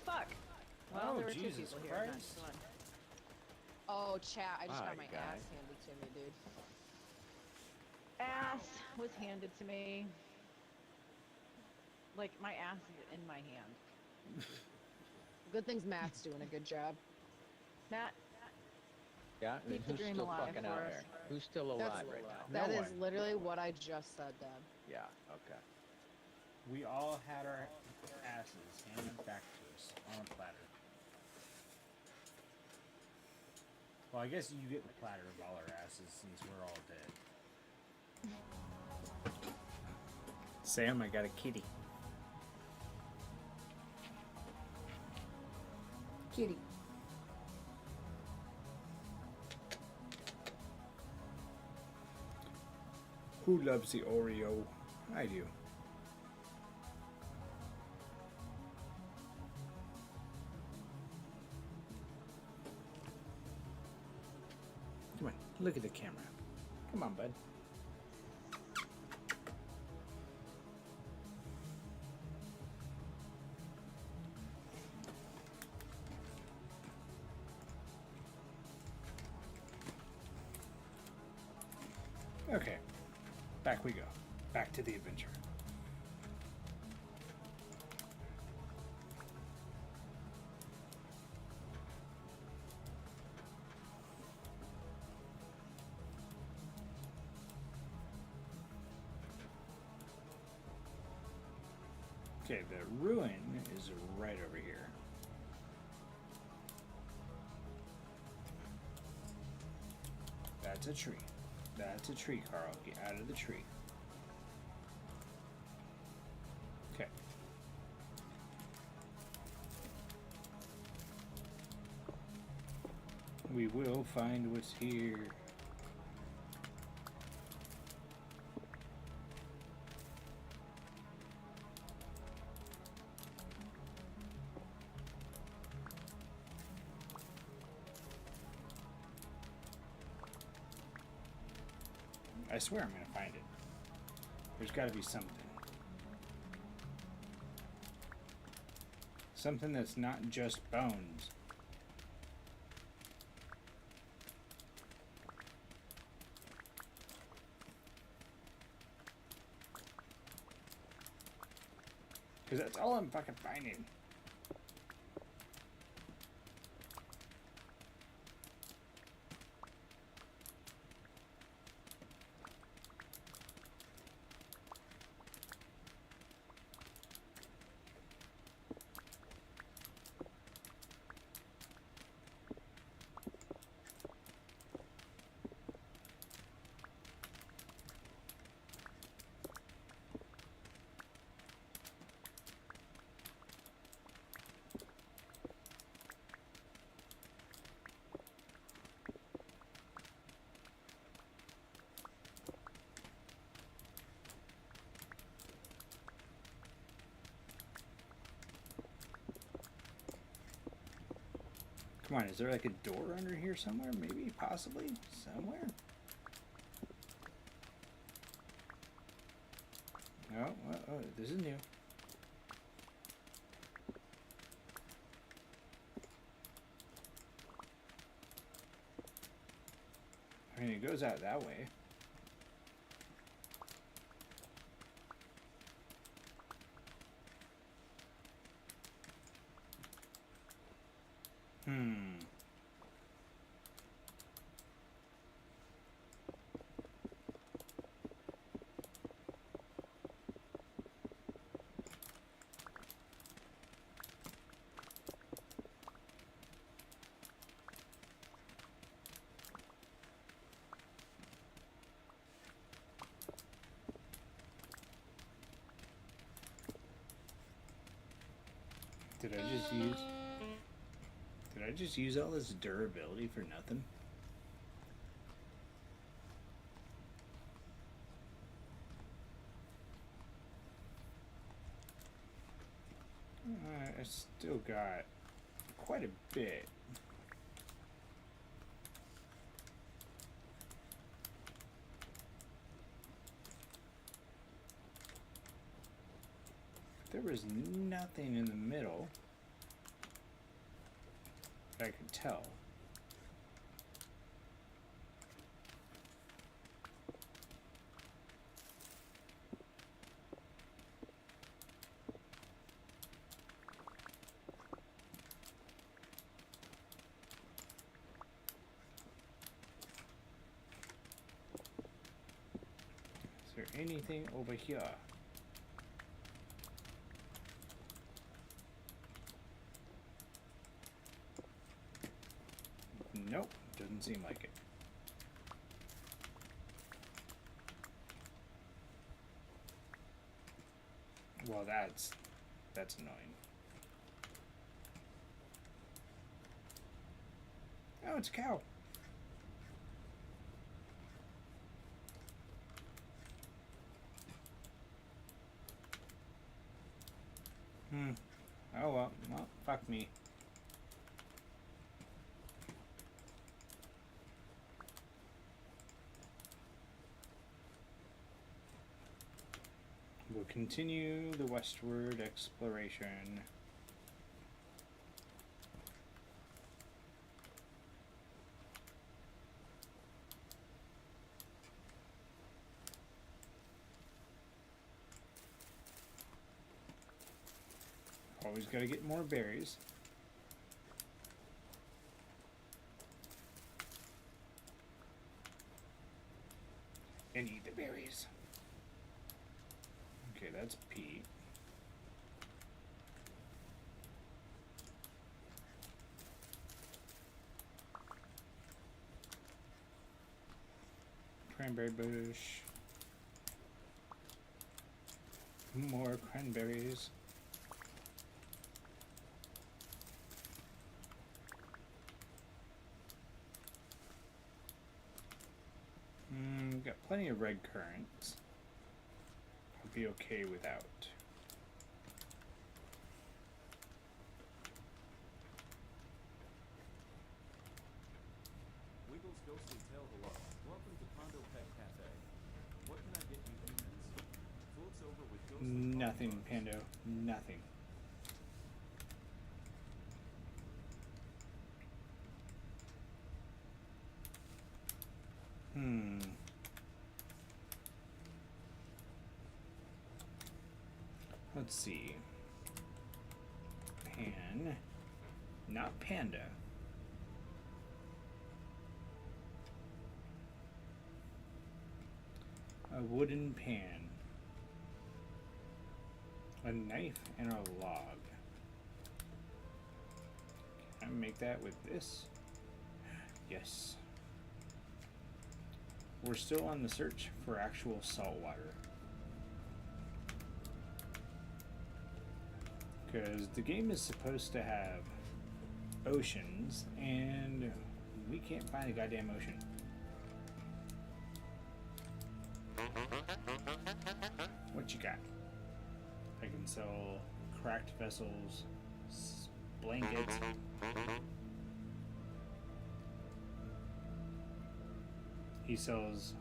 fuck. Well, there were two Jesus people here, not Christ. just one. Oh, chat, I just Hi, got my guy. ass handed to me, dude. Ass was handed to me. Like, my ass is in my hand. Good things Matt's doing a good job. Matt, Yeah, keep and the who's dream still alive fucking for out us. there? Who's still alive right now? That No is one. literally what I just said, Deb. Yeah, okay. We all had our asses handed back to us on a platter. Well, I guess you get the platter of all our asses since we're all dead. Sam, I got a kitty. Kitty. Who loves the Oreo? I do. Come on, look at the camera. Come on, bud. Okay, back we go. Back to the adventure. Okay, the ruin is right over here. That's a tree. That's a tree, Carl. Get out of the tree. Okay. We will find what's here. I swear I'm gonna find it. There's gotta be something. Something that's not just bones. Because that's all I'm fucking finding. Come on, is there like a door under here somewhere? Maybe, possibly, somewhere? Oh, this is new. I mean, it goes out that way. Did I just use all this durability for nothing? I still got quite a bit. There was nothing in the middle. I could tell. Is there anything over here? Nope, doesn't seem like it. Well, that's annoying. Oh, it's a cow. Oh well, fuck me. We'll continue the westward exploration. Always gotta get more berries. And eat the berries. Okay, that's Pete. Cranberry bush. More cranberries. Got plenty of red currants. I'll be okay without. Wiggles ghostly tail hello. Welcome to Pondo Pet Cafe. What can I get you humans? Floats over with ghostly Nothing, bugs. Pando. Nothing. Let's see. Pan. Not panda. A wooden pan. A knife and a log. Can I make that with this? Yes. We're still on the search for actual salt water. Because the game is supposed to have oceans, and we can't find a goddamn ocean. What you got? I can sell cracked vessels, blankets. He sells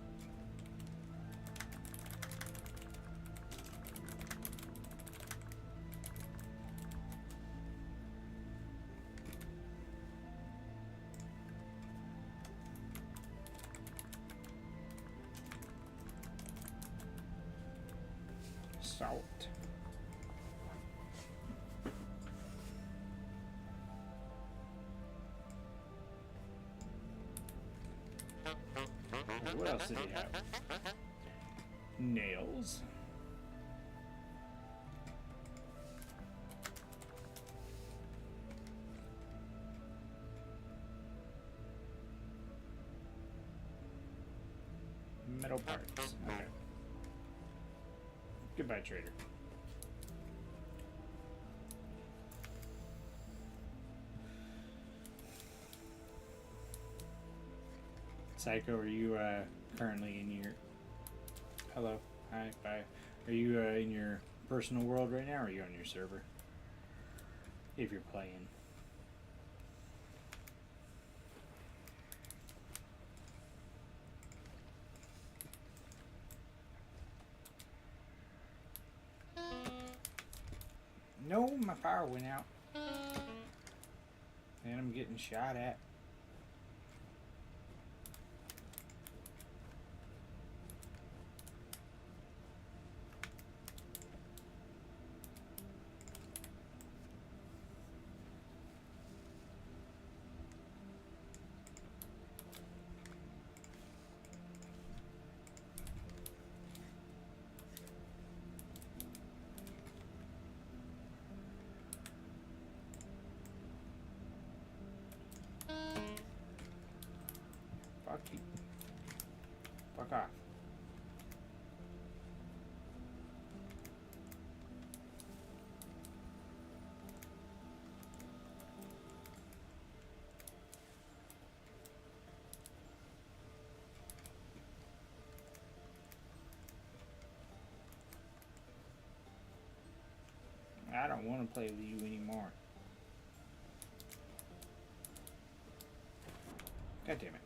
salt. What else did he have? Nails. Metal parts. Okay. Goodbye, trader. Psycho, are you currently in your... Hello. Hi. Bye. Are you in your personal world right now, or are you on your server? If you're playing. No, my power went out. And I'm getting shot at. Fuck you. Fuck off. I don't want to play with you anymore. God damn it.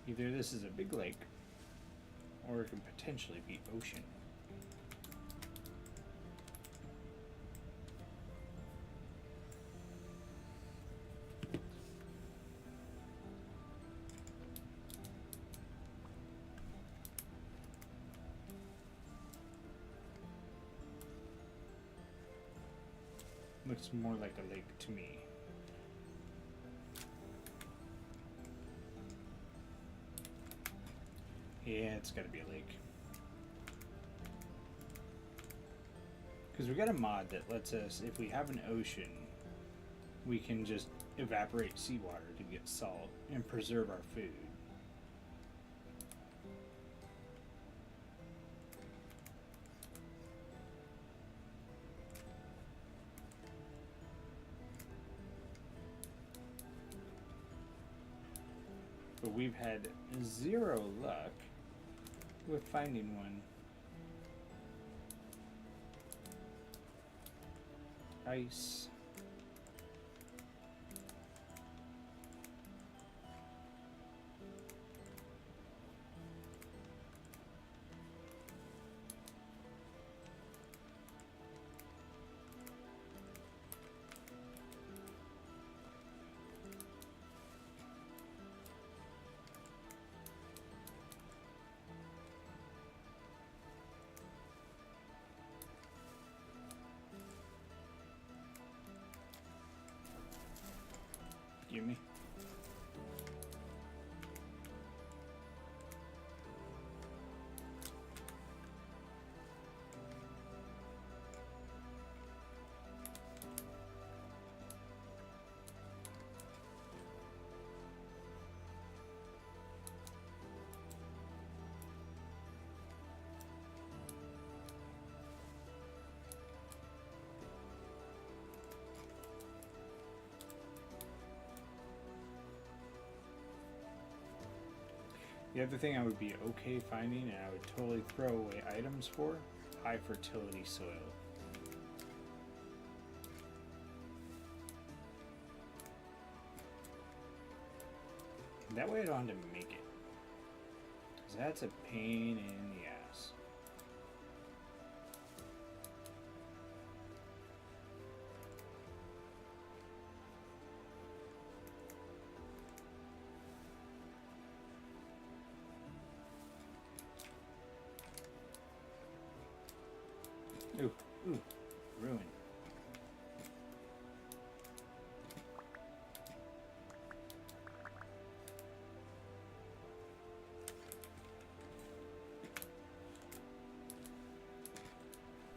Either this is a big lake, or it could potentially be ocean. Looks more like a lake to me. Yeah, it's gotta be a lake. Because we got a mod that lets us, if we have an ocean, we can just evaporate seawater to get salt and preserve our food. But we've had zero luck with finding one. Ice. Give me. The other thing I would be okay finding, and I would totally throw away items for, high fertility soil. That way I don't have to make it. 'Cause that's a pain in the ass. Ooh, ooh, ruin.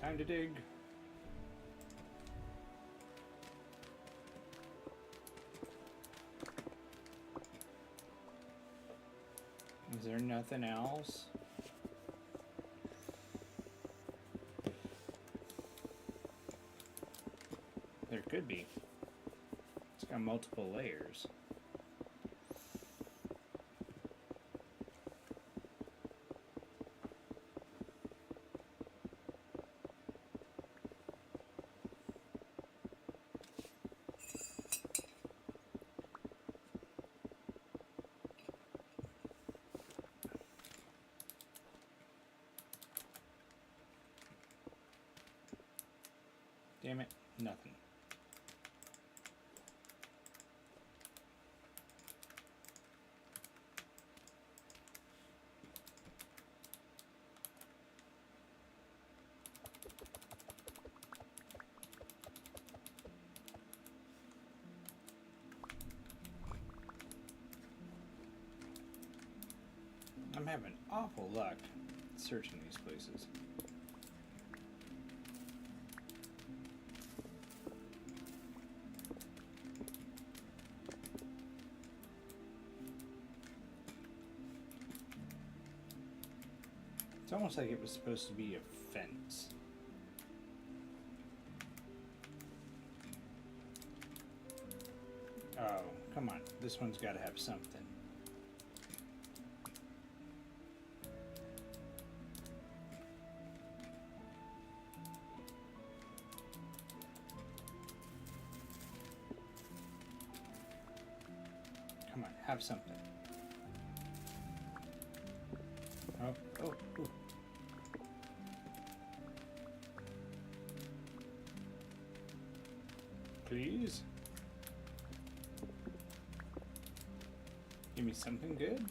Time to dig. Is there nothing else? There could be. It's got multiple layers. Damn it, nothing. I'm having awful luck searching these places. It's almost like it was supposed to be a fence. Oh, come on. This one's got to have something. Come on, have something. Oh, ooh. Please? Give me something good?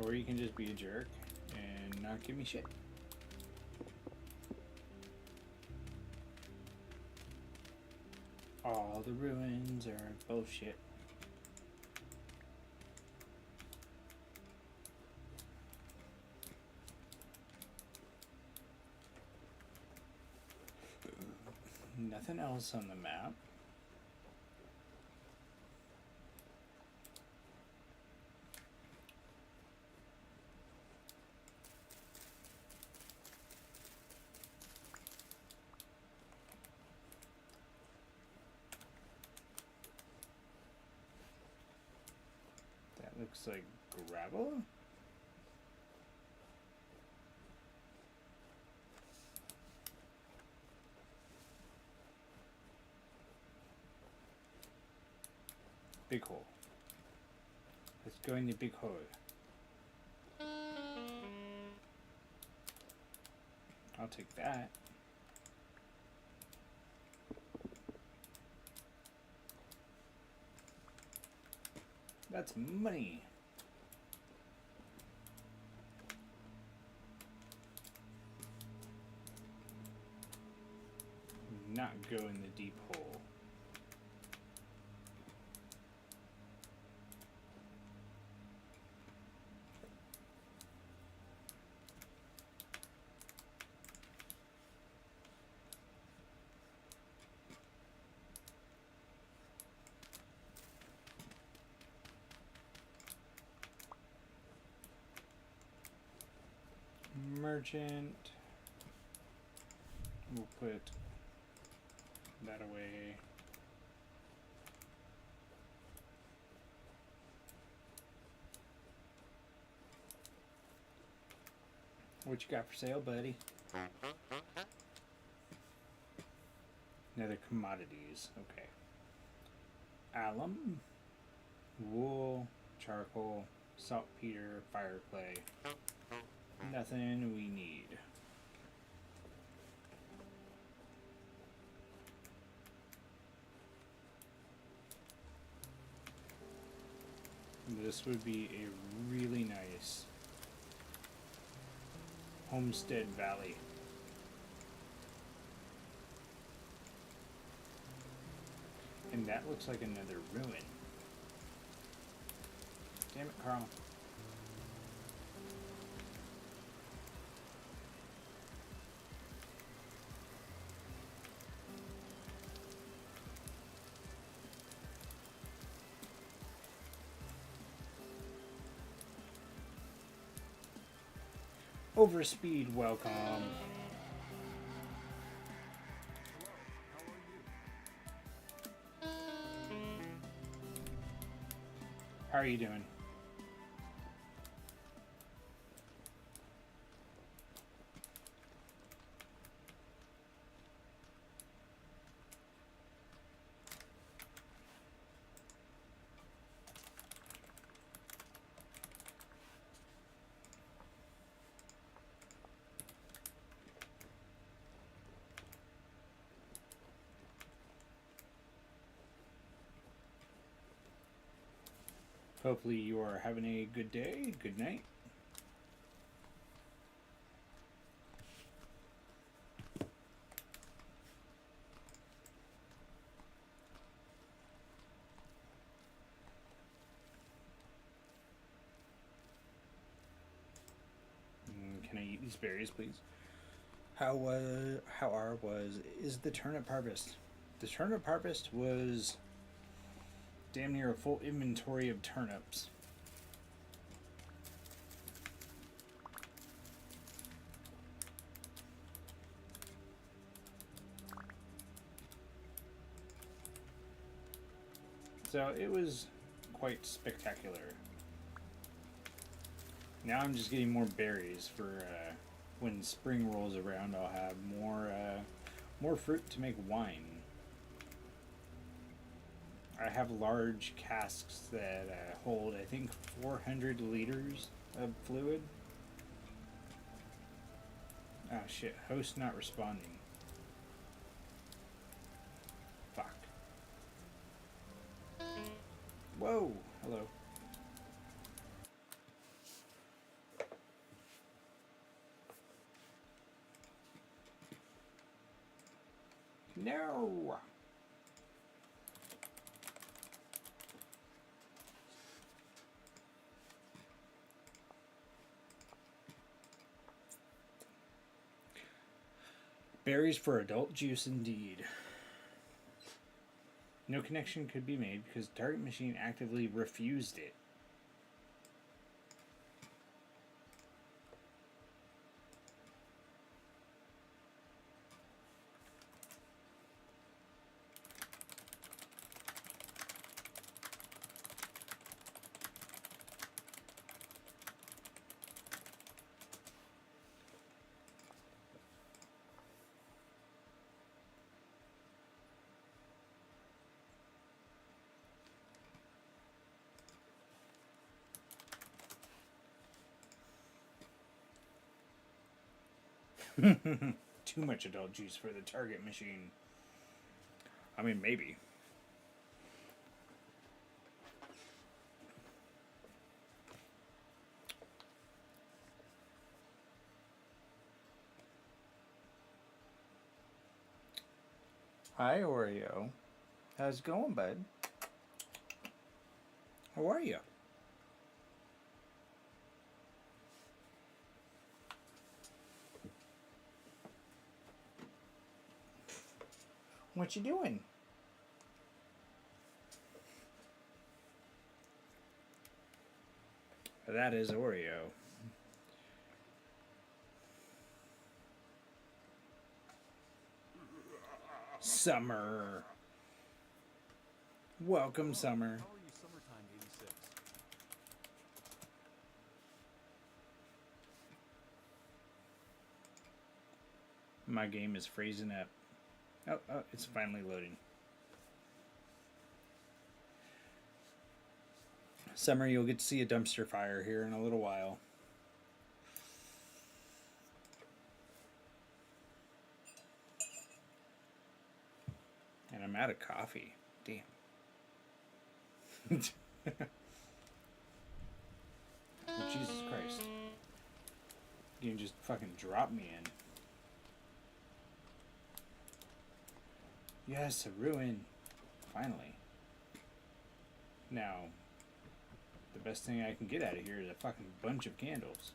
Or you can just be a jerk and not give me shit. All the ruins are bullshit. Nothing else on the map. That looks like gravel. Big hole. Let's go in the big hole. I'll take that. That's money. Not go in the deep hole. Merchant. We'll put that away. What you got for sale, buddy? Another commodities. Okay. Alum, wool, charcoal, saltpeter, fire clay. Nothing we need. This would be a really nice homestead valley. And that looks like another ruin. Damn it, Carl. Overspeed, welcome. How are you doing? Hopefully you are having a good day, good night. Can I eat these berries, please? How is the turnip harvest? The turnip harvest was damn near a full inventory of turnips. So it was quite spectacular. Now I'm just getting more berries for when spring rolls around. I'll have more fruit to make wine. I have large casks that hold, I think, 400 liters of fluid. Oh shit, host not responding. Fuck. Whoa, hello. No! Berries for adult juice indeed. No connection could be made because the target machine actively refused it. Too much adult juice for the target machine. I mean, maybe. Hi, Oreo. How's it going, bud? How are you? What you doing? That is Oreo. Summer. Welcome, Summer. How are you, Summertime 86? My game is freezing up. Oh, it's finally loading. Summer, you'll get to see a dumpster fire here in a little while. And I'm out of coffee. Damn. Oh, Jesus Christ. You can just fucking drop me in. Yes, a ruin. Finally. Now, the best thing I can get out of here is a fucking bunch of candles.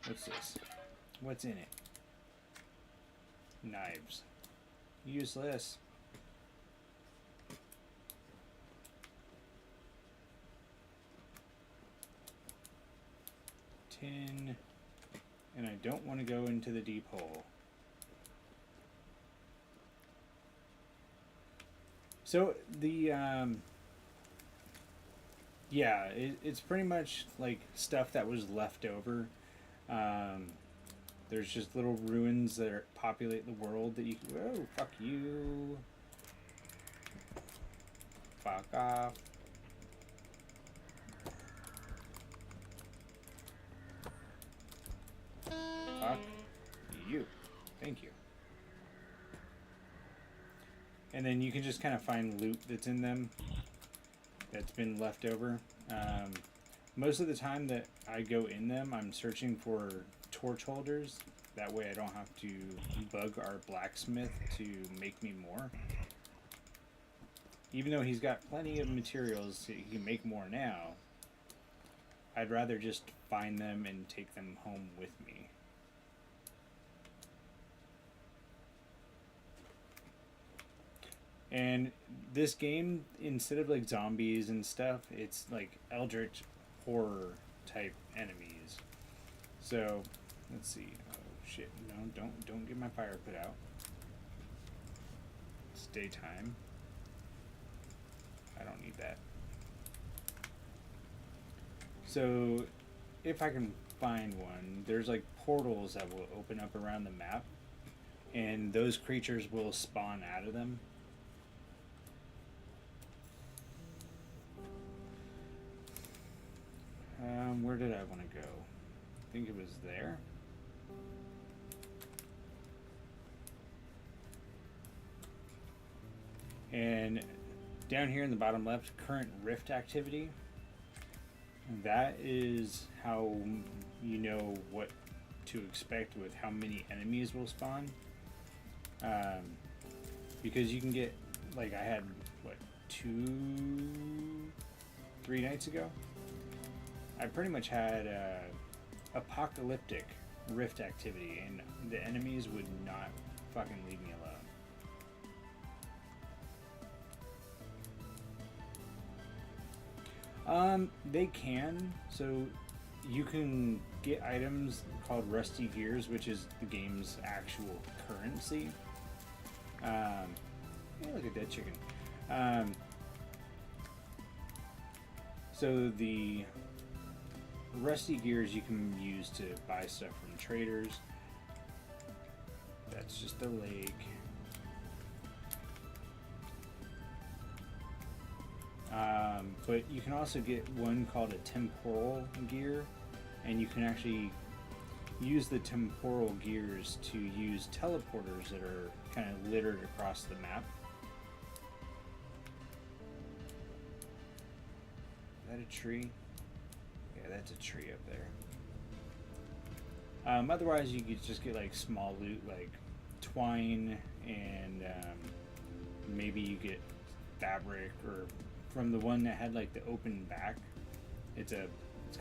What's this? What's in it? Knives. Useless. Tin. And I don't want to go into the deep hole. So the yeah, it's pretty much like stuff that was left over. There's just little ruins that populate the world that you can. Oh, fuck you! Fuck off! Fuck you! Thank you. And then you can just kind of find loot that's in them. that's been left over. Most of the time that I go in them, I'm searching for torch holders. That way I don't have to bug our blacksmith to make me more. Even though he's got plenty of materials, he can make more now. I'd rather just find them and take them home with me. And this game, instead of like zombies and stuff, it's like eldritch horror type enemies. So let's see. Oh shit! No, don't get my fire put out. It's daytime. I don't need that. So if I can find one, there's like portals that will open up around the map, and those creatures will spawn out of them. Where did I want to go? I think it was there. And down here in the bottom left, current rift activity. That is how you know what to expect with how many enemies will spawn. Because you can get, like I had, what, 3 nights ago? I pretty much had apocalyptic rift activity, and the enemies would not fucking leave me alone. They can. So you can get items called Rusty Gears, which is the game's actual currency. Hey, look at that chicken. So the Rusty Gears you can use to buy stuff from traders. That's just a lake. But you can also get one called a temporal gear, and you can actually use the temporal gears to use teleporters that are kind of littered across the map. Is that a tree? Yeah, that's a tree up there. Otherwise, you could just get like small loot like twine, and maybe you get fabric, or from the one that had like the open back. It's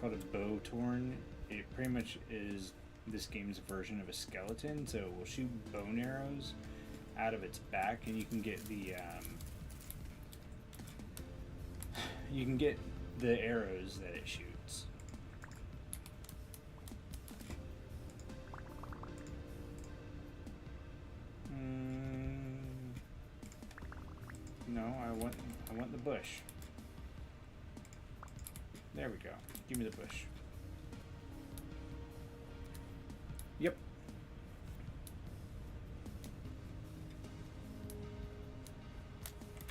called a bow torn. It pretty much is this game's version of a skeleton, so it will shoot bone arrows out of its back, and you can get the arrows that it shoots. No, I want the bush. There we go. Give me the bush. Yep.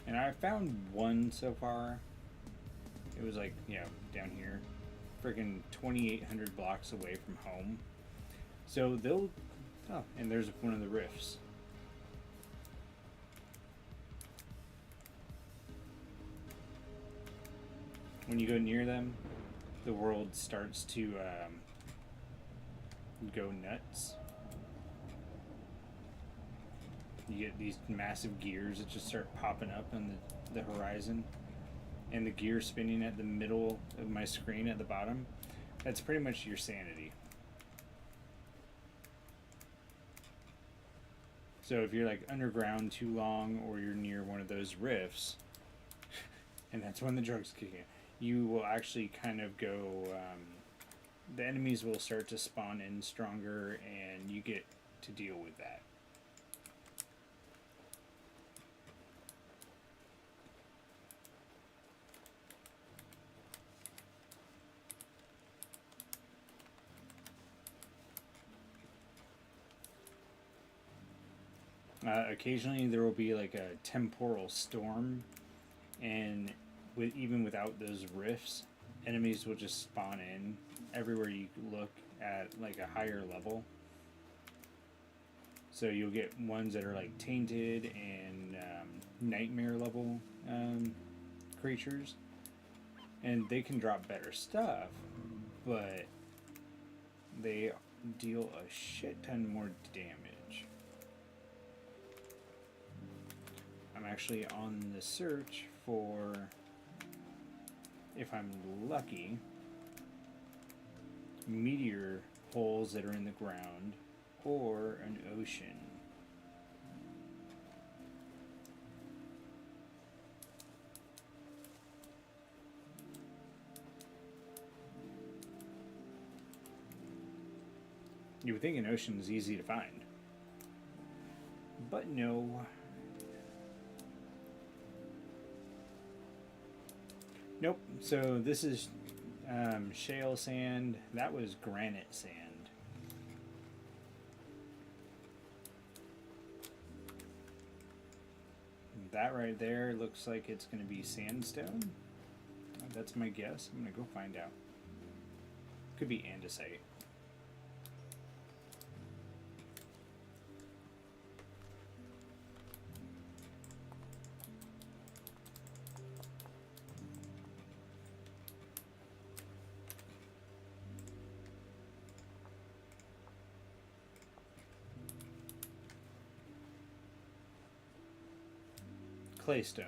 And I found one so far. It was like, down here. Freaking 2,800 blocks away from home. So they'll... Oh, and there's one of the rifts. When you go near them, the world starts to go nuts. You get these massive gears that just start popping up on the horizon, and the gear spinning at the middle of my screen at the bottom. That's pretty much your sanity. So if you're like underground too long, or you're near one of those rifts, and that's when the drugs kick in, you will actually kind of go, the enemies will start to spawn in stronger, and you get to deal with that. Occasionally there will be like a temporal storm, and even without those rifts, enemies will just spawn in everywhere you look at like a higher level. So you'll get ones that are like tainted and nightmare level creatures, And they can drop better stuff, but they deal a shit ton more damage. I'm actually on the search for, if I'm lucky, meteor holes that are in the ground or an ocean. You would think an ocean is easy to find, but no. Nope. So this is shale sand. That was granite sand. That right there looks like it's going to be sandstone. That's my guess. I'm going to go find out. Could be andesite. Claystone.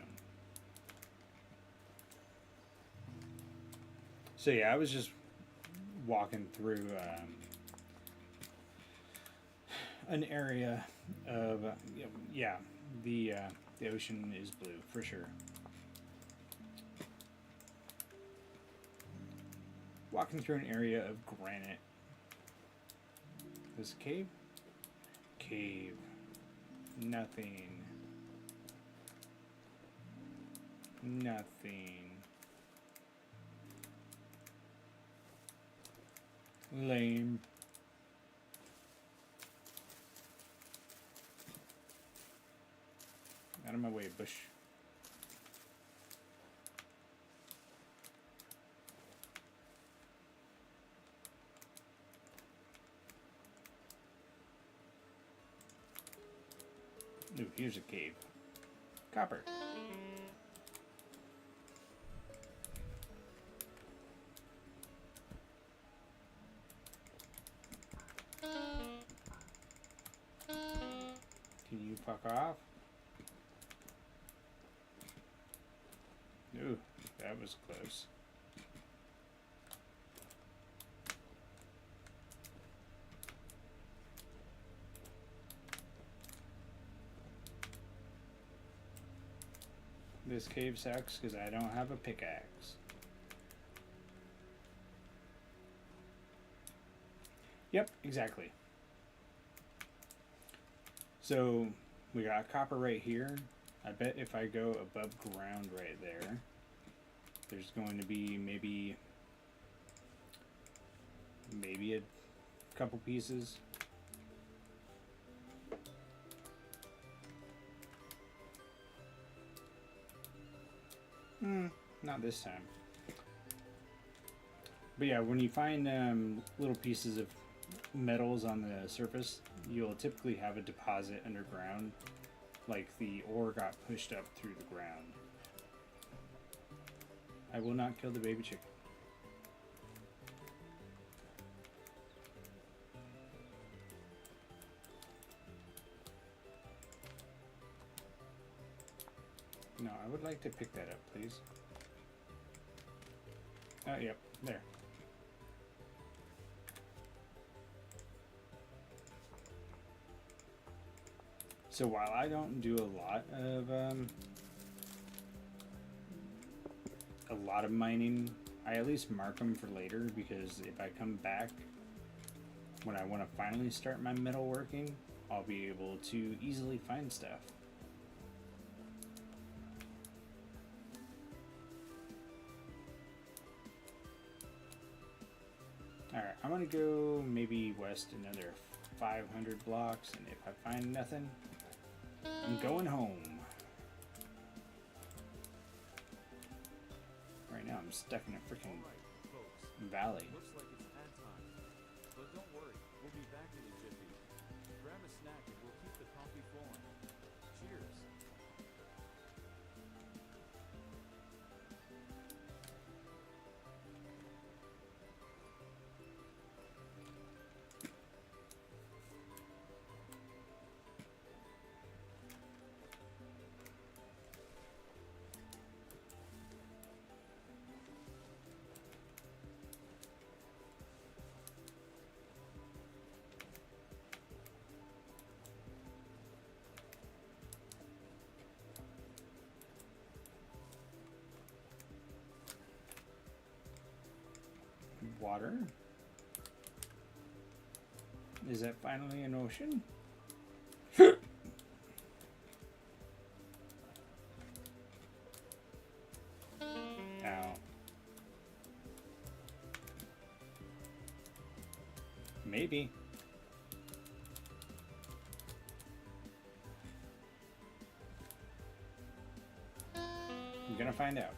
So yeah, I was just walking through an area of yeah, the ocean is blue for sure. Walking through an area of granite. This cave? Cave. Nothing. Nothing. Lame. Out of my way, bush. Ooh, here's a cave. Copper. Can you fuck off? Ooh, that was close. This cave sucks because I don't have a pickaxe. Yep, exactly. So we got copper right here. I bet if I go above ground right there, there's going to be maybe a couple pieces. Not this time. But yeah, when you find little pieces of metals on the surface, you'll typically have a deposit underground, like the ore got pushed up through the ground. I will not kill the baby chicken. No, I would like to pick that up, please. Oh, yep, there. So while I don't do a lot of mining, I at least mark them for later, because if I come back when I want to finally start my metalworking, I'll be able to easily find stuff. Alright, I'm gonna go maybe west another 500 blocks, and if I find nothing, I'm going home. Right now I'm stuck in a freaking Alright, folks. valley. Looks like it's ad time. But don't worry, we'll be back in a jiffy. Grab a snack and we'll keep the coffee flowing. Cheers. water. Is that finally an ocean? Ow. Maybe. I'm gonna find out.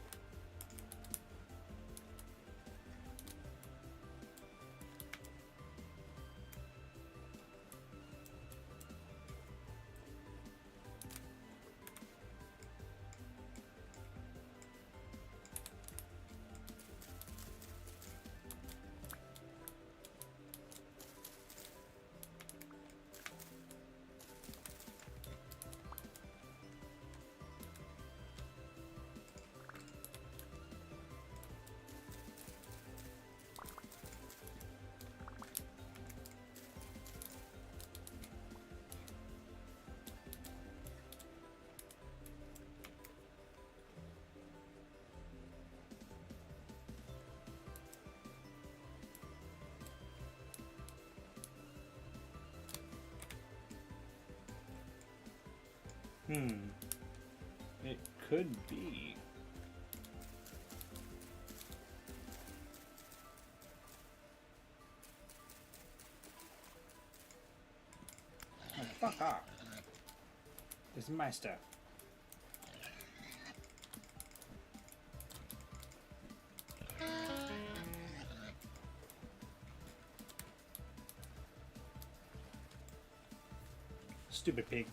It could be. Oh, fuck off. This is my stuff. Stupid pig.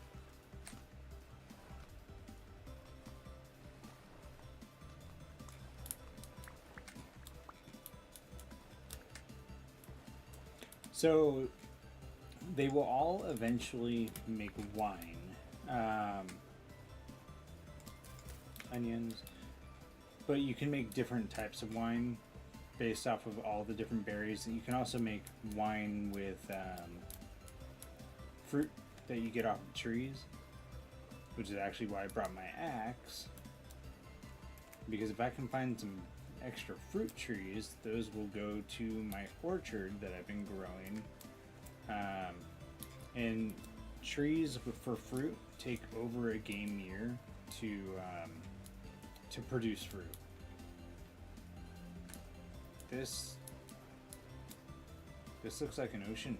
So they will all eventually make wine. Onions. But you can make different types of wine based off of all the different berries. And you can also make wine with fruit that you get off of trees, which is actually why I brought my axe. Because if I can find some extra fruit trees, those will go to my orchard that I've been growing. And trees for fruit take over a game year to produce fruit. This looks like an ocean.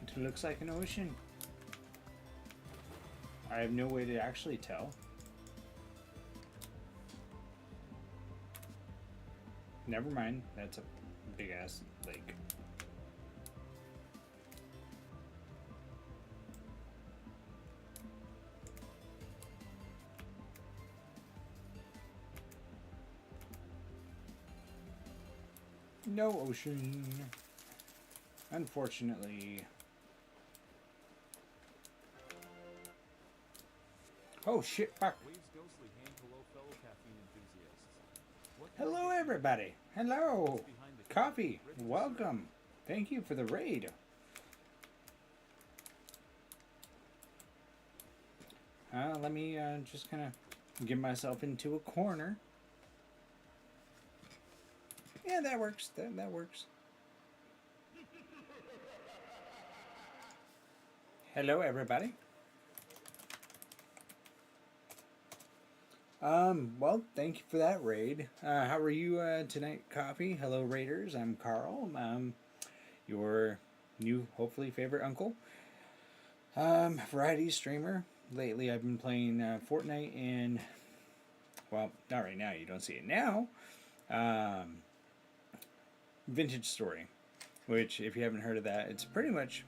It looks like an ocean. I have no way to actually tell. Never mind, that's a big ass lake. No ocean. Unfortunately. Oh shit, fuck. Waves Ghostly hand hello fellow caffeine enthusiasts. What can I Hello get you everybody. Hello. behind the Coffee. Ready to Welcome. Thank you for the raid. Let me just kind of get myself into a corner. Yeah, that works. That works. Hello, everybody. Well, thank you for that raid. How are you tonight, Coffee? Hello, Raiders. I'm Carl. Your new, hopefully, favorite uncle. Variety streamer. Lately, I've been playing Fortnite and, well, not right now. You don't see it now. Vintage Story, which, if you haven't heard of that, it's pretty much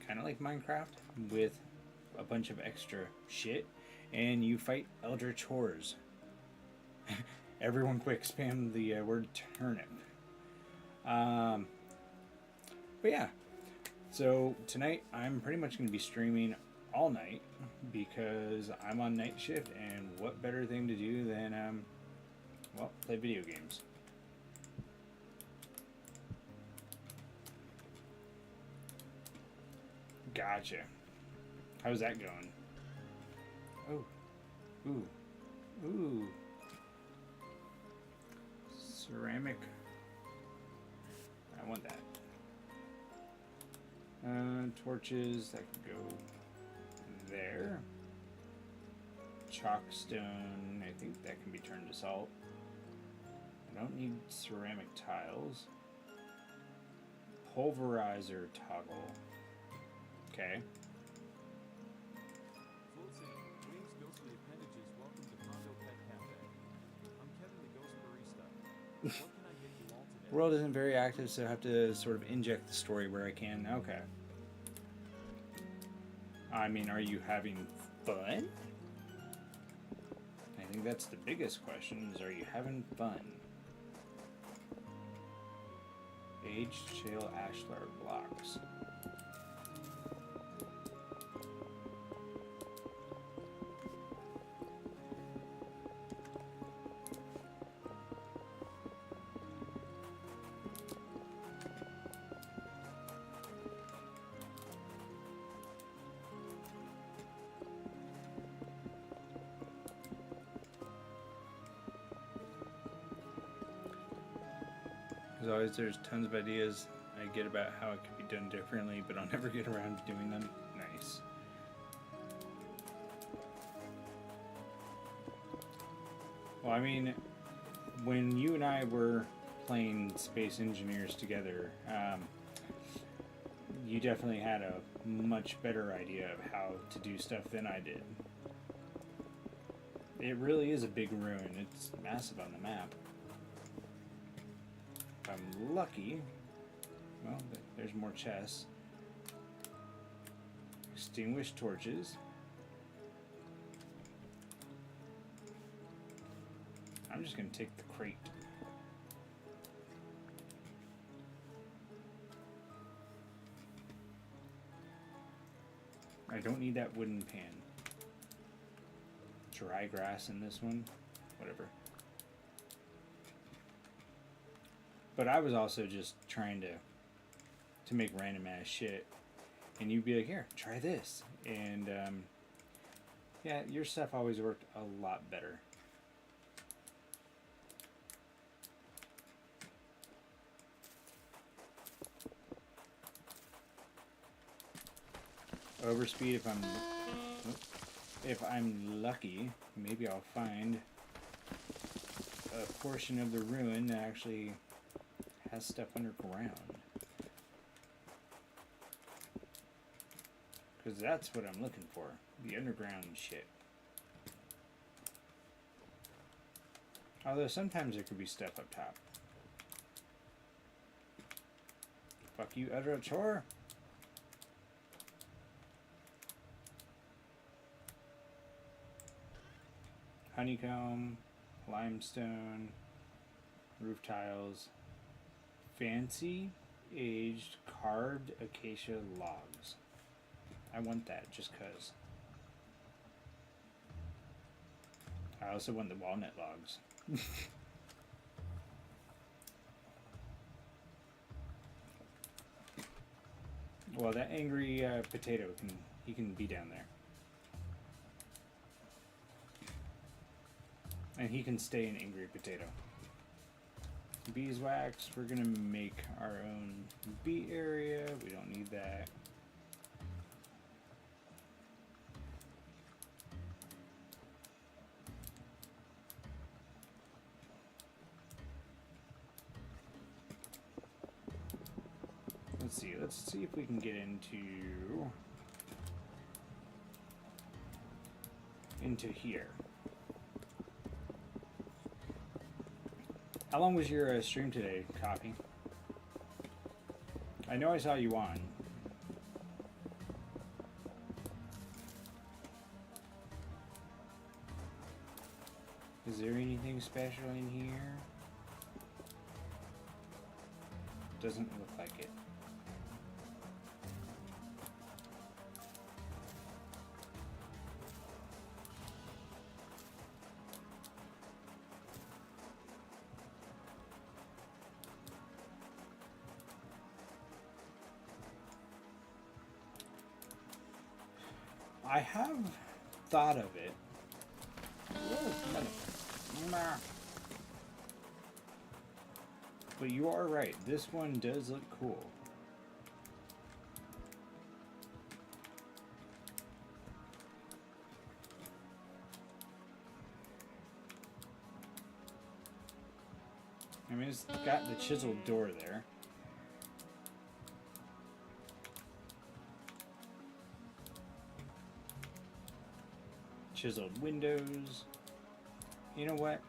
kind of like Minecraft with a bunch of extra shit, and you fight Eldritch Horrors. Everyone quick spam the word turnip. But yeah, so tonight I'm pretty much going to be streaming all night because I'm on night shift, and what better thing to do than, well, play video games. Gotcha. How's that going? Oh. Ooh. Ooh. Ceramic. I want that. Torches, that can go there. Chalkstone, I think that can be turned to salt. I don't need ceramic tiles. Pulverizer toggle. Okay. Floating, greetings, ghostly appendages. Welcome to Condo Pet Cafe. I'm Kevin, the ghost barista. What can I get you all today? World isn't very active, so I have to sort of inject the story where I can. Okay. I mean, are you having fun? I think that's the biggest question, is are you having fun? Aged shale ashlar blocks. As always, there's tons of ideas I get about how it could be done differently, but I'll never get around to doing them. Nice. Well, I mean, when you and I were playing Space Engineers together, you definitely had a much better idea of how to do stuff than I did. It really is a big ruin. It's massive on the map. If I'm lucky, well, there's more chests. Extinguished torches. I'm just going to take the crate. I don't need that wooden pan. Dry grass in this one. Whatever. But I was also just trying to make random ass shit. And you'd be like, here, try this. And, yeah, your stuff always worked a lot better. Overspeed if I'm lucky, maybe I'll find a portion of the ruin that actually has stuff underground. Because that's what I'm looking for. The underground shit. Although sometimes there could be stuff up top. Fuck you, Edra Chor. Honeycomb, limestone, roof tiles, fancy aged carved acacia logs. I want that just cause. I also want the walnut logs. Well, that angry potato he can be down there. And he can stay an angry potato. Beeswax, we're gonna make our own bee area. We don't need that. Let's see if we can get into here. How long was your stream today, Coffee? I know I saw you on. Is there anything special in here? Doesn't look like it. I have thought of it. But you are right. This one does look cool. I mean, it's got the chiseled door there. Chiseled windows. You know what?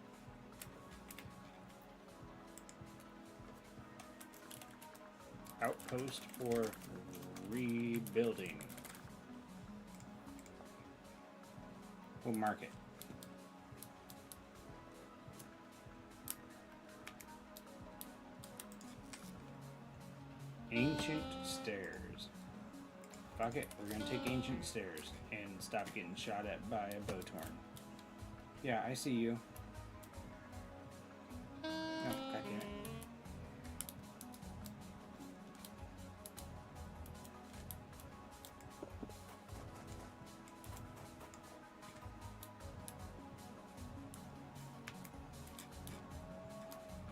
Outpost for rebuilding. We'll mark it. Ancient stairs. Fuck it, we're gonna take ancient stairs and stop getting shot at by a Botorn. Yeah, I see you. Oh, god damn it.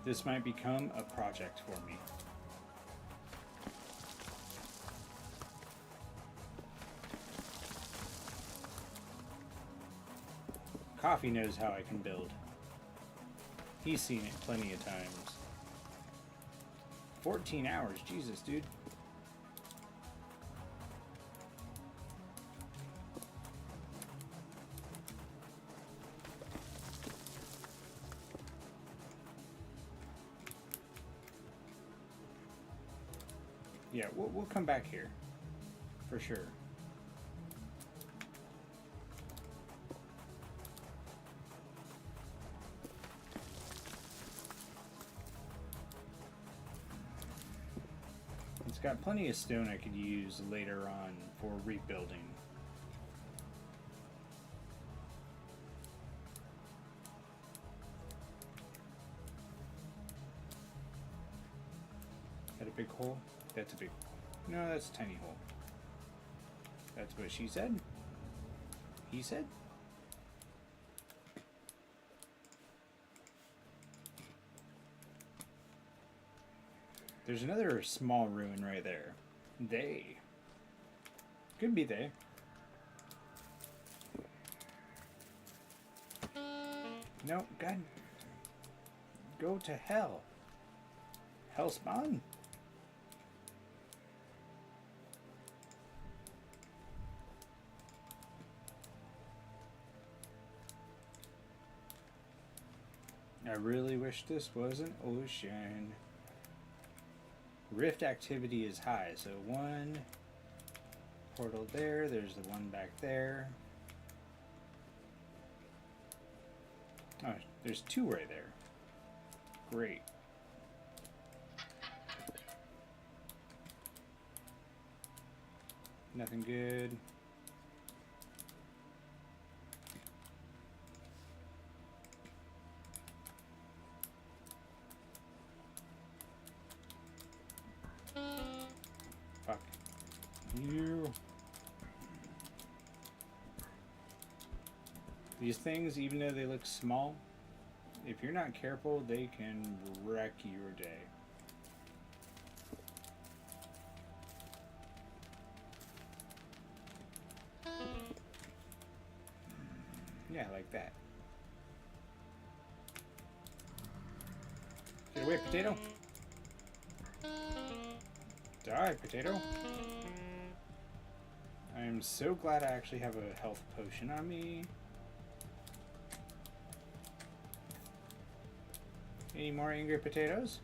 This might become a project for me. Coffee knows how I can build. He's seen it plenty of times. 14 hours, Jesus, dude. Yeah, we'll come back here. For sure. It's got plenty of stone I could use later on for rebuilding. That a big hole? That's a big hole. No, that's a tiny hole. That's what she said. He said. There's another small ruin right there. They. Could be they. No, God. Go to hell. Hellspawn? I really wish this was an ocean. Rift activity is high, so one portal there, there's the one back there. Oh, there's two right there. Great. Nothing good. Fuck you. These things, even though they look small, if you're not careful, they can wreck your day. Yeah, like that. Get away, potato. Die, potato. I am so glad I actually have a health potion on me. Any more angry potatoes?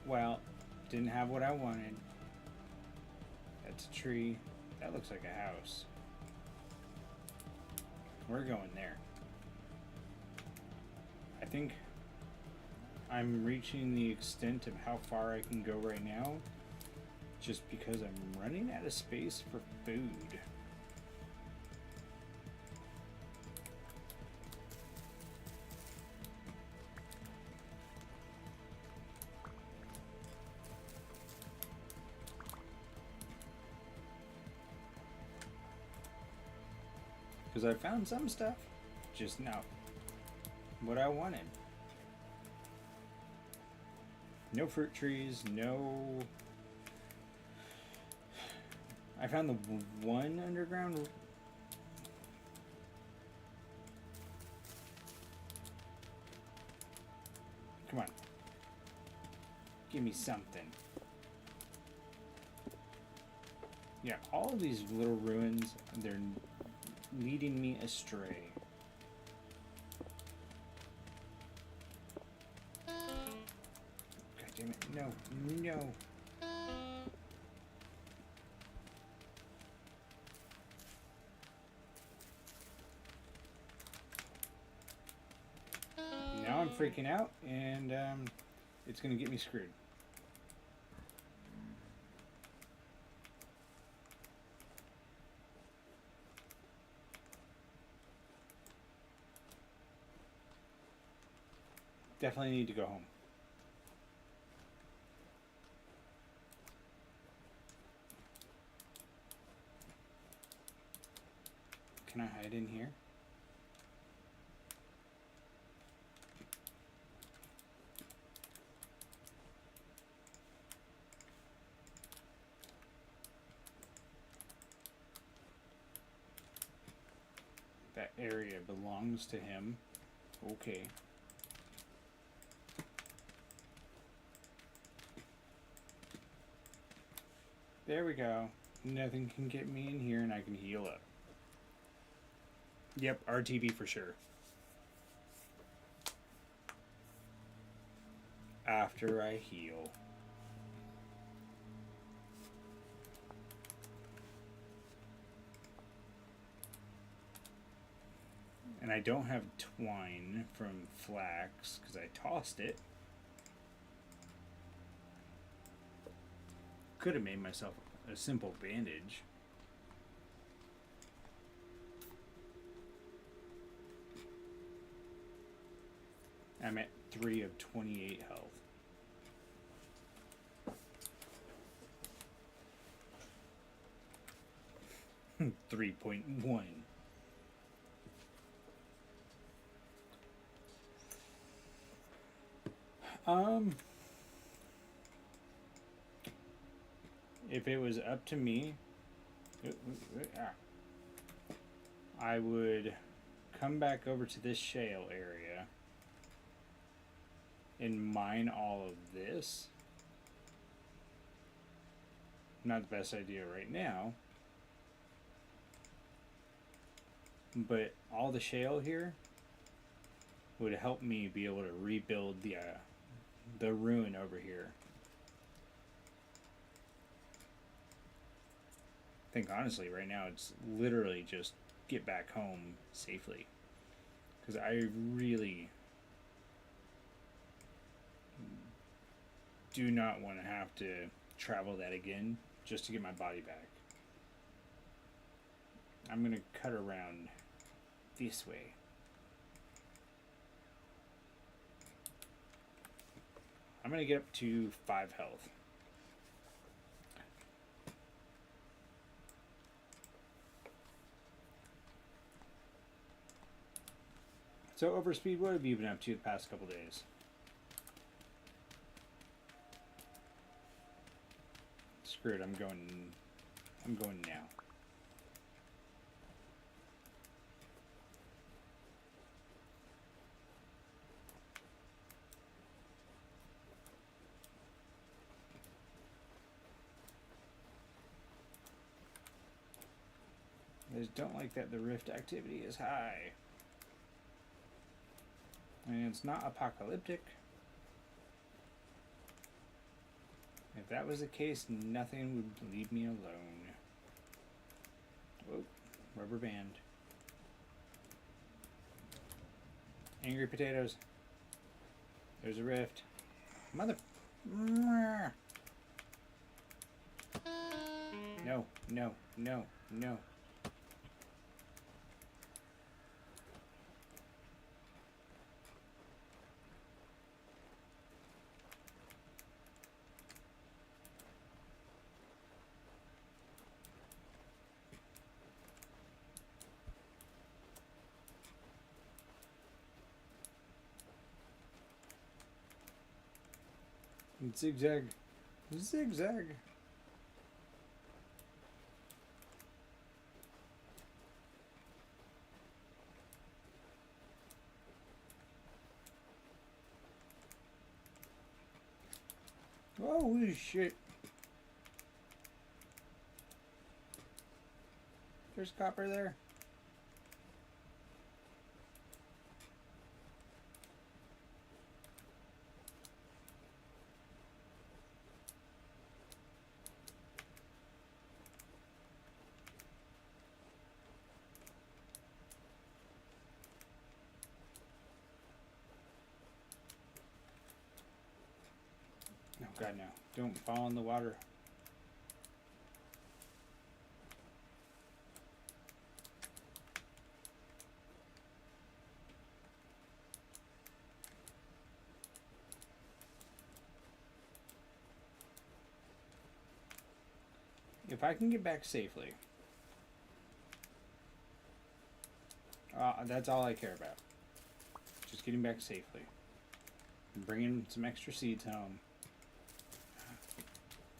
Well, didn't have what I wanted. That's a tree. That looks like a house. We're going there. I think I'm reaching the extent of how far I can go right now, just because I'm running out of space for food. Because I found some stuff, just not what I wanted. No fruit trees, no... I found the one underground... Come on. Give me something. Yeah, all of these little ruins, they're leading me astray. God damn it. No, no. Now I'm freaking out, and it's gonna get me screwed. Definitely need to go home. Can I hide in here? That area belongs to him. Okay. There we go. Nothing can get me in here and I can heal up. Yep, RTB for sure. After I heal. And I don't have twine from flax because I tossed it. Could have made myself a simple bandage. I'm at 3 of 28 health. Hmm, 3.1. If it was up to me, I would come back over to this shale area and mine all of this. Not the best idea right now, but all the shale here would help me be able to rebuild the ruin over here. I think honestly right now it's literally just get back home safely, because I really do not want to have to travel that again just to get my body back. I'm gonna cut around this way. I'm gonna get up to 5 health. So Overspeed, what have you been up to the past couple days? Screw it, I'm going now. I just don't like that the rift activity is high. And it's not apocalyptic. If that was the case, nothing would leave me alone. Whoa, rubber band. Angry potatoes. There's a rift. Mother. No, no, no, no. Zigzag. Zigzag. Holy shit. There's copper there. Oh god, no. Don't fall in the water. If I can get back safely, that's all I care about. Just getting back safely. And bringing some extra seeds home.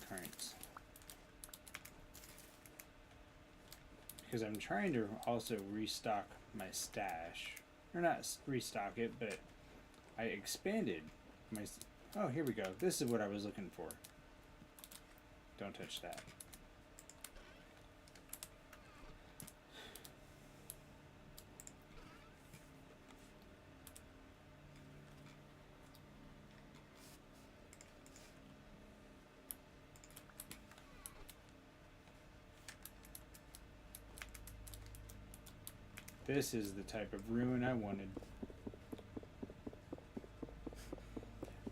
Currents. Because I'm trying to also restock my stash. Or not restock it, but I expanded my... Oh, here we go. This is what I was looking for. Don't touch that. This is the type of ruin I wanted.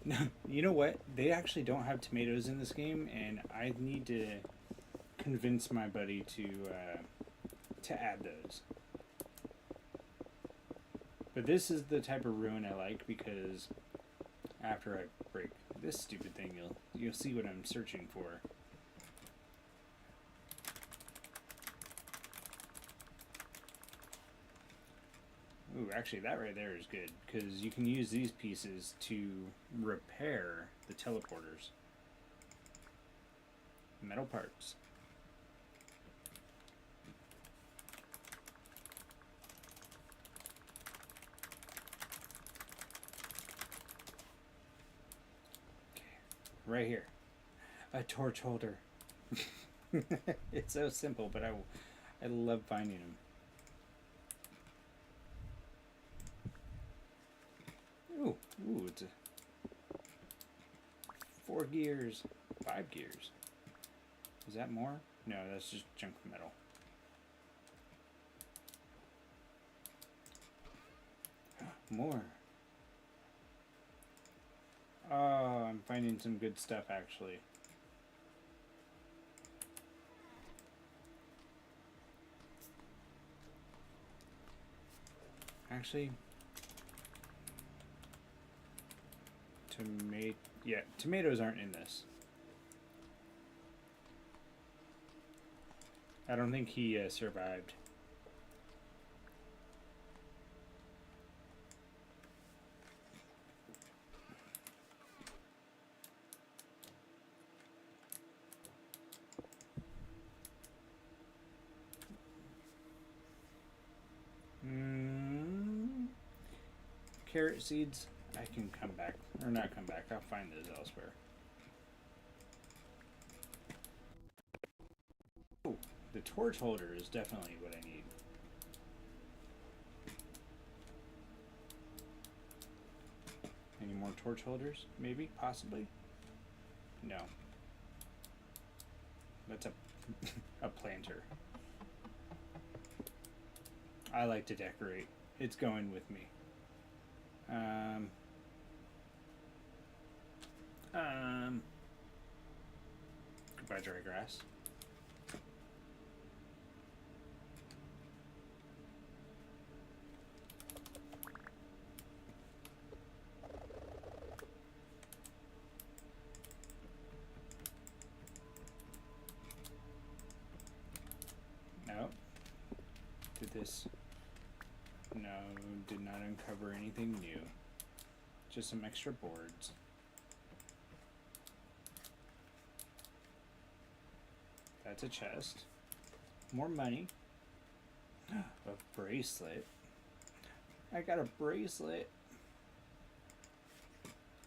No, you know what? They actually don't have tomatoes in this game, and I need to convince my buddy to add those. But this is the type of ruin I like, because after I break this stupid thing, you'll see what I'm searching for. Ooh, actually that right there is good, because you can use these pieces to repair the teleporters. Metal parts. Okay, right here. A torch holder. It's so simple, but I love finding them. Ooh, it's 4 gears, 5 gears. Is that more? No, that's just junk metal. More. Oh, I'm finding some good stuff actually. Actually, tomatoes aren't in this. I don't think he survived. Carrot seeds. I can come back, or not come back, I'll find those elsewhere. Oh, the torch holder is definitely what I need. Any more torch holders? Maybe? Possibly? No. That's a planter. I like to decorate. It's going with me. Goodbye, dry grass. No. Did this? No, did not uncover anything new. Just some extra boards. That's a chest. More money. A bracelet. I got a bracelet.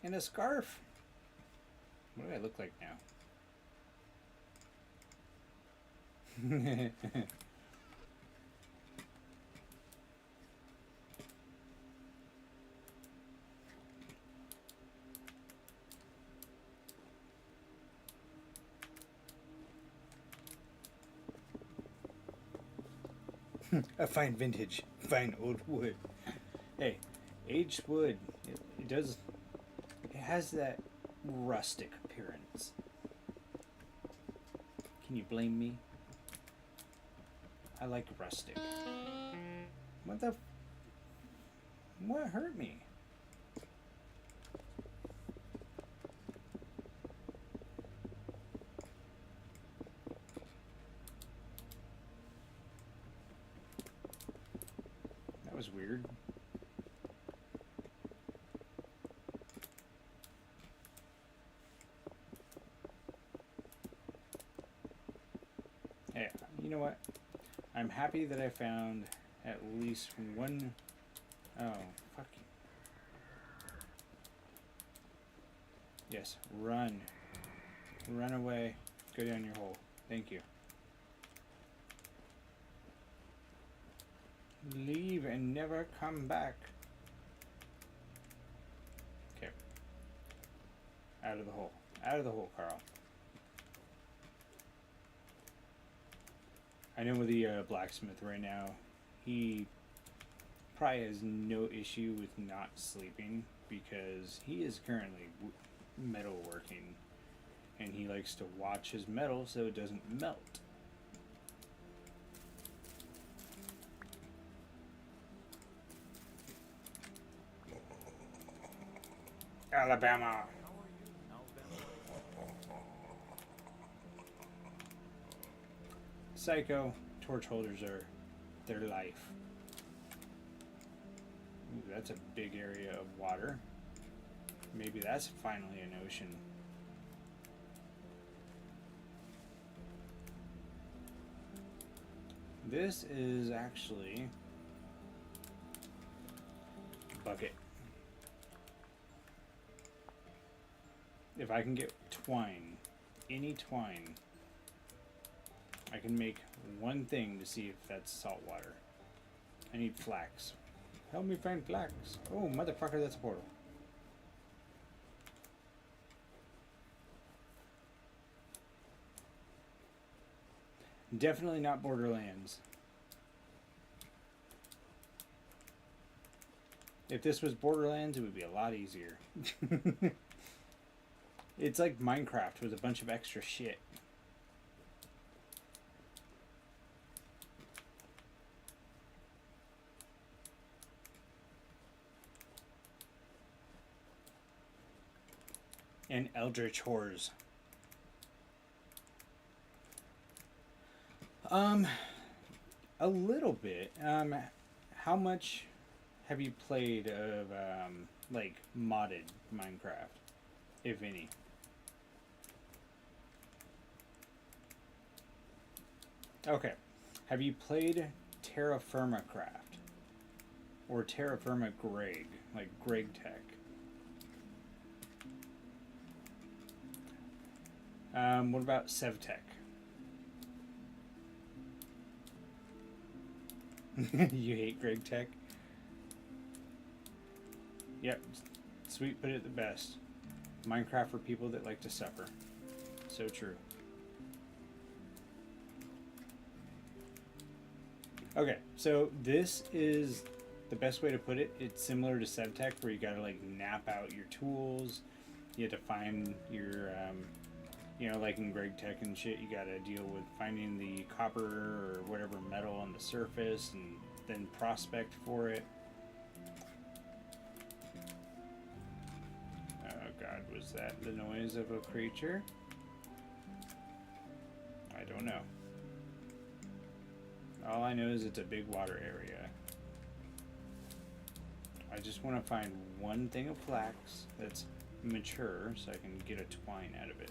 And a scarf. What do I look like now? A fine vintage, fine old wood. Hey, aged wood, it does, it has that rustic appearance. Can you blame me? I like rustic. What hurt me? That was weird. Hey, you know what? I'm happy that I found at least one. Oh, fuck you. Yes, run. Run away. Go down your hole. Thank you. Leave and never come back. Okay. Out of the hole. Out of the hole, Carl. I know with the blacksmith right now, he probably has no issue with not sleeping because he is currently metalworking and he likes to watch his metal so it doesn't melt. Alabama. How are you, Alabama? Psycho torch holders are their life. Ooh, that's a big area of water. Maybe that's finally an ocean. This is actually a bucket. If I can get twine, any twine, I can make one thing to see if that's salt water. I need flax. Help me find flax. Oh, motherfucker, that's a portal. Definitely not Borderlands. If this was Borderlands, it would be a lot easier. It's like Minecraft with a bunch of extra shit. And eldritch horrors. A little bit. How much have you played of like modded Minecraft, if any? Okay. Have you played Terra Firma Craft? Or Terra Firma Greg, like Greg Tech? What about Sevtech? You hate Greg Tech? Yep. Sweet put it the best. Minecraft for people that like to suffer. So true. Okay, so this is the best way to put it. It's similar to Sevtech, where you gotta like nap out your tools. You have to find your, like in Greg Tech and shit, you gotta deal with finding the copper or whatever metal on the surface and then prospect for it. Oh god, was that the noise of a creature? I don't know. All I know is it's a big water area. I just want to find one thing of flax that's mature so I can get a twine out of it.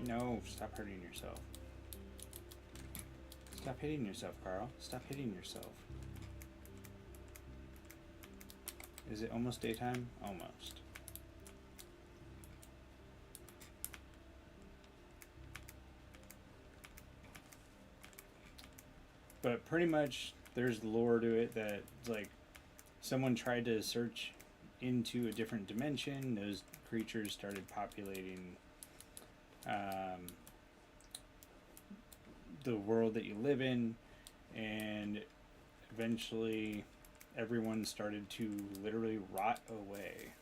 No, stop hurting yourself. Stop hitting yourself, Carl. Stop hitting yourself. Is it almost daytime? Almost. But pretty much there's lore to it that like someone tried to search into a different dimension. Those creatures started populating the world that you live in, and eventually everyone started to literally rot away.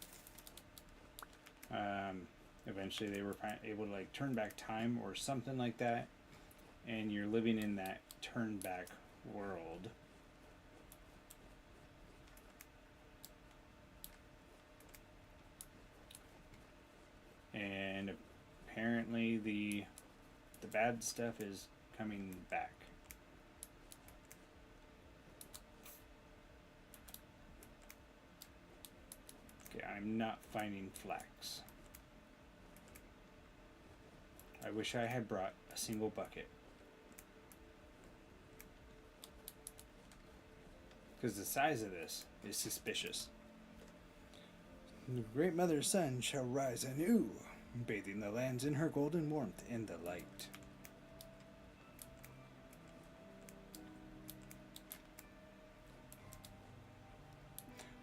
Eventually they were able to like turn back time or something like that, and you're living in that turn back world. And apparently the bad stuff is coming back. Okay, I'm not finding flax. I wish I had brought a single bucket. Because the size of this is suspicious. The great mother's sun shall rise anew, bathing the lands in her golden warmth in the light.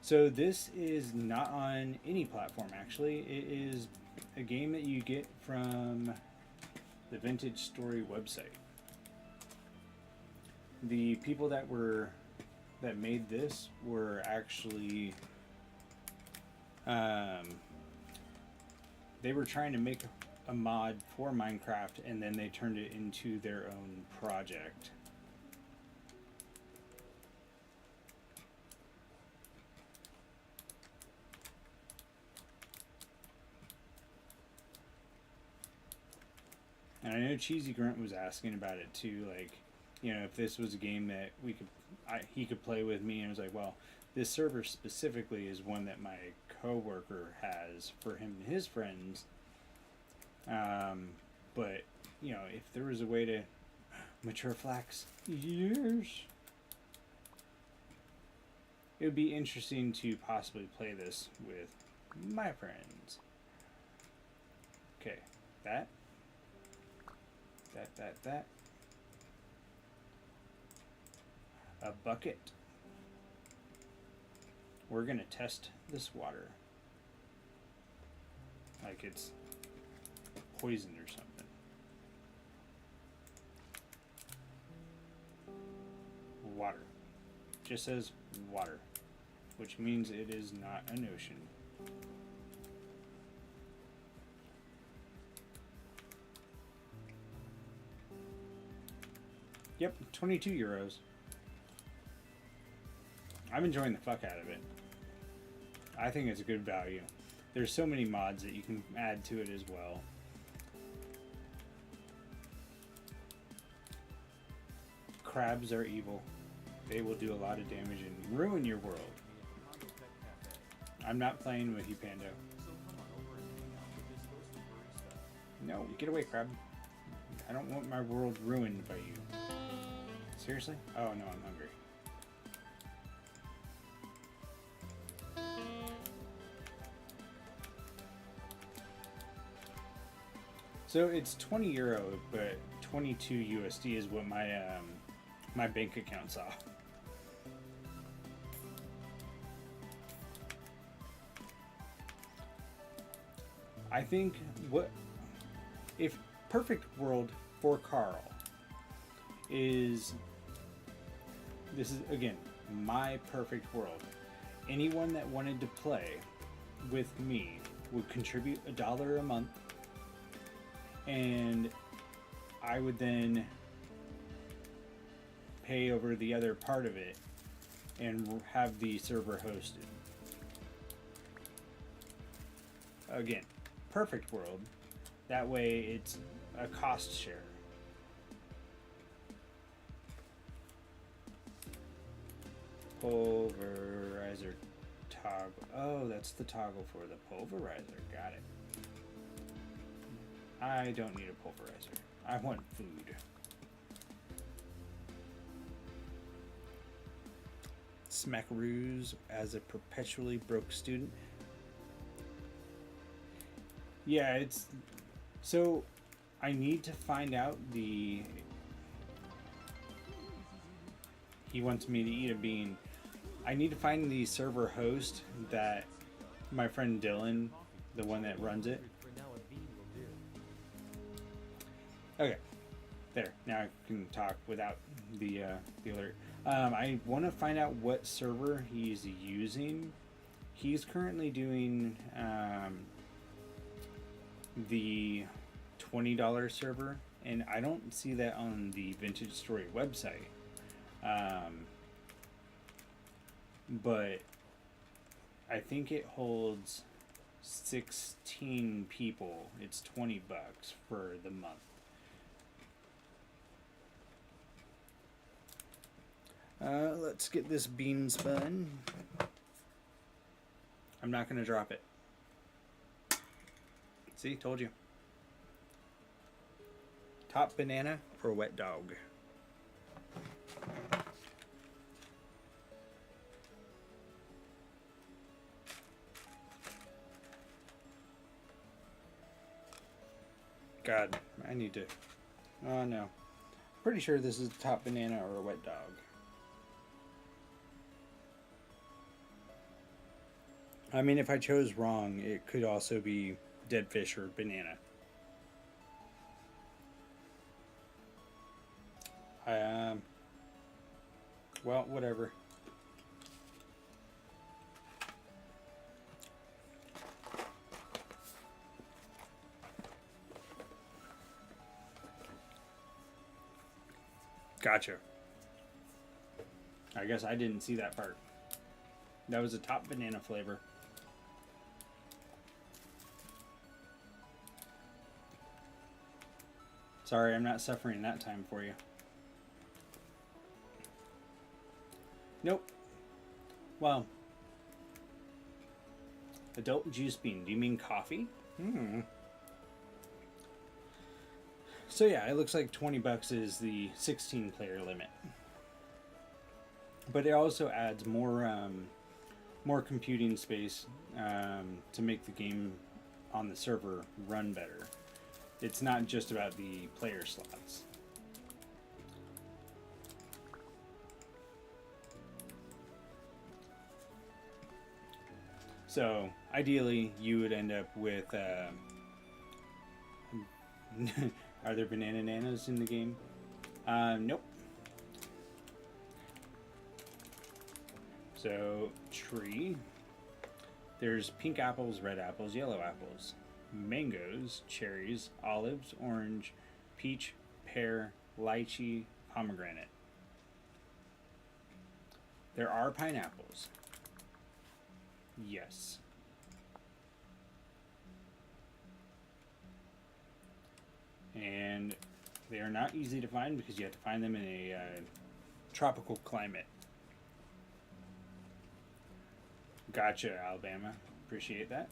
So this is not on any platform, actually. It is a game that you get from the Vintage Story website. The people that made this were actually they were trying to make a mod for Minecraft, and then they turned it into their own project. And I know Cheesy Grunt was asking about it too, like, if this was a game that he could play with me, and I was like, well, this server specifically is one that my coworker has for him and his friends. But if there was a way to mature flax, yes, it would be interesting to possibly play this with my friends. Okay, that. A bucket. We're gonna test this water. Like it's poisoned or something. Water. Just says water, which means it is not an ocean. Yep, 22 euros. I'm enjoying the fuck out of it. I think it's a good value. There's so many mods that you can add to it as well. Crabs are evil. They will do a lot of damage and ruin your world. Condo Pet Cafe. I'm not playing with you, Pando. So come on over and hang out with this ghostly barista. No, get away, crab. I don't want my world ruined by you. Seriously? Oh no, I'm hungry. So it's 20 euro, but 22 USD is what my my bank account saw. I think if perfect world for Carl is, this is again my perfect world. Anyone that wanted to play with me would contribute $1 a month, and I would then pay over the other part of it and have the server hosted. Again, perfect world. That way it's a cost share. Pulverizer toggle. Oh, that's the toggle for the pulverizer. Got it. I don't need a pulverizer. I want food. Smackaroos as a perpetually broke student. Yeah, it's... So, I need to find out the... He wants me to eat a bean. I need to find the server host that my friend Dylan, the one that runs it. Okay, there. Now I can talk without the alert. I want to find out what server he's using. He's currently doing the $20 server, and I don't see that on the Vintage Story website. But I think it holds 16 people. It's $20 for the month. Let's get this bean spun. I'm not gonna drop it. See, told you. Top banana or wet dog? God, I need to... Oh no. Pretty sure this is top banana or a wet dog. I mean, if I chose wrong, it could also be dead fish or banana. Well, whatever. Gotcha. I guess I didn't see that part. That was a top banana flavor. Sorry, I'm not suffering that time for you. Nope. Well, adult juice bean. Do you mean coffee? So yeah, it looks like $20 is the 16 player limit. But it also adds more computing space to make the game on the server run better. It's not just about the player slots. So ideally, you would end up with. Are there banana nanas in the game? Nope. So tree. There's pink apples, red apples, yellow apples, mangoes, cherries, olives, orange, peach, pear, lychee, pomegranate. There are pineapples. Yes. And they are not easy to find because you have to find them in a tropical climate. Gotcha, Alabama. Appreciate that.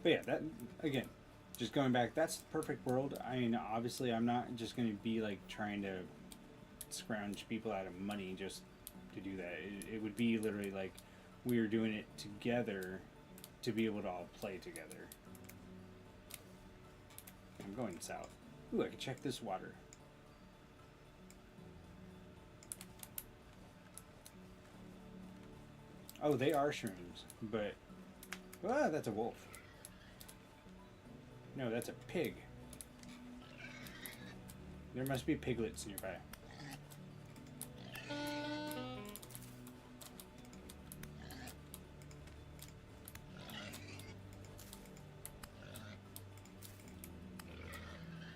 But yeah, that again, just going back, that's the perfect world. I mean, obviously, I'm not just going to be like trying to scrounge people out of money just to do that. It would be literally like we are doing it together to be able to all play together. I'm going south. Ooh, I can check this water. Oh, they are shrooms, but that's a wolf. No, that's a pig. There must be piglets nearby.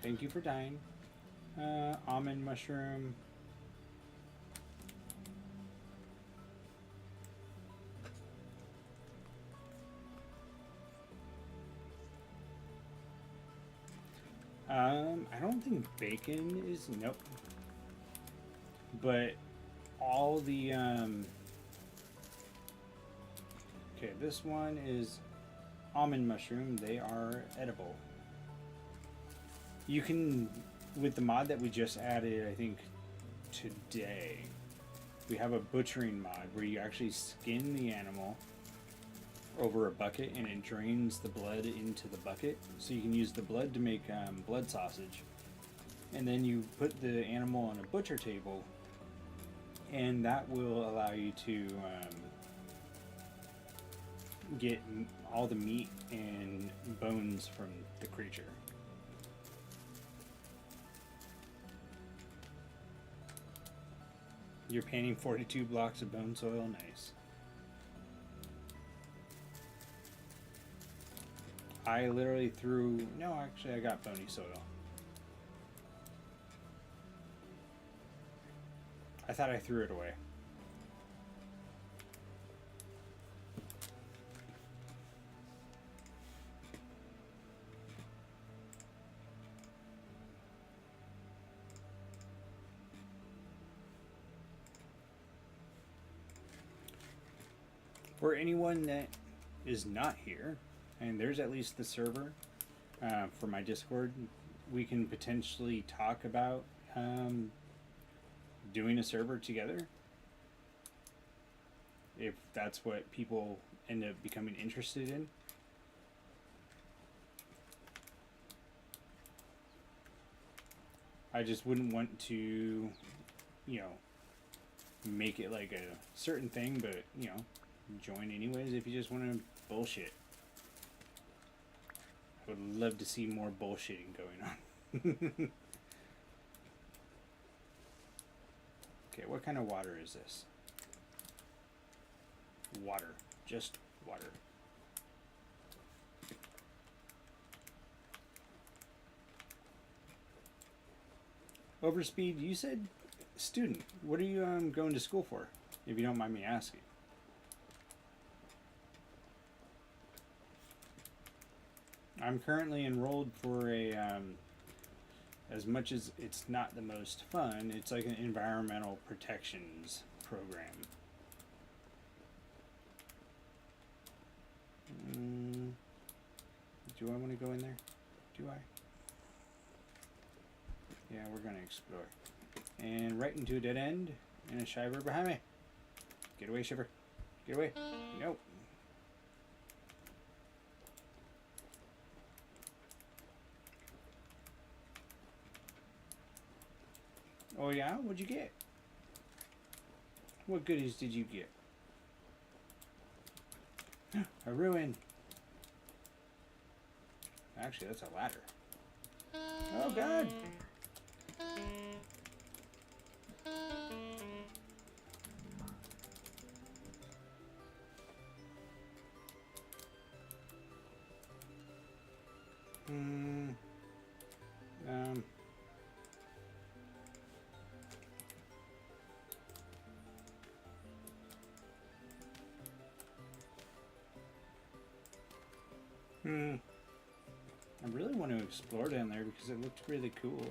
Thank you for dying. Almond mushroom. I don't think bacon is, nope. But all the, okay, this one is almond mushroom. They are edible. You can, with the mod that we just added, I think today, we have a butchering mod where you actually skin the animal over a bucket and it drains the blood into the bucket, so you can use the blood to make blood sausage, and then you put the animal on a butcher table and that will allow you to get all the meat and bones from the creature. You're painting 42 blocks of bone soil, nice. I literally threw, no, actually I got bony soil. I thought I threw it away. For anyone that is not here, and there's at least the server for my Discord, we can potentially talk about doing a server together if that's what people end up becoming interested in. I just wouldn't want to, you know, make it like a certain thing, but, you know, join anyways if you just want to bullshit. I would love to see more bullshitting going on. Okay, what kind of water is this? Water. Just water. Overspeed, you said student. What are you going to school for, if you don't mind me asking? I'm currently enrolled for a, as much as it's not the most fun, it's like an environmental protections program. Do I want to go in there? Do I? Yeah, we're going to explore. And right into a dead end, and a shiver behind me. Get away, Shiver. Get away. Nope. Oh yeah? What'd you get? What goodies did you get? A ruin. Actually, that's a ladder. Oh god! I really want to explore down there because it looked really cool.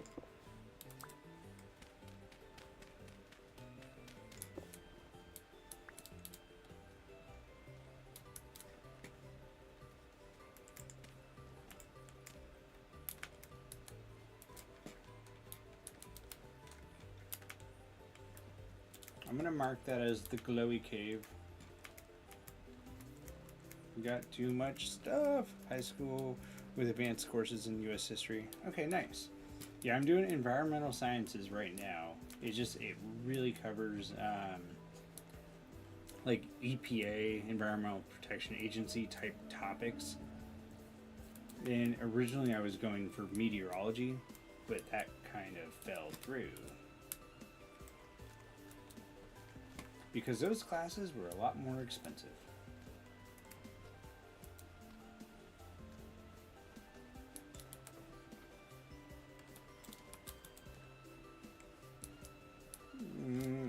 I'm gonna mark that as the glowy cave. We got too much stuff. High school with advanced courses in U.S. history. Okay, nice. Yeah, I'm doing environmental sciences right now. It really covers like EPA, Environmental Protection Agency type topics. And originally I was going for meteorology, but that kind of fell through. Because those classes were a lot more expensive.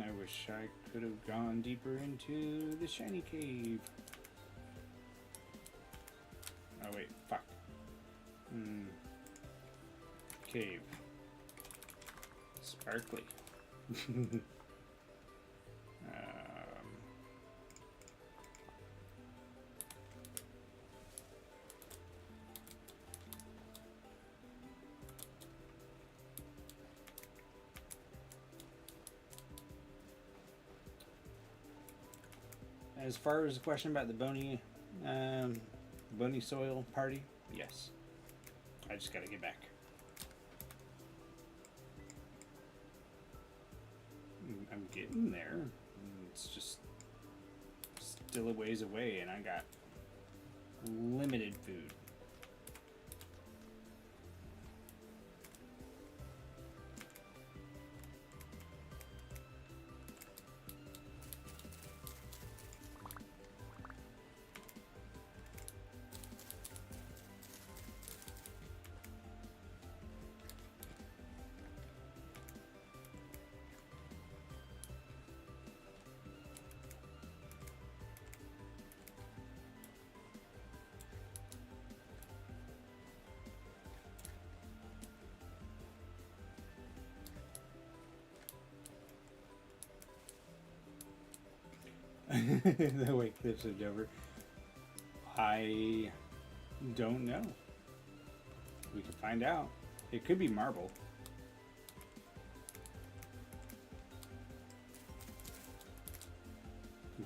I wish I could have gone deeper into the shiny cave. Oh wait, fuck. Cave. Sparkly. As far as the question about the bony soil party, yes. I just gotta get back. I'm getting there. It's just still a ways away, and I got limited food. The way clips are over. I don't know. We can find out. It could be marble.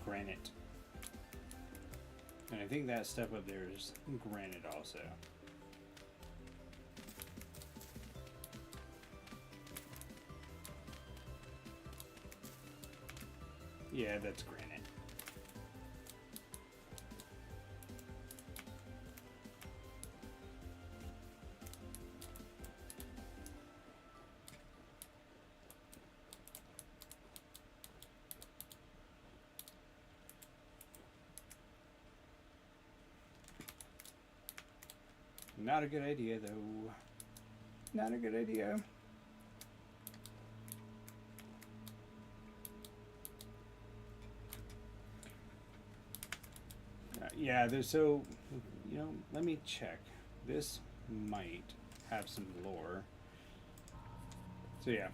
Granite. And I think that stuff up there is granite also. Yeah, that's granite. Not a good idea, though. Not a good idea. Yeah, there's so, you know, let me check. This might have some lore. So yeah,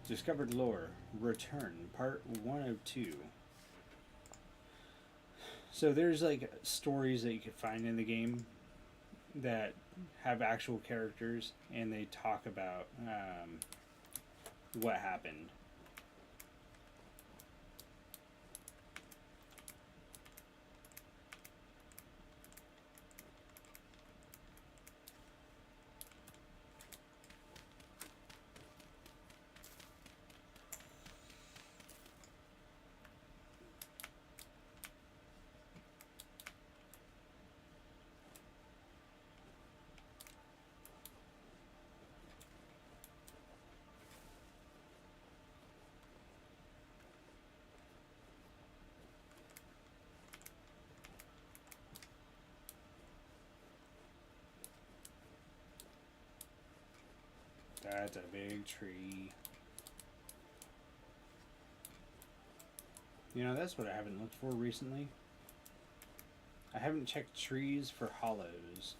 discovered lore, return, part 102. So there's like stories that you could find in the game that have actual characters, and they talk about what happened. That's a big tree. You know, that's what I haven't looked for recently. I haven't checked trees for hollows.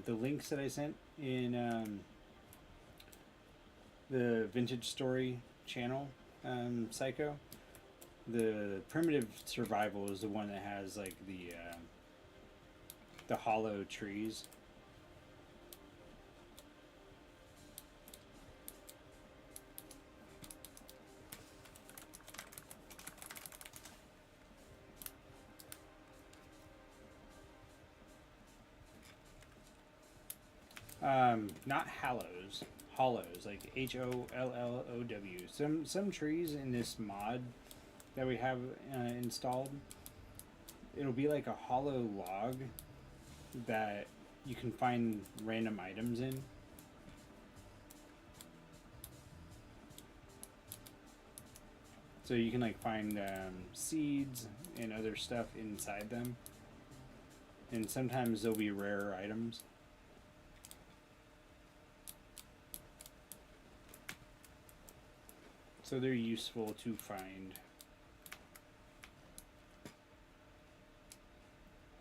The links that I sent in the vintage story channel, Psycho. The primitive survival is the one that has like the hollow trees. Not hallows, hollows, like HOLLOW. Some trees in this mod that we have installed, it'll be like a hollow log that you can find random items in. So you can like find seeds and other stuff inside them, and sometimes there'll be rarer items. So they're useful to find.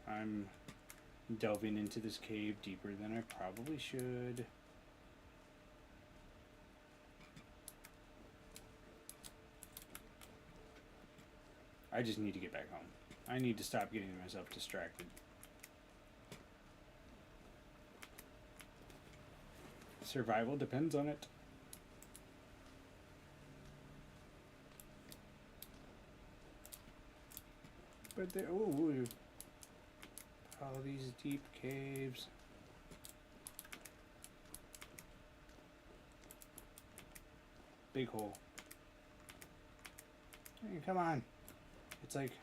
I'm delving into this cave deeper than I probably should. I just need to get back home. I need to stop getting myself distracted. Survival depends on it. But there, ooh, all these deep caves. Big hole. Hey, come on. It's like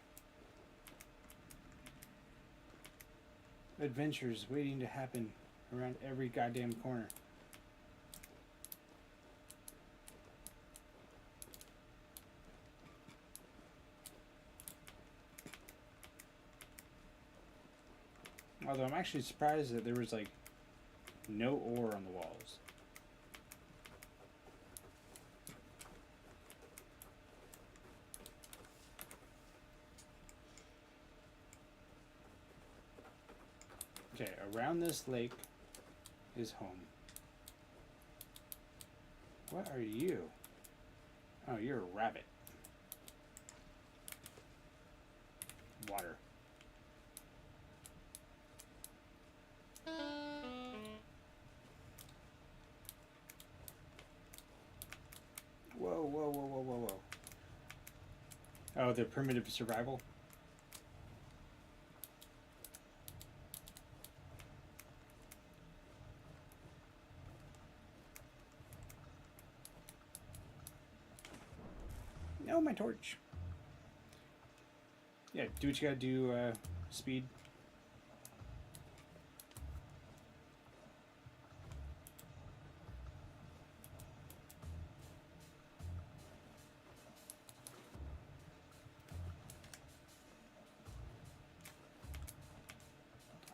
adventures waiting to happen around every goddamn corner. Although I'm actually surprised that there was like no ore on the walls. Okay, around this lake is home. What are you? Oh, you're a rabbit. Water. Whoa, whoa, whoa, whoa, whoa, whoa. Oh, the primitive survival? No, my torch. Yeah, do what you gotta do, speed.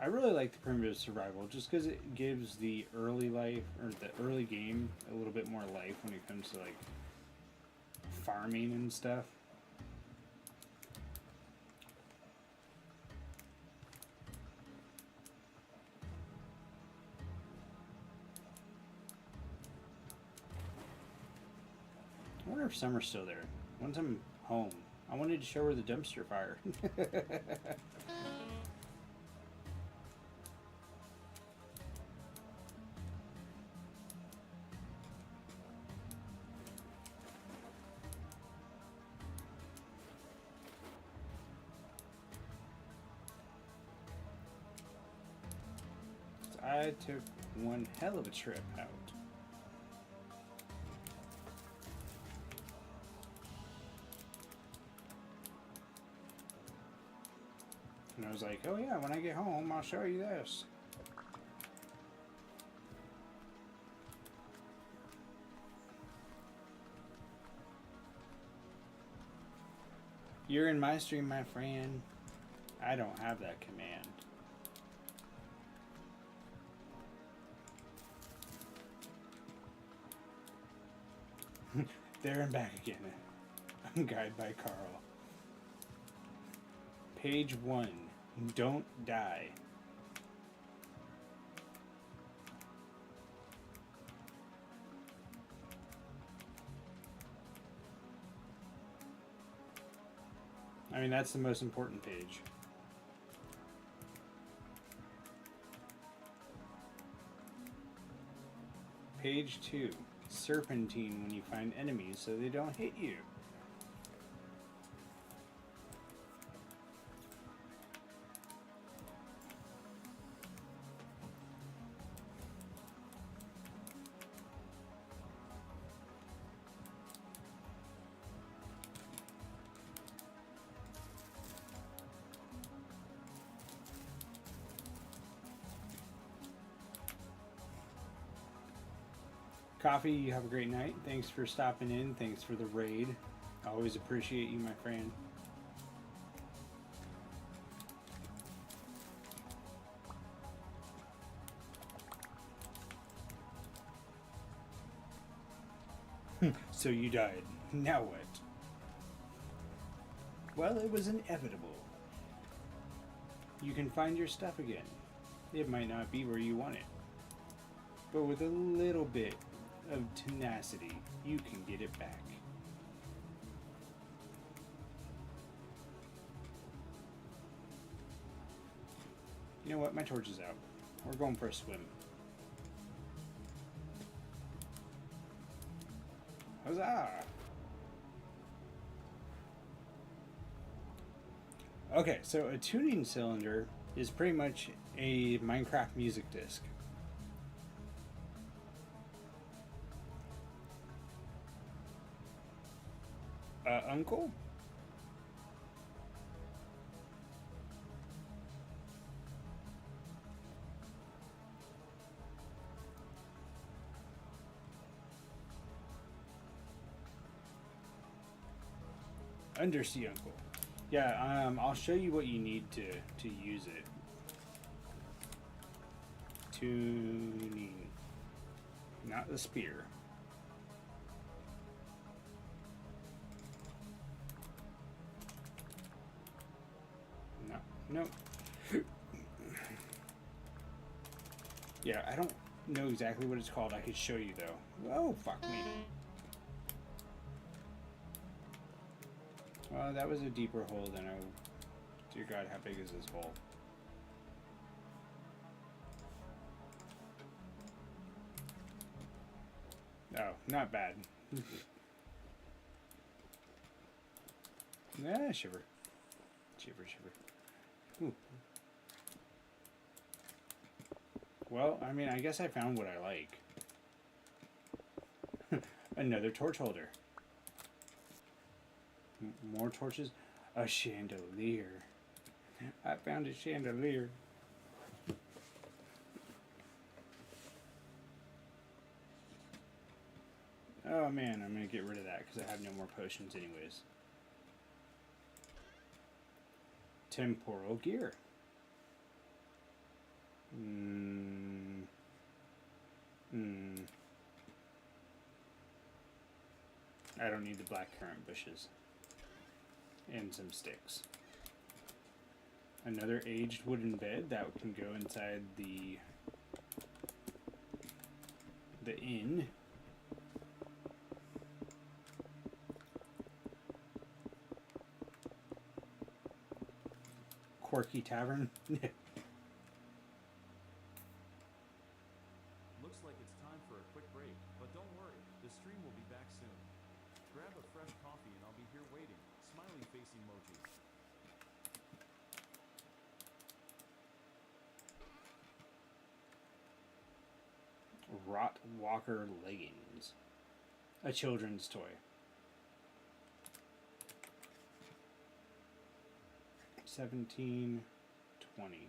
I really like the primitive survival just because it gives the early life or the early game a little bit more life when it comes to like farming and stuff. I wonder if Summer's still there. Once I'm home, I wanted to show her the dumpster fire. I took one hell of a trip out. And I was like, oh yeah, when I get home, I'll show you this. You're in my stream, my friend. I don't have that command. There and back again. I'm Guide by Carl. Page 1. Don't die. I mean, that's the most important page. Page 2. Serpentine when you find enemies so they don't hit you. Coffee, you have a great night. Thanks for stopping in. Thanks for the raid. I always appreciate you, my friend. So you died. Now what? Well, it was inevitable. You can find your stuff again. It might not be where you want it, but with a little bit of tenacity, you can get it back. You know what? My torch is out. We're going for a swim. Huzzah! Okay, so a tuning cylinder is pretty much a Minecraft music disc. Uncle? Undersea Uncle. Yeah, I'll show you what you need to use it. Tuning. Not the spear. No. Yeah, I don't know exactly what it's called. I could show you though. Oh, fuck me. Well, that was a deeper hole than I... Dear God, how big is this hole? Oh, not bad. Ah, shiver. Shiver, shiver. Ooh. Well, I mean, I guess I found what I like. Another torch holder. More torches? A chandelier. I found a chandelier. Oh man, I'm gonna get rid of that because I have no more potions anyways. Temporal gear. I don't need the blackcurrant bushes. And some sticks. Another aged wooden bed that can go inside the inn. Quirky tavern. Looks like it's time for a quick break, but don't worry, the stream will be back soon. Grab a fresh coffee and I'll be here waiting. Smiley face emoji. Rot Walker leggings. A children's toy. 17, 20.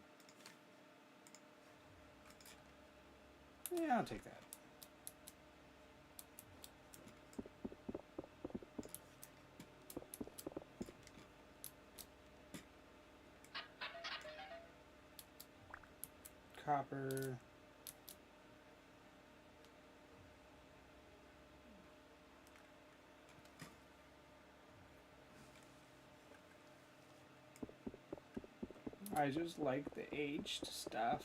Yeah, I'll take that. Copper. I just like the aged stuff.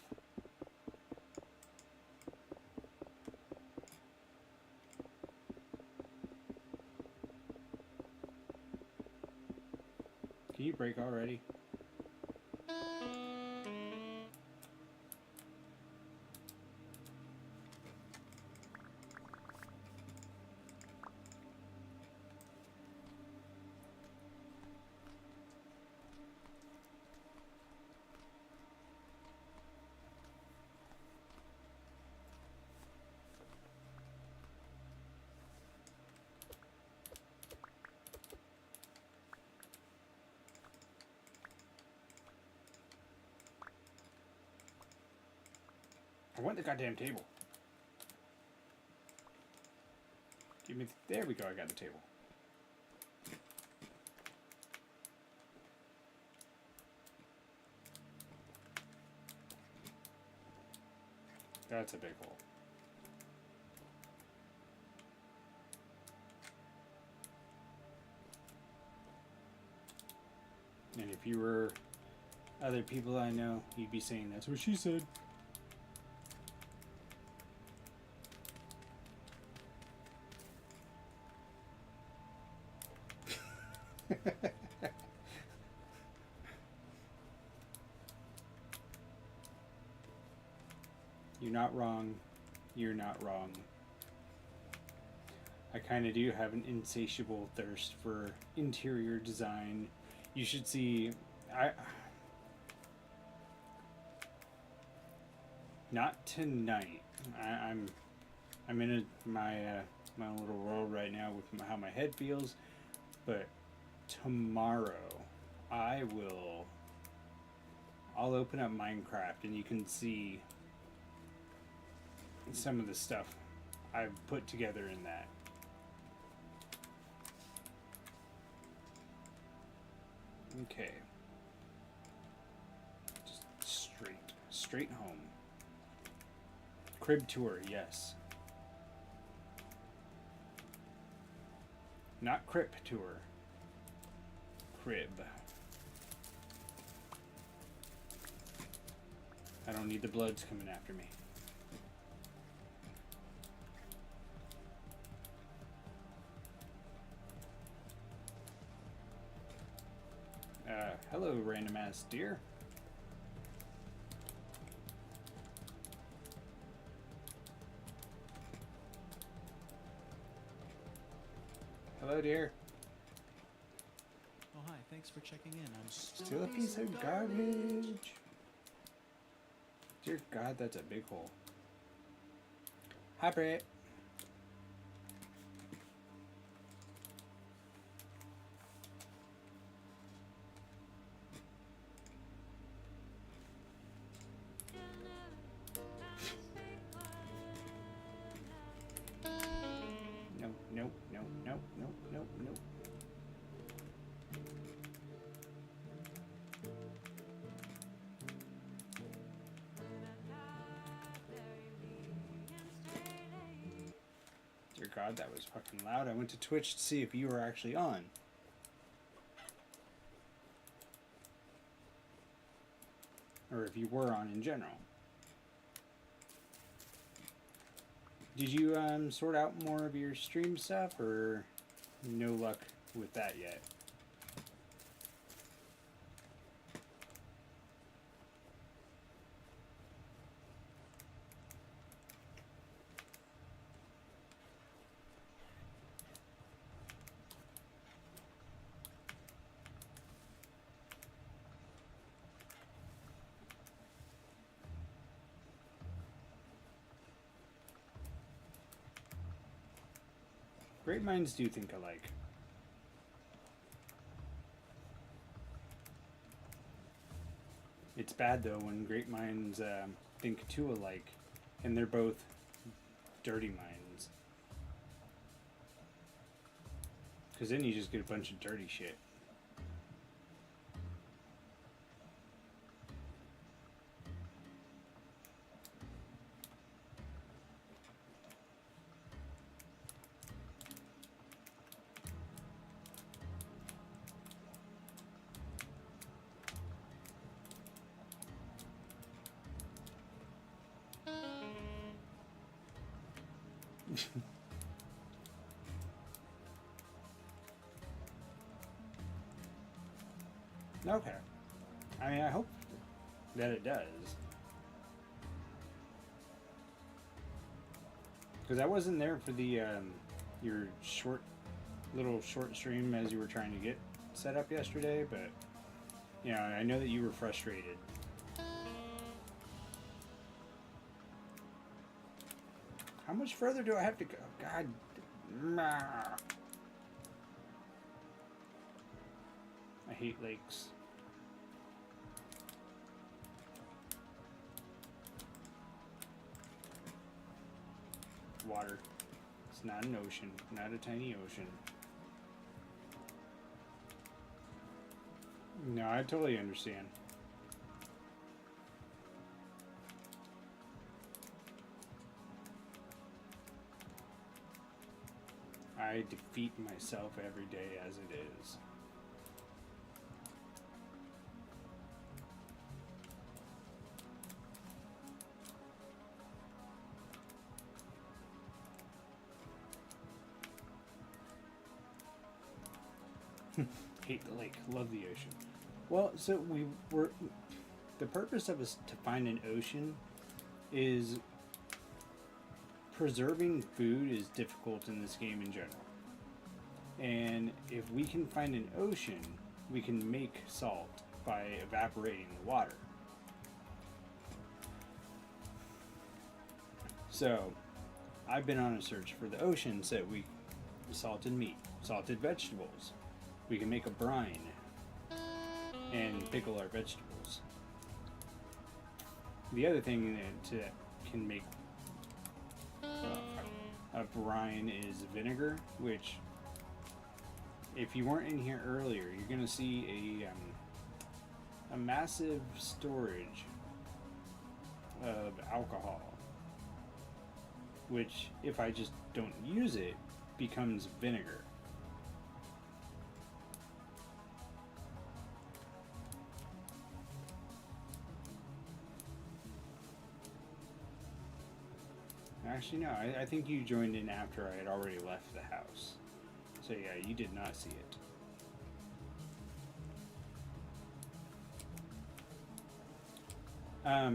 Can you break already? I want the goddamn table. Give me. There we go. I got the table. That's a big hole. And if you were other people I know, you'd be saying that's what she said. You're not wrong. You're not wrong. I kind of do have an insatiable thirst for interior design. You should see. Not tonight. I'm in my little world right now with how my head feels, but tomorrow I'll open up Minecraft and you can see some of the stuff I've put together in that. Okay. Just straight home. Crib tour, yes. Not crib tour. Crib. I don't need the Bloods coming after me. Hello, random ass deer. Hello, dear. Oh, hi. Thanks for checking in. I'm Still a piece of garbage. Dear God, that's a big hole. Hi, Brett. Nope. Dear God, that was fucking loud. I went to Twitch to see if you were actually on. Or if you were on in general. Did you sort out more of your stream stuff, or no luck with that yet? Great minds do think alike. It's bad though when great minds think too alike, and they're both dirty minds. Because then you just get a bunch of dirty shit. Okay. I mean, I hope that it does. Because I wasn't there for the your little short stream as you were trying to get set up yesterday, but you know, I know that you were frustrated. How much further do I have to go? God. I hate lakes. Water. It's not an ocean, not a tiny ocean. No, I totally understand. I defeat myself every day as it is. Hate the lake, love the ocean. Well, so the purpose of us to find an ocean is preserving food is difficult in this game in general. And if we can find an ocean, we can make salt by evaporating the water. So, I've been on a search for the ocean so we salted meat, salted vegetables. We can make a brine and pickle our vegetables. The other thing that can make a brine is vinegar, which, if you weren't in here earlier, you're going to see a massive storage of alcohol, which, if I just don't use it, becomes vinegar. Actually, no, I think you joined in after I had already left the house. So yeah, you did not see it.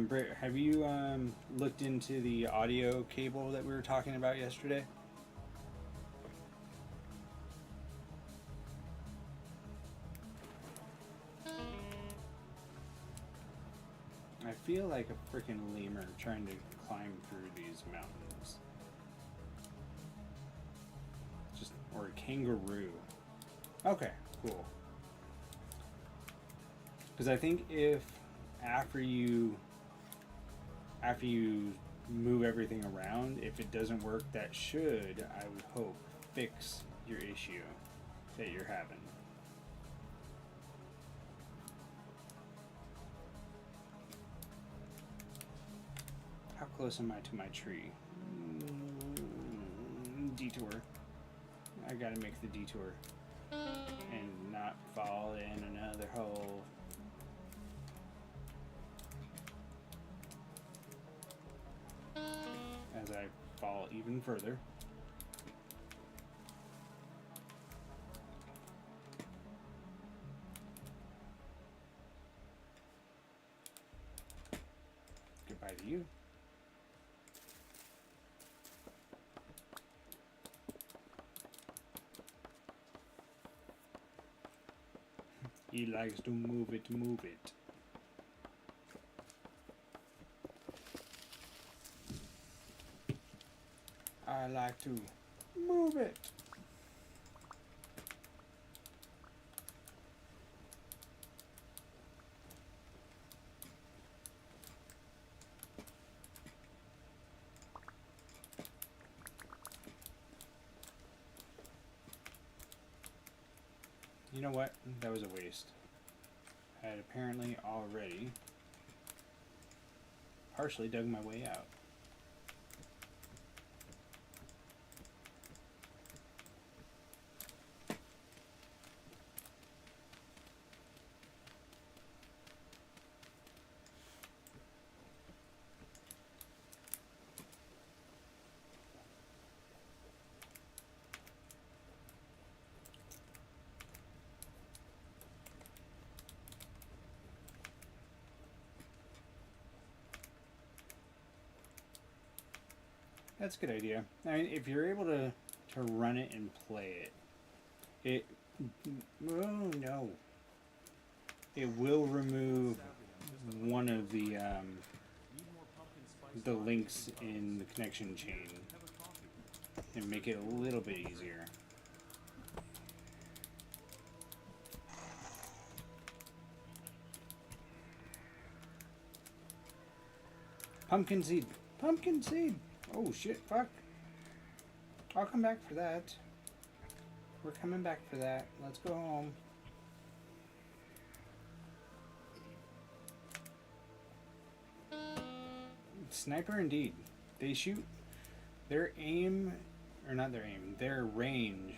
Britt, have you looked into the audio cable that we were talking about yesterday? I feel like a freaking lemur trying to climb through these mountains. Or a kangaroo. Okay, cool. Because I think if after you move everything around, if it doesn't work, that should, I would hope, fix your issue that you're having. How close am I to my tree? Detour. I gotta make the detour and not fall in another hole. As I fall even further. Goodbye to you. He likes to move it, move it. I like to move it. You know what? That was a waste. I had apparently already partially dug my way out. That's a good idea. I mean, if you're able to run it and play it, oh no, it will remove one of the Need more pumpkin spice latte links cookie in the puffs? connection chain Have a coffee. and make it a little bit easier. Pumpkin seed. Pumpkin seed. Oh shit, fuck. I'll come back for that. We're coming back for that. Let's go home. Sniper indeed. They shoot. Their aim, or not their aim, their range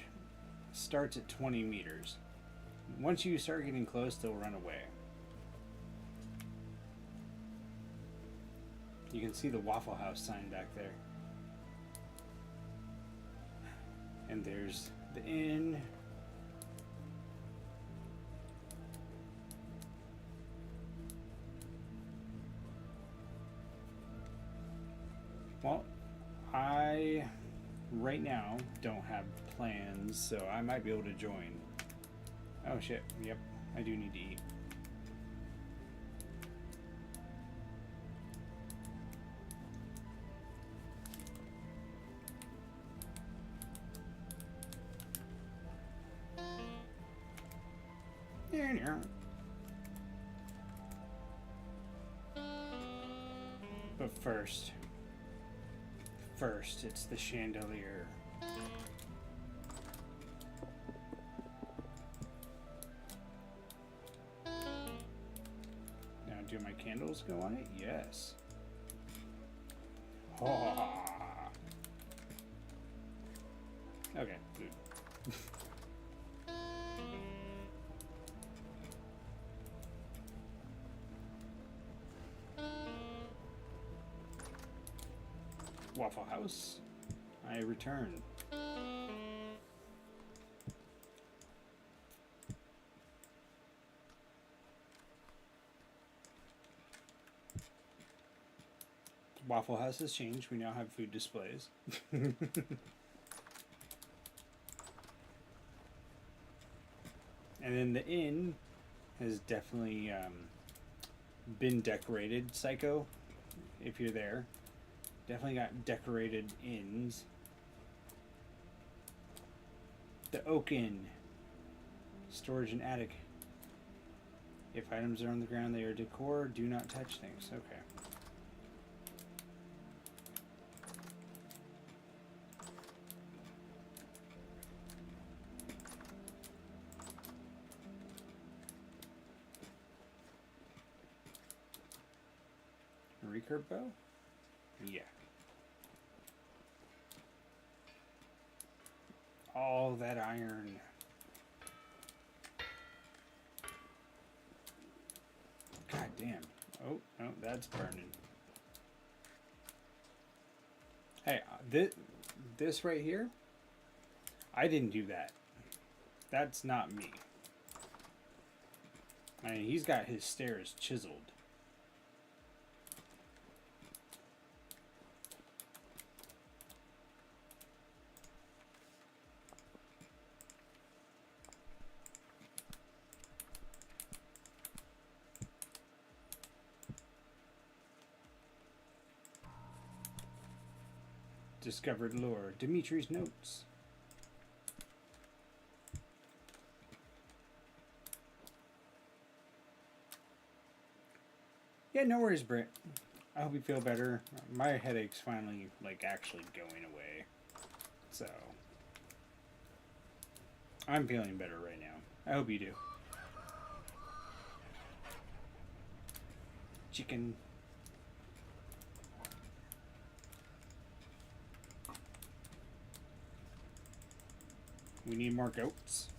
starts at 20 meters. Once you start getting close, they'll run away. You can see the Waffle House sign back there. And there's the inn. Well, I right now don't have plans, so I might be able to join. Oh shit, yep, I do need to eat. But first, it's the chandelier. Now, do my candles go on it? Yes. Oh. Okay, food. Waffle House, I return. Waffle House has changed. We now have food displays. And then the inn has definitely been decorated. Psycho, if you're there. Definitely got decorated inns. The Oak Inn. Storage and attic. If items are on the ground, they are decor. Do not touch things. Okay. Recurve bow? Yeah. All that iron. God damn. Oh, no, that's burning. Hey, this right here, I didn't do that. That's not me. I mean, he's got his stairs chiseled. Discovered lore. Dimitri's notes. Yeah, no worries, Britt. I hope you feel better. My headache's finally, like, actually going away. So, I'm feeling better right now. I hope you do. Chicken. We need more goats.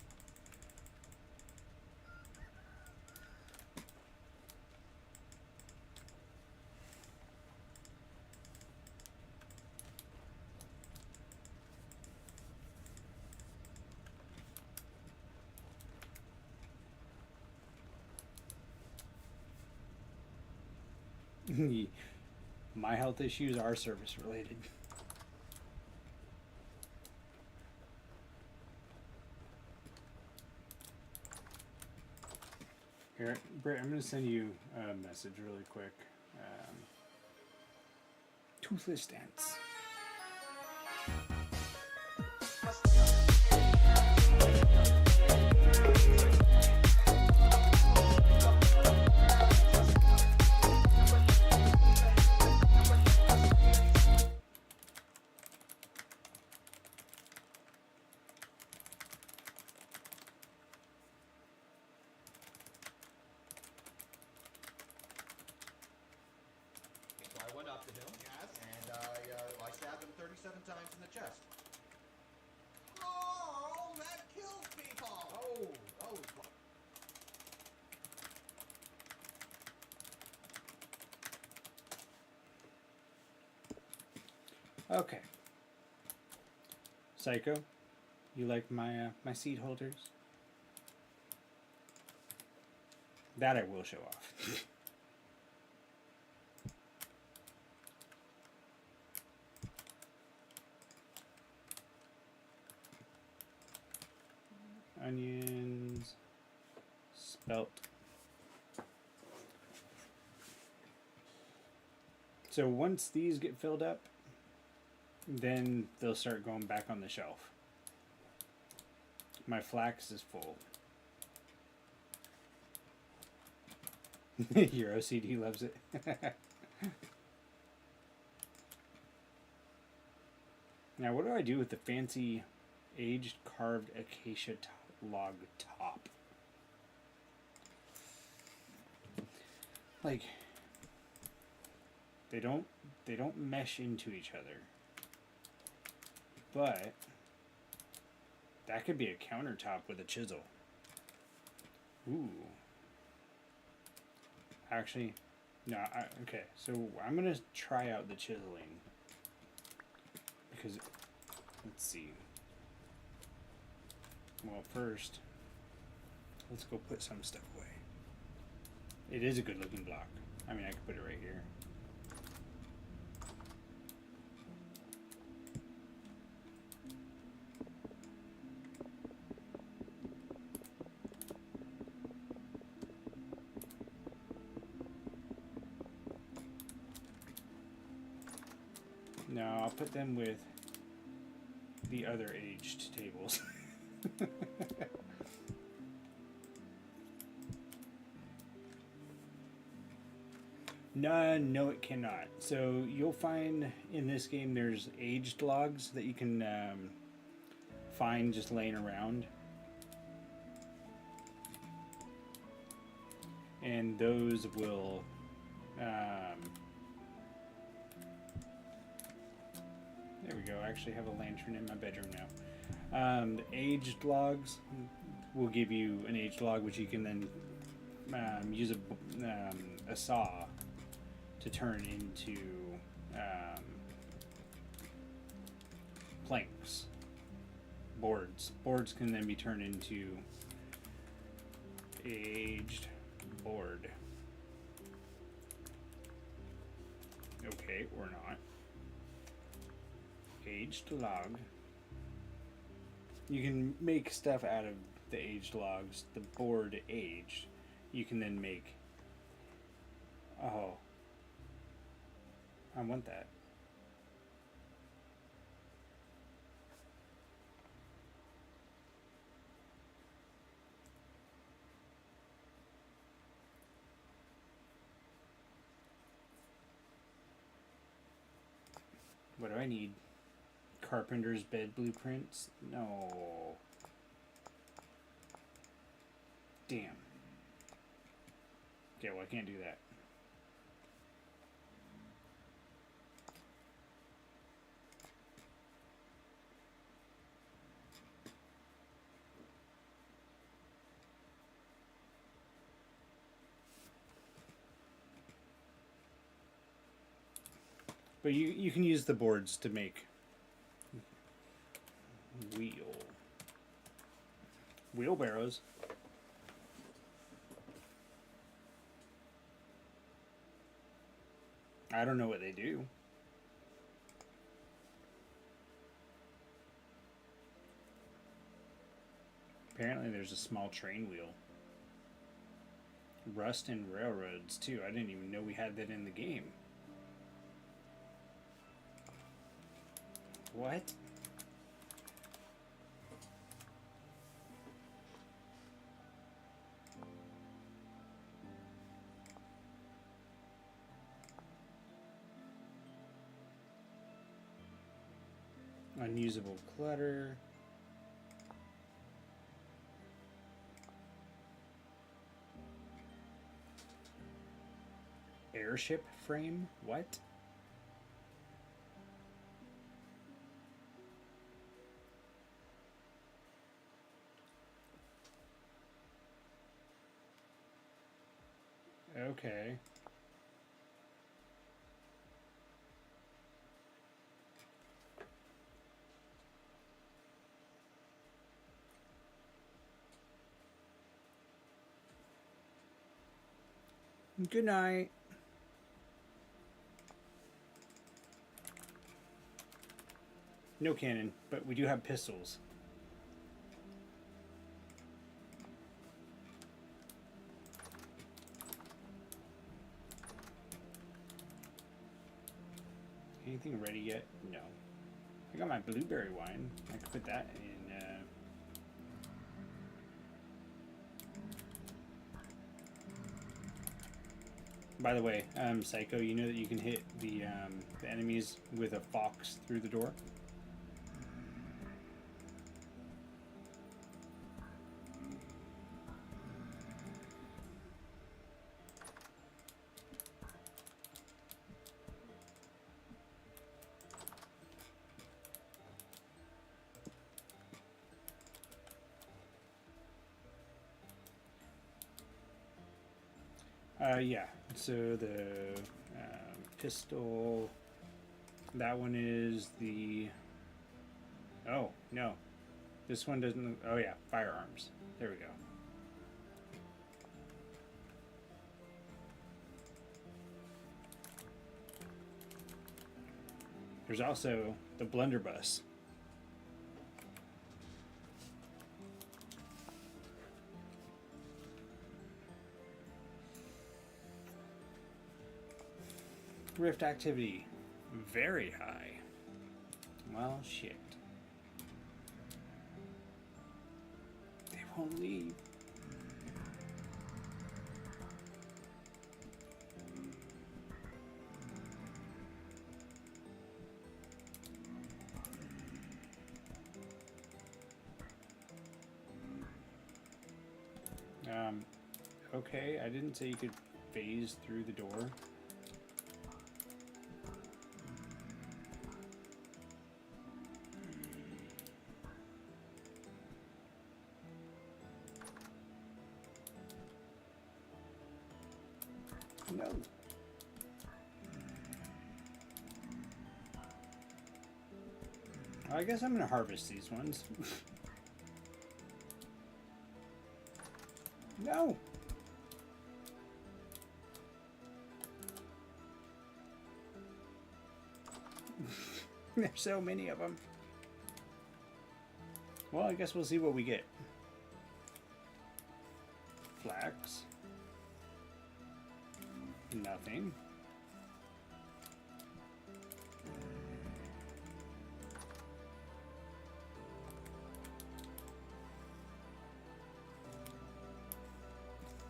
My health issues are service related. Here, Britt, I'm gonna send you a message really quick. Toothless dance. So I went up to him, yes, and I stabbed him 37 times in the chest. Oh, that kills people! Oh. Okay. Psycho, you like my my seed holders? That I will show off. Onions, spelt. So once these get filled up, then they'll start going back on the shelf. My flax is full. Your OCD loves it. Now, what do I do with the fancy aged carved acacia log top? Like, they don't mesh into each other. But that could be a countertop with a chisel. Ooh. Actually, no, okay, so I'm gonna try out the chiseling. Because, let's see. Well, first, let's go put some stuff away. It is a good looking block. I mean, I could put it right here. No, I'll put them with the other aged tables. No, it cannot. So you'll find in this game there's aged logs that you can find just laying around. And those will there we go. I actually have a lantern in my bedroom now. The aged logs will give you an aged log, which you can then use a saw to turn into planks, boards. Boards can then be turned into aged board. Okay, or not. Aged log. You can make stuff out of the aged logs. The board aged. You can then make. Oh. I want that. What do I need? Carpenter's bed blueprints? No. Damn. Okay, well, I can't do that. But you can use the boards to make wheelbarrows. I don't know what they do. Apparently there's a small train wheel. Rust and Railroads too. I didn't even know we had that in the game. What? Unusable clutter. Airship frame? What? Okay. Good night. No cannon, but we do have pistols. Anything ready yet? No. I got my blueberry wine. I could put that in. By the way, Psycho, you know that you can hit the enemies with a fox through the door? Yeah. So the pistol, that one is the, oh, no. This one doesn't, oh yeah, firearms. There we go. There's also the blunderbuss. Rift activity very high. Well, shit. They won't leave. Okay, I didn't say you could phase through the door. No. I guess I'm gonna harvest these ones. No. There's so many of them. Well, I guess we'll see what we get. Flax. Nothing.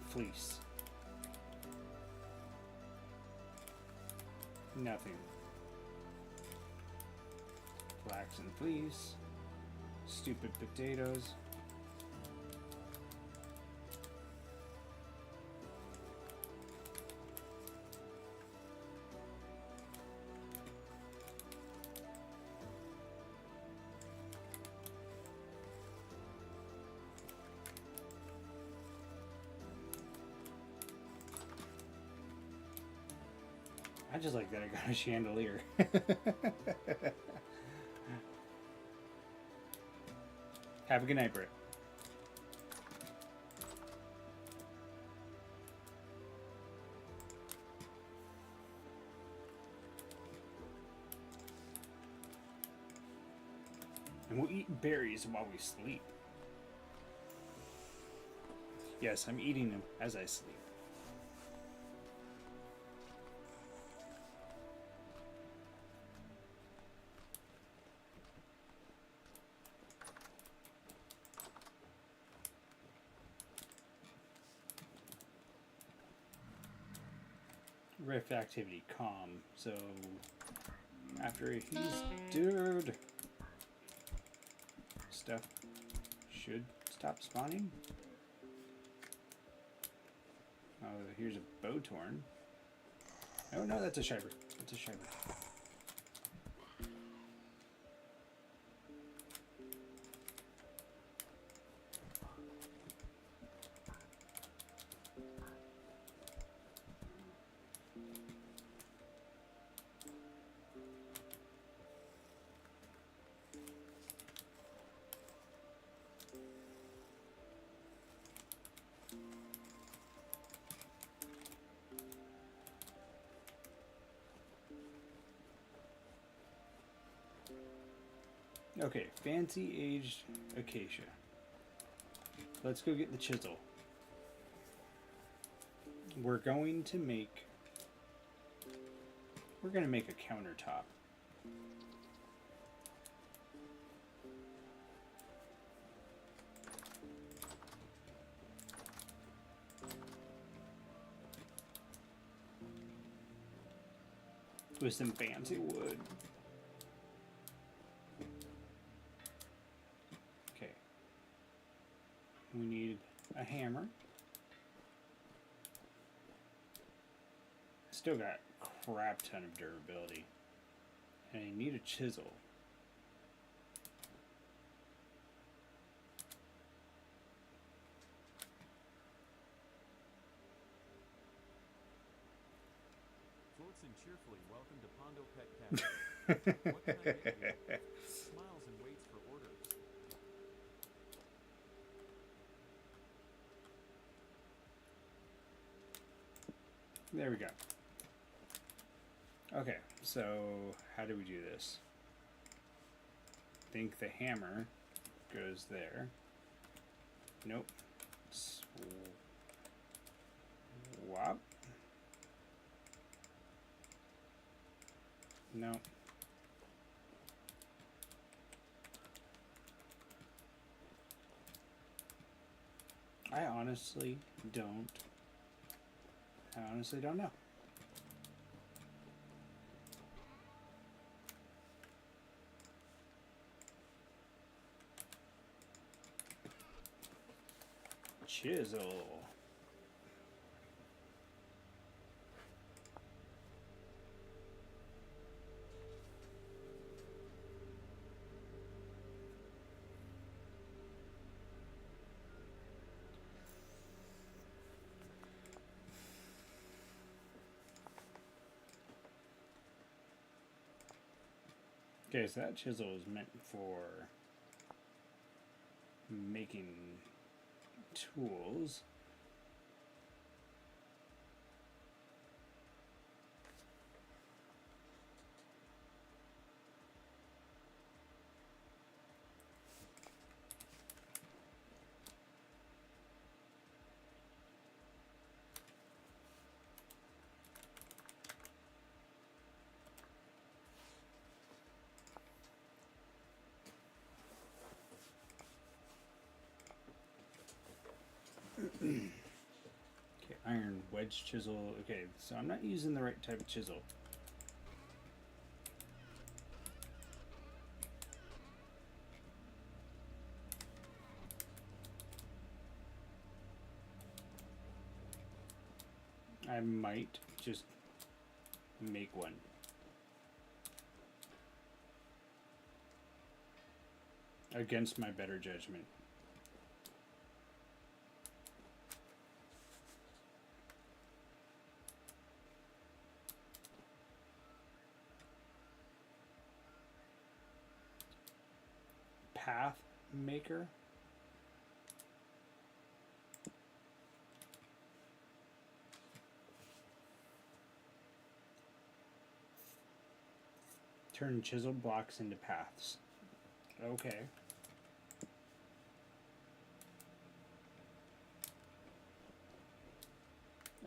Fleece. Nothing. Flax and fleece. Stupid potatoes. I just like that I got a chandelier. Have a good night, Britt. And we'll eat berries while we sleep. Yes, I'm eating them as I sleep. rift activity calm. So after he's dead, stuff should stop spawning. Oh, here's a Bowtorn. Oh no, that's a Shiver. That's a Shiver. Okay, fancy aged acacia. Let's go get the chisel. We're going to make a countertop. With some fancy wood. Okay. We need a hammer. Still got a crap ton of durability. And I need a chisel. Flotsam cheerfully, welcome to Pondo Pet Cafe. What can I get you? Smiles and waits for orders. There we go. Okay, so how do we do this? I think the hammer goes there. Nope. Swap. No. I honestly don't know. Chisel. Okay, so that chisel is meant for making tools. Okay, iron wedge chisel. Okay, so I'm not using the right type of chisel. I might just make one. Against my better judgment. Path maker. Turn chisel blocks into paths. Okay.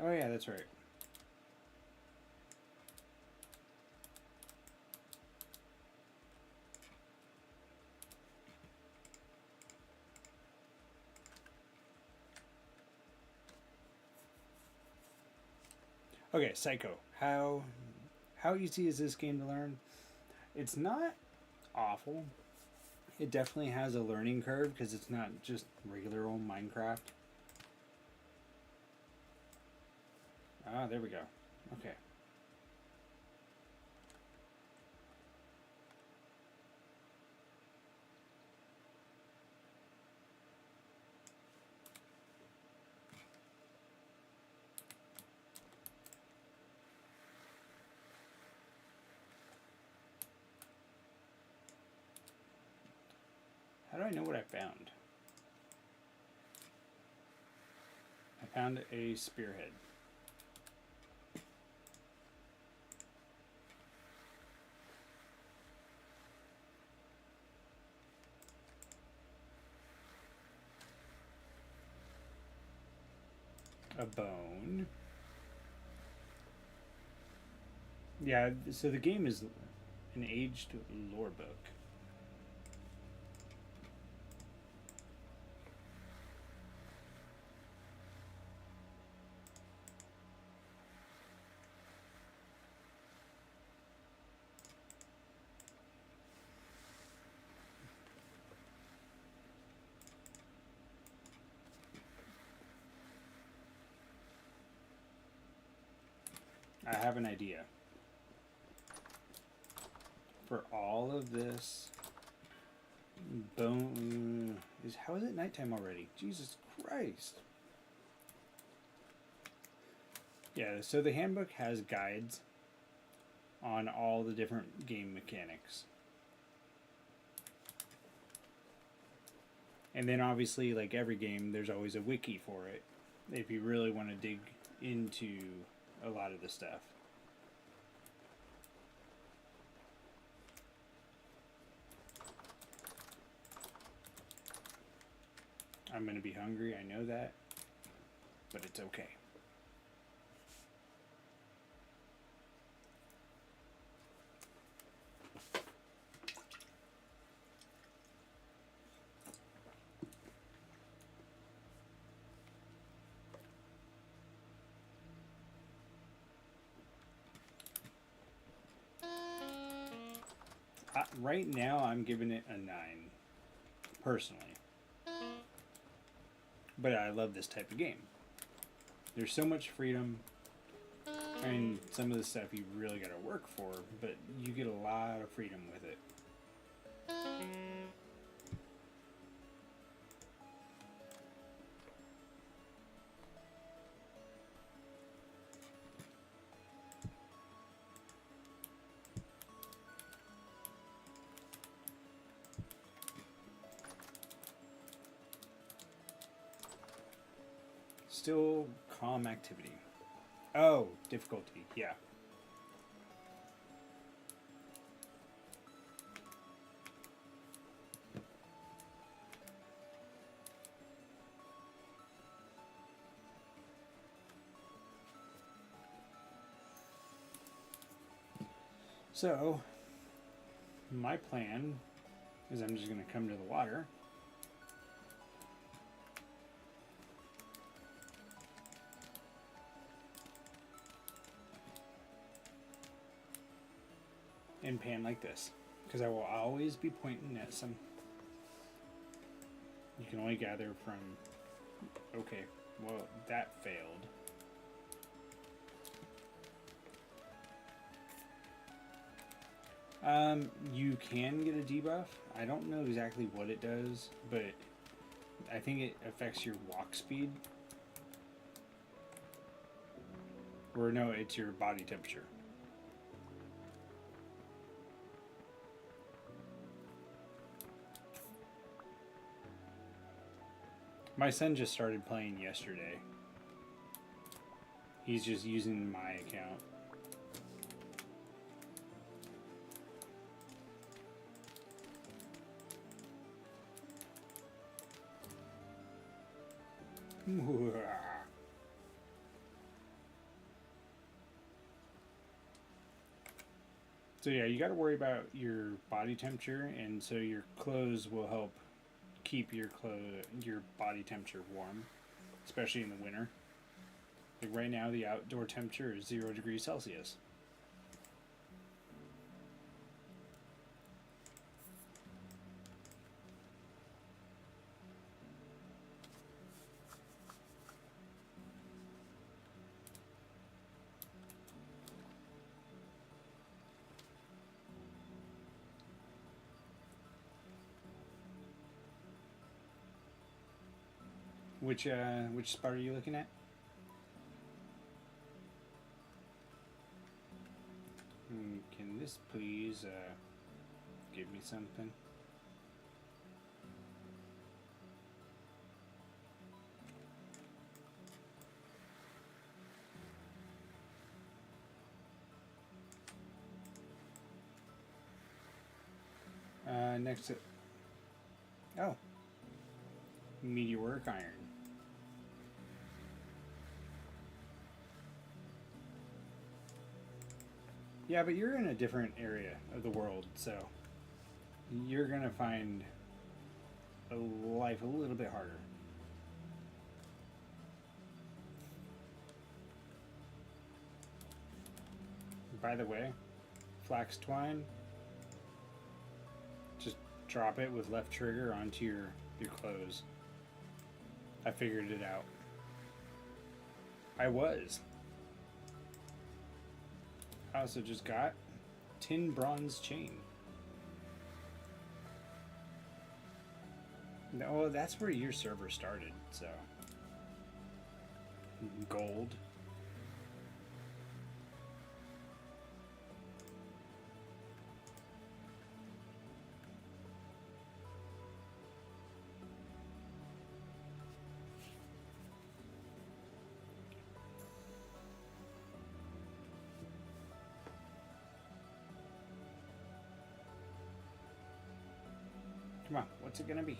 Oh yeah, that's right. Okay, Psycho. How easy is this game to learn? It's not awful. It definitely has a learning curve because it's not just regular old Minecraft. Ah, there we go. Okay. How do I know what I found? I found a spearhead. A bone. Yeah, so the game is an aged lore book. I have an idea. For all of this bone how is it nighttime already? Jesus Christ. Yeah, so the handbook has guides on all the different game mechanics. And then obviously, like every game, there's always a wiki for it if you really want to dig into a lot of the stuff. I'm going to be hungry, I know that, but it's okay. Right now, I'm giving it a 9, personally. But I love this type of game. There's so much freedom, and some of the stuff you really got to work for, but you get a lot of freedom with it. Still calm activity. Oh, difficulty, yeah. So, my plan is I'm just going to come to the water. And pan like this, because I will always be pointing at some. You can only gather from. Okay, well that failed. You can get a debuff. I don't know exactly what it does, but I think it affects your walk speed. Or no, it's your body temperature. My son just started playing yesterday. He's just using my account. So yeah, you got to worry about your body temperature, and so your clothes will help keep your body temperature warm, especially in the winter. Like right now, the outdoor temperature is 0 degrees Celsius. Which spot are you looking at? Can this please give me something? Next to... Oh. Meteoric iron. Yeah, but you're in a different area of the world, so you're gonna find life a little bit harder. By the way, flax twine, just drop it with left trigger onto your clothes. I figured it out. I also just got tin bronze chain. No, that's where your server started, so. Gold. Come on, what's it gonna be?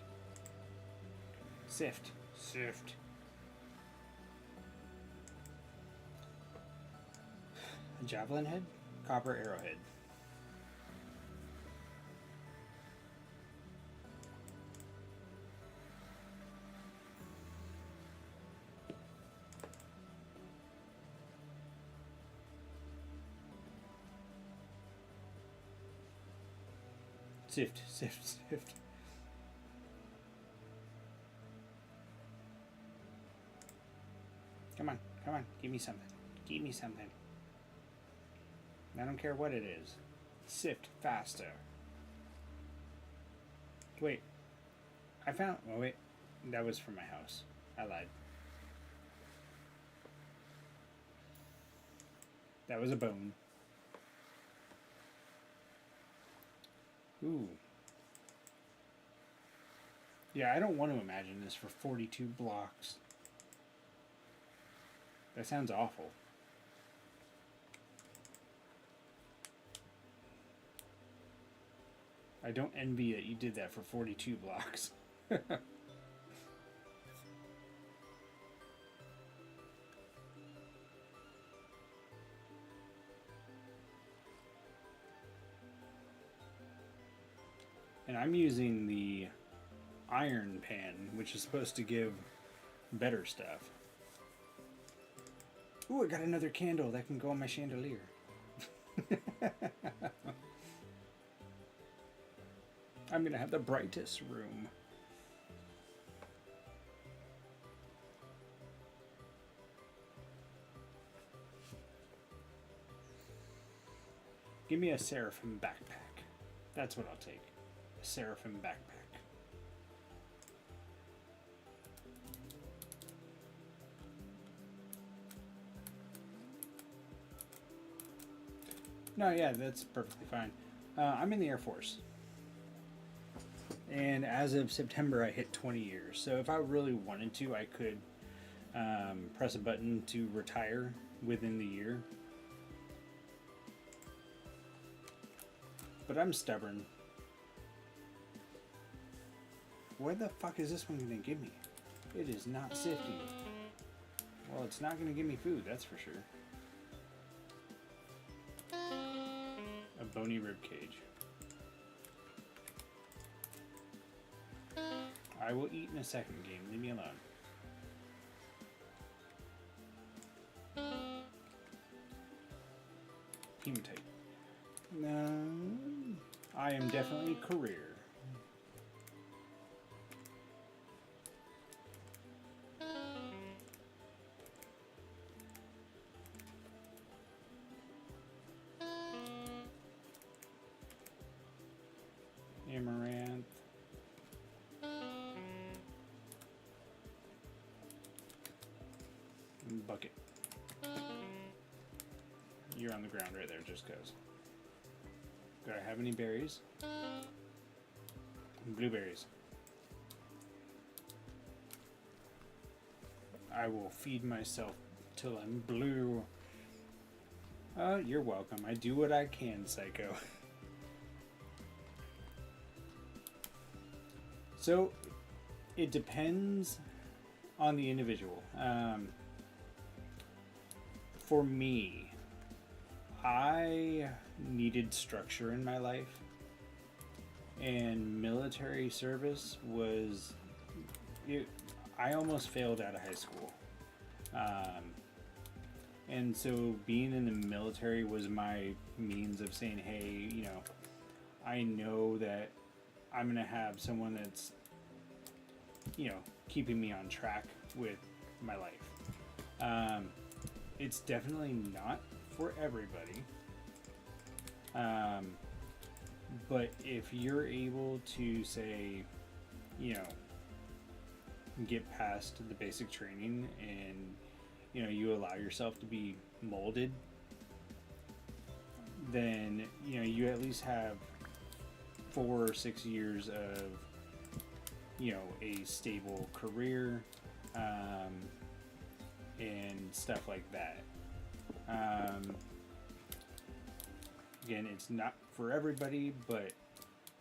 Sift. Sift. A javelin head? Copper arrowhead. Sift, sift, sift. Come on, come on, give me something. Give me something. I don't care what it is. Sift faster. Wait. I found... Oh, wait. That was from my house. I lied. That was a bone. Ooh. Yeah, I don't want to imagine this for 42 blocks. That sounds awful. I don't envy that you did that for 42 blocks. And I'm using the iron pan, which is supposed to give better stuff. Ooh, I got another candle that can go on my chandelier. I'm gonna have the brightest room. Give me a Seraphim backpack. That's what I'll take. A Seraphim backpack. No, yeah, that's perfectly fine. I'm in the Air Force. And as of September, I hit 20 years. So if I really wanted to, I could press a button to retire within the year. But I'm stubborn. What the fuck is this one going to give me? It is not sifting. Well, it's not going to give me food, that's for sure. A bony rib cage. I will eat in a second, game. Leave me alone. Hematite. I am definitely career. Amaranth. Bucket. You're on the ground right there, just cause. Do I have any berries? Blueberries. I will feed myself till I'm blue. You're welcome. I do what I can, Psycho. So, it depends on the individual. For me, I needed structure in my life, and military service was... I almost failed out of high school. And so being in the military was my means of saying, hey, you know, I know that I'm going to have someone that's, you know, keeping me on track with my life. It's definitely not for everybody. But if you're able to say, you know, get past the basic training and, you know, you allow yourself to be molded, then, you know, you at least have 4 or 6 years of, you know, a stable career, and stuff like that. Again, it's not for everybody, but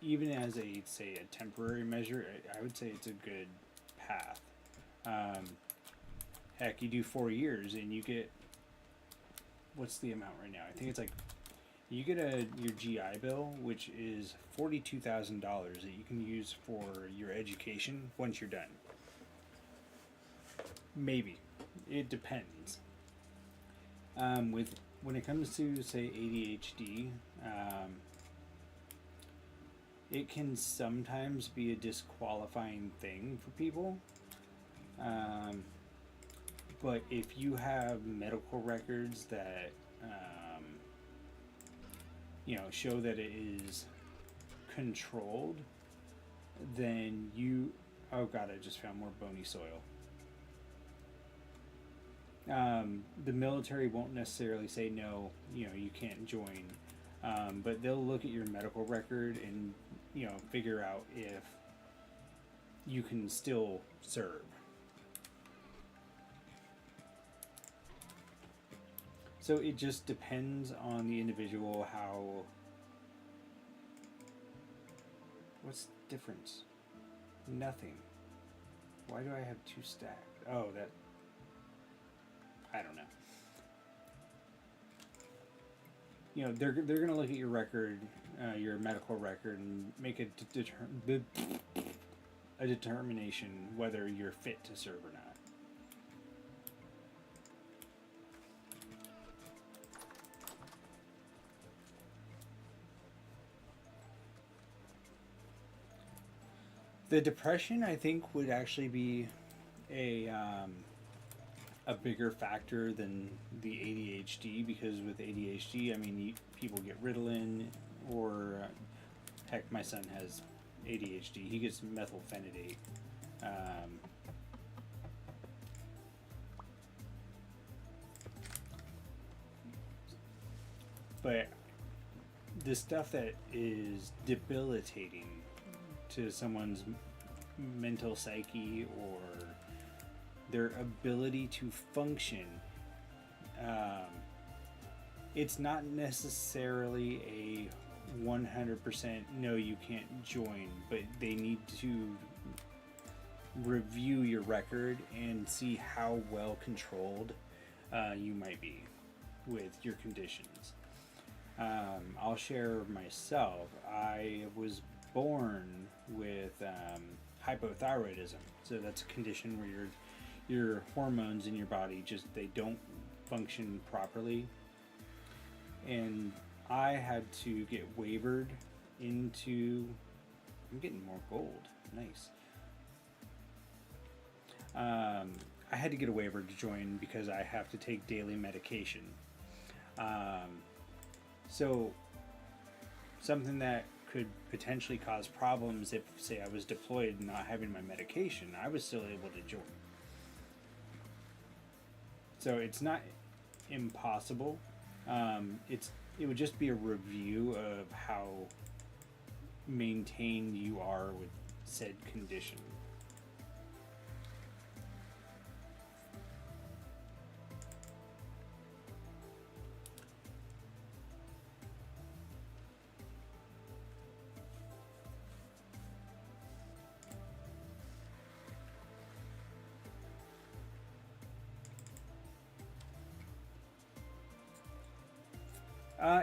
even as a, say, a temporary measure, I would say it's a good path. Heck, you do 4 years and you get, what's the amount right now? I think it's like, you get your GI Bill, which is $42,000 that you can use for your education once you're done. Maybe. It depends. When it comes to, say, ADHD, it can sometimes be a disqualifying thing for people. But if you have medical records that, you know, show that it is controlled, then you... Oh god, I just found more bony soil. The military won't necessarily say no, you know, you can't join, but they'll look at your medical record and, you know, figure out if you can still serve. So it just depends on the individual how... What's the difference? Nothing. Why do I have 2 stacked? Oh, that... I don't know. You know, they're going to look at your record, your medical record, and make a determination whether you're fit to serve or not. The depression, I think, would actually be a bigger factor than the ADHD, because with ADHD, I mean, people get Ritalin, or heck, my son has ADHD. He gets methylphenidate. But the stuff that is debilitating to someone's mental psyche or their ability to function, it's not necessarily a 100% no, you can't join, but they need to review your record and see how well controlled you might be with your conditions. I'll share myself. I was born with hypothyroidism, so that's a condition where your hormones in your body just, they don't function properly. and I had to get wavered into. I'm getting more gold. Nice. I had to get a waiver to join because I have to take daily medication. So something that could potentially cause problems if, say, I was deployed and not having my medication, I was still able to join. So it's not impossible. It would just be a review of how maintained you are with said condition.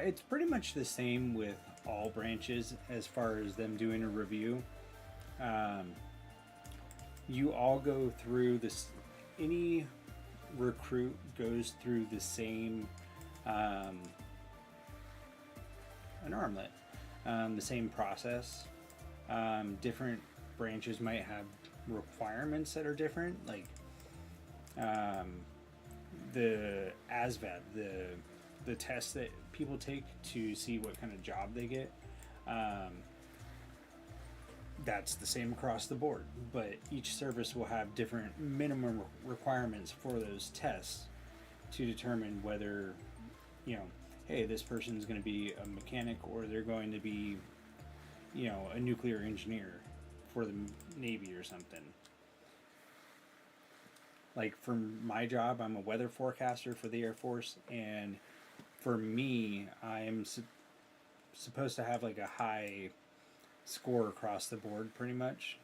It's pretty much the same with all branches as far as them doing a review. You all go through this, any recruit goes through the same, an armlet, the same process. Different branches might have requirements that are different, like the ASVAB, the test that people take to see what kind of job they get. That's the same across the board, but each service will have different minimum requirements for those tests to determine whether, you know, hey, this person's going to be a mechanic or they're going to be, you know, a nuclear engineer for the Navy or something. Like for my job, I'm a weather forecaster for the Air Force, and for me, I am supposed to have like a high score across the board pretty much.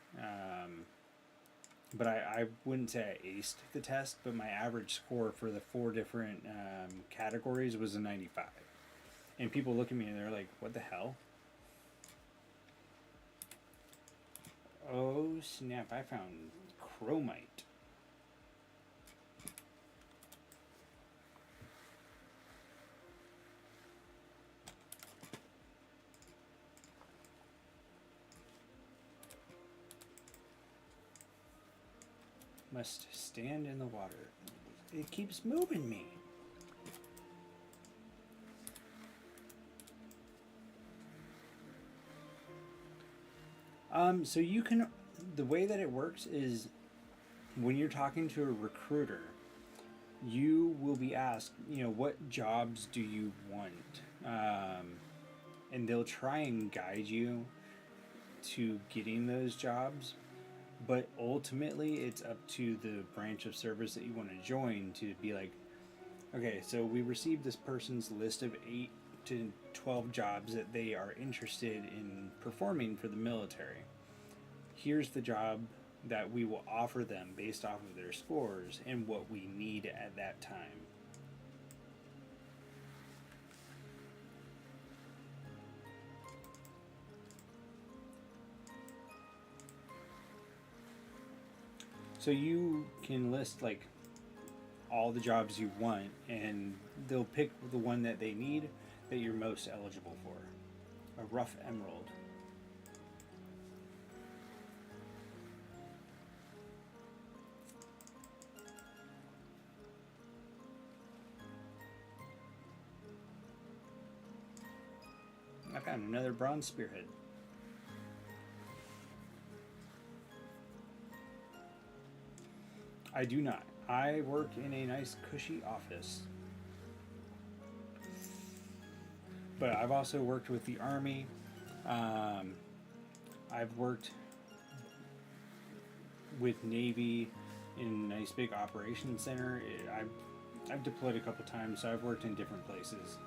But I wouldn't say I aced the test, but my average score for the 4 different categories was a 95. And people look at me and they're like, what the hell? Oh snap, I found chromite. Must stand in the water. It keeps moving me. So you can, the way that it works is when you're talking to a recruiter, you will be asked, you know, what jobs do you want? And they'll try and guide you to getting those jobs. But ultimately, it's up to the branch of service that you want to join to be like, okay, so we received this person's list of 8 to 12 jobs that they are interested in performing for the military. Here's the job that we will offer them based off of their scores and what we need at that time. So you can list like all the jobs you want, and they'll pick the one that they need that you're most eligible for. A rough emerald. I found another bronze spearhead. I do not. I work in a nice cushy office. But I've also worked with the Army. I've worked with Navy in a nice big operations center. I've deployed a couple times, so I've worked in different places.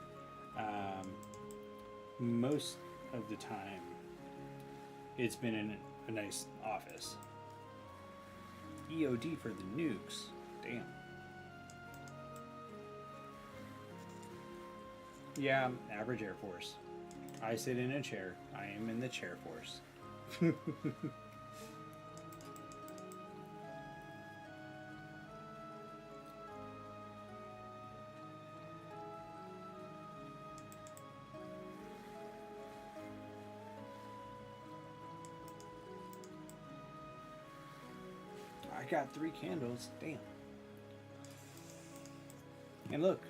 Most of the time, it's been in a nice office. EOD for the nukes. Damn. Yeah, average Air Force. I sit in a chair. I am in the chair force. got 3 candles. Damn. And look,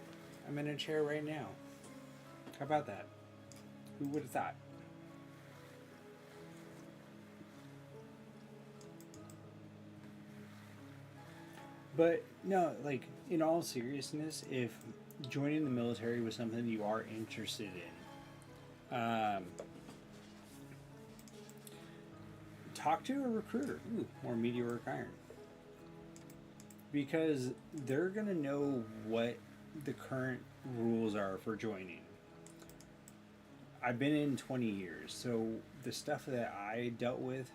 I'm in a chair right now. How about that? Who would have thought? But no, like in all seriousness, if joining the military was something you are interested in, talk to a recruiter. Ooh, more Meteoric Iron. Because they're gonna know what the current rules are for joining. I've been in 20 years, so the stuff that I dealt with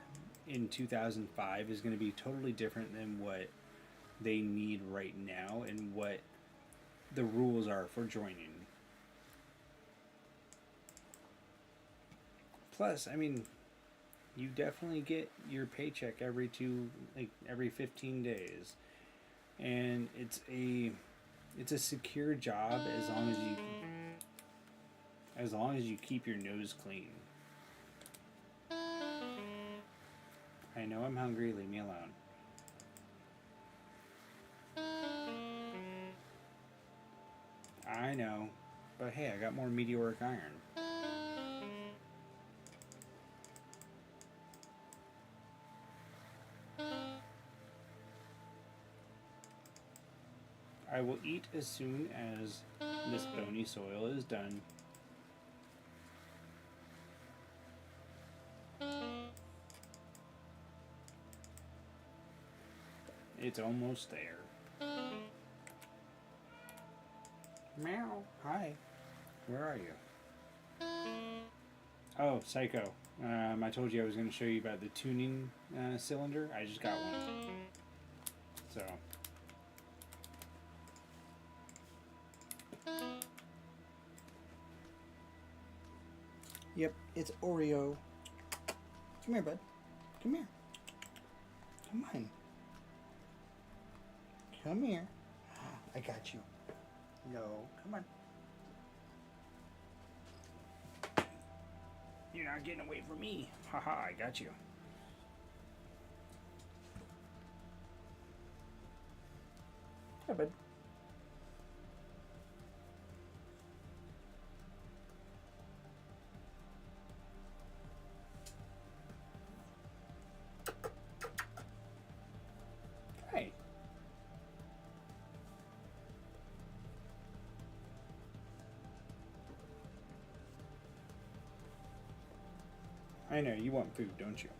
in 2005 is going to be totally different than what they need right now and what the rules are for joining. Plus, I mean, you definitely get your paycheck every 15 days. And it's a secure job as long as you keep your nose clean. I know I'm hungry, leave me alone. I know, but hey, I got more Meteoric Iron. I will eat as soon as this bony soil is done. It's almost there. Meow. Hi. Where are you? Oh, Psycho. I told you I was going to show you about the tuning cylinder. I just got one. So. Yep, it's Oreo. Come here, bud. Come here. Come on. Come here. I got you. No, come on. You're not getting away from me. Haha, I got you. Yeah, bud. Hey. I know, you want food, don't you?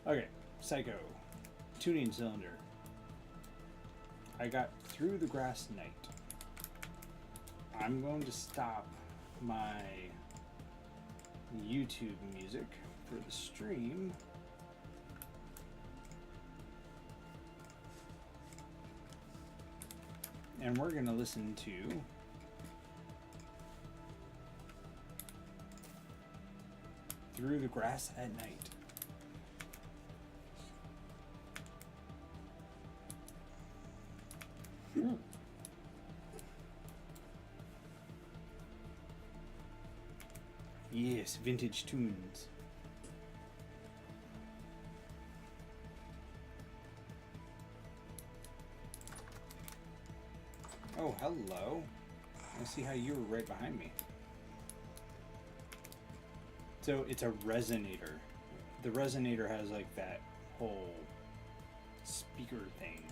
Okay, Psycho. Tuning cylinder. I got Through the Grass Night. I'm going to stop my YouTube music for the stream. And we're going to listen to Through the Grass at Night. Yes, vintage tunes. Oh, hello. I see how you were right behind me. So it's a resonator. The resonator has like that whole speaker thing.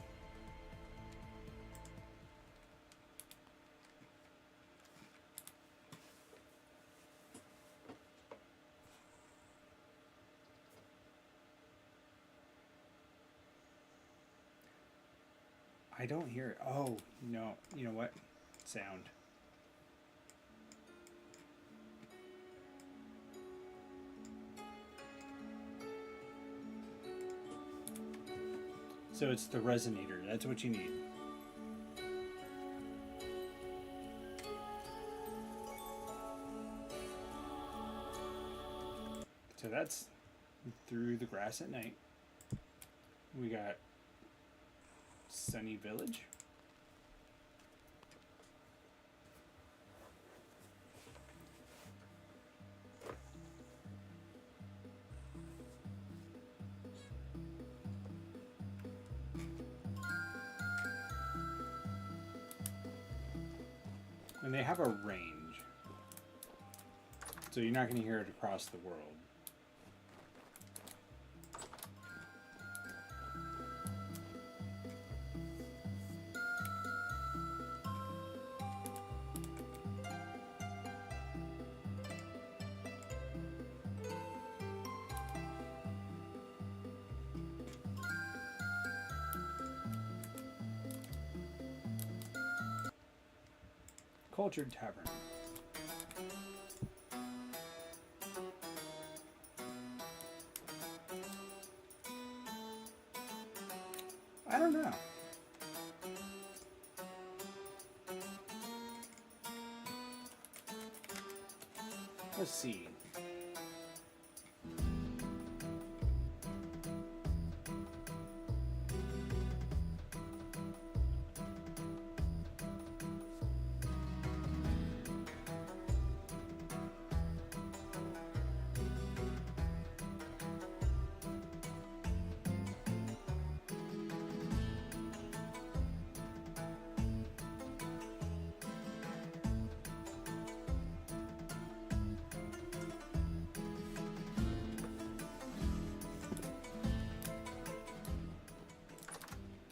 I don't hear it. Oh, no. You know what? Sound. So it's the resonator. That's what you need. So that's Through the Grass at Night. We got Sunny Village. And they have a range. So you're not going to hear it across the world. Cultured Tavern. I don't know. Let's see.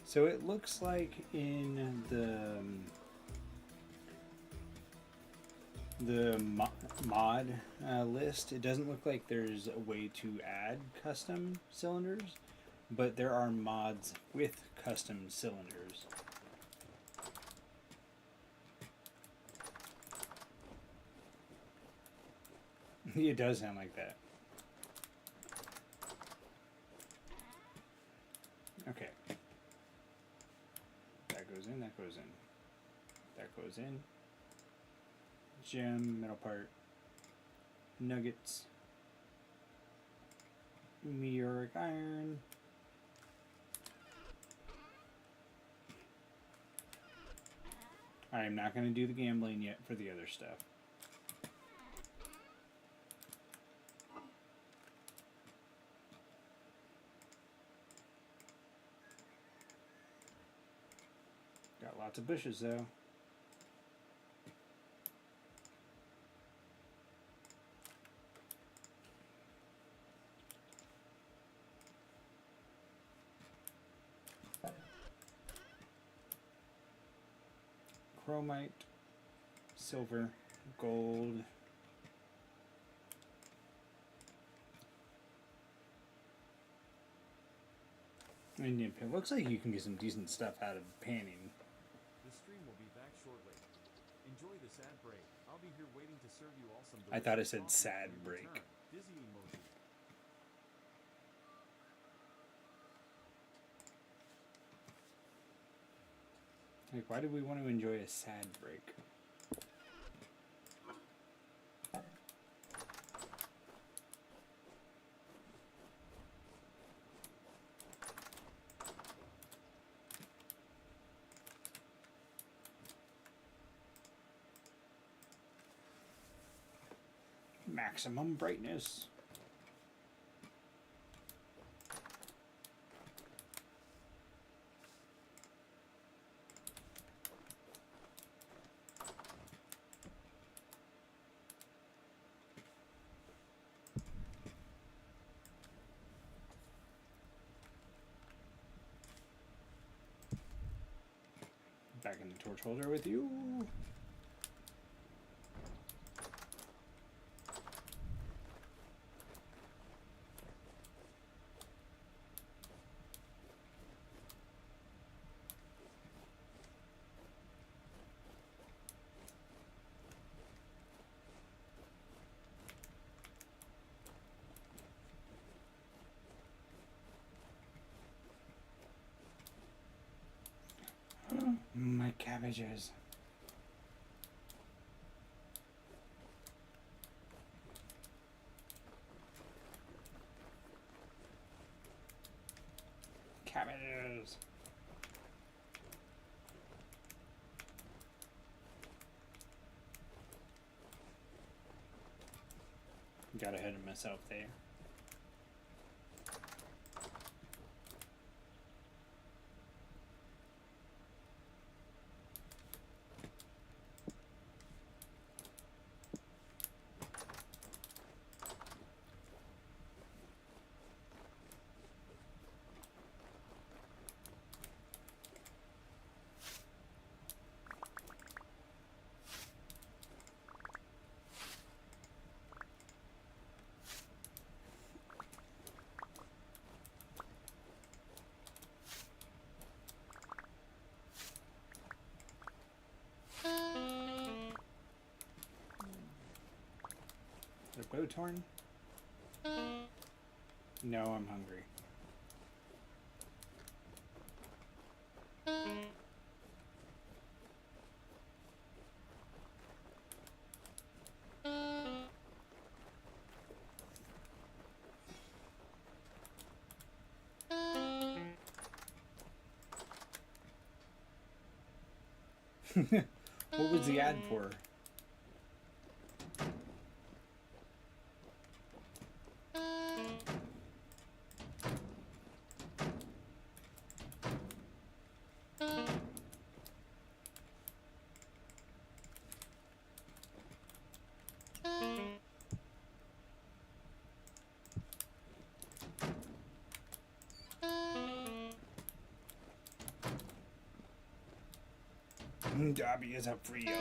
So it looks like in the mod list, it doesn't look like there's a way to add custom cylinders, but there are mods with custom cylinders. It does sound like that. Okay. That goes in, that goes in. That goes in. Gem, metal part. Nuggets. Meteoric iron. I'm not going to do the gambling yet for the other stuff. Got lots of bushes though. Chromite, silver, gold. And it looks like you can get some decent stuff out of panning. The stream will be back shortly. Enjoy this ad break. I'll be here waiting to serve you all some I thought it delicious said coffee sad when you break. return. Dizzy emoji. Like, why do we want to enjoy a sad break? Maximum brightness. Back in the torch holder with you. My cabbages. Cabbages. Got ahead of myself there. Blowtorn? No, I'm hungry. What was the ad for? Dobby is a free elf.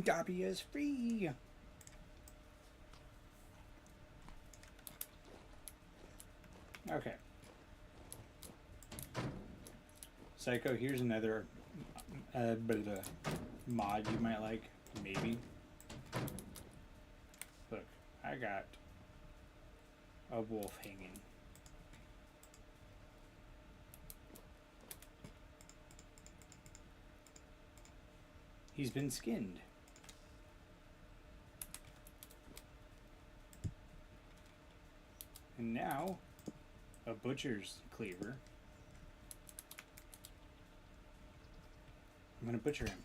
Dobby is free. Okay. Psycho, here's another mod you might like, maybe. Look, I got a wolf hanging. He's been skinned. And now, a butcher's cleaver. I'm gonna butcher him.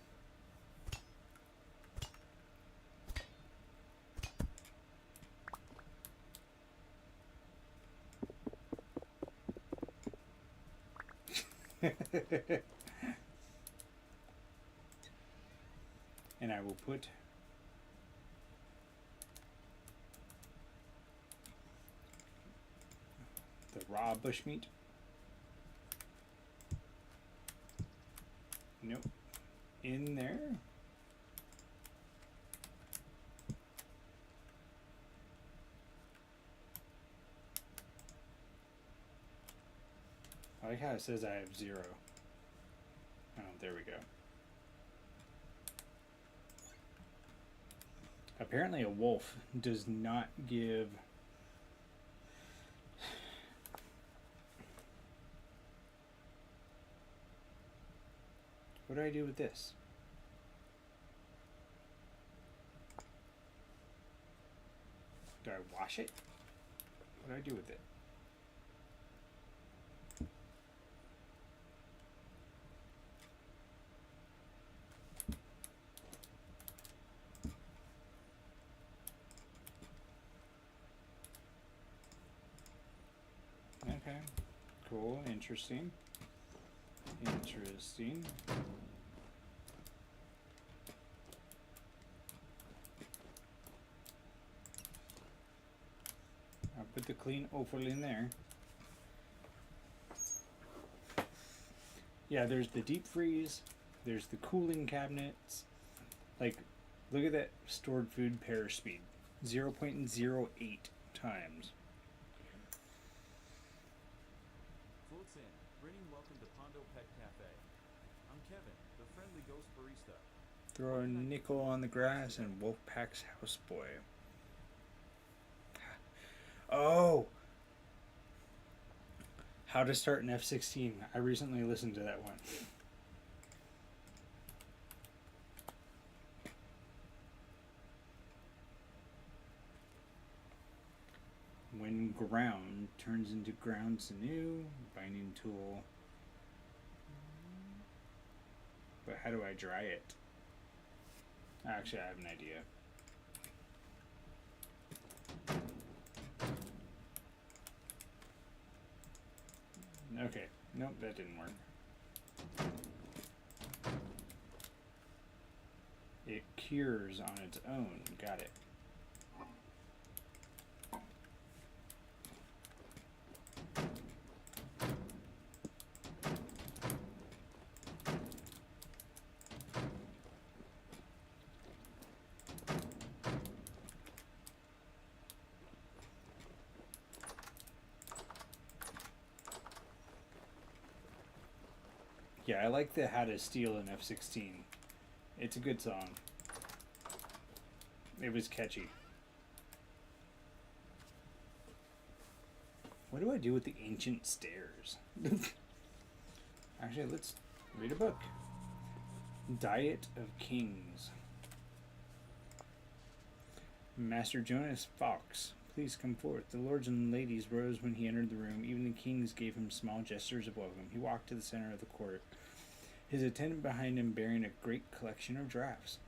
And I will put the raw bushmeat. Nope. In there. I like how it says I have 0. Oh, there we go. Apparently a wolf does not give what do I do with this? Do I wash it? What do I do with it? Okay, cool, interesting. Interesting. I'll put the clean offal in there. Yeah, there's the deep freeze, there's the cooling cabinets. Like, look at that stored food pair speed. 0.08 times. Floats in. Grinning welcome to Pondo Pet Cafe. I'm Kevin, the friendly ghost barista. Throw a nickel on the grass and Wolfpack's houseboy. Oh! How to start an F-16. I recently listened to that one. When ground turns into ground sinew, binding tool. But how do I dry it? Actually, I have an idea. Okay, nope, that didn't work. It cures on its own, got it. Yeah, I like the How to Steal an F-16. It's a good song. It was catchy. What do I do with the ancient stairs? Actually, let's read a book. Diet of Kings. Master Jonas Fox, please come forth. The lords and ladies rose when he entered the room. Even the kings gave him small gestures of welcome. He walked to the center of the court, his attendant behind him bearing a great collection of drafts.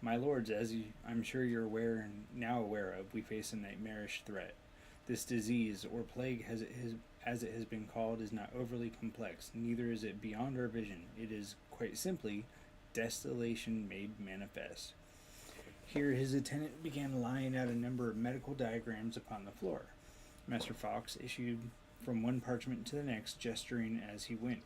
My lords, I'm sure you're now aware of, we face a nightmarish threat. This disease, or plague as it has been called, is not overly complex, neither is it beyond our vision. It is, quite simply, desolation made manifest. Here his attendant began laying out a number of medical diagrams upon the floor. Master Fox issued from one parchment to the next, gesturing as he went.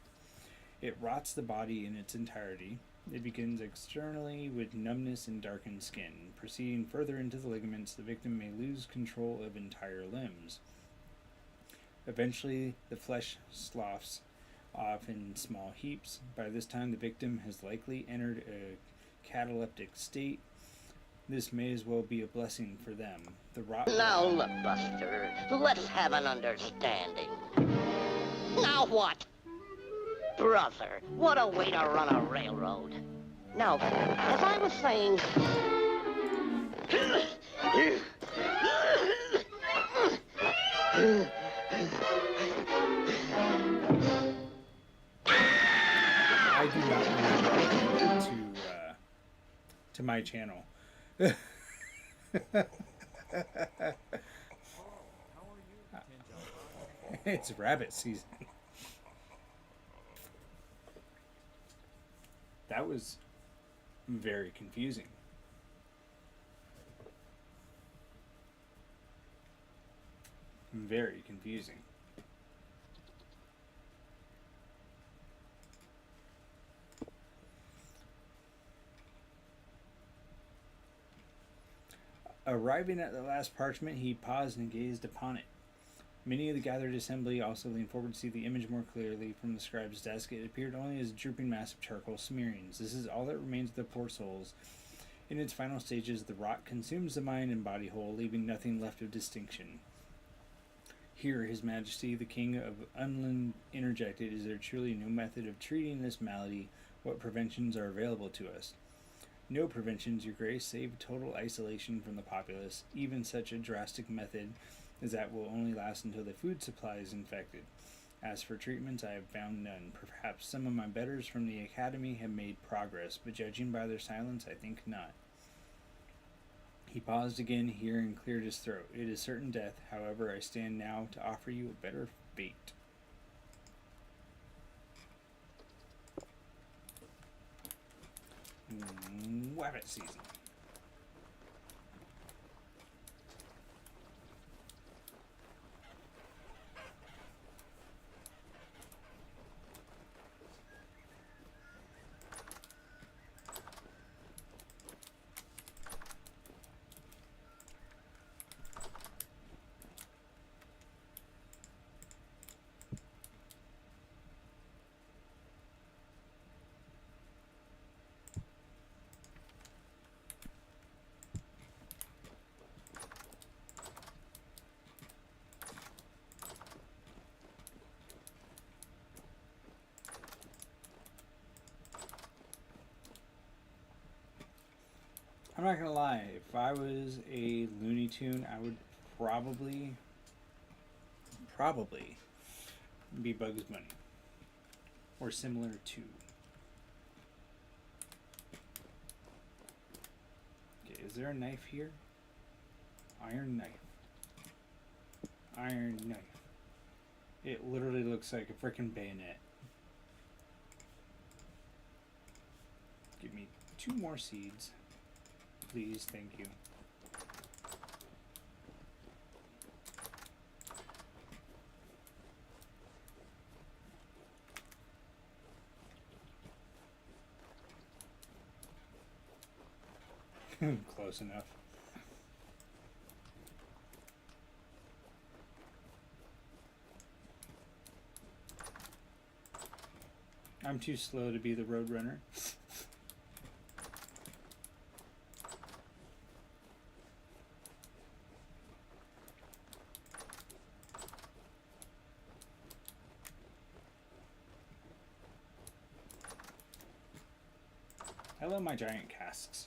It rots the body in its entirety. It begins externally with numbness and darkened skin. Proceeding further into the ligaments, the victim may lose control of entire limbs. Eventually, the flesh sloughs off in small heaps. By this time, the victim has likely entered a cataleptic state. This may as well be a blessing for them. The rot. Now look, Buster, let's have an understanding. Now what? Brother, what a way to run a railroad. Now, as I was saying... I do not remember to my channel. Carl, how are you, Tenjin? It's rabbit season. That was very confusing. Very confusing. Arriving at the last parchment, he paused and gazed upon it. Many of the gathered assembly also leaned forward to see the image more clearly. From the scribe's desk, it appeared only as a drooping mass of charcoal smearings. This is all that remains of the poor soul's. In its final stages, the rot consumes the mind and body whole, leaving nothing left of distinction. Here, His Majesty, the King of Unland, interjected, is there truly no method of treating this malady? What preventions are available to us? No preventions, Your Grace, save total isolation from the populace. Even such a drastic method as that will only last until the food supply is infected. As for treatments, I have found none. Perhaps some of my betters from the Academy have made progress, but judging by their silence, I think not. He paused again here and cleared his throat. It is certain death, however, I stand now to offer you a better fate. Rabbit season. I'm not gonna lie, if I was a Looney Tune, I would probably be Bugs Bunny. Or similar to. Okay, is there a knife here? Iron knife. Iron knife. It literally looks like a frickin' bayonet. Give me 2 more seeds. Please, thank you. Close enough. I'm too slow to be the road runner. Hello, my giant casks.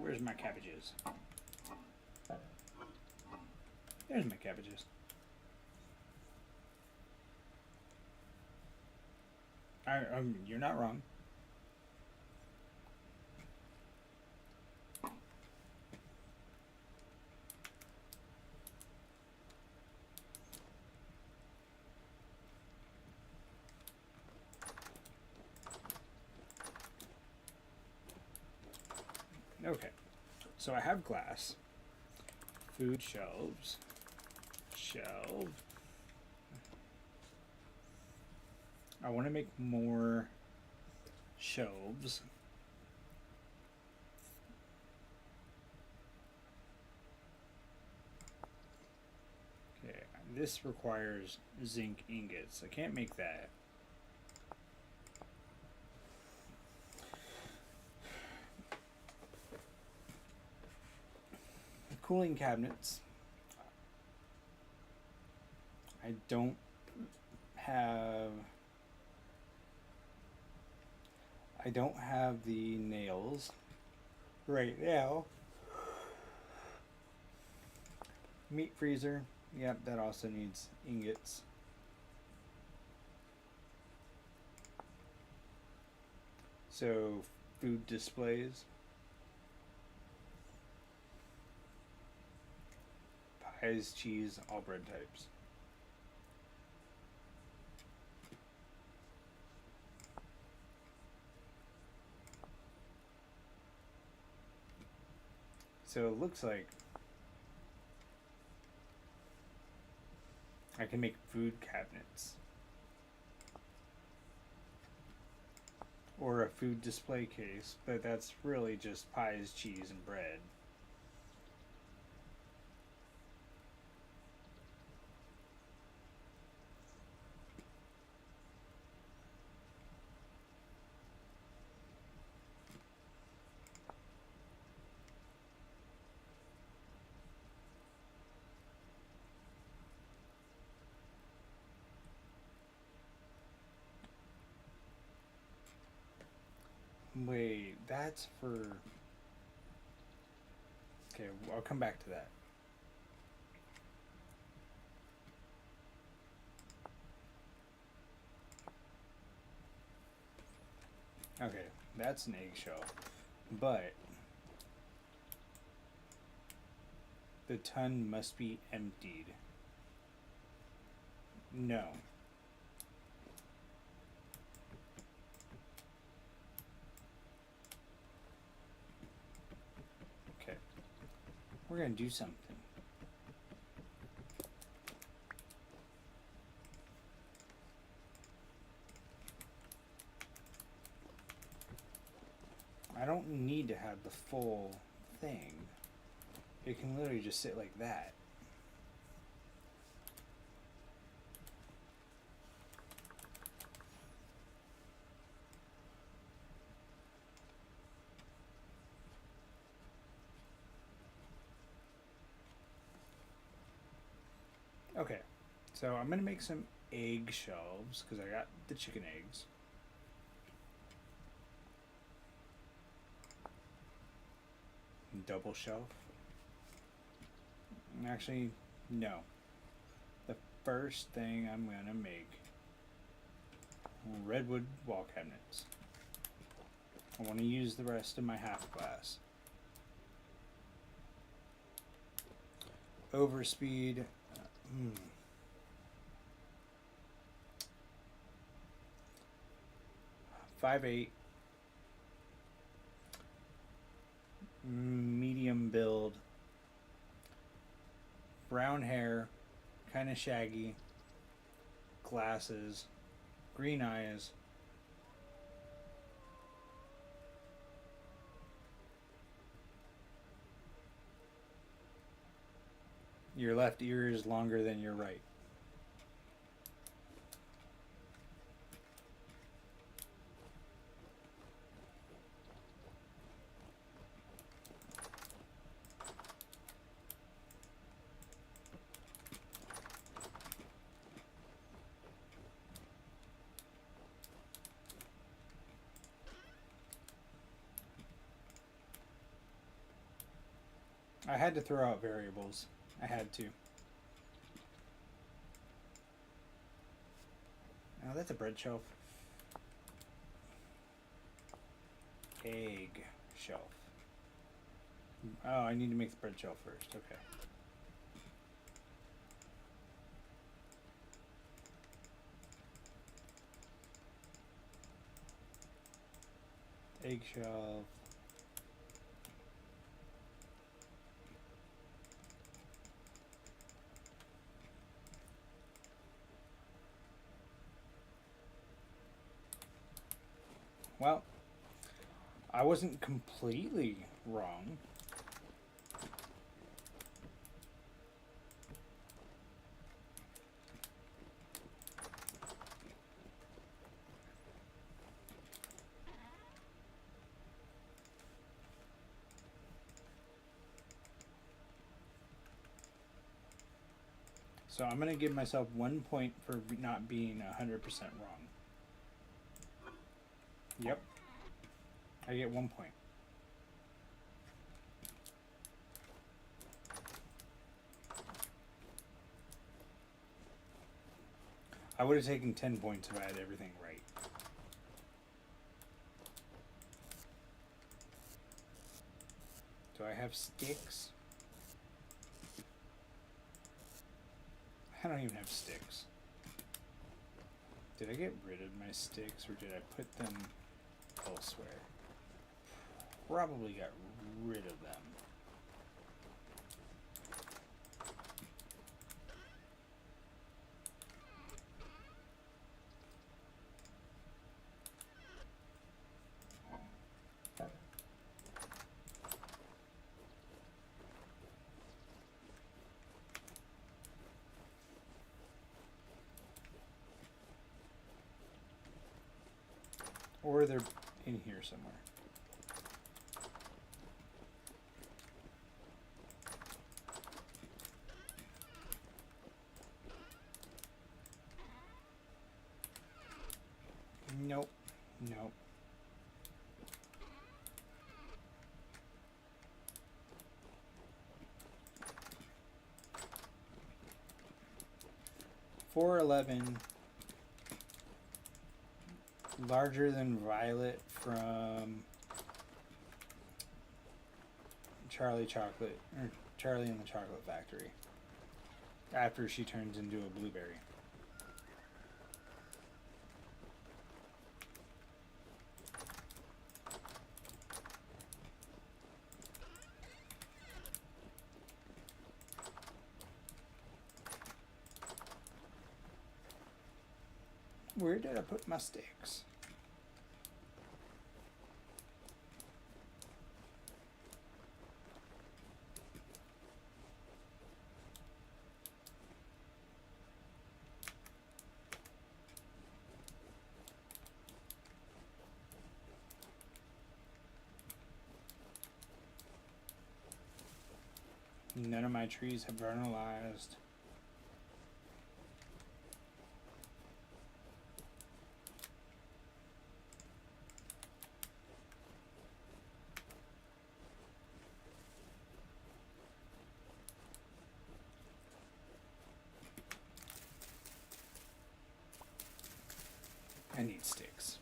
Where's my cabbages? There's my cabbages. You're not wrong. Okay, so I have glass, food shelves, shelf. I want to make more shelves. Okay, this requires zinc ingots. I can't make that. Cooling cabinets. I don't have the nails right now. Meat freezer. Yep, that also needs ingots. So food displays. Pies, cheese, all bread types. So it looks like I can make food cabinets. Or a food display case, but that's really just pies, cheese, and bread. Wait, that's for... Okay, I'll come back to that. Okay, that's an eggshell. But the ton must be emptied. No. Okay. We're gonna do something. I don't need to have the full thing. It can literally just sit like that. Okay, so I'm gonna make some egg shelves because I got the chicken eggs. Double shelf. Actually, no. The first thing I'm gonna make redwood wall cabinets. I want to use the rest of my half glass. Overspeed. 5'8". Medium build. Brown hair. Kind of shaggy. Glasses. Green eyes. Your left ear is longer than your right. I had to throw out variables. I had to. Oh, that's a bread shelf. Egg shelf. Oh, I need to make the bread shelf first. Okay. Egg shelf. Well, I wasn't completely wrong. So I'm going to give myself 1 point for not being 100% wrong. Yep. I get 1 point. I would have taken 10 points if I had everything right. Do I have sticks? I don't even have sticks. Did I get rid of my sticks or did I put them elsewhere? Probably got rid of them. Or they're in here somewhere. Nope. Nope. $4.11. Larger than Violet from Charlie Chocolate, or Charlie and the Chocolate Factory. After she turns into a blueberry. Where did I put my sticks? None of my trees have vernalized. I need sticks.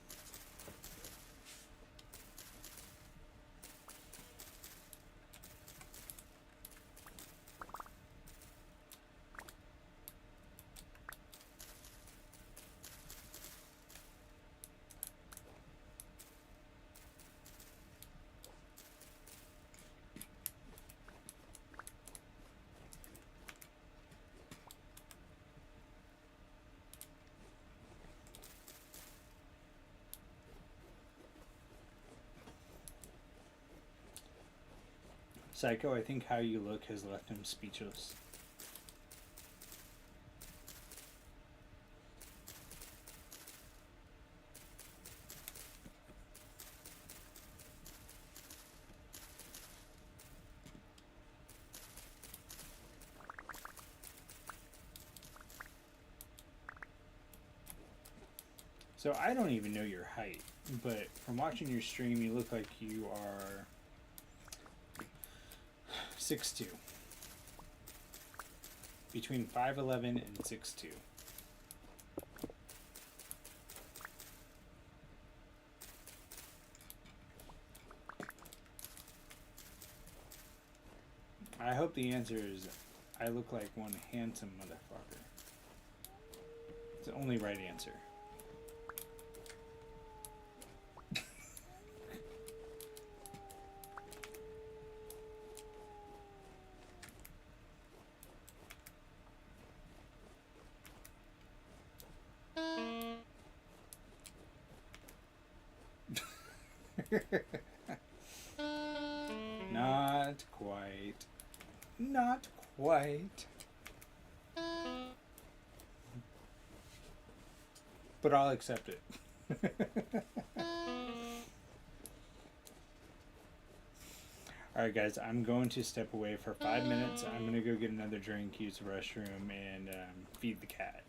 Psycho, I think how you look has left him speechless. So I don't even know your height, but from watching your stream, you look like you are 6'2". Between 5'11" and 6'2". I hope the answer is I look like one handsome motherfucker. It's the only right answer. Not quite. Not quite. But I'll accept it. Alright guys, I'm going to step away for 5 minutes. I'm going to go get another drink, use the restroom, and feed the cat.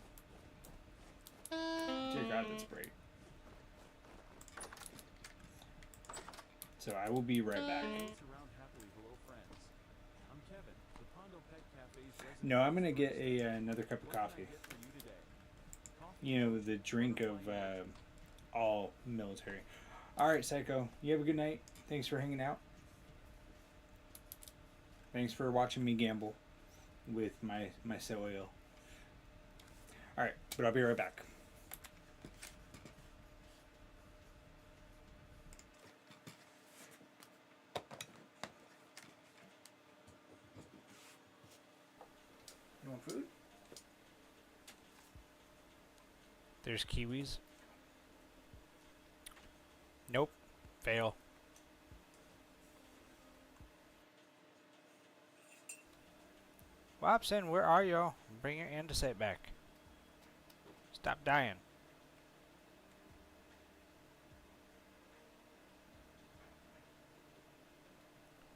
Dear God, that's great. So I will be right back. Surround happily below friends. I'm Kevin, the Pondo Pet Cafe's resident. No, I'm going to get another cup of What can I coffee. get for you today? Coffee? You know, the drink of all military. Alright, Psycho. You have a good night. Thanks for hanging out. Thanks for watching me gamble with my cell oil. Alright, but I'll be right back. You want food? There's kiwis. Nope. Fail. Wobson, where are you? Bring your andesite back. Stop dying.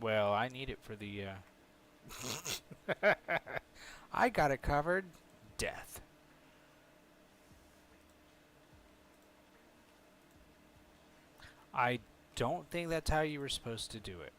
Well, I need it for the, I got it covered. Death. I don't think that's how you were supposed to do it.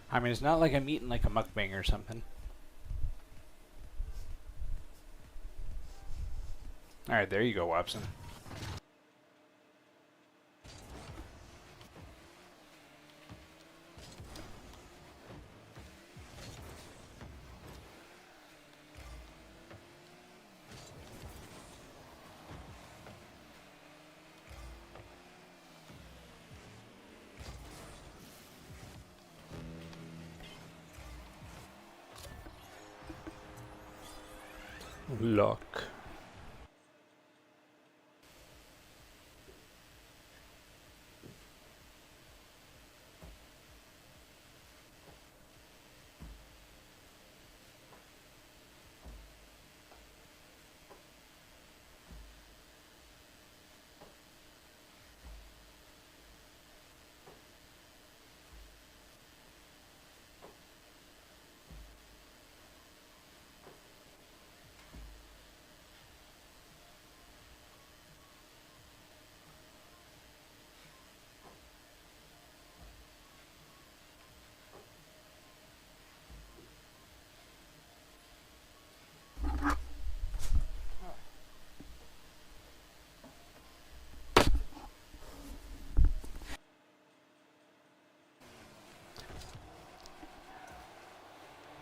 I mean, it's not like I'm eating like a mukbang or something. Alright, there you go, Wobson. Luck.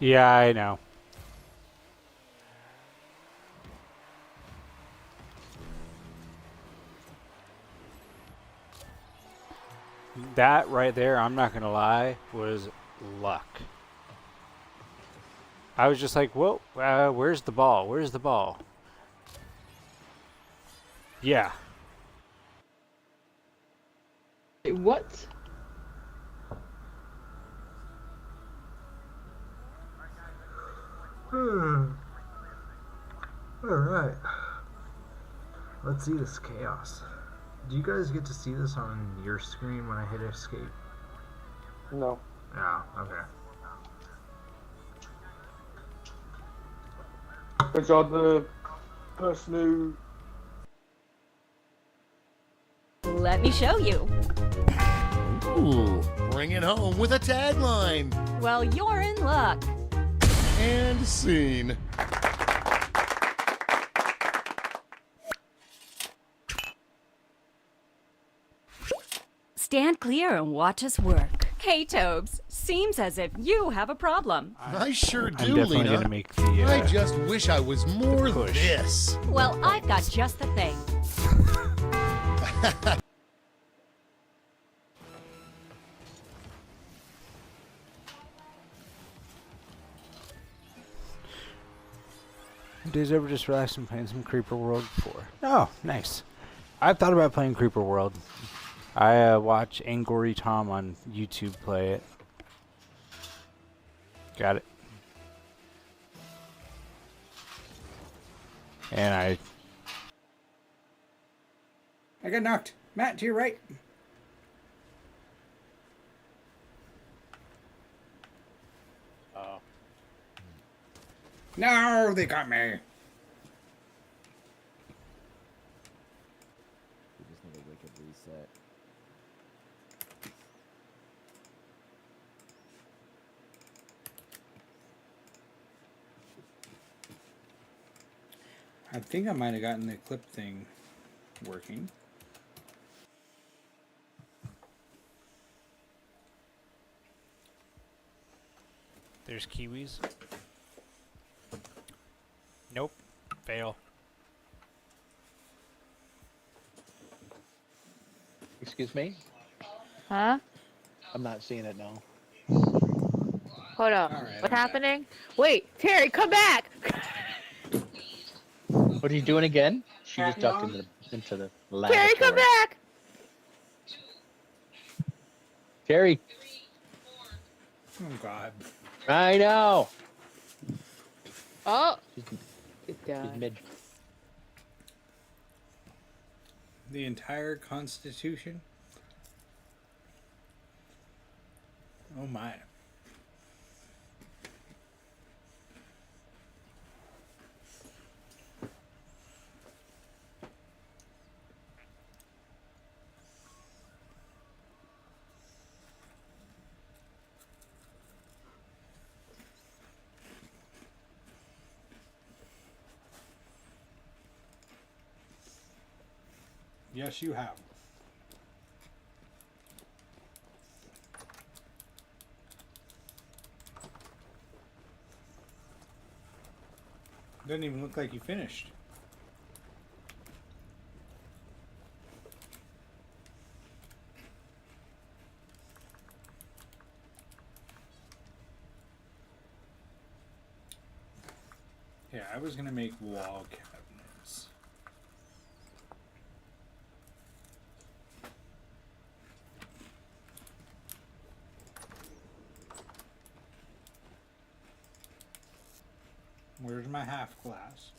Yeah, I know. That right there, I'm not gonna lie, was luck. I was just like, whoa, where's the ball? Where's the ball? Yeah. Wait, what? Alright. Let's see this chaos. Do you guys get to see this on your screen when I hit escape? No. Yeah, okay. Which are the person who... Let me show you. Ooh, bring it home with a tagline. Well, you're in luck. And scene. Stand clear and watch us work. Hey, Tobes. Seems as if you have a problem. I sure do, I'm definitely Lena. gonna make the. I just wish I was more push. this. Well, I've got just the thing. Days ever just relaxed and playing some Creeper World before? Oh, nice. I've thought about playing Creeper World. I watch Angry Tom on YouTube play it. Got it. And I got knocked. Matt, to your right. Oh. No, they got me. We just need a wicked reset. I think I might have gotten the clip thing working. there's kiwis. Nope. Fail. Excuse me? Huh? I'm not seeing it now. Hold up. All right, What's I'm happening? Wait, Terry, come back! What are you doing again? She just ducked into the lavatory. Terry, come back! Terry, Oh God. I know. Oh! She's, Good she's God. mid. The entire Constitution? Oh my. Yes, you have. Doesn't even look like you finished. Yeah, I was gonna make wall cabinets. Where's my half glass?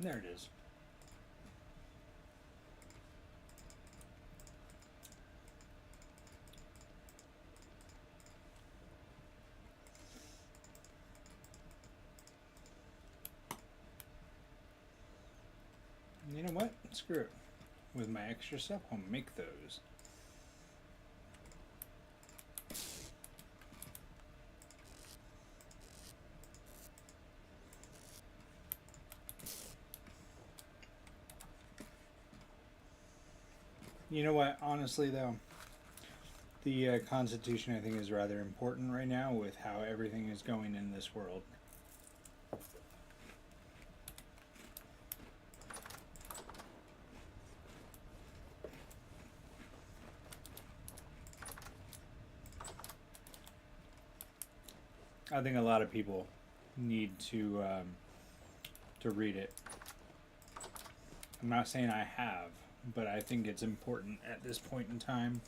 There it is. You know what? Screw it. With my extra stuff, I'll make those. You know what? Honestly, though, the Constitution, I think, is rather important right now with how everything is going in this world. I think a lot of people need to read it. I'm not saying I have, but I think it's important at this point in time.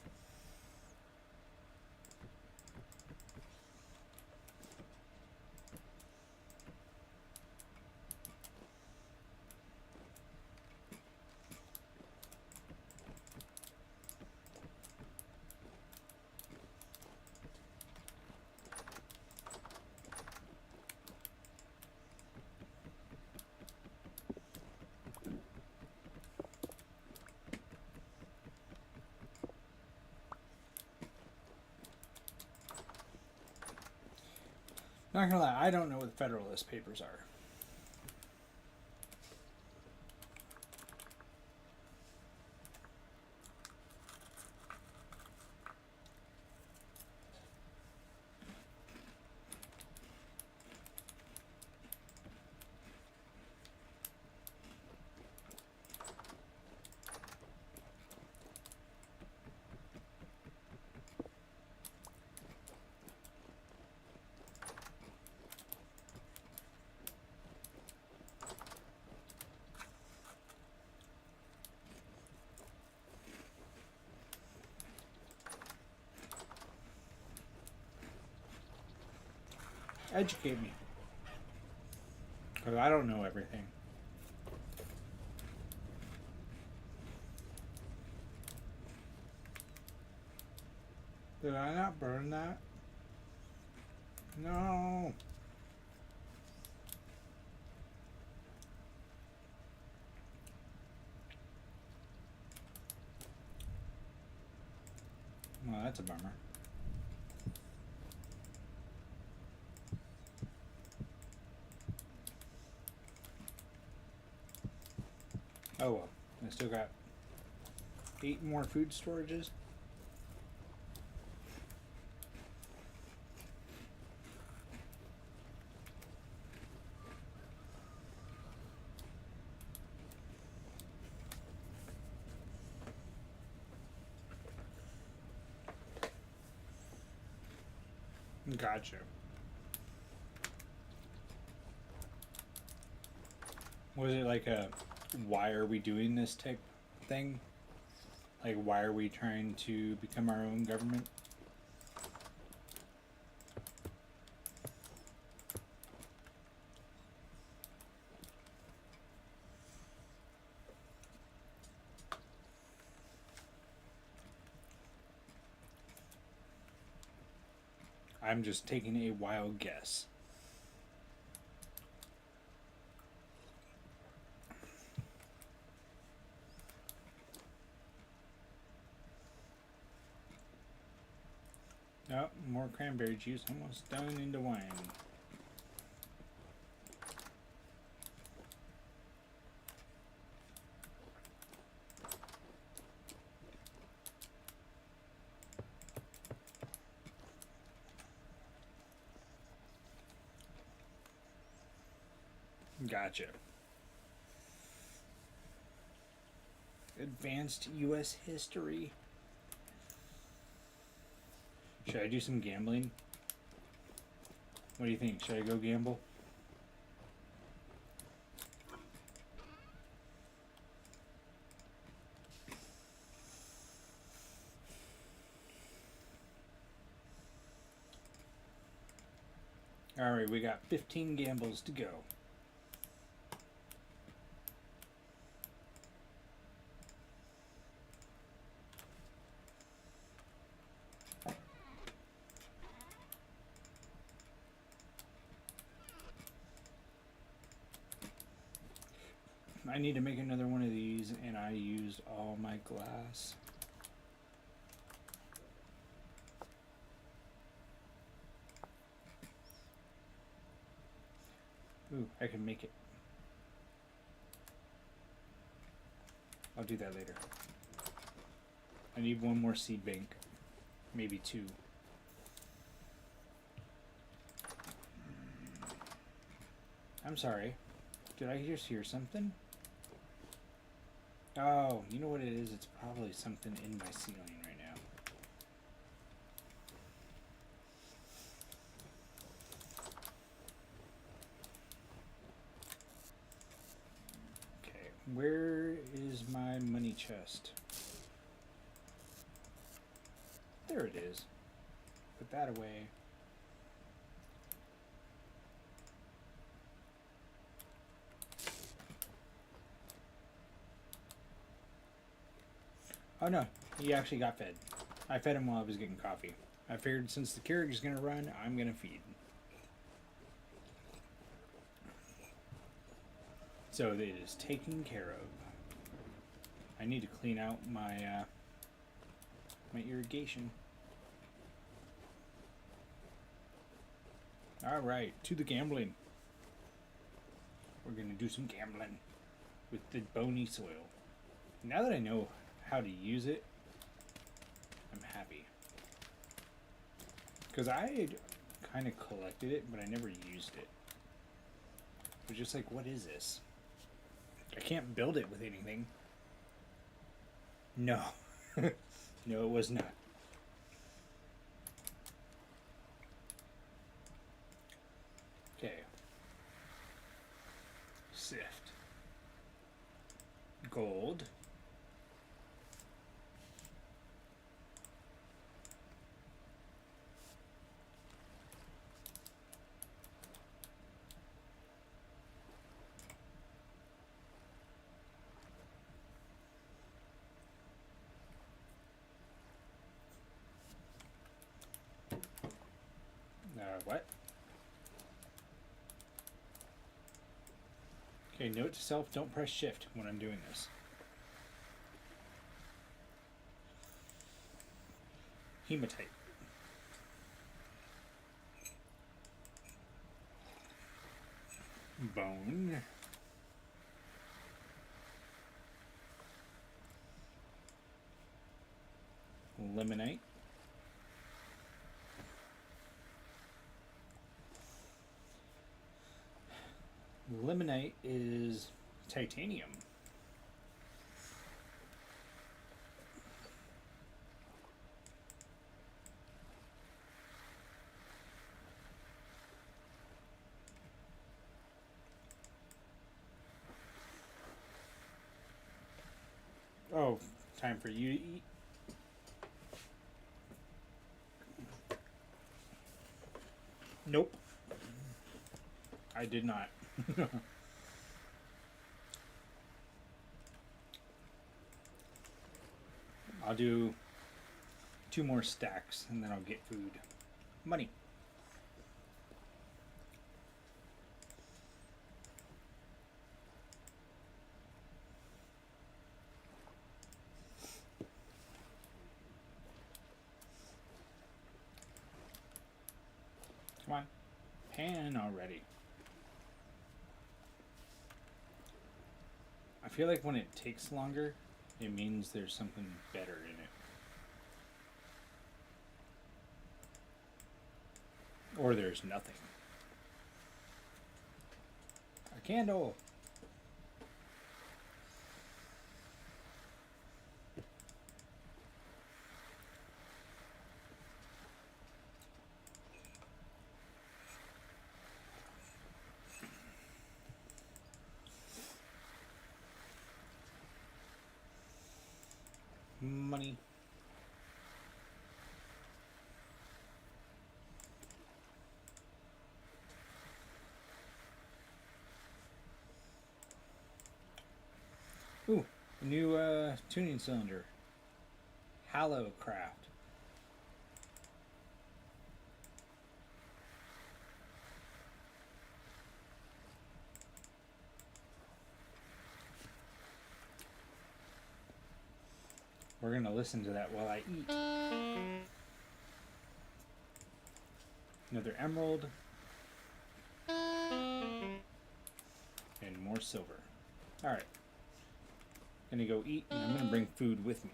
Not gonna lie, I don't know what the Federalist Papers are. Educate me. Because I don't know everything. Did I not burn that? No. Well, that's a bummer. Oh well, I still got 8 more food storages. Gotcha. Was it like a why are we doing this type thing? Like why are we trying to become our own government? I'm just taking a wild guess. Oh, more cranberry juice, almost done into wine. Gotcha. Advanced U.S. history. Should I do some gambling? What do you think? Should I go gamble? Alright, we got 15 gambles to go. I need to make another one of these, and I used all my glass. Ooh, I can make it. I'll do that later. I need one more seed bank. Maybe 2. I'm sorry. Did I just hear something? Oh, you know what it is? It's probably something in my ceiling right now. Where is my money chest? There it is. Put that away. Oh no, he actually got fed. I fed him while I was getting coffee. I figured since the carriage is gonna run, I'm gonna feed. So it is taken care of. I need to clean out my my irrigation. All right, to the gambling. We're gonna do some gambling with the bony soil. Now that I know how to use it, I'm happy. Because I had kind of collected it, but I never used it. It was just like, what is this? I can't build it with anything. No. No, it was not. Okay. Sift. Gold. What? Okay, note to self, don't press shift when I'm doing this. Hematite. Bone. Limonite. Limonite is titanium. Oh, time for you to eat. Nope. I did not. I'll do 2 more stacks and then I'll get food. Money. Come on. Pan already. I feel like when it takes longer, it means there's something better in it. Or there's nothing. A candle! Money. Ooh, a new tuning cylinder. Hallowcraft. We're gonna listen to that while I eat. Another emerald. And more silver. Alright. Gonna go eat, and I'm gonna bring food with me.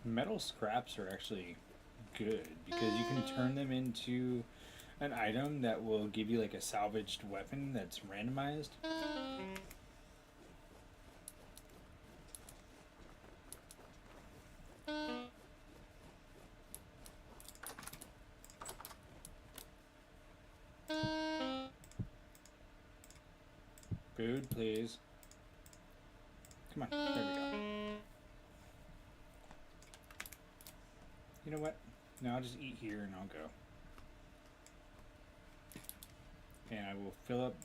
Metal scraps are actually good because you can turn them into an item that will give you like a salvaged weapon that's randomized. Food, please. Come on. There we go. You know what? No, I'll just eat here and I'll go. And I will fill up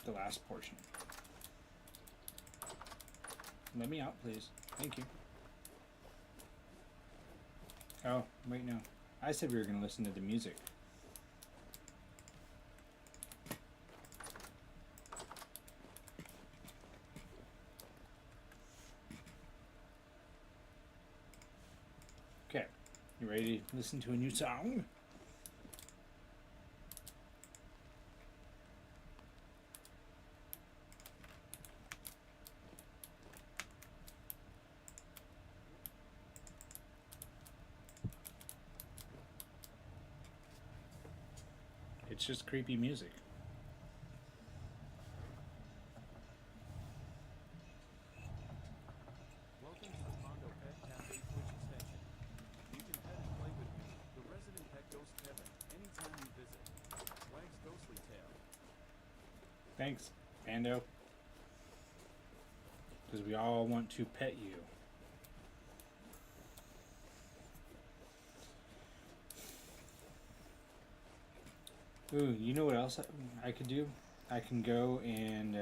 the last portion. Let me out, please. Thank you. Oh, wait, no. I said we were going to listen to the music. Okay. You ready to listen to a new song? It's just creepy music. Welcome to the Condo Pet Cafe Twitch extension. You can pet and play with me, the resident pet ghost Kevin, anytime you visit. Wag's Ghostly Tale. Thanks, Pando. Because we all want to pet you. Ooh, you know what else I could do? I can go and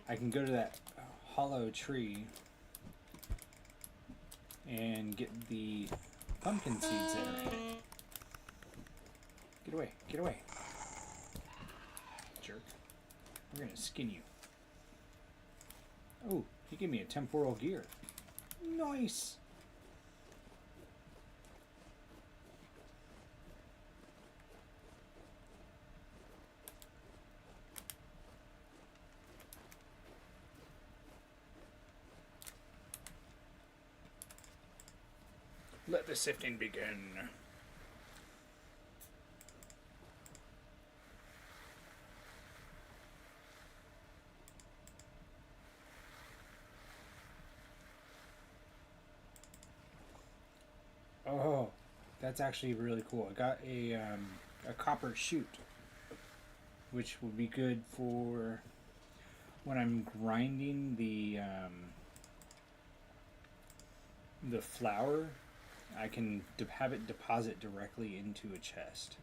I can go to that hollow tree and get the pumpkin seeds that are in it. Get away, get away. Jerk. We're gonna skin you. Oh, he gave me a temporal gear. Nice. Let the sifting begin. Oh, that's actually really cool. I got a copper chute, which would be good for when I'm grinding the flour. I can have it deposit directly into a chest.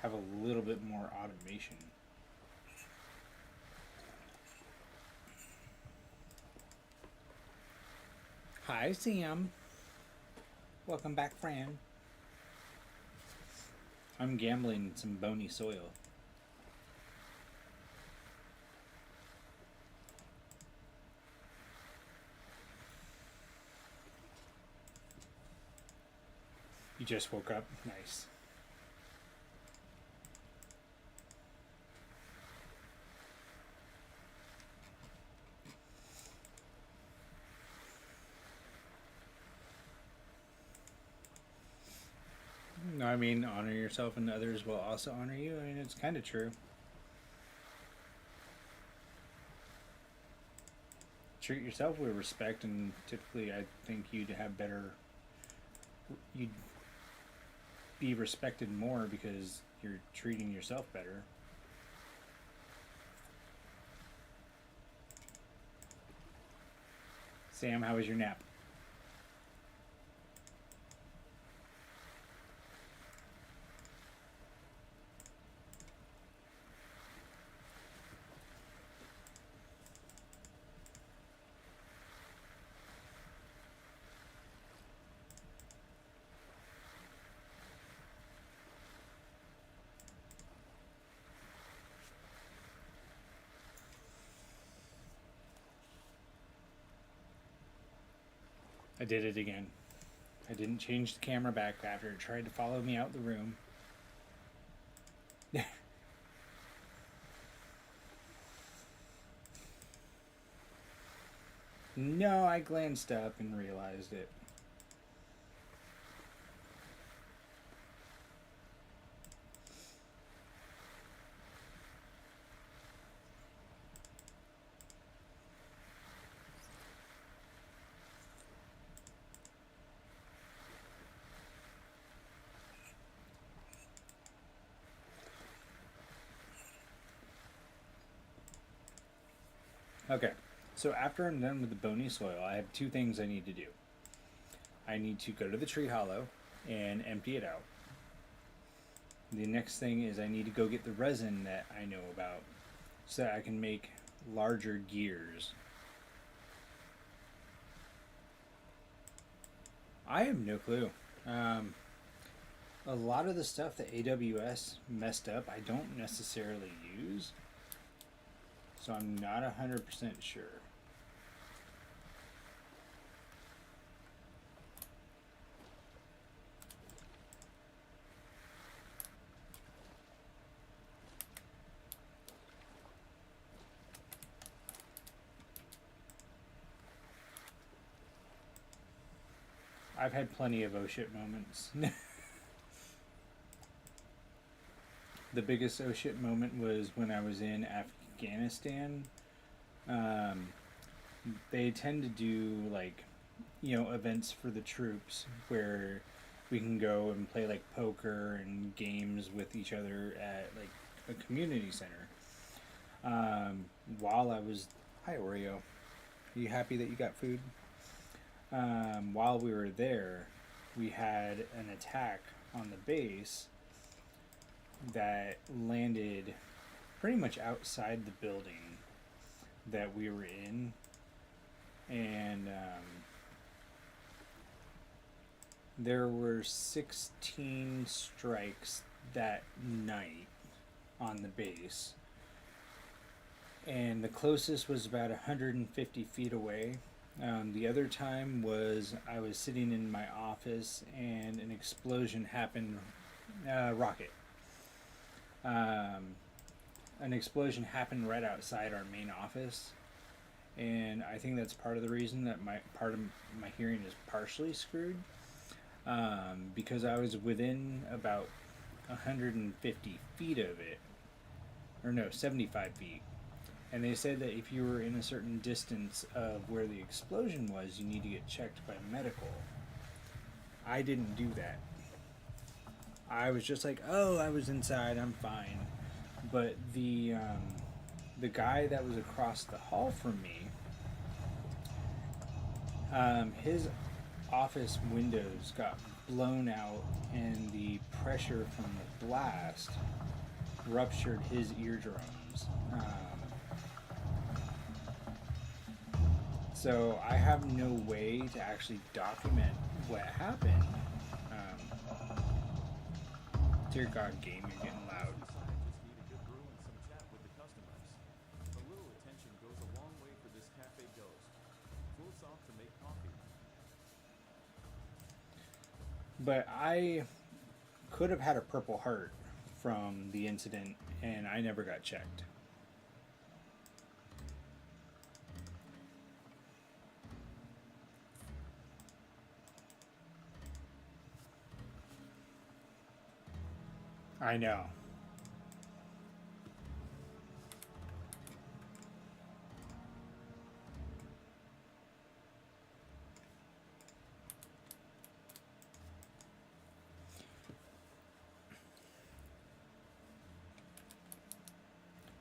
Have a little bit more automation. Hi, Sam. Welcome back, Fran. I'm gambling some bony soil. You just woke up? Nice. No, I mean, honor yourself and others will also honor you. I mean, it's kind of true. Treat yourself with respect, and typically I think you'd have better... You'd be respected more because you're treating yourself better. Sam, how was your nap? I did it again. I didn't change the camera back after it tried to follow me out the room. No, I glanced up and realized it. Okay, so after I'm done with the bony soil, I have two things I need to do. I need to go to the tree hollow and empty it out. The next thing is I need to go get the resin that I know about so that I can make larger gears. I have no clue. A lot of the stuff that AWS messed up, I don't necessarily use. So I'm not 100% sure. I've had plenty of oh shit moments. The biggest oh shit moment was when I was in Afghanistan. They tend to do like, events for the troops where we can go and play like poker and games with each other at like a community center. While I was, hi Oreo, are you happy that you got food? While we were there, we had an attack on the base that landed pretty much outside the building that we were in, and there were 16 strikes that night on the base, and the closest was about 150 feet away. The other time was I was sitting in my office and an explosion happened, rocket. An explosion happened right outside our main office, and I think that's part of the reason that part of my hearing is partially screwed, because I was within about 150 feet of it, or no, 75 feet. And they said that if you were in a certain distance of where the explosion was, you need to get checked by medical. I didn't do that. I was just like, oh, I was inside, I'm fine. But the guy that was across the hall from me, his office windows got blown out, and the pressure from the blast ruptured his eardrums. So I have no way to actually document what happened. Dear God, game, you're getting loud. Scientists need a good brew and some chat with the customers. A little attention goes a long way for this cafe ghost. Floats off to make coffee. But I could have had a Purple Heart from the incident, and I never got checked. I know.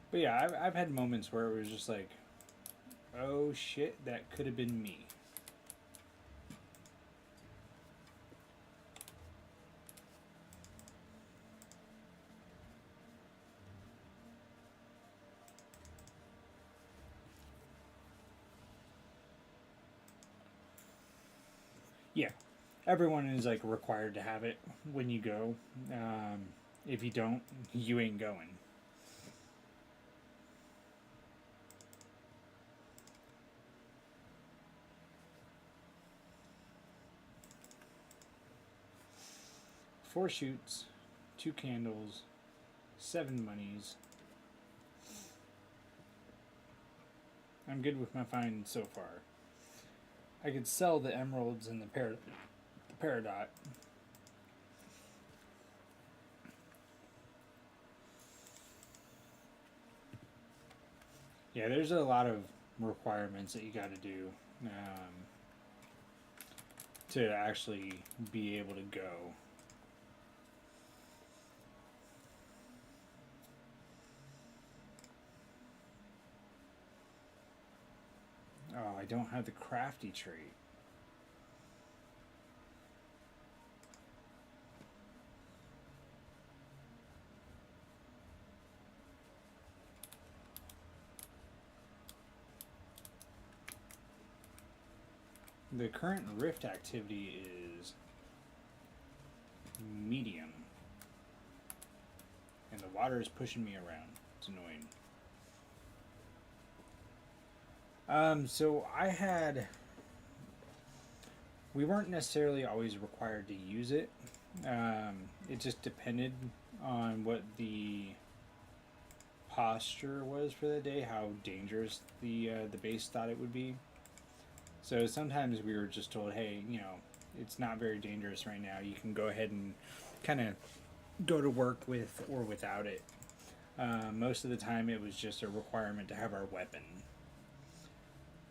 But yeah, I've had moments where it was just like, oh shit, that could have been me. Yeah, everyone is like required to have it when you go. If you don't, you ain't going. Four shoots, 2 candles, 7 monies. I'm good with my find so far. I could sell the emeralds and the peridot. Yeah, there's a lot of requirements that you got to do to actually be able to go. I don't have the crafty trait. The current rift activity is medium. And the water is pushing me around. It's annoying. So we weren't necessarily always required to use it. It just depended on what the posture was for the day, how dangerous the base thought it would be. So sometimes we were just told, hey, you know, it's not very dangerous right now. You can go ahead and kind of go to work with or without it. Most of the time it was just a requirement to have our weapon.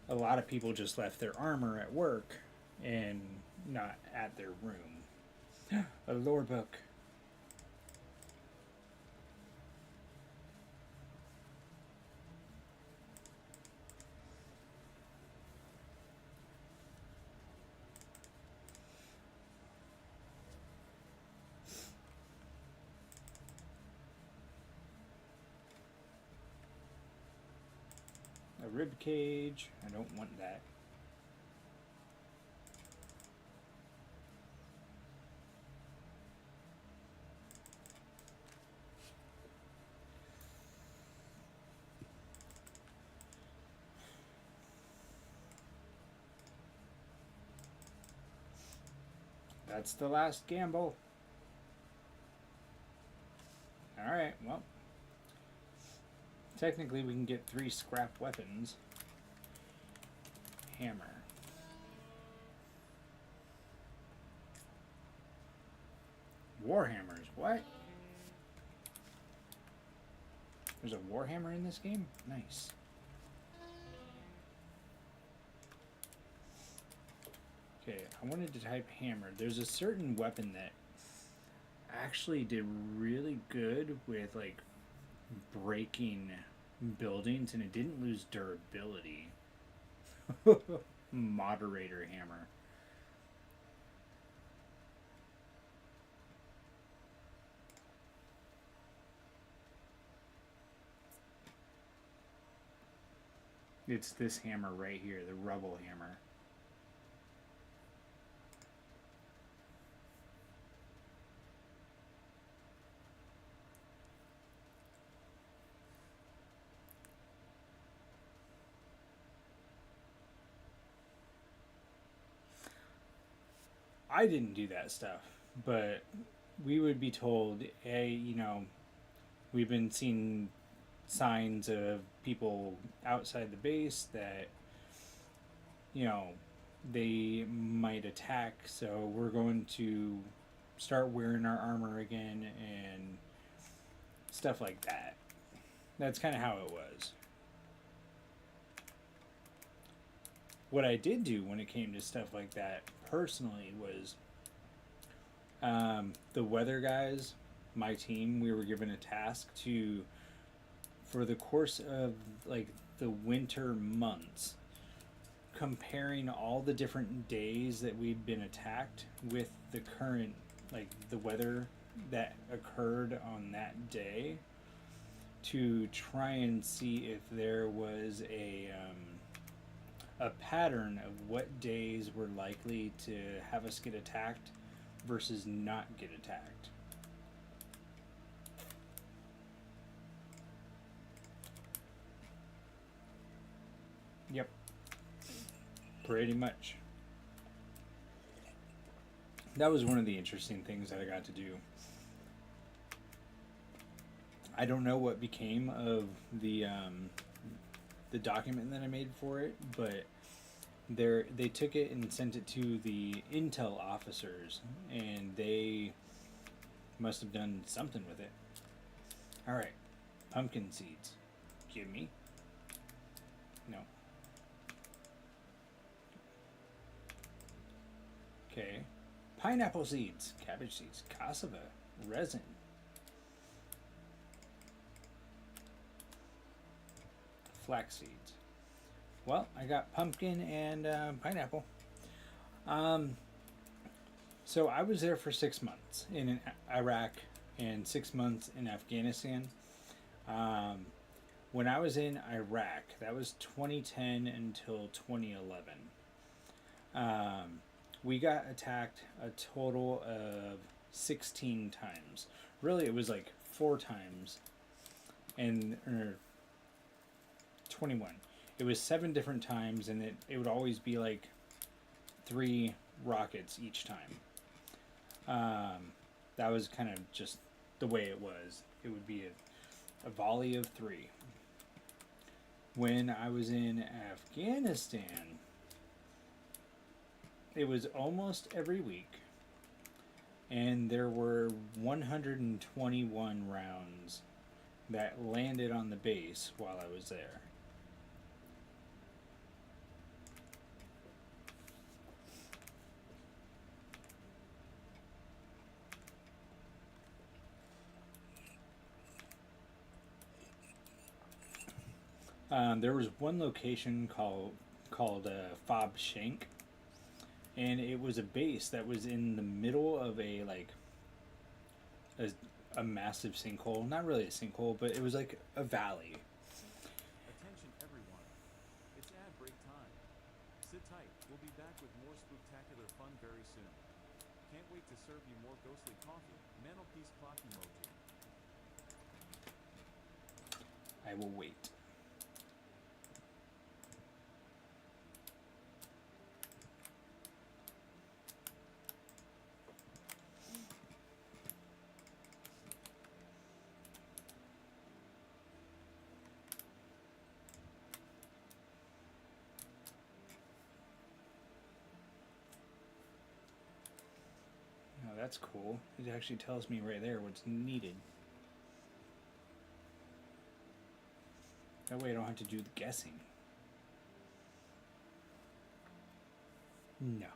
A lot of people just left their armor at work and not at their room. A lore book. A rib cage. I don't want that. That's the last gamble. Alright, well. Technically, we can get 3 scrap weapons. Hammer. Warhammers, what? There's a Warhammer in this game? Nice. Okay, I wanted to type hammer. There's a certain weapon that actually did really good with, like, breaking buildings, and it didn't lose durability. Moderator hammer. It's this hammer right here, the rubble hammer. I didn't do that stuff, but we would be told, hey, you know, we've been seeing signs of people outside the base that, you know, they might attack, so we're going to start wearing our armor again and stuff like that. That's kind of how it was. What I did do when it came to stuff like that personally was the weather guys, my team, we were given a task to, for the course of like the winter months, comparing all the different days that we'd been attacked with the current, like the weather that occurred on that day, to try and see if there was a pattern of what days were likely to have us get attacked versus not get attacked. Yep. Pretty much. That was one of the interesting things that I got to do. I don't know what became of the document that I made for it, but they took it and sent it to the intel officers, and they must have done something with it. Alright, pumpkin seeds. Give me. No. Okay. Pineapple seeds, cabbage seeds, cassava, resin. Flax seeds. Well, I got pumpkin and pineapple. So I was there for 6 months in Iraq and 6 months in Afghanistan. When I was in Iraq, that was 2010 until 2011. We got attacked a total of 16 times. Really, it was like 4 times, and or 21. It was 7 different times, and it would always be like 3 rockets each time. That was kind of just the way it was. It would be a volley of 3. When I was in Afghanistan, it was almost every week, and there were 121 rounds that landed on the base while I was there. There was one location called Fob Shank, and it was a base that was in the middle of a massive sinkhole. Not really a sinkhole, but it was like a valley. Attention everyone. It's ad break time. Sit tight. We'll be back with more spooktacular fun very soon. Can't wait to serve you more ghostly coffee. Mantelpiece clock emoji. I will wait. Oh, that's cool. It actually tells me right there what's needed. That way I don't have to do the guessing. No.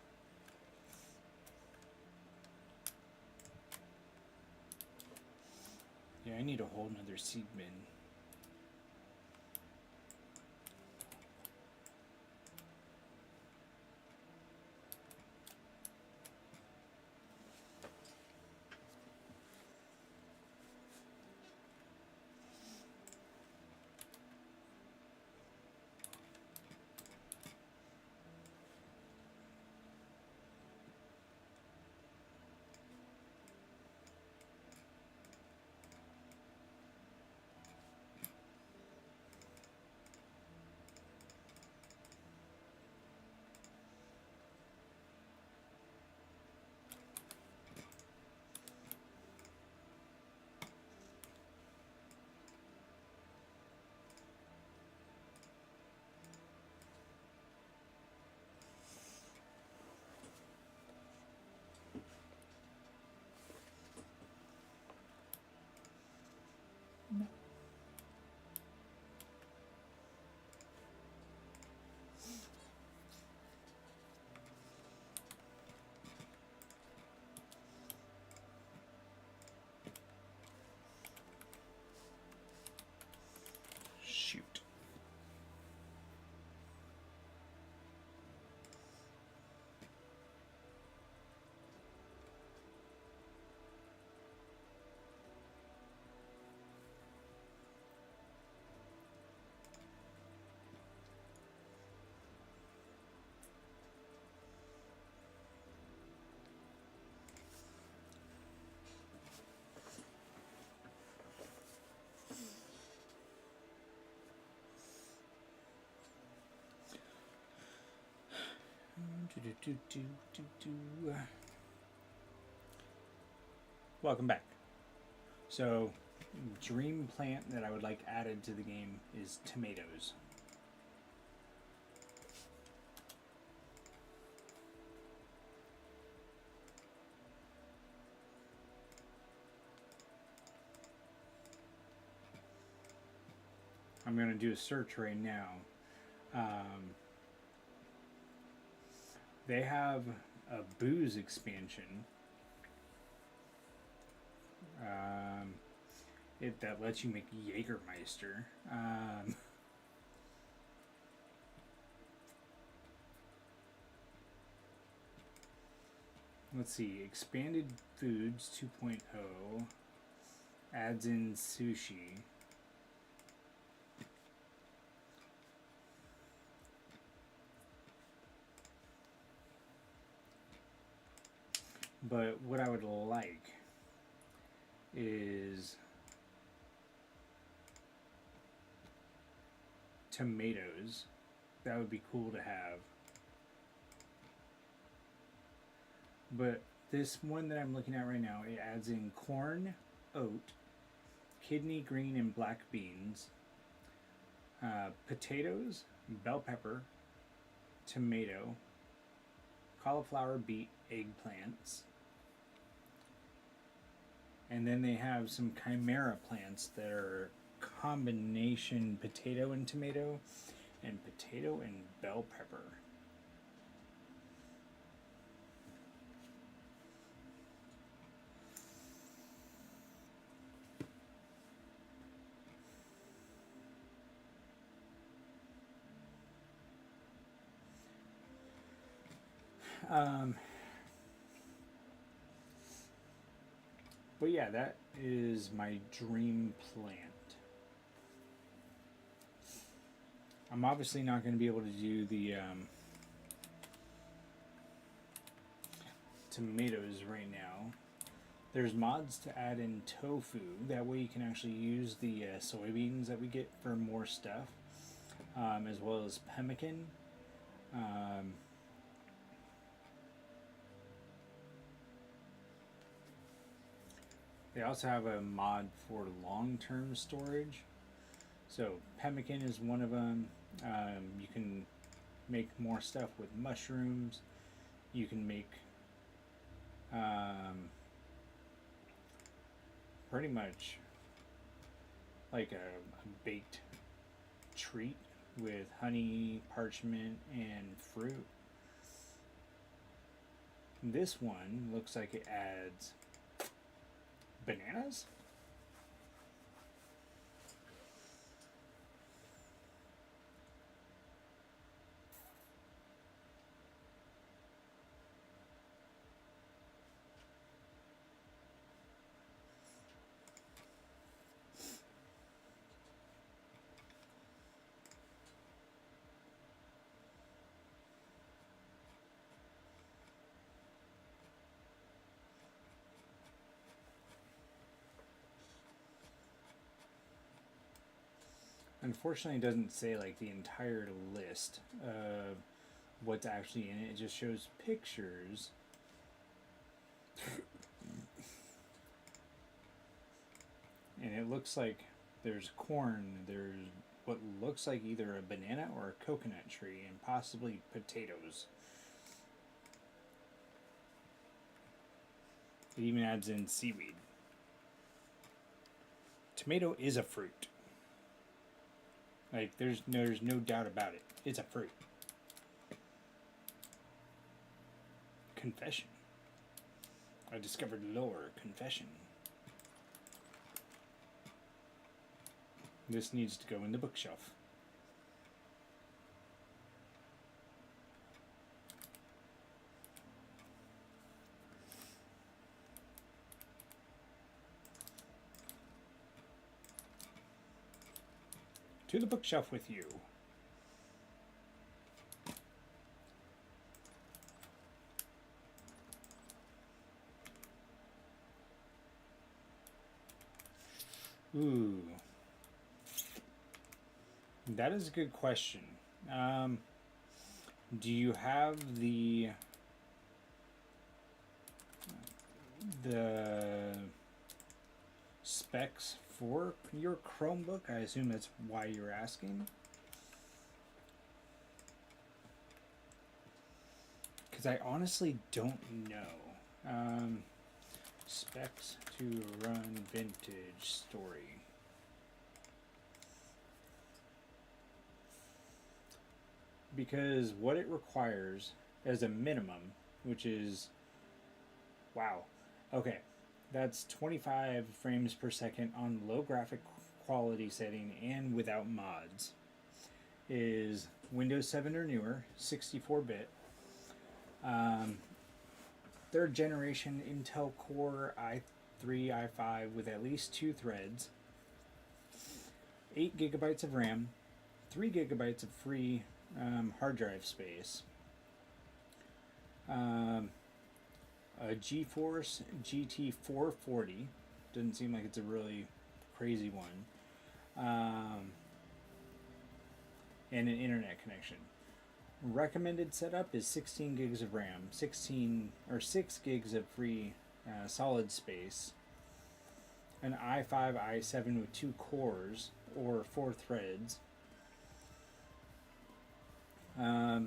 Yeah, I need a whole nother seed bin. Shoot. Welcome back. So, dream plant that I would like added to the game is tomatoes. I'm going to do a search right now. They have a booze expansion that lets you make Jägermeister. let's see, expanded foods 2.0 adds in sushi. But what I would like is tomatoes. That would be cool to have. But this one that I'm looking at right now, it adds in corn, oat, kidney, green, and black beans, potatoes, bell pepper, tomato, cauliflower, beet, eggplants. And then they have some chimera plants that are combination potato and tomato, and potato and bell pepper. But yeah, that is my dream plant. I'm obviously not going to be able to do the tomatoes right now. There's mods to add in tofu. That way you can actually use the soybeans that we get for more stuff, as well as pemmican. They also have a mod for long-term storage. So pemmican is one of them. You can make more stuff with mushrooms. You can make pretty much like a baked treat with honey, parchment, and fruit. This one looks like it adds bananas? Unfortunately, it doesn't say like the entire list of what's actually in it. It just shows pictures. And it looks like there's corn, there's what looks like either a banana or a coconut tree, and possibly potatoes. It even adds in seaweed. Tomato is a fruit. Like, there's no doubt about it. It's a fruit. Confession. I discovered lore. Confession. This needs to go in the bookshelf. To the bookshelf with you. Ooh. That is a good question. Do you have the specs for your Chromebook? I assume that's why you're asking. Because I honestly don't know. Specs to run Vintage Story. Because what it requires as a minimum, which is, wow, okay, that's 25 frames per second on low graphic quality setting and without mods, is Windows 7 or newer, 64-bit, third generation Intel Core i3, i5 with at least 2 threads, 8 gigabytes of RAM, 3 gigabytes of free hard drive space, a GeForce GT 440, doesn't seem like it's a really crazy one, and an internet connection. Recommended setup is 16 gigs of RAM, 6 gigs of free solid space, an i5, i7 with 2 cores or 4 threads, a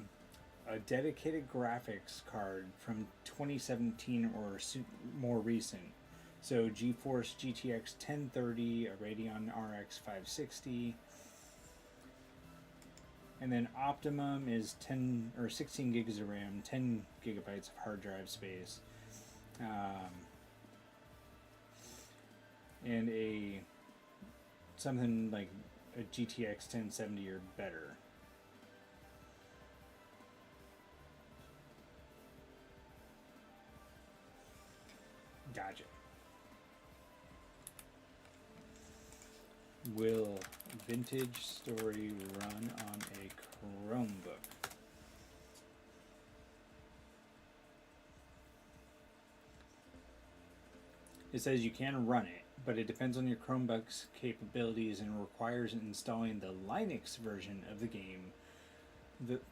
dedicated graphics card from 2017 or more recent. So GeForce GTX 1030, a Radeon RX 560, and then optimum is 10 or 16 gigs of RAM, 10 gigabytes of hard drive space, and something like a GTX 1070 or better. Gotcha. Will Vintage Story run on a Chromebook? It says you can run it, but it depends on your Chromebook's capabilities and requires installing the Linux version of the game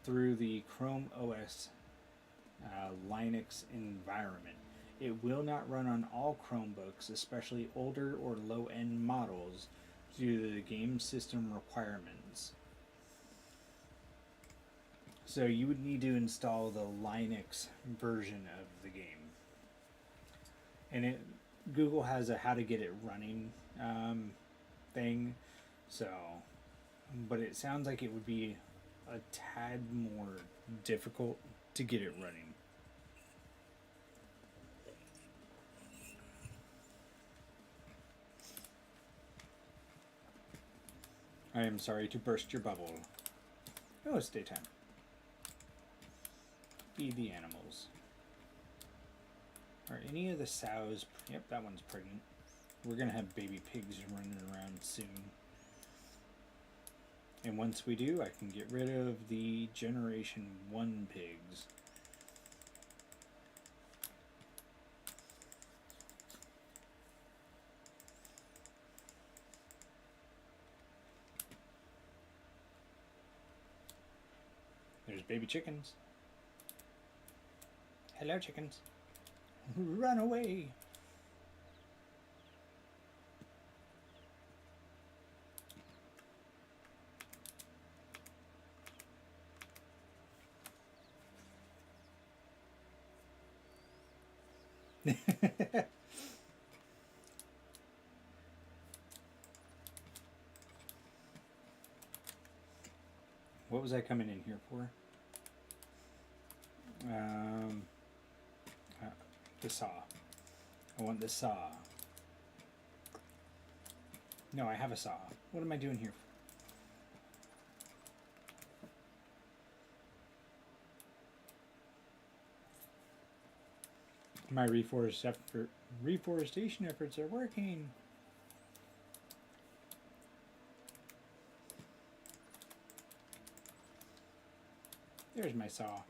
through the Chrome OS Linux environment. It will not run on all Chromebooks, especially older or low-end models, due to the game system requirements. So you would need to install the Linux version of the game. And Google has a how to get it running thing, so, but it sounds like it would be a tad more difficult to get it running. I am sorry to burst your bubble. Oh, it's daytime. Feed the animals. Are any of the sows... Yep, that one's pregnant. We're going to have baby pigs running around soon. And once we do, I can get rid of the Generation 1 pigs. There's baby chickens. Hello, chickens. Run away. What was I coming in here for? The saw. I want the saw. No, I have a saw. What am I doing here for? My reforestation efforts are working. There's my saw.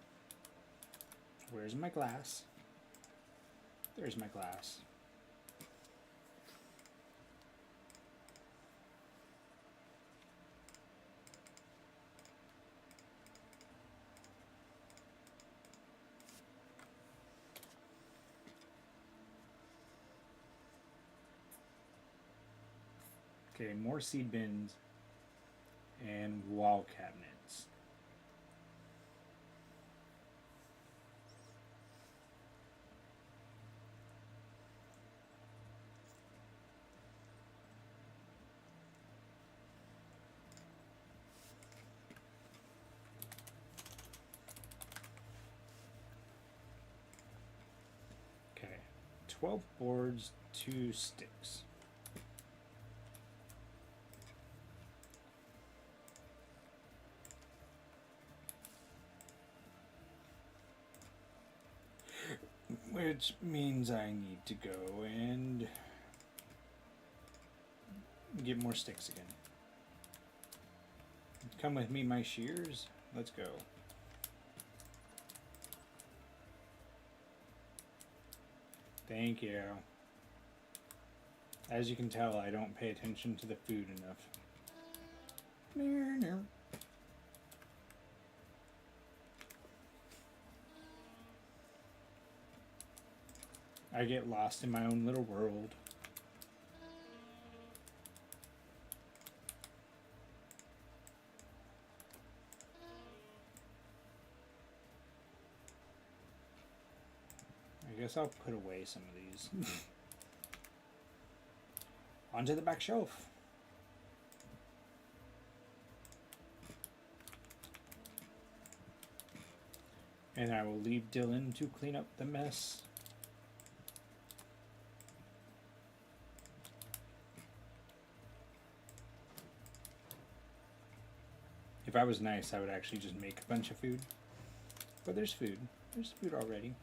Where's my glass? There's my glass. Okay, more seed bins and wall cabinets. Okay, 12 boards, 2 sticks. Which means I need to go and get more sticks again. Come with me, my shears. Let's go. Thank you. As you can tell, I don't pay attention to the food enough. I get lost in my own little world. I guess I'll put away some of these. Onto the back shelf. And I will leave Dylan to clean up the mess. If I was nice, I would actually just make a bunch of food. But there's food. There's food already.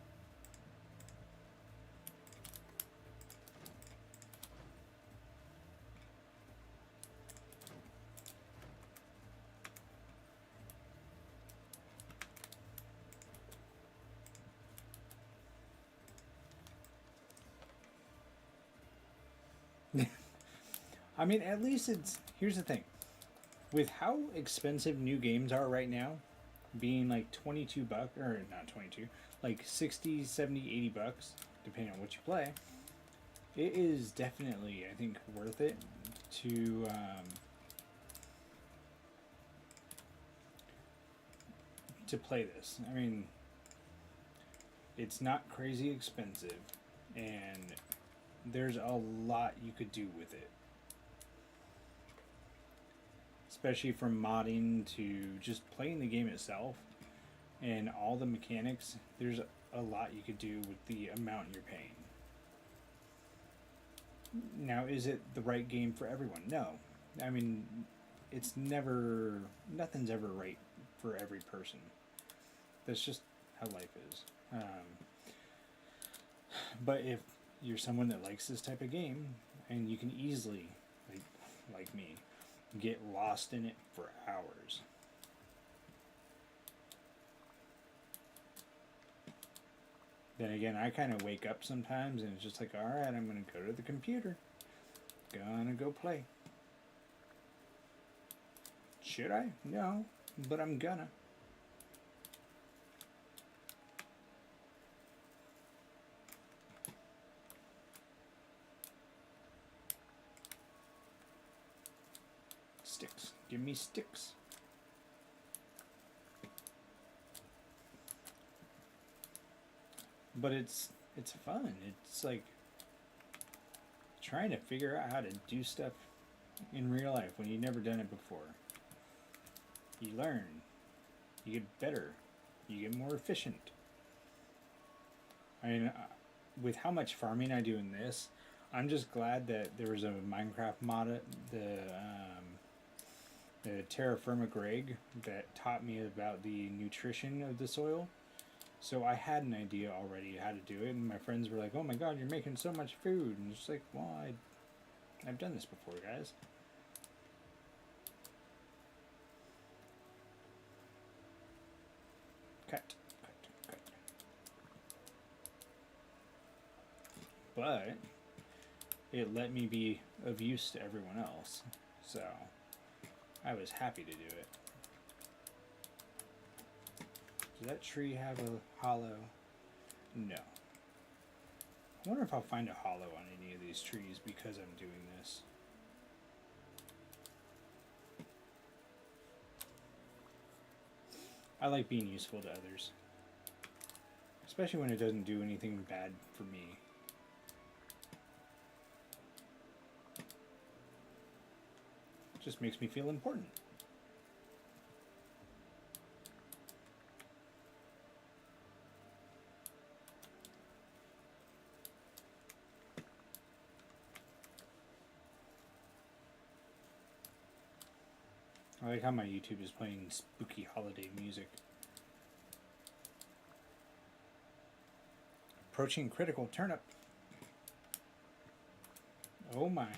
I mean, at least it's... Here's the thing. With how expensive new games are right now, being like 22 bucks, or not 22, like 60, 70, 80 bucks, depending on what you play, it is definitely, I think, worth it to play this. I mean, it's not crazy expensive, and there's a lot you could do with it. Especially from modding to just playing the game itself and all the mechanics, there's a lot you could do with the amount you're paying. Now, is it the right game for everyone? No. I mean, it's never, nothing's ever right for every person. That's just how life is. But if you're someone that likes this type of game, and you can easily, like me, get lost in it for hours. Then again, I kind of wake up sometimes and it's just like, alright, I'm going to go to the computer. Gonna go play. Should I? No, but I'm gonna. Sticks. Give me sticks. But it's fun. It's like trying to figure out how to do stuff in real life when you've never done it before. You learn. You get better. You get more efficient. I mean, with how much farming I do in this, I'm just glad that there was a Minecraft mod, the Terra Firma Greg, that taught me about the nutrition of the soil. So I had an idea already how to do it, and my friends were like, "Oh my God, you're making so much food!" And it's like, "Well, I've done this before, guys." Cut. But it let me be of use to everyone else, so I was happy to do it. Does that tree have a hollow? No. I wonder if I'll find a hollow on any of these trees because I'm doing this. I like being useful to others, especially when it doesn't do anything bad for me. It just makes me feel important. I like how my YouTube is playing spooky holiday music. approaching critical turnip. Oh my.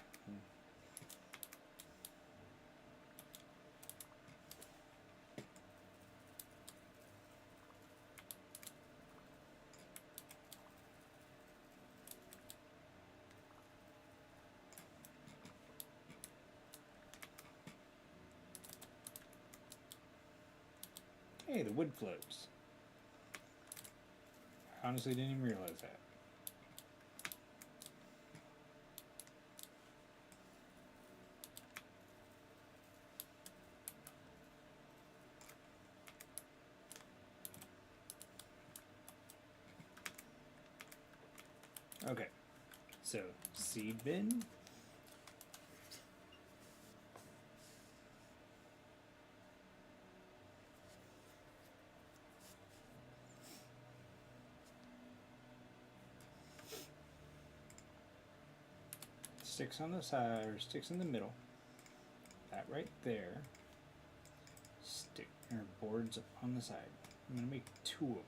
Hey, the wood flows. I honestly didn't even realize that. Okay, so seed bin. Sticks on the side, or sticks in the middle. That right there. Stick or boards on the side. I'm gonna make 2 of them.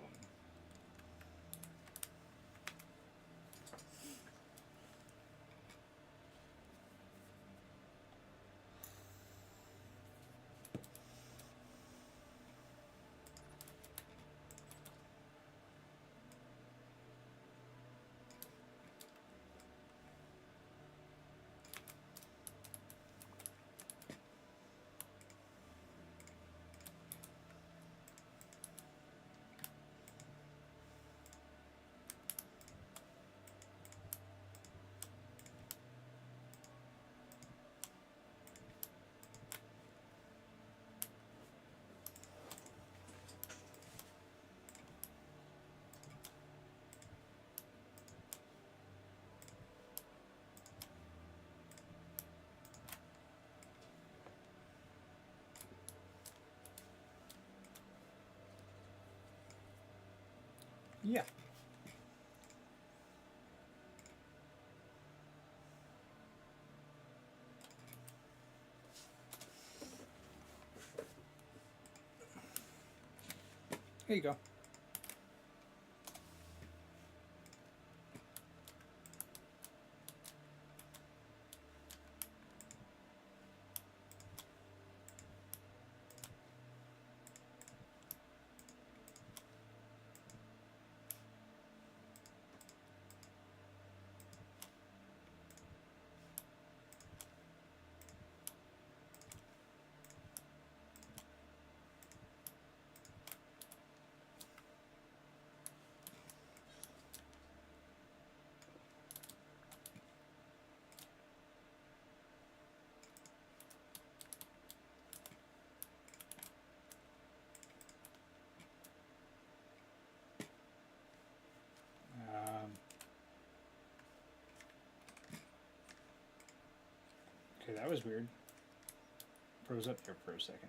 Yeah. Here you go. Okay, that was weird. Froze up there for a second.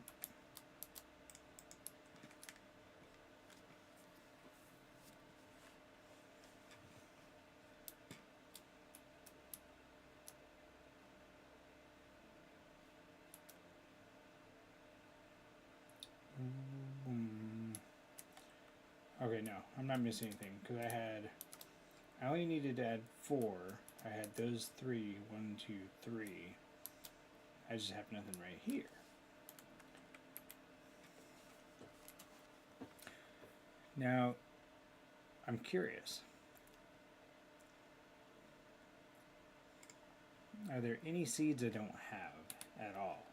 Okay, no, I'm not missing anything because I only needed to add 4. I had those 3, 1, 2, 3. I just have nothing right here. Now, I'm curious. Are there any seeds I don't have at all?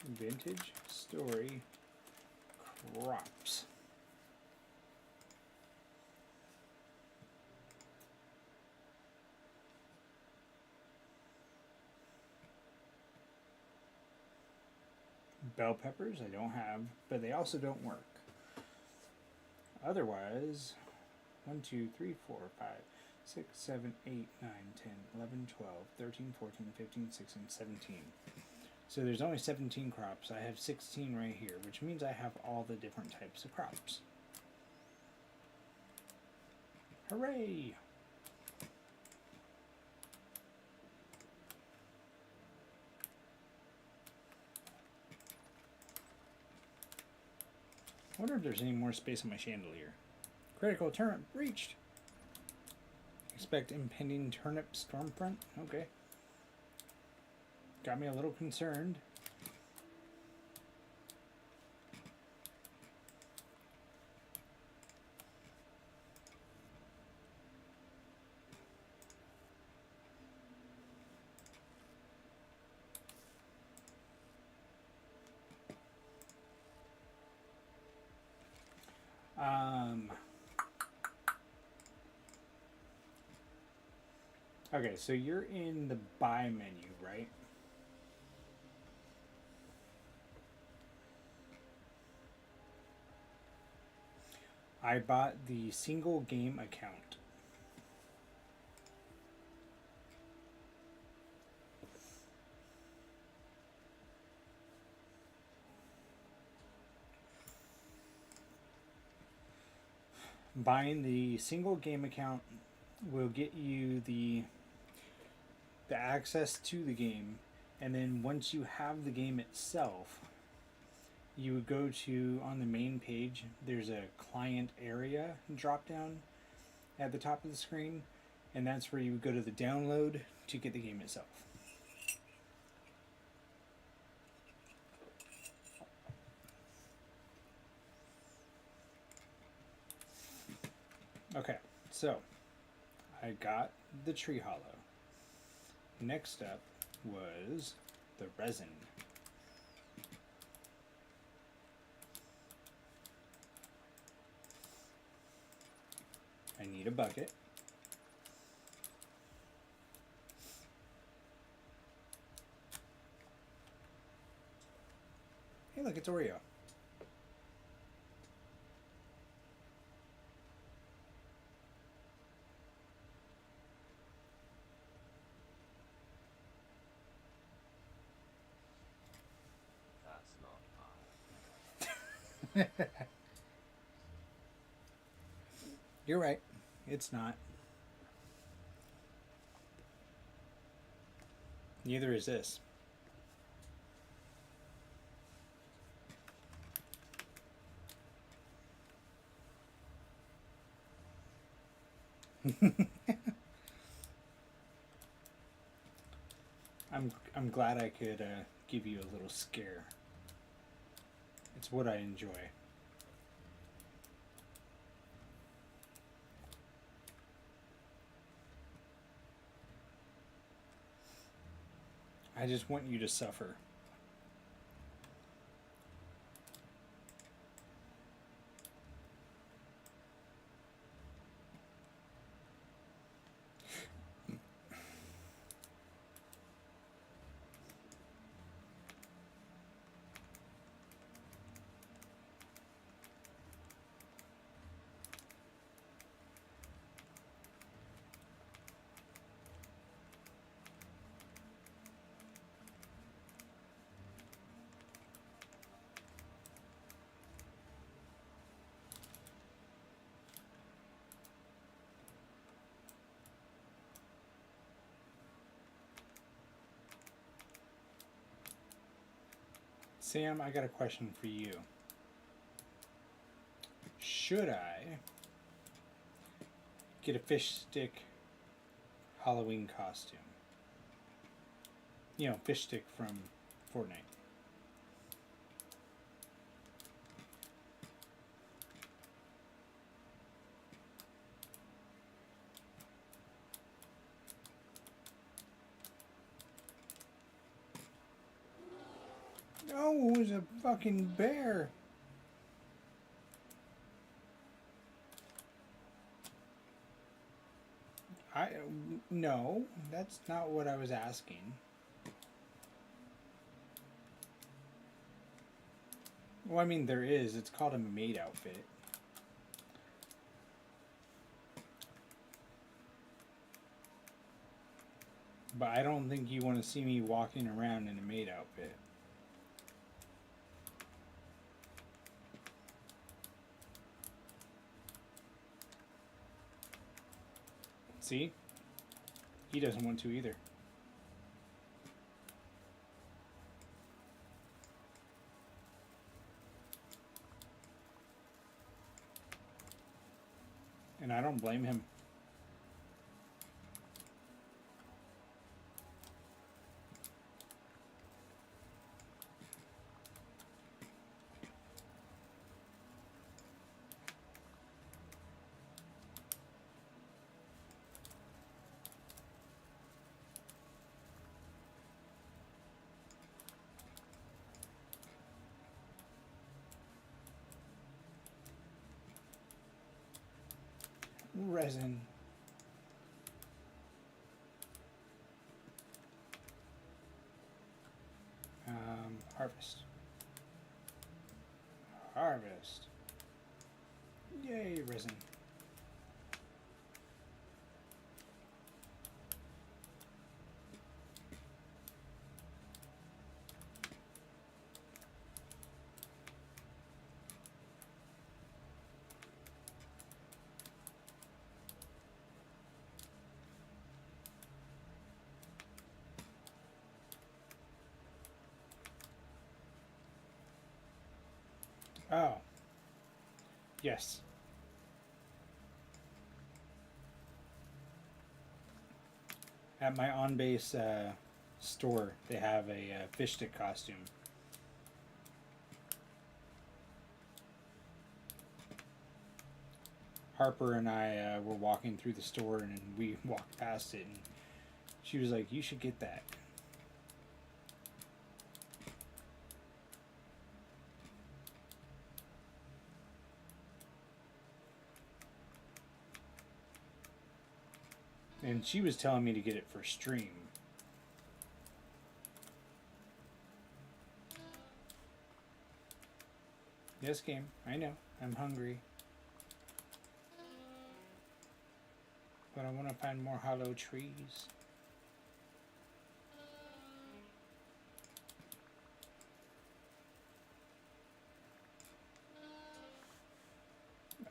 Vintage, story, crops. Bell peppers I don't have, but they also don't work. Otherwise, 1, 2, 3, 4, 5, 6, 7, 8, 9, 10, 11, 12, 13, 14, 15, 16, 17. So there's only 17 crops. I have 16 right here, which means I have all the different types of crops. Hooray! I wonder if there's any more space on my chandelier. Critical turnip breached. Expect impending turnip storm front? Okay. Got me a little concerned. Okay, so you're in the buy menu, right? I bought the single game account. Buying the single game account will get you the access to the game, and then once you have the game itself, you would go to, on the main page, there's a client area drop down at the top of the screen, and that's where you would go to the download to get the game itself. Okay, so I got the Tree Hollow. Next up was the resin. I need a bucket. Hey, look, it's Oreo. You're right. It's not. Neither is this. I'm glad I could give you a little scare. It's what I enjoy. I just want you to suffer. Sam, I got a question for you. Should I get a fish stick Halloween costume? You know, fish stick from Fortnite. No, it was a fucking bear. No, that's not what I was asking. Well, I mean, there is. It's called a maid outfit. But I don't think you want to see me walking around in a maid outfit. See? He doesn't want to either. I don't blame him. Resin. Harvest. Harvest. Yay, resin. Oh. Yes. At my on-base store, they have a fish stick costume. Harper and I were walking through the store and we walked past it and she was like, "You should get that." And she was telling me to get it for stream. Yes, game. I know. I'm hungry. But I want to find more hollow trees.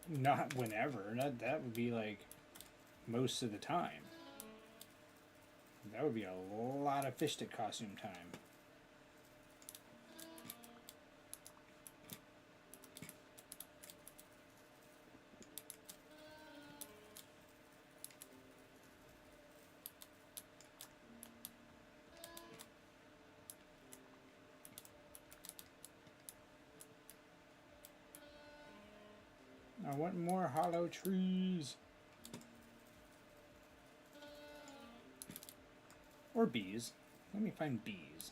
Not whenever. That would be like most of the time. That would be a lot of fish stick costume time. I want more hollow trees. Or bees. Let me find bees.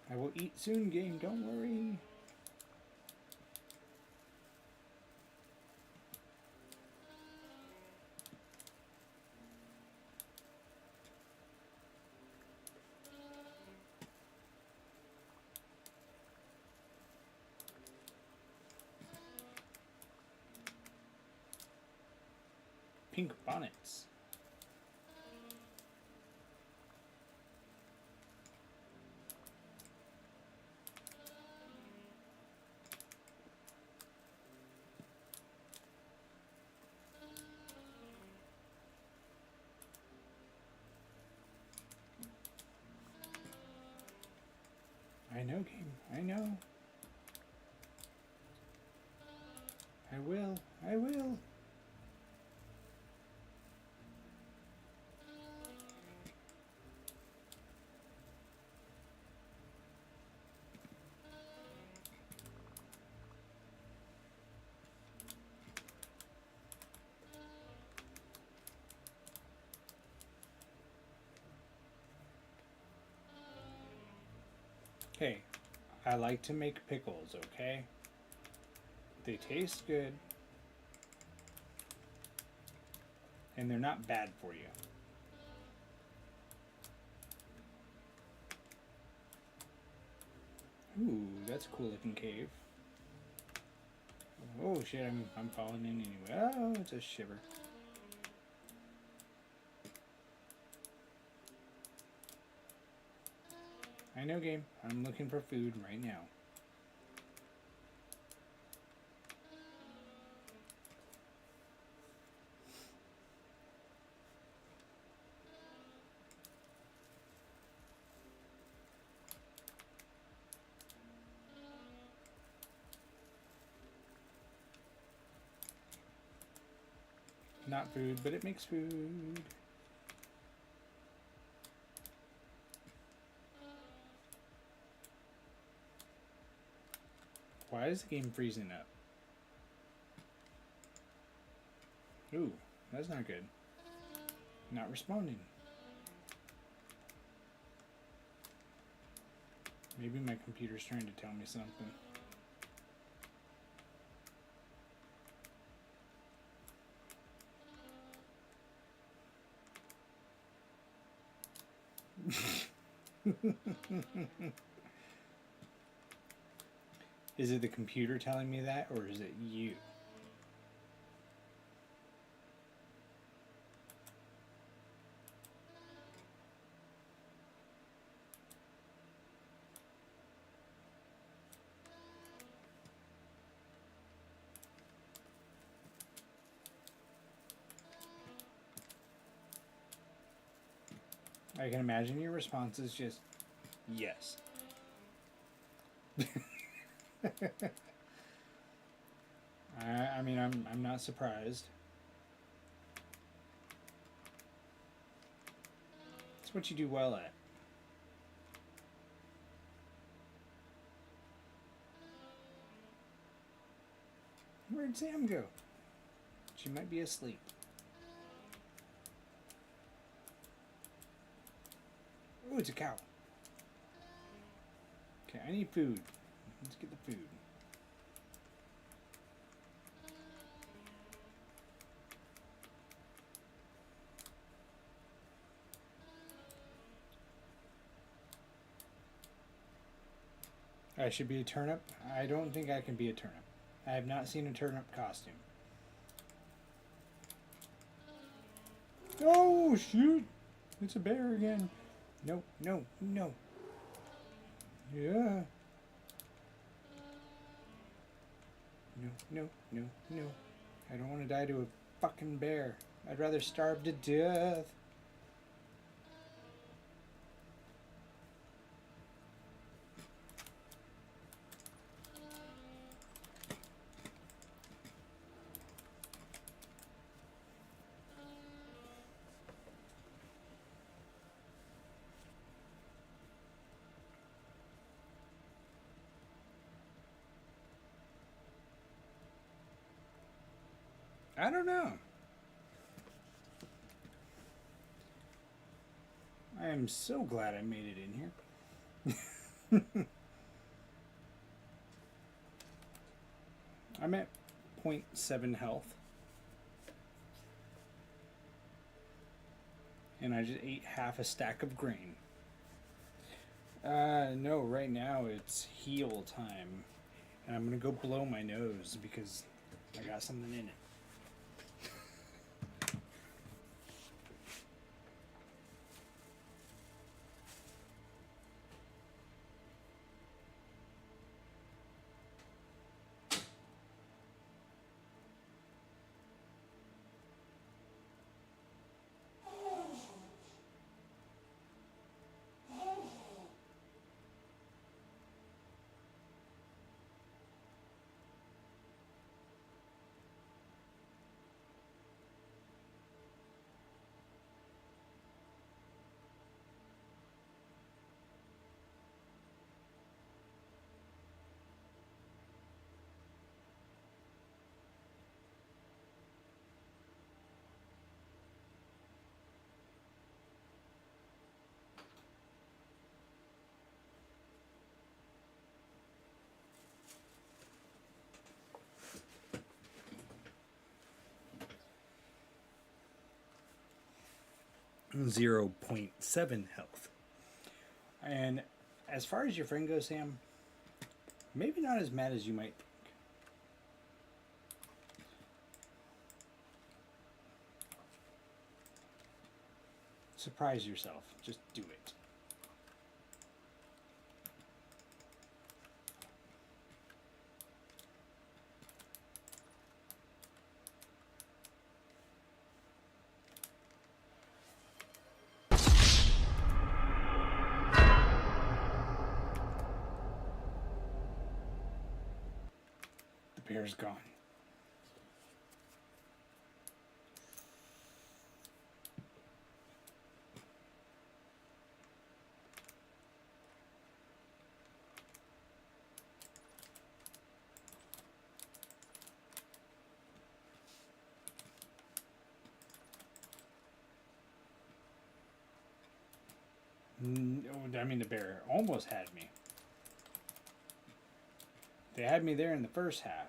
I will eat soon, game. Don't worry. Pink bonnets. I know, game. I know. I will. I will. Hey, I like to make pickles, okay? They taste good. And they're not bad for you. Ooh, that's a cool looking cave. Oh shit, I'm falling in anyway. Oh, it's a shiver. I know, game. I'm looking for food right now. not food, but it makes food. Why is the game freezing up? Ooh, that's not good. Not responding. Maybe my computer's trying to tell me something. Is it the computer telling me that, or is it you? I can imagine your response is just yes. I mean, I'm not surprised. It's what you do well at. Where'd Sam go? She might be asleep. Oh, it's a cow. Okay, I need food. Let's get the food. I should be a turnip? I don't think I can be a turnip. I have not seen a turnip costume. Oh, shoot! It's a bear again. No, no, no. Yeah. No, no, no, no. I don't want to die to a fucking bear. I'd rather starve to death. I don't know. I am so glad I made it in here. I'm at 0.7 health. And I just ate half a stack of grain. No, right now it's heal time. And I'm gonna go blow my nose because I got something in it. .7 health. And as far as your friend goes, Sam, maybe not as mad as you might think. Surprise yourself. Just do it. The bear's gone. I mean, the bear almost had me. They had me there in the first half.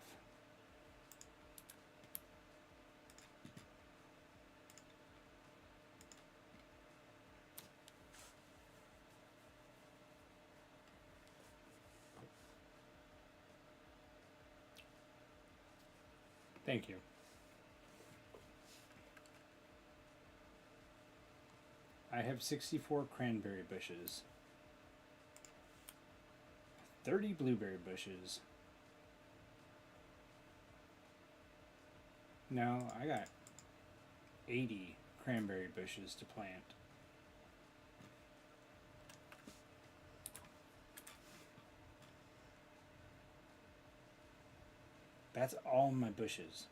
Thank you. I have 64 cranberry bushes, 30 blueberry bushes. No, I got 80 cranberry bushes to plant. That's all my bushes.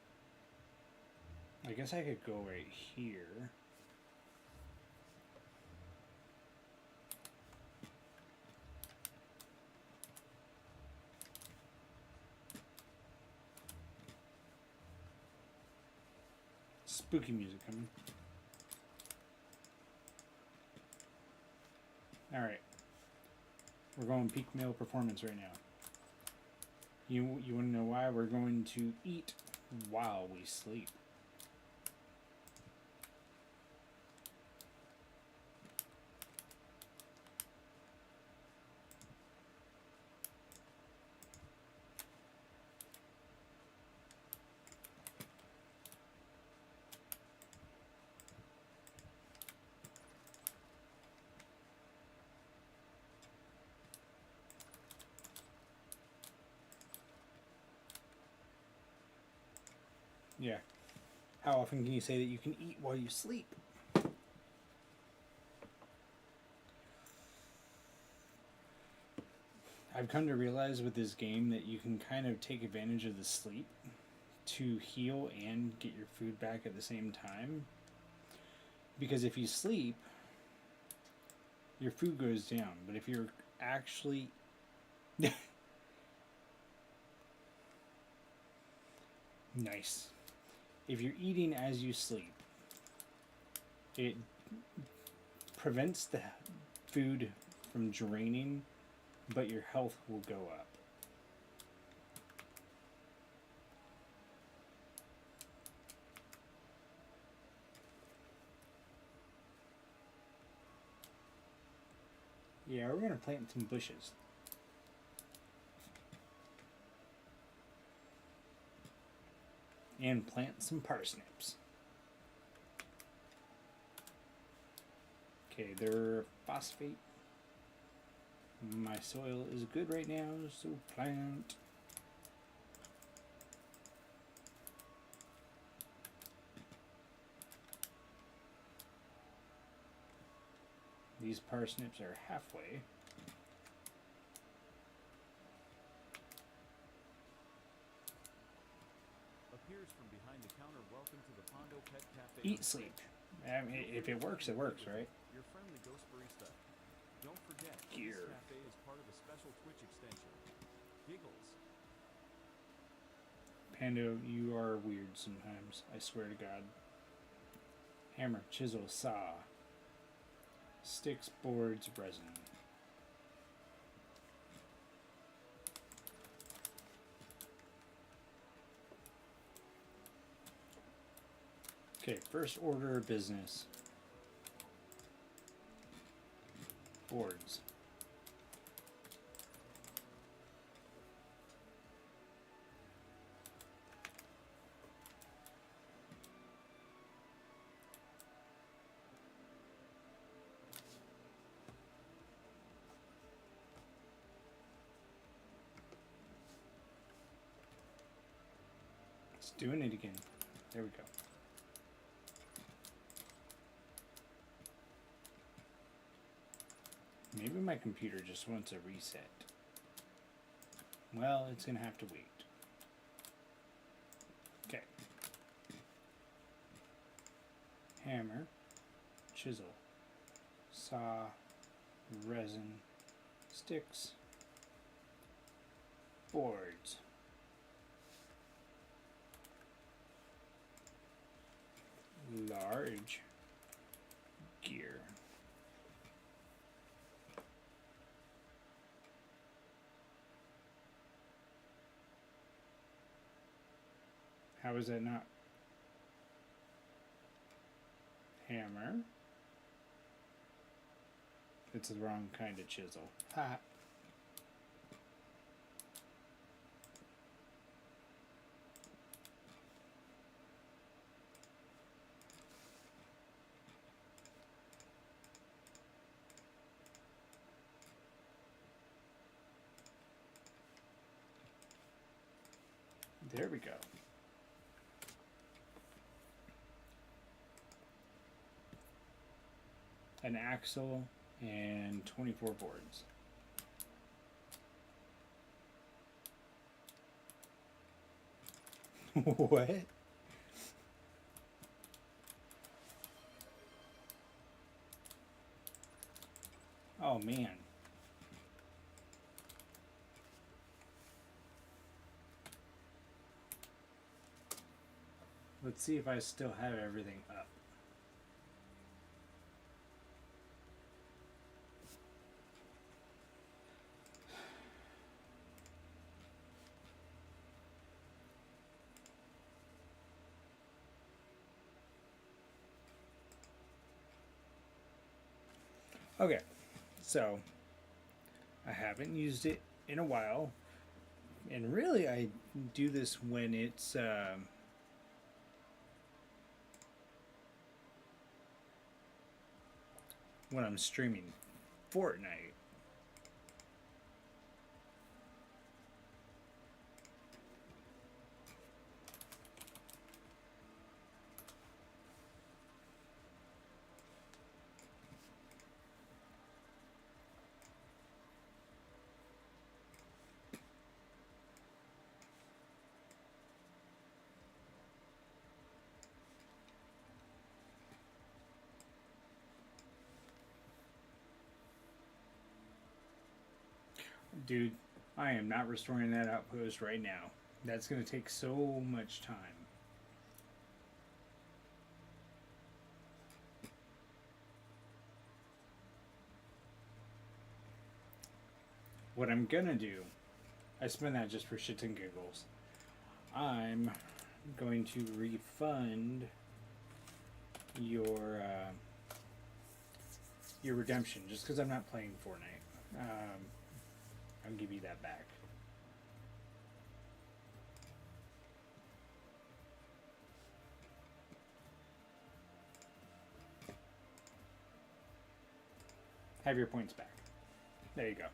I guess I could go right here. Spooky music coming. Alright. We're going peak male performance right now. You want to know why? We're going to eat while we sleep. Yeah. How often can you say that you can eat while you sleep? I've come to realize with this game that you can kind of take advantage of the sleep to heal and get your food back at the same time. Because if you sleep, your food goes down. But if you're actually... Nice. If you're eating as you sleep, it prevents the food from draining, but your health will go up. Yeah, we're going to plant some bushes. And plant some parsnips. Okay, they're phosphate. My soil is good right now, so plant. These parsnips are halfway. Eat, sleep. I mean, if it works, it works, right? Your friendly ghost barista. Don't forget, Gear. this cafe is part of a special Twitch extension. Giggles. Pando, you are weird sometimes. I swear to God. Hammer, chisel, saw. Sticks, boards, resin. Okay, first order of business. Boards. It's doing it again. There we go. Maybe my computer just wants a reset. Well, it's gonna have to wait. Okay. Hammer, chisel, saw, resin, sticks, boards. Large gear. How is that not? Hammer. It's the wrong kind of chisel. Ha. There we go. An axle and 24 boards. What? Oh man. Let's see if I still have everything up. Okay, so I haven't used it in a while, and really I do this when it's when I'm streaming Fortnite. Dude, I am not restoring that outpost right now. That's going to take so much time. What I'm going to do, I spend that just for shits and giggles. I'm going to refund your redemption just because I'm not playing Fortnite. I'll give you that back. Have your points back. There you go.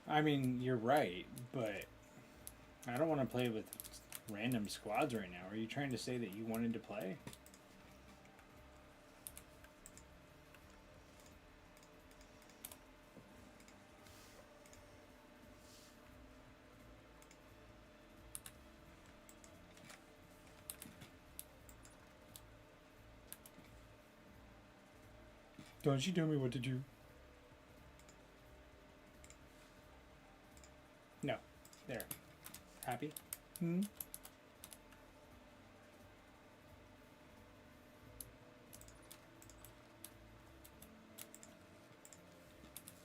I mean, you're right, but I don't want to play with random squads right now. Are you trying to say that you wanted to play? Don't you tell me what to do. No. There. Happy? Hmm?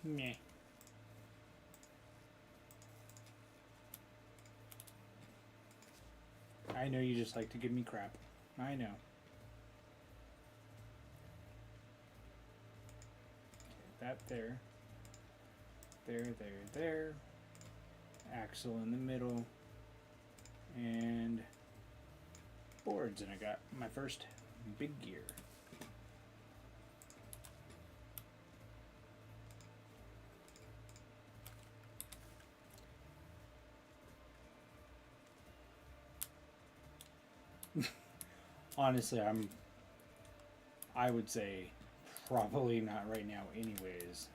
Meh. I know you just like to give me crap. I know. That there. There. Axle in the middle. And boards. And I got my first big gear. Honestly, I would say probably not right now anyways.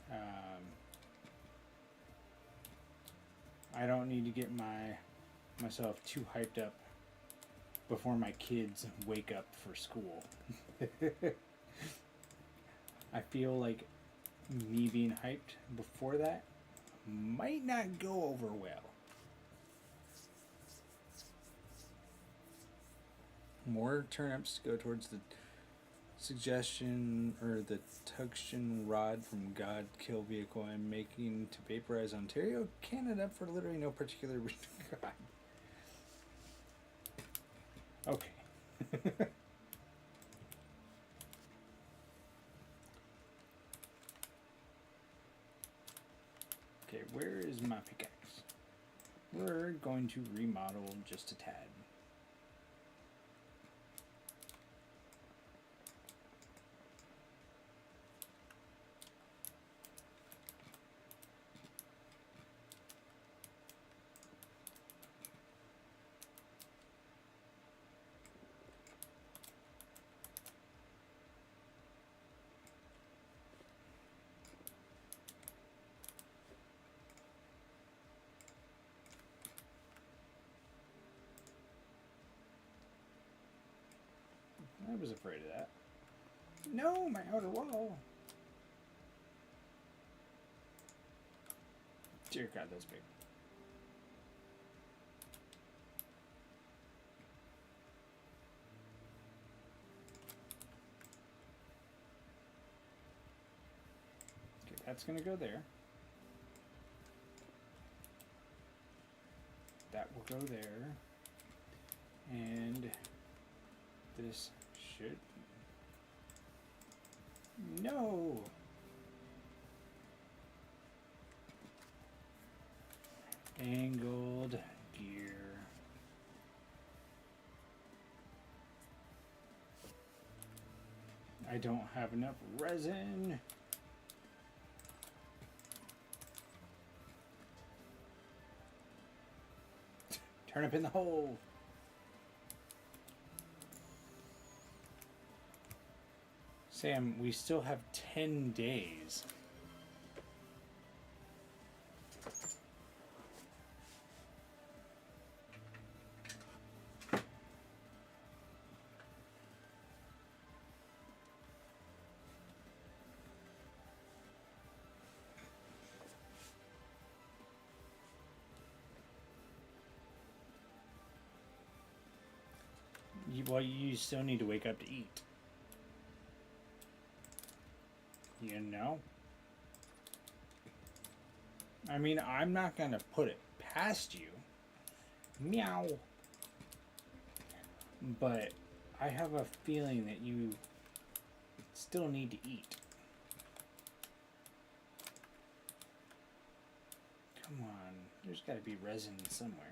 I don't need to get myself too hyped up before my kids wake up for school. I feel like me being hyped before that might not go over well. More turnips go towards the suggestion or the tungsten rod from God Kill Vehicle I'm making to vaporize Ontario, Canada for literally no particular reason. God. Okay. Okay, where is my pickaxe? We're going to remodel just a tad. I was afraid of that. No, my outer wall. Dear God, that's big. Okay, that's gonna go there. That will go there. And this should... No! Angled gear. I don't have enough resin. Turn up in the hole. Sam, we still have 10 days. Well, you still need to wake up to eat. You know? I mean, I'm not gonna put it past you. Meow. But I have a feeling that you still need to eat. Come on. There's gotta be resin somewhere.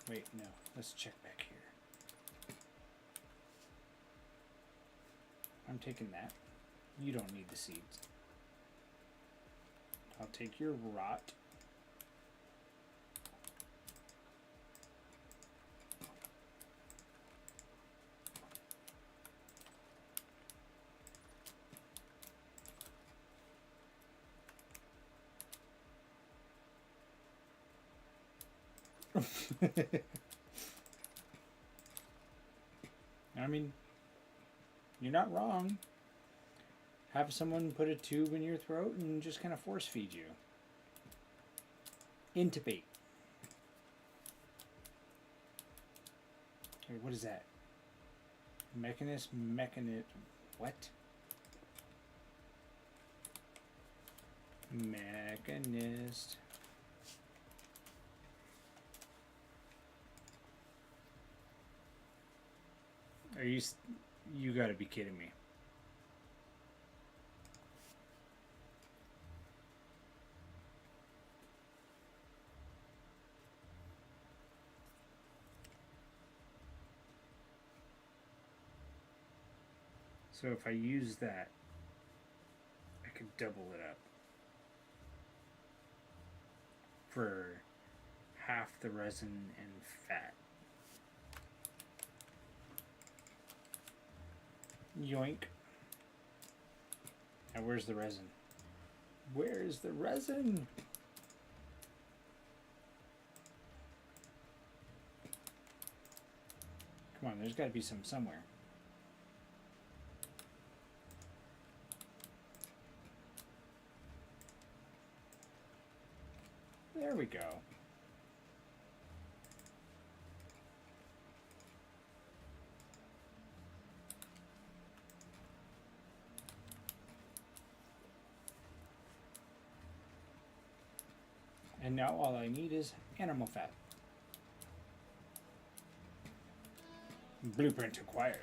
Wait, no. Let's check back here. I'm taking that. You don't need the seeds. I'll take your rot. I mean, you're not wrong. Have someone put a tube in your throat and just kind of force feed you. Intubate. Wait, what is that? Mechanist. What? Mechanist. Are you gotta be kidding me. So if I use that, I could double it up for half the resin and fat. Yoink. Now where's the resin? Where's the resin? Come on, there's got to be some somewhere. There we go. And now all I need is animal fat. Blueprint acquired.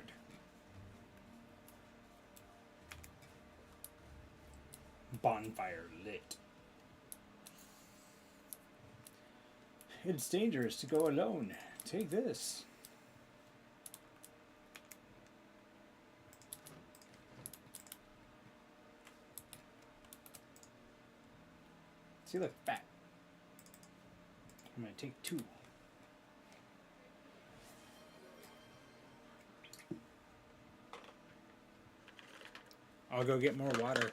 Bonfire lit. It's dangerous to go alone. Take this. See, look, fat. I'm gonna take 2. I'll go get more water.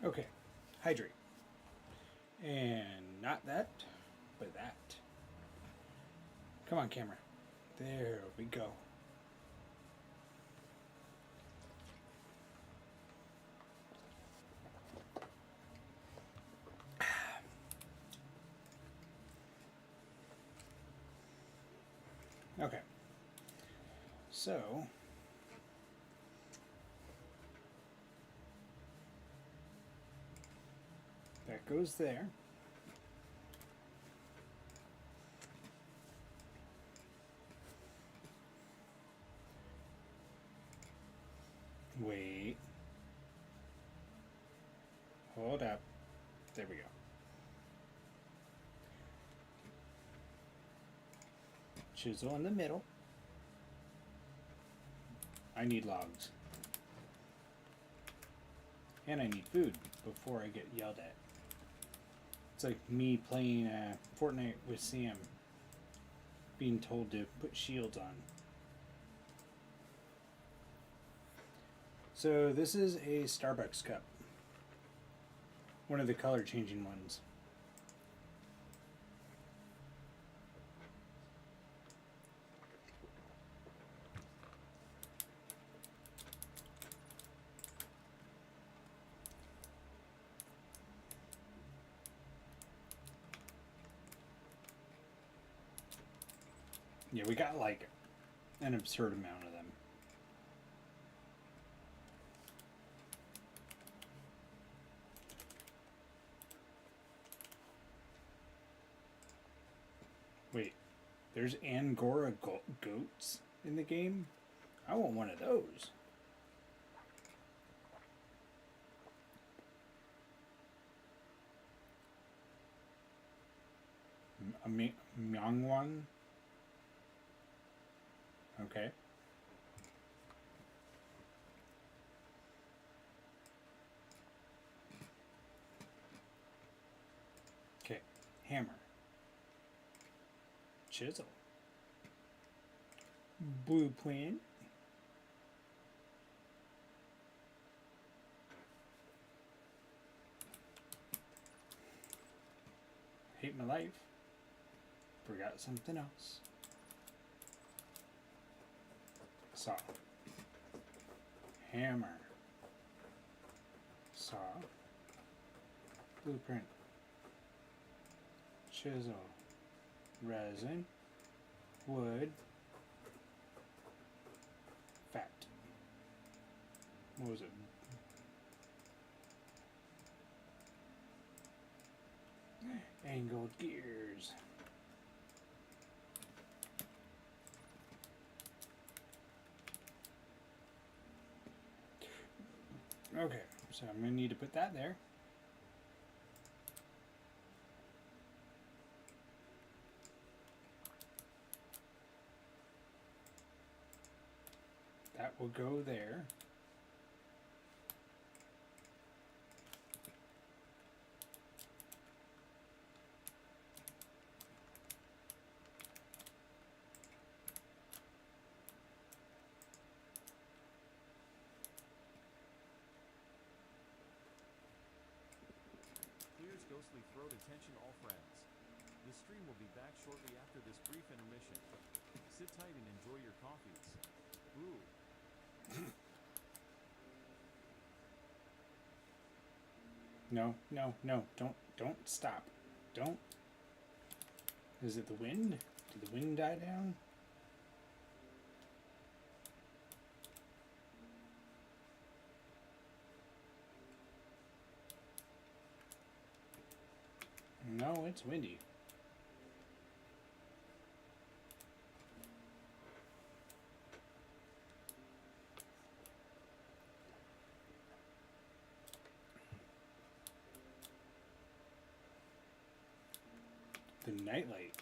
Okay, hydrate. And not that, but that. Come on, camera. There we go. Okay. So, that goes there. Wait. Hold up. There we go. Chisel in the middle. I need logs. And I need food before I get yelled at. It's like me playing Fortnite with Sam, being told to put shields on. So this is a Starbucks cup. One of the color changing ones. Yeah, we got like an absurd amount of them. Wait, there's Angora goats in the game? I want one of those. A Myongwan? Okay. Okay, hammer. Chisel. Blueprint. Hate my life. Forgot something else. Saw. Hammer. Saw. Blueprint. Chisel. Resin. Wood. Fat. What was it? Angled gears. Okay, so I'm gonna need to put that there. That will go there. Clears ghostly throat. Attention all friends. The stream will be back shortly after this brief intermission. Sit tight and enjoy your coffees. Ooh. No, no, no, don't stop. Don't. Is it the wind? Did the wind die down? No, it's windy. The nightlight.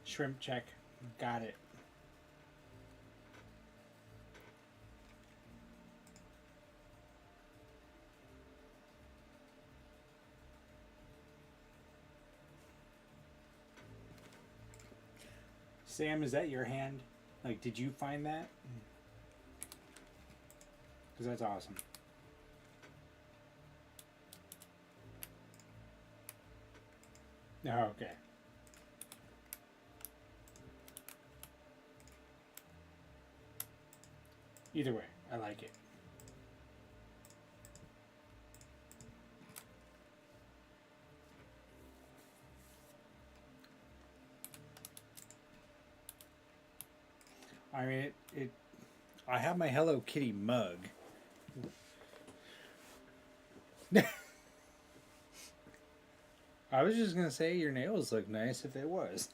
Shrimp check. Got it. Sam, is that your hand? Like, did you find that? Because that's awesome. Oh, okay. Either way, I like it. I mean, I have my Hello Kitty mug. I was just gonna say your nails look nice if it was.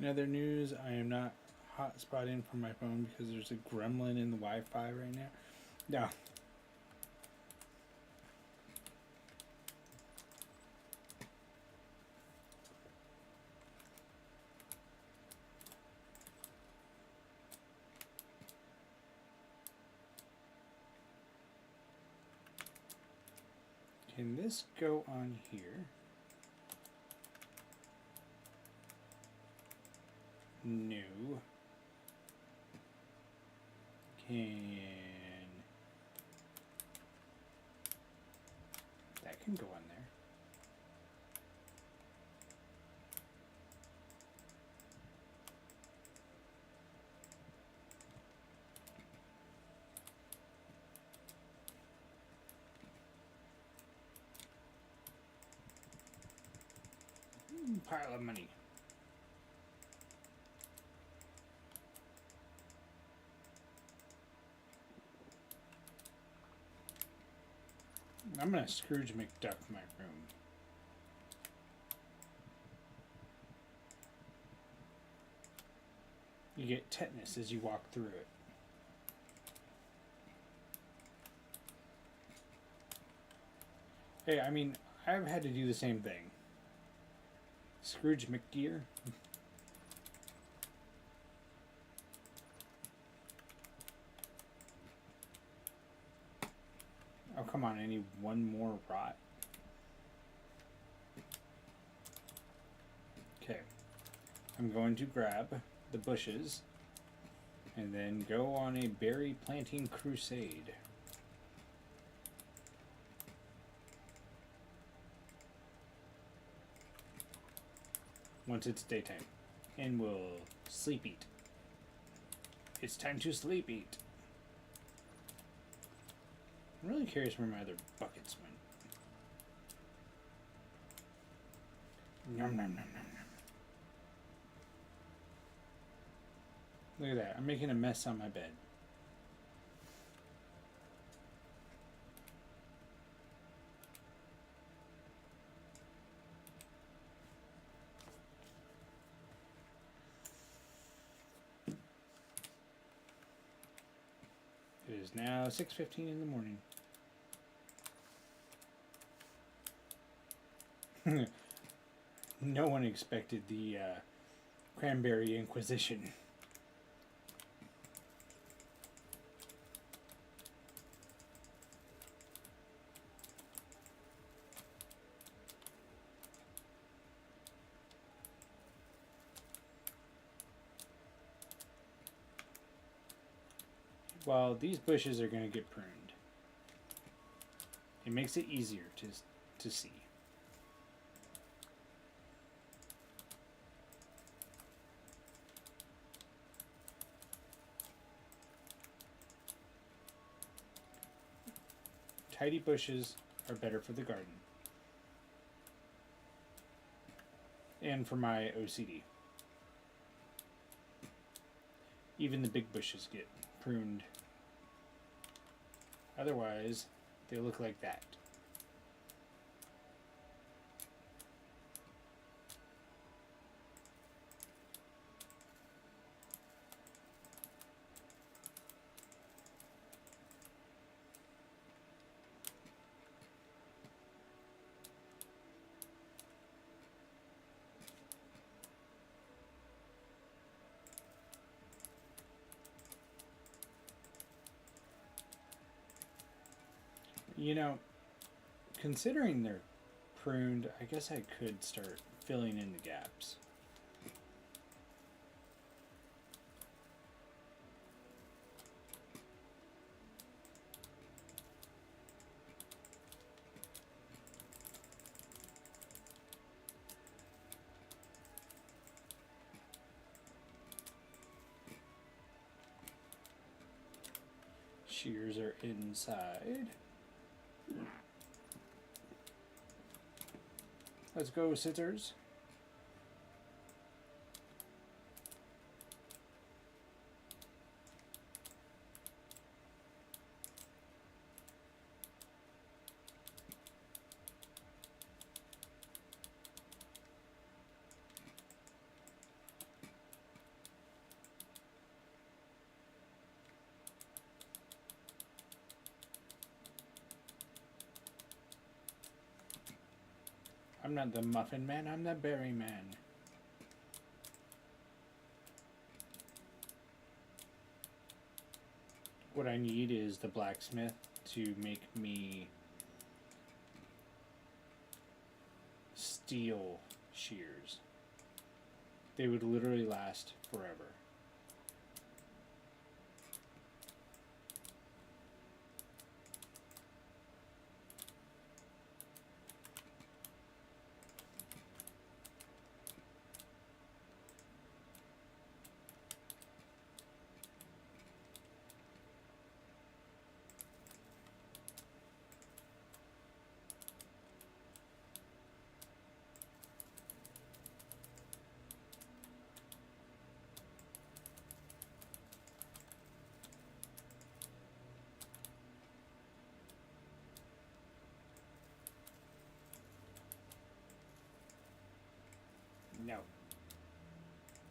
In other news, I am not hotspotting from my phone because there's a gremlin in the Wi-Fi right now. No. Can this go on here? No. That can go on there. Pile of money. I'm gonna Scrooge McDuck my room. You get tetanus as you walk through it. Hey, I mean, I've had to do the same thing. Scrooge McDeer. Come on, I need one more rot. Okay. I'm going to grab the bushes and then go on a berry planting crusade. Once it's daytime. And we'll sleep eat. It's time to sleep eat. I'm really curious where my other buckets went. Nom nom nom nom nom. Look at that. I'm making a mess on my bed. It is now 6:15 in the morning. No one expected the Cranberry Inquisition. Well, these bushes are going to get pruned. It makes it easier to see. Tidy bushes are better for the garden. And for my OCD. Even the big bushes get pruned. Otherwise, they look like that. You know, considering they're pruned, I guess I could start filling in the gaps. Shears are inside. Let's go, scissors. I'm not the muffin man, I'm the berry man. What I need is the blacksmith to make me steel shears. They would literally last forever. No.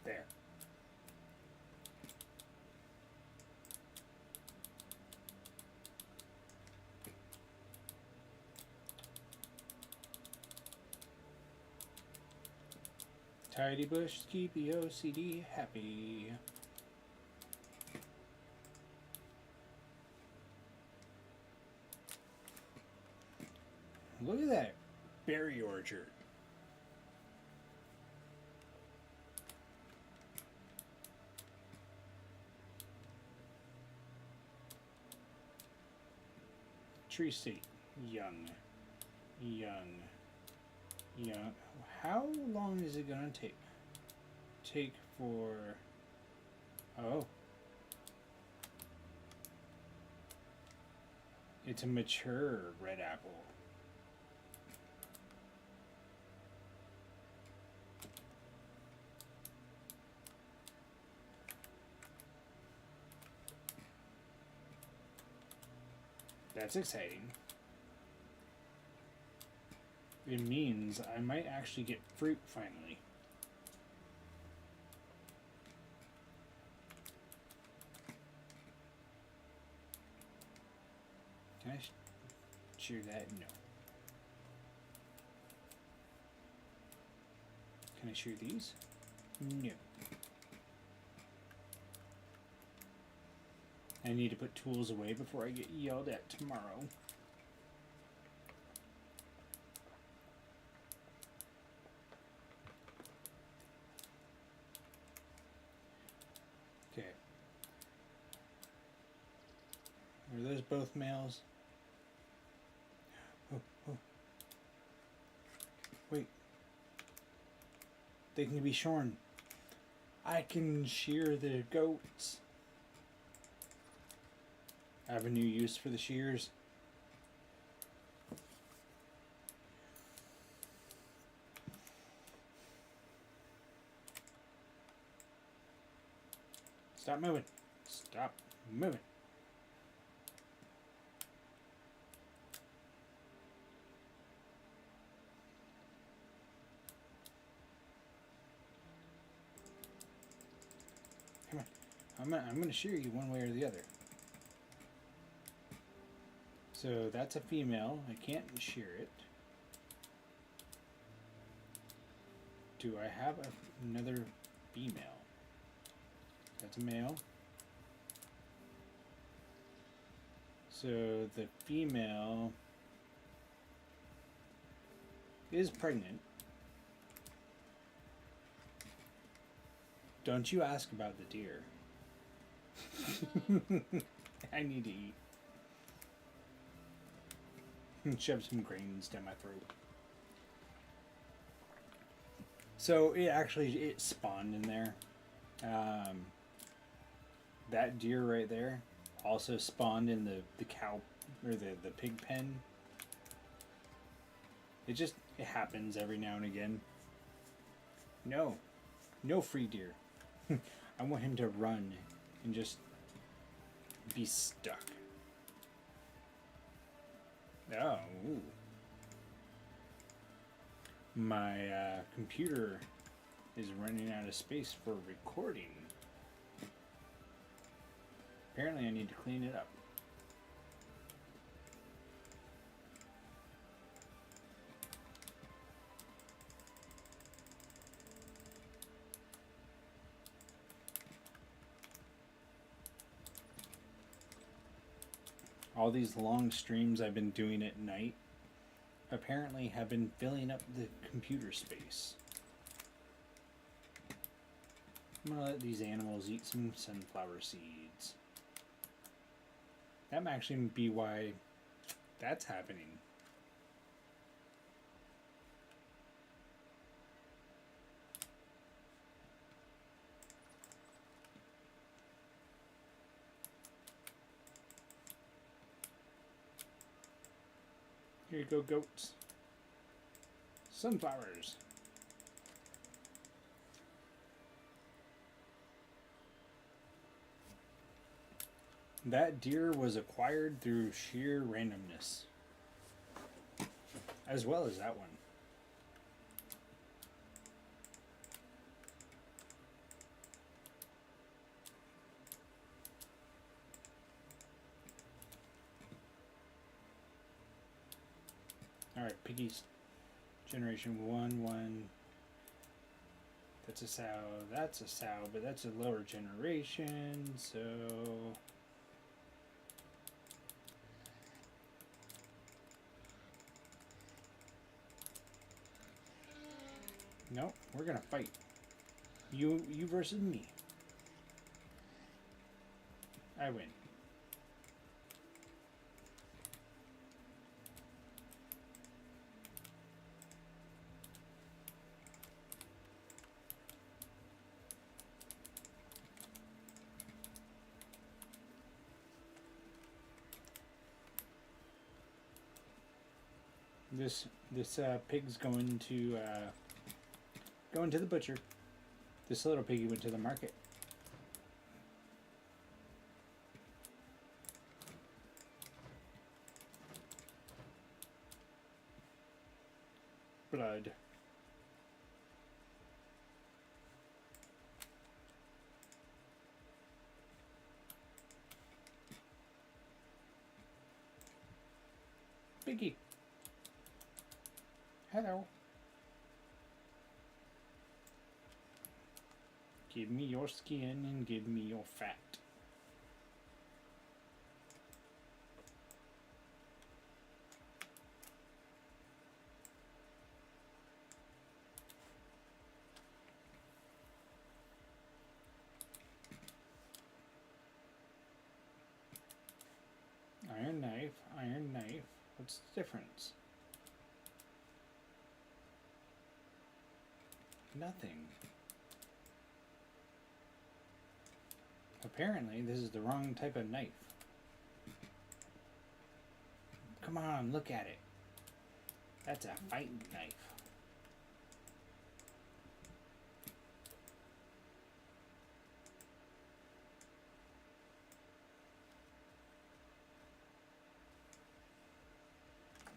There. Tidy bush, keep the OCD happy. Look at that berry orchard. Tree state. Young. How long is it gonna take? Take for... Oh. It's a mature red apple. That's exciting. It means I might actually get fruit finally. Can I shear that? No. Can I shear these? No. I need to put tools away before I get yelled at tomorrow. Okay. Are those both males? Oh. Wait. They can be shorn. I can shear the goats. I have a new use for the shears. Stop moving. Stop moving. Come on. I'm gonna shear you one way or the other. So that's a female. I can't shear it. Do I have another female? That's a male. So the female is pregnant. Don't you ask about the deer. I need to eat. Shove some grains down my throat. So it spawned in there. That deer right there also spawned in the cow or the pig pen. It happens every now and again. No free deer. I want him to run and just be stuck. Oh, ooh. My computer is running out of space for recording. Apparently I need to clean it up. All these long streams I've been doing at night apparently have been filling up the computer space. I'm gonna let these animals eat some sunflower seeds. That might actually be why that's happening. Here you go, goats. Sunflowers. That deer was acquired through sheer randomness. As well as that one. Alright, piggies. Generation 1. That's a sow. That's a sow, but that's a lower generation, so... No, we're gonna fight. You versus me. I win. This pig's going to the butcher. This little piggy went to the market. Blood. Piggy. Hello. Give me your skin and give me your fat. Iron knife, iron knife. What's the difference? Nothing. Apparently, this is the wrong type of knife. Come on, look at it. That's a fighting knife.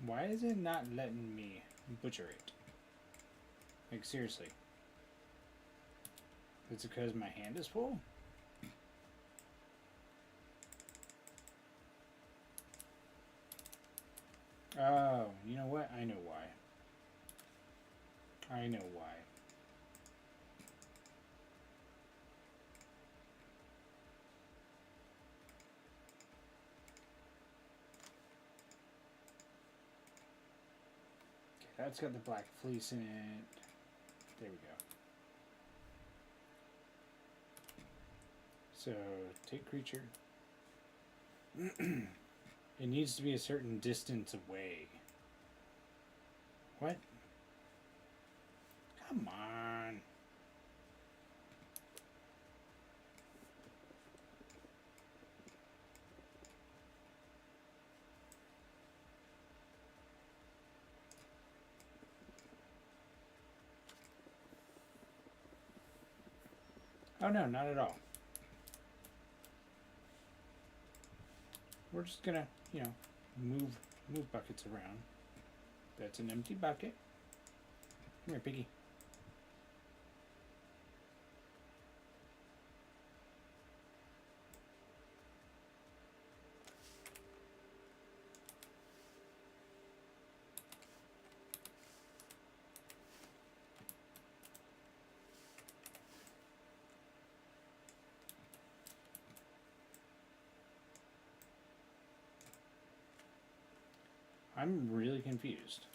Why is it not letting me butcher it? Like, seriously. Is it because my hand is full? Oh, you know what? I know why. I know why. Okay, that's got the black fleece in it. There we go. So, take creature. It needs to be a certain distance away. What? Come on. Oh no, not at all. We're just gonna, you know, move buckets around. That's an empty bucket. Come here, piggy. I'm really confused.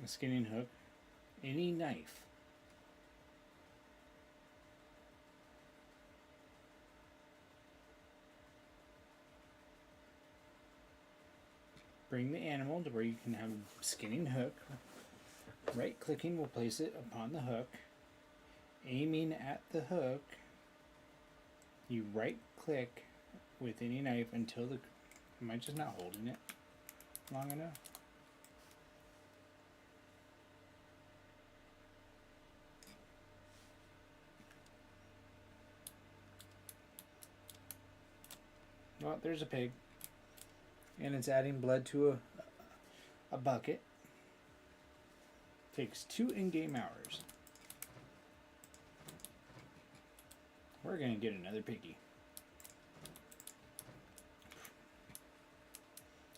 A skinning hook, any knife. Bring the animal to where you can have a skinning hook. Right clicking will place it upon the hook. Aiming at the hook, you right click with any knife until the... Am I just not holding it long enough? Well, there's a pig. And it's adding blood to a bucket. Takes 2 in-game hours. We're gonna get another piggy.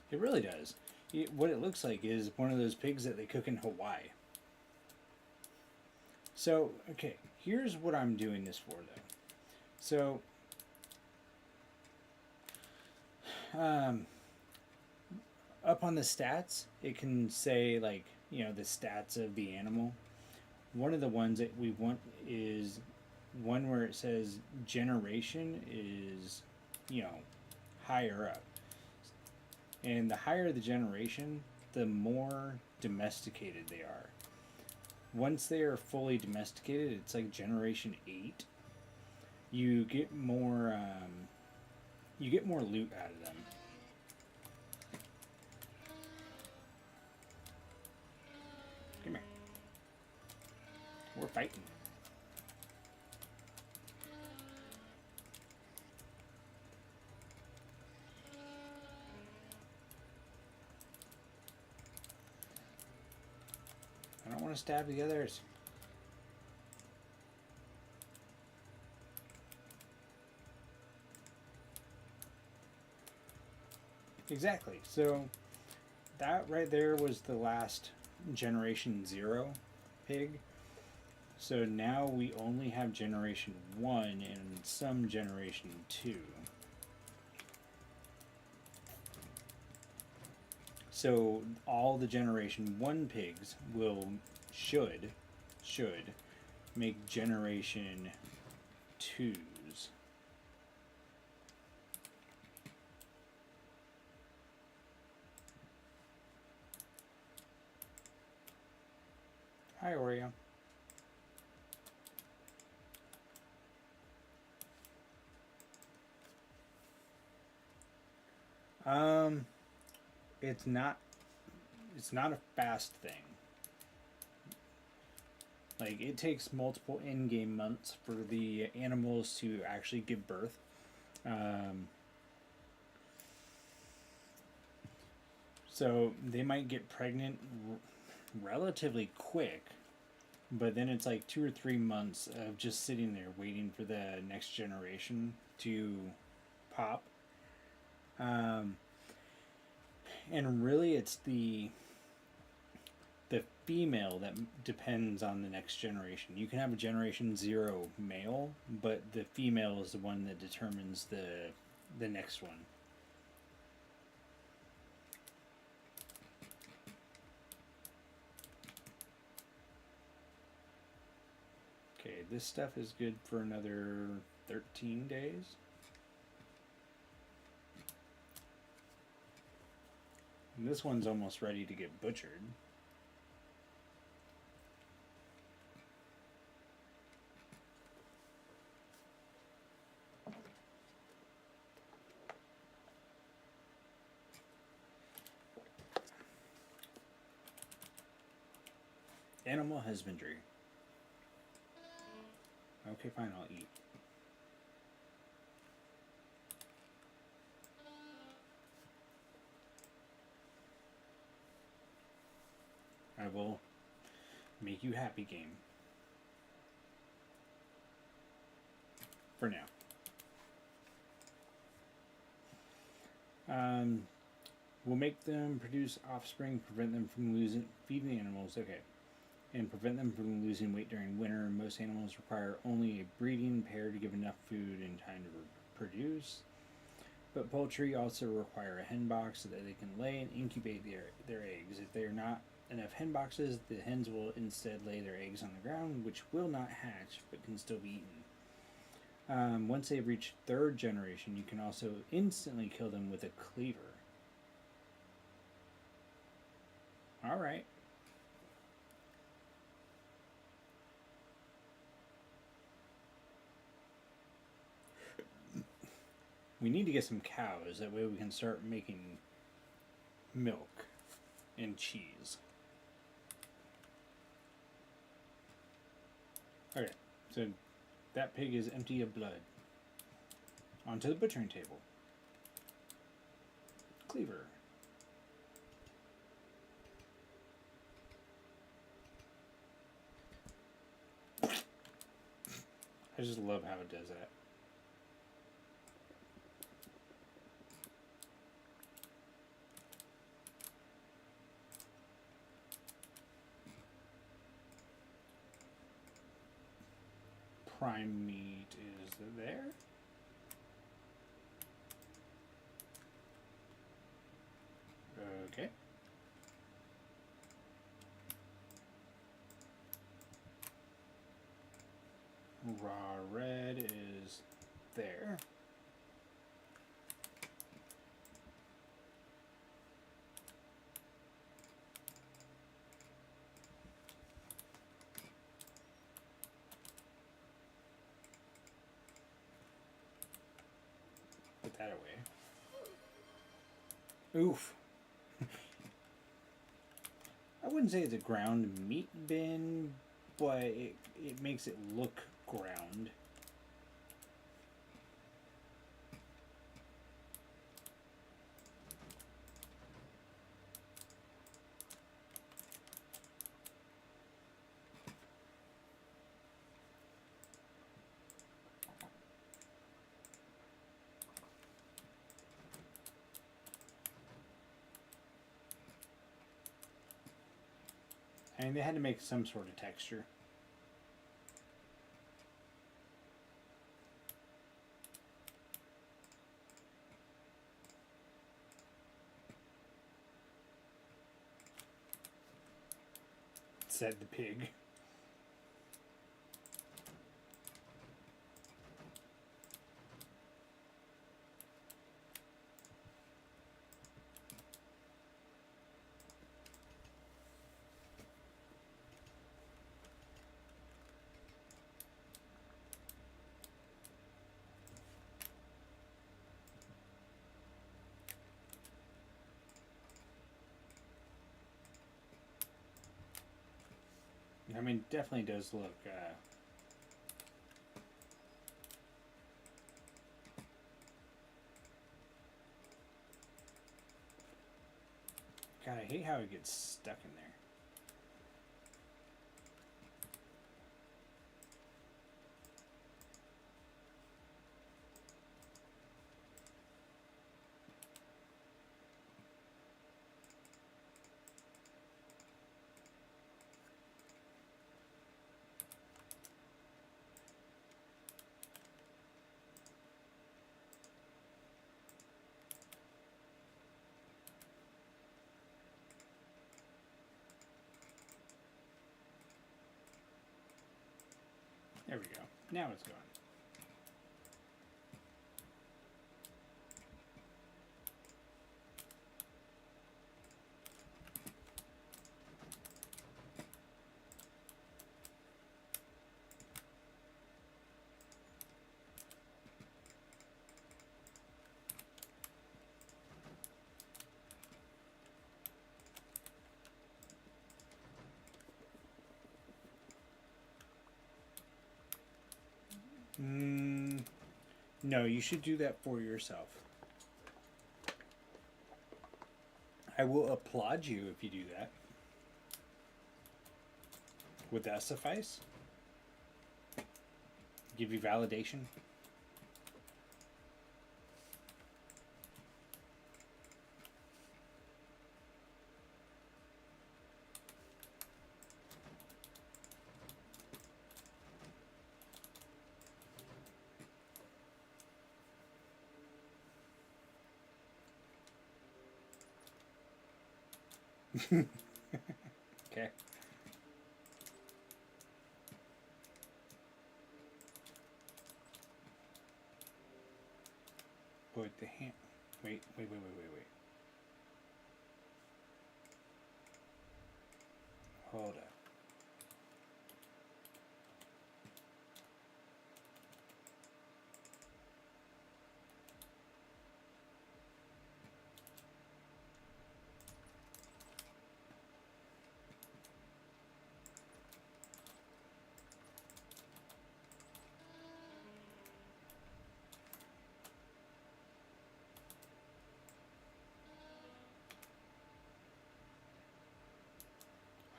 It really does. What it looks like is one of those pigs that they cook in Hawaii. So, okay, here's what I'm doing this for, though. So, up on the stats, it can say, like, you know, the stats of the animal. One of the ones that we want is one where it says generation is, you know, higher up. And the higher the generation, the more domesticated they are. Once they are fully domesticated, it's like generation 8. You get more loot out of them. Come here. We're fighting. I don't want to stab the others. Exactly. So that right there was the last generation 0 pig. So now we only have generation 1 and some generation 2. So all the generation 1 pigs should make generation 2s. Hi, Oreo. It's not a fast thing. Like, it takes multiple in-game months for the animals to actually give birth. So they might get pregnant relatively quick, but then it's like 2 or 3 months of just sitting there waiting for the next generation to pop. And really it's the female that depends on the next generation. You can have a generation 0 male, but the female is the one that determines the next one. Okay, this stuff is good for another 13 days. And this one's almost ready to get butchered. Animal husbandry. Okay, fine, I'll eat. I will make you happy, game. For now. We'll make them produce offspring, prevent them from losing, feed the animals, okay. And prevent them from losing weight during winter. Most animals require only a breeding pair to give enough food in time to produce. But poultry also require a hen box so that they can lay and incubate their eggs. If there are not enough hen boxes, the hens will instead lay their eggs on the ground, which will not hatch but can still be eaten. Once they've reached 3rd generation, you can also instantly kill them with a cleaver. Alright. We need to get some cows, that way we can start making milk and cheese. Okay, so that pig is empty of blood. Onto the butchering table. Cleaver. I just love how it does that. prime meat is there. Okay. Raw red is there. Put that away. Oof. I wouldn't say it's a ground meat bin, but it makes it look ground. I mean, they had to make some sort of texture. Said the pig. I mean, definitely does look, God, I hate how it gets stuck in there. There we go. Now it's gone. No, you should do that for yourself. I will applaud you if you do that. Would that suffice? Give you validation? Okay. Put the hand. Wait. Hold up.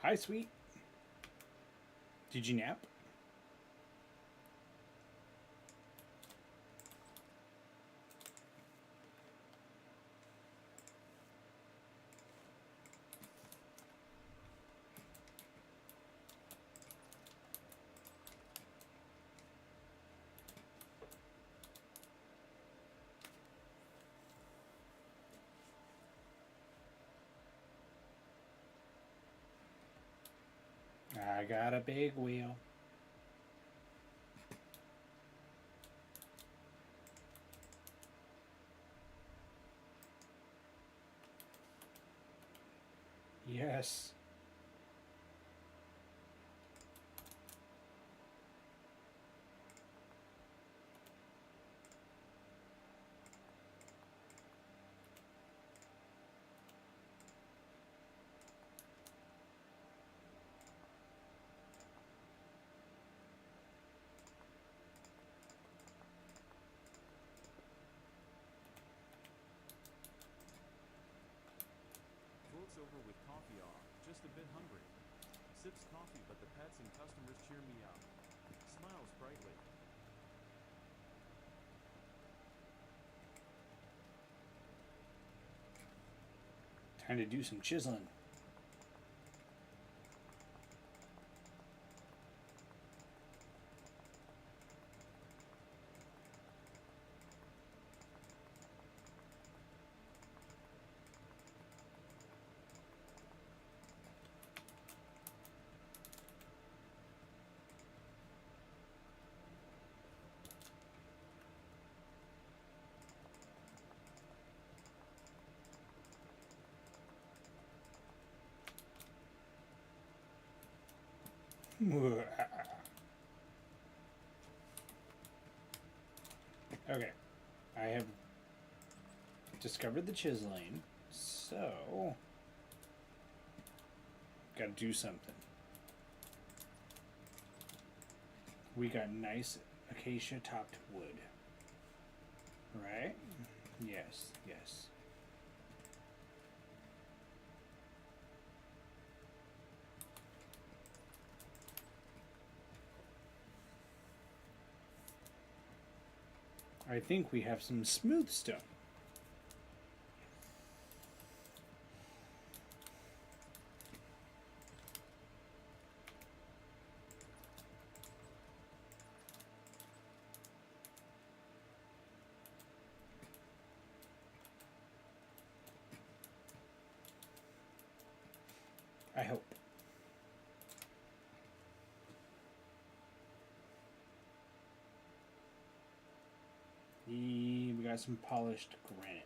Hi, sweet. Did you nap? I got a big wheel. Yes. Floats over with coffee off, just a bit hungry. Sips coffee, but the pets and customers cheer me up. Smiles brightly. Time to do some chiseling. Okay, I have discovered the chiseling, so gotta do something. We got nice acacia topped wood, right? Yes, yes. I think we have some smooth stone. I hope. We got some polished granite.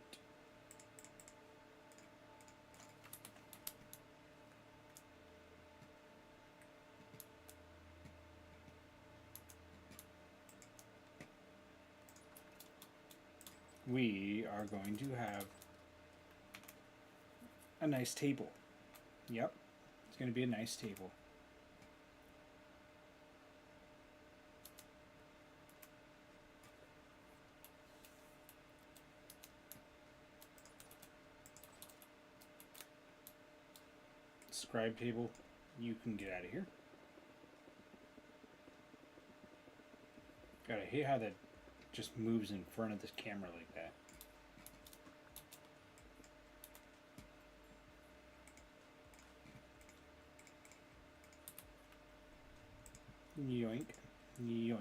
We are going to have a nice table. Yep, it's going to be a nice table. Scribe table, you can get out of here. Gotta hate how that just moves in front of this camera like that. Yoink, yoink.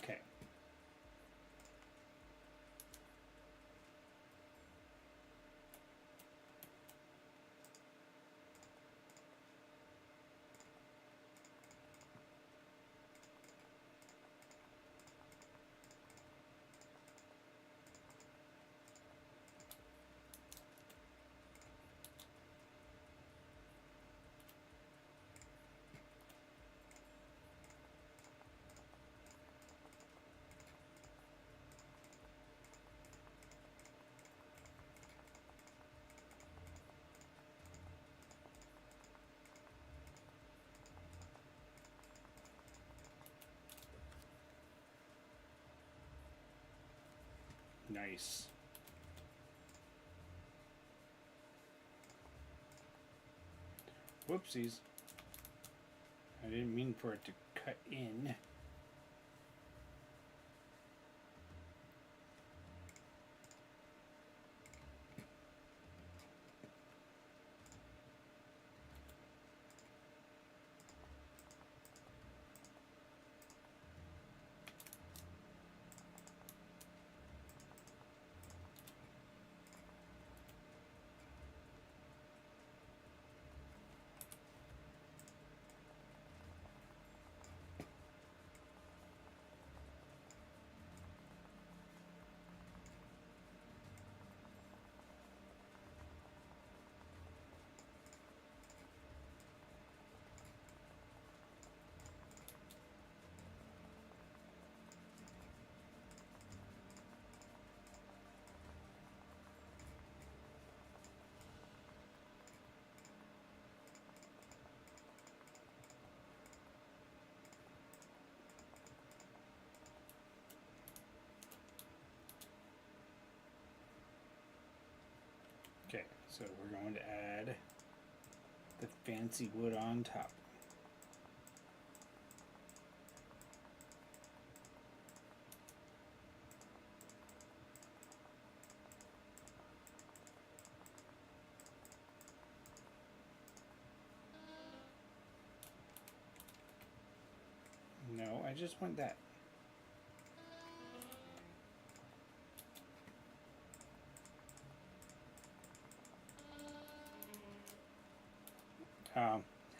Okay. Nice. Whoopsies. I didn't mean for it to cut in. Okay, so we're going to add the fancy wood on top. No, I just want that.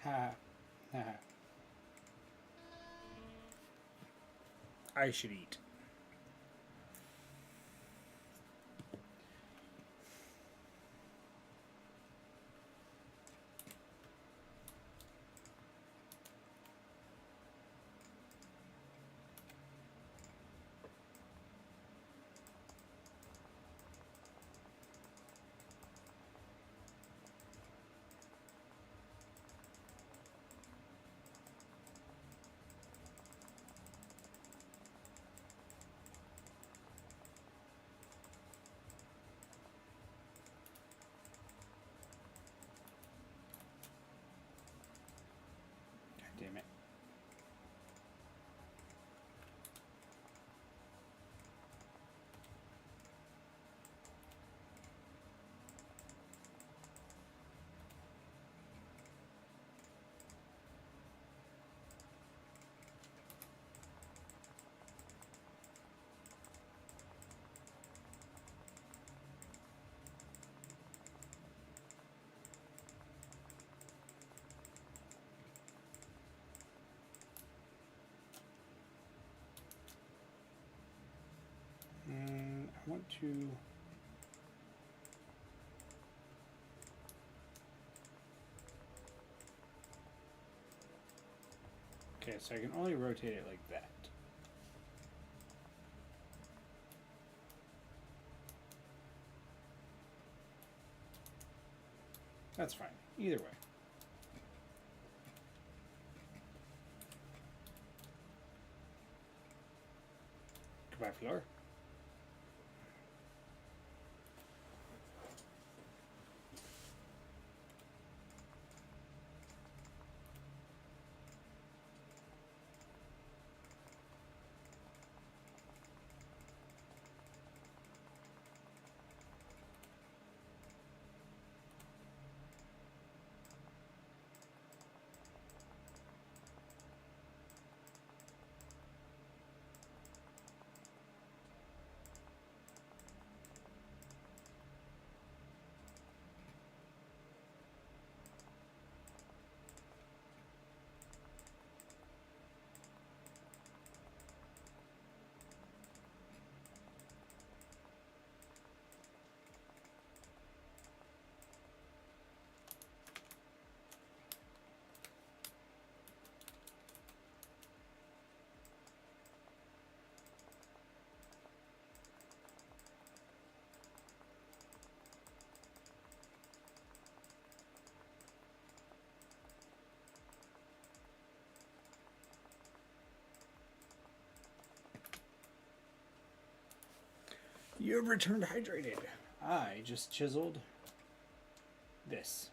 Ha, ha. I should eat. God damn it. I want to... Okay, so I can only rotate it like that. That's fine. Either way. Goodbye, floor. You have returned hydrated. I just chiseled this.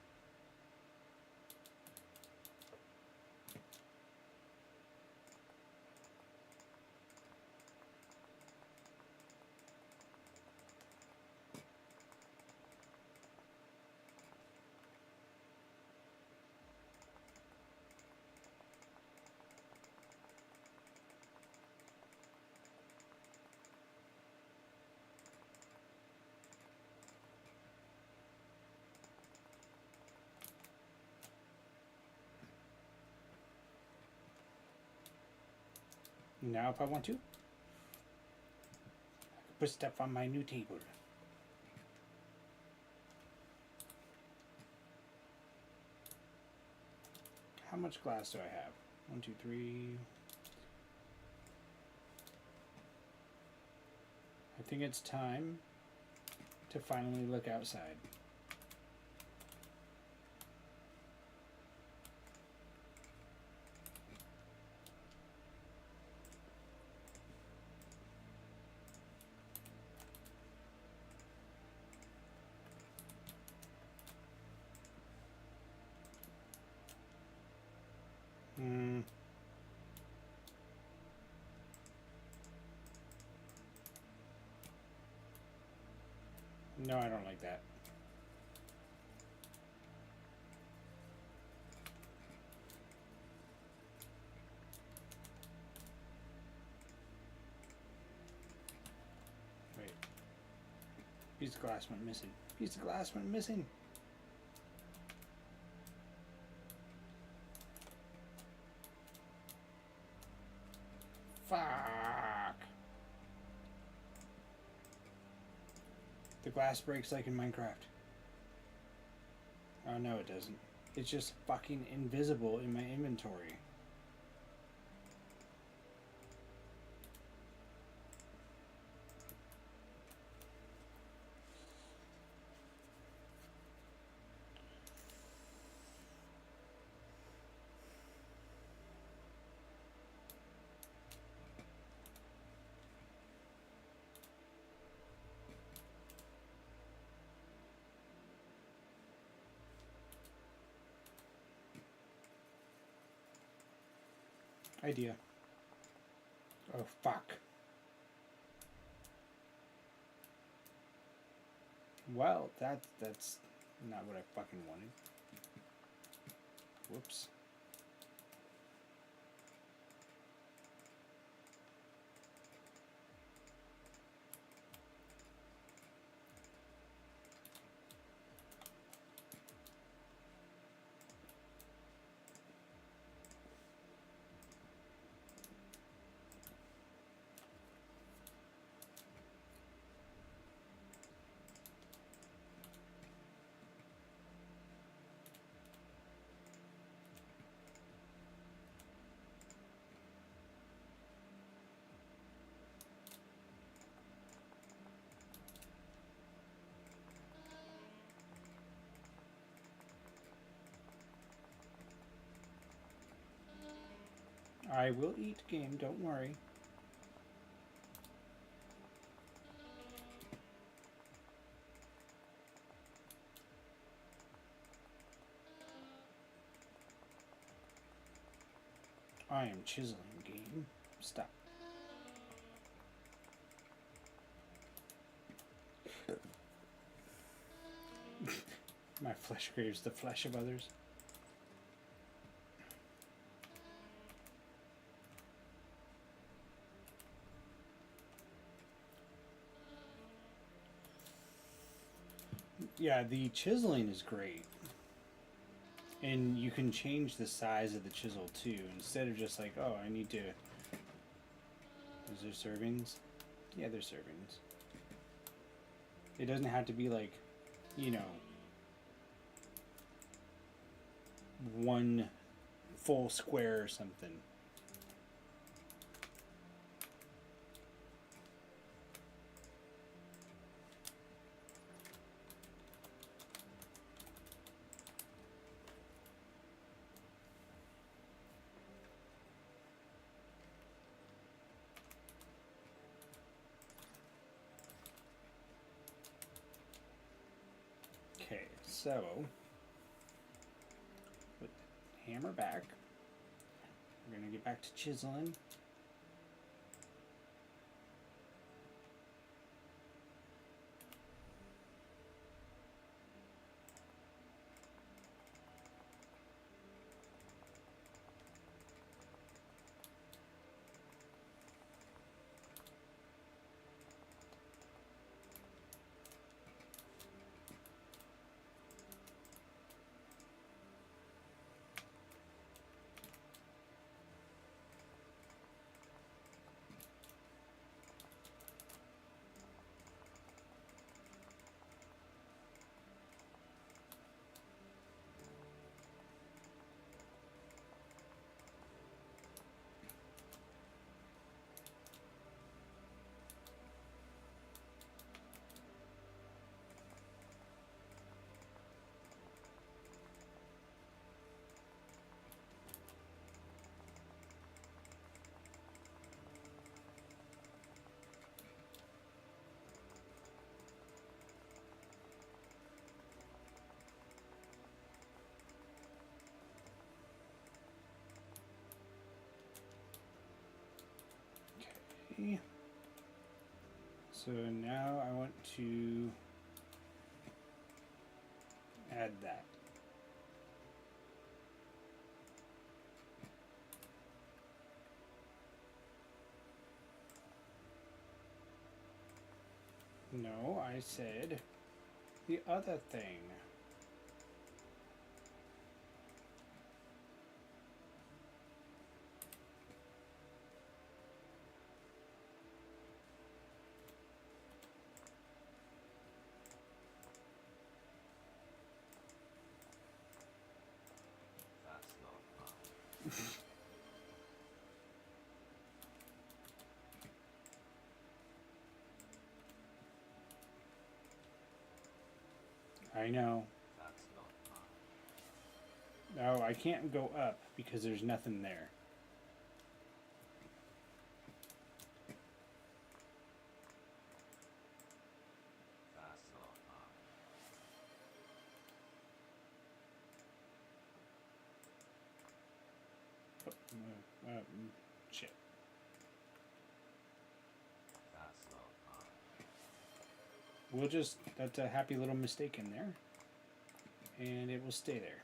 Now if I want to, I can put stuff on my new table. How much glass do I have? 1, 2, 3. I think it's time to finally look outside. No, I don't like that. Wait. Piece of glass went missing. Piece of glass went missing. Fuck. The glass breaks like in Minecraft. Oh no, it doesn't. It's just fucking invisible in my inventory. Idea. Oh fuck. Well, that's not what I fucking wanted. Whoops. I will eat game, don't worry. I am chiseling game. Stop. My flesh craves the flesh of others. Yeah, the chiseling is great. And you can change the size of the chisel too, instead of just like, oh, I need to... Is there servings? Yeah, there's servings. It doesn't have to be like, you know, one full square or something. Okay, so put the hammer back. We're gonna get back to chiseling. So now I want to add that. No, I said the other thing. I know. No, I can't go up because there's nothing there. Shit. We'll just, that's a happy little mistake in there. And it will stay there.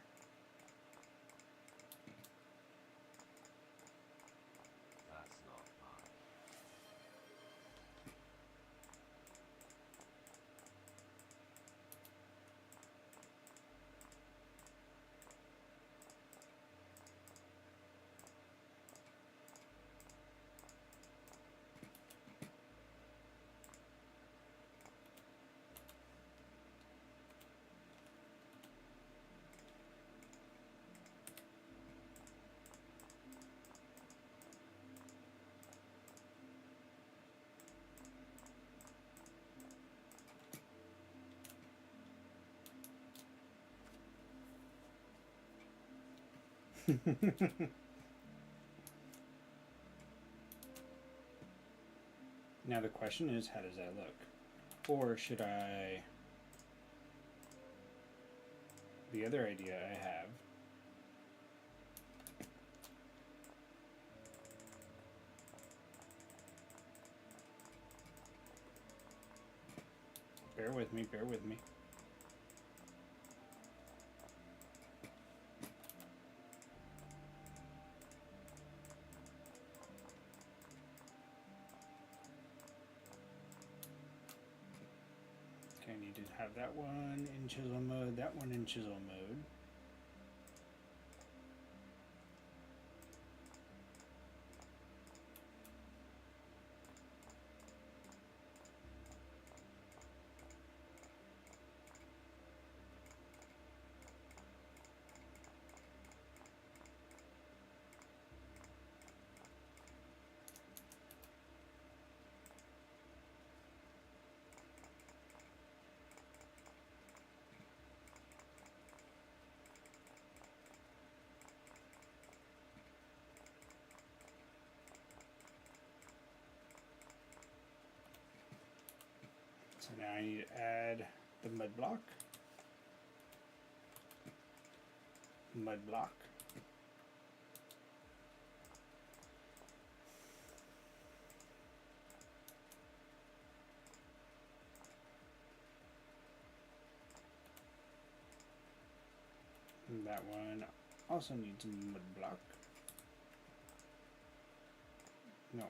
Now the question is, how does that look? Or should I... The other idea I have bear with me, bear with me. Okay, I need to have that one in chisel mode, that one in chisel mode. So now I need to add the mud block. Mud block. And that one also needs a mud block. No,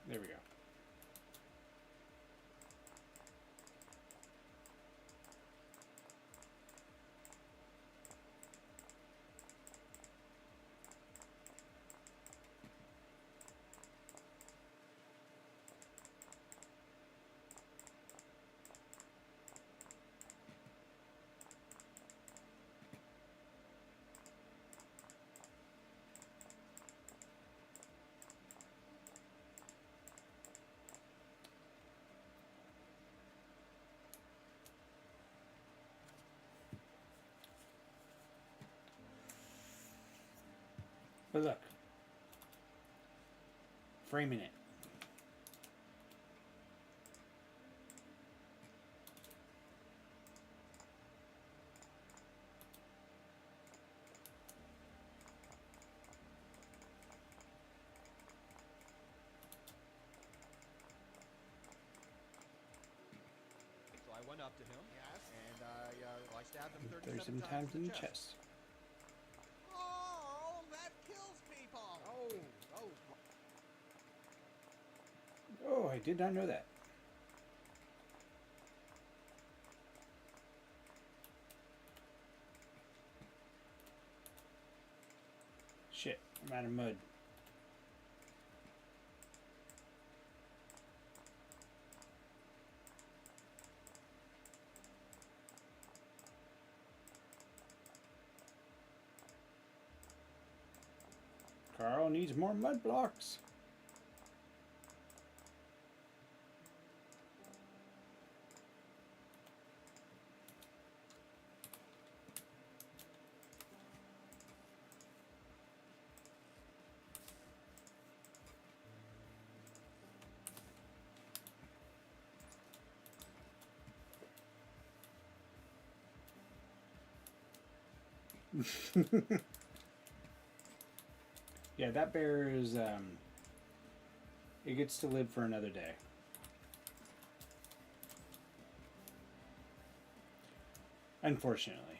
there we go. But look, framing it. stabbed him 37 times in the chest. Oh, that kills people. Oh, I did not know that. Shit, I'm out of mud. Carl needs more mud blocks. Yeah, that bear is, it gets to live for another day. Unfortunately.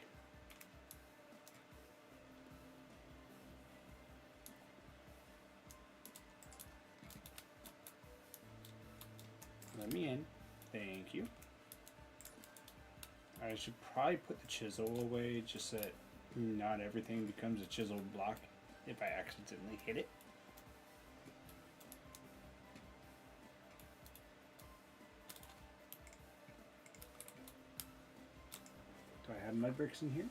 Let me in. Thank you. I should probably put the chisel away just so that not everything becomes a chiseled block if I accidentally hit it. Do I have mud bricks in here?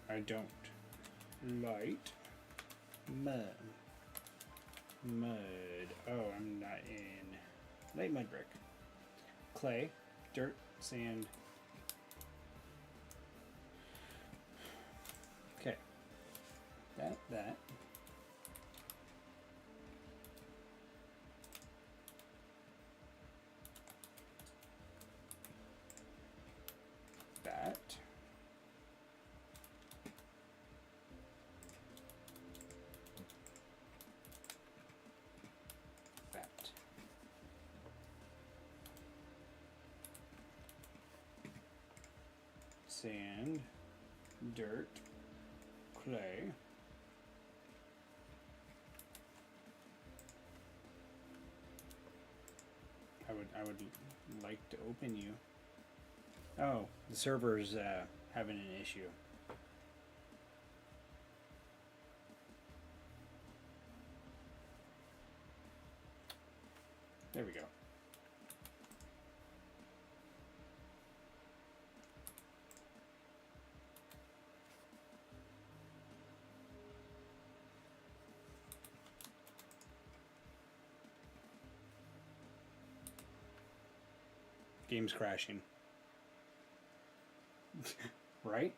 I don't. Light. Mud. Mud. Oh, I'm not in. Light mud brick. Clay. Dirt. Sand. Okay. That. That. Sand, dirt, clay. I would like to open you. Oh, the server's having an issue. There we go. Game's crashing. Right?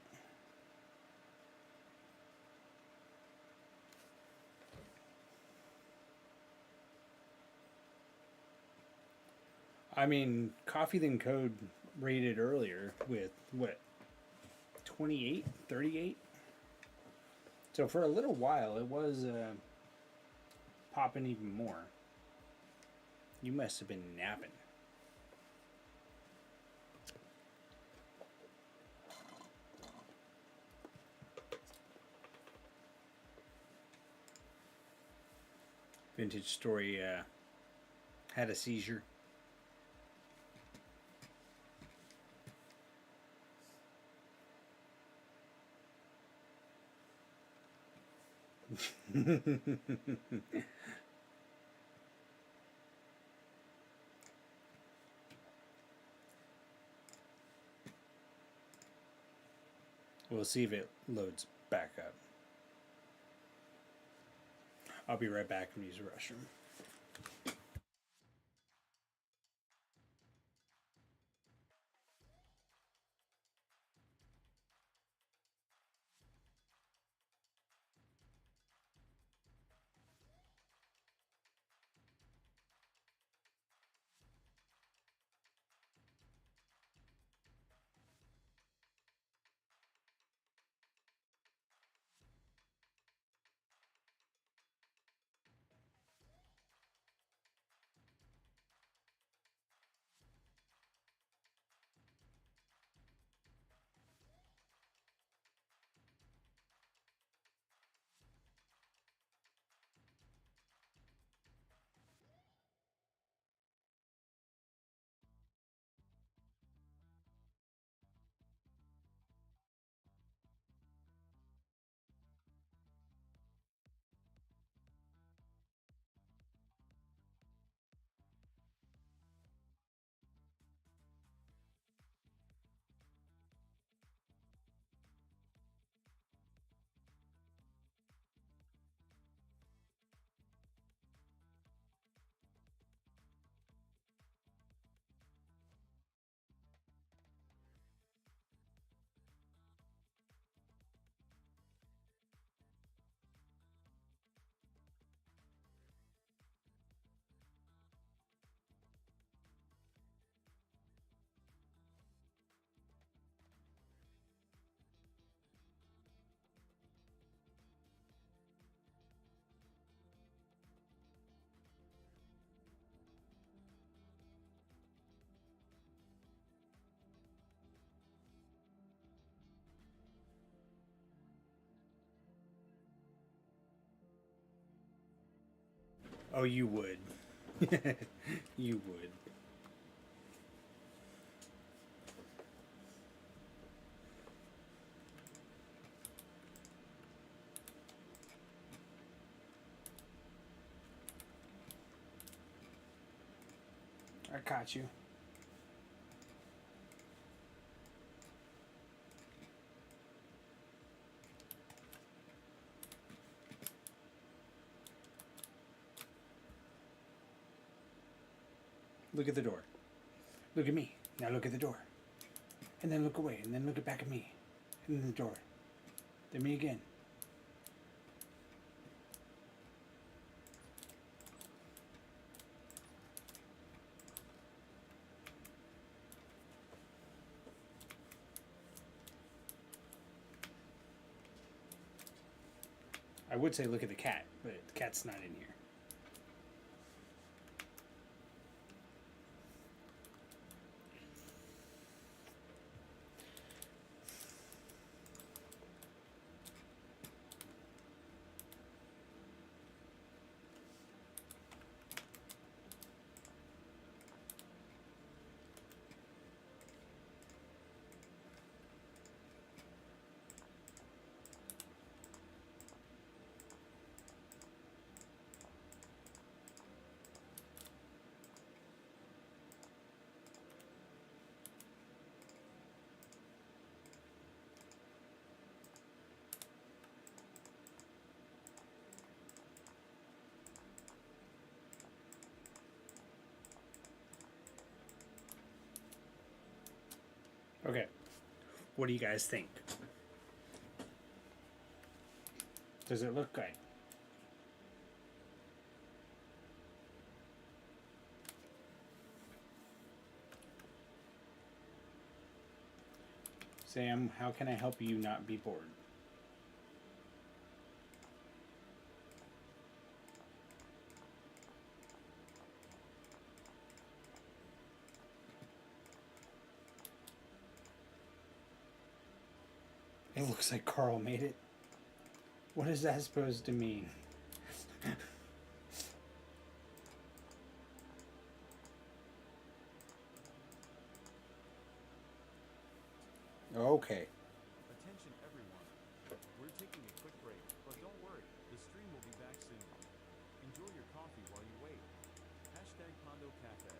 I mean, Coffee Than Code rated earlier with, what, 28, 38? So for a little while, it was popping even more. You must have been napping. Vintage Story had a seizure. We'll see if it loads back up. I'll be right back and use the restroom. Oh, you would. You would. I caught you. Look at the door. Look at me. Now look at the door. And then look away. And then look back at me. And then the door. Then me again. I would say look at the cat, but the cat's not in here. Okay. What do you guys think? Does it look good? Sam, how can I help you not be bored? It looks like Carl made it. What is that supposed to mean? Okay. Attention everyone. We're taking a quick break, but don't worry, the stream will be back soon. Enjoy your coffee while you wait. Hashtag Pondo Cafe.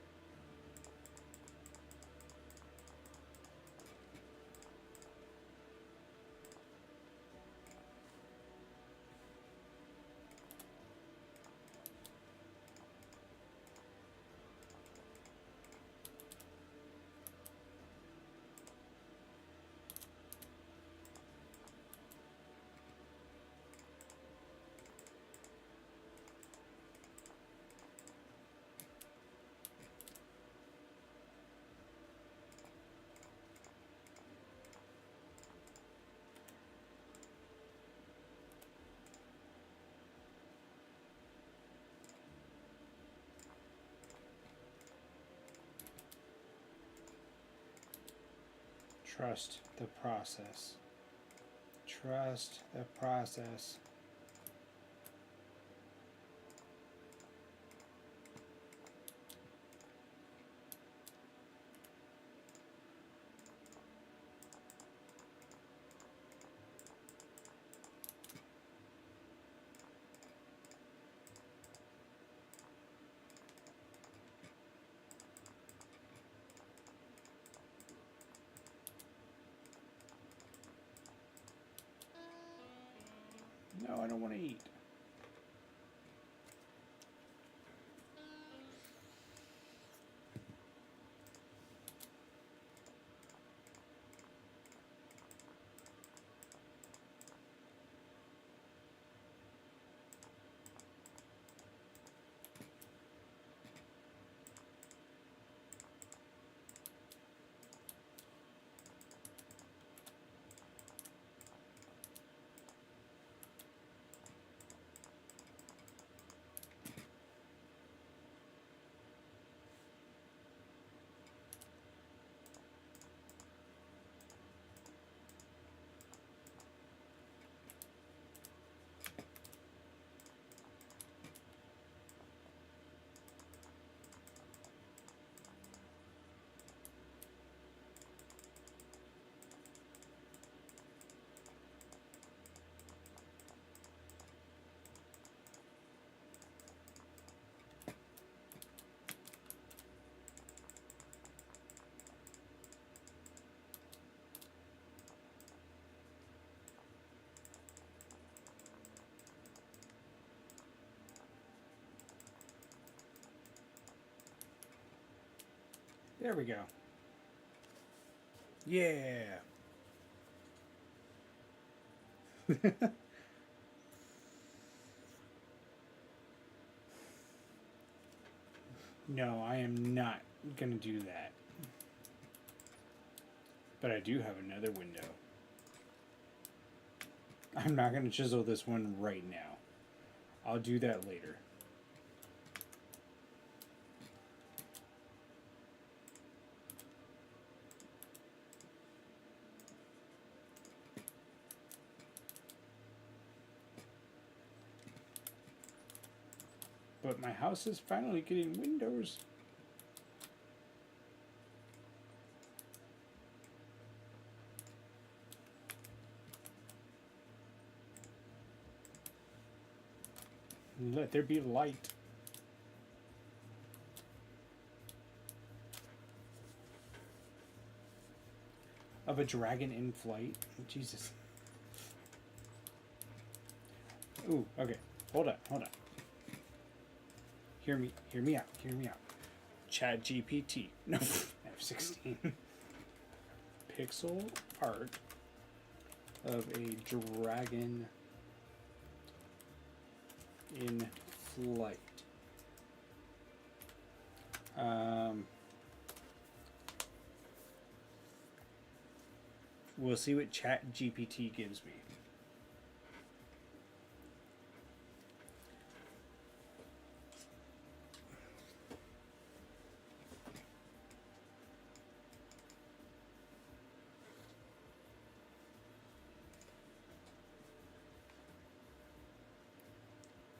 Trust the process. Trust the process. No, I don't want to eat. There we go. Yeah. No, I am not gonna do that. But I do have another window. I'm not gonna chisel this one right now. I'll do that later. But my house is finally getting windows. Let there be light. Of a dragon in flight. Jesus. Ooh, okay. Hold on. Hear me out. Chat GPT. No, F16. Pixel art of a dragon in flight. We'll see what Chat GPT gives me.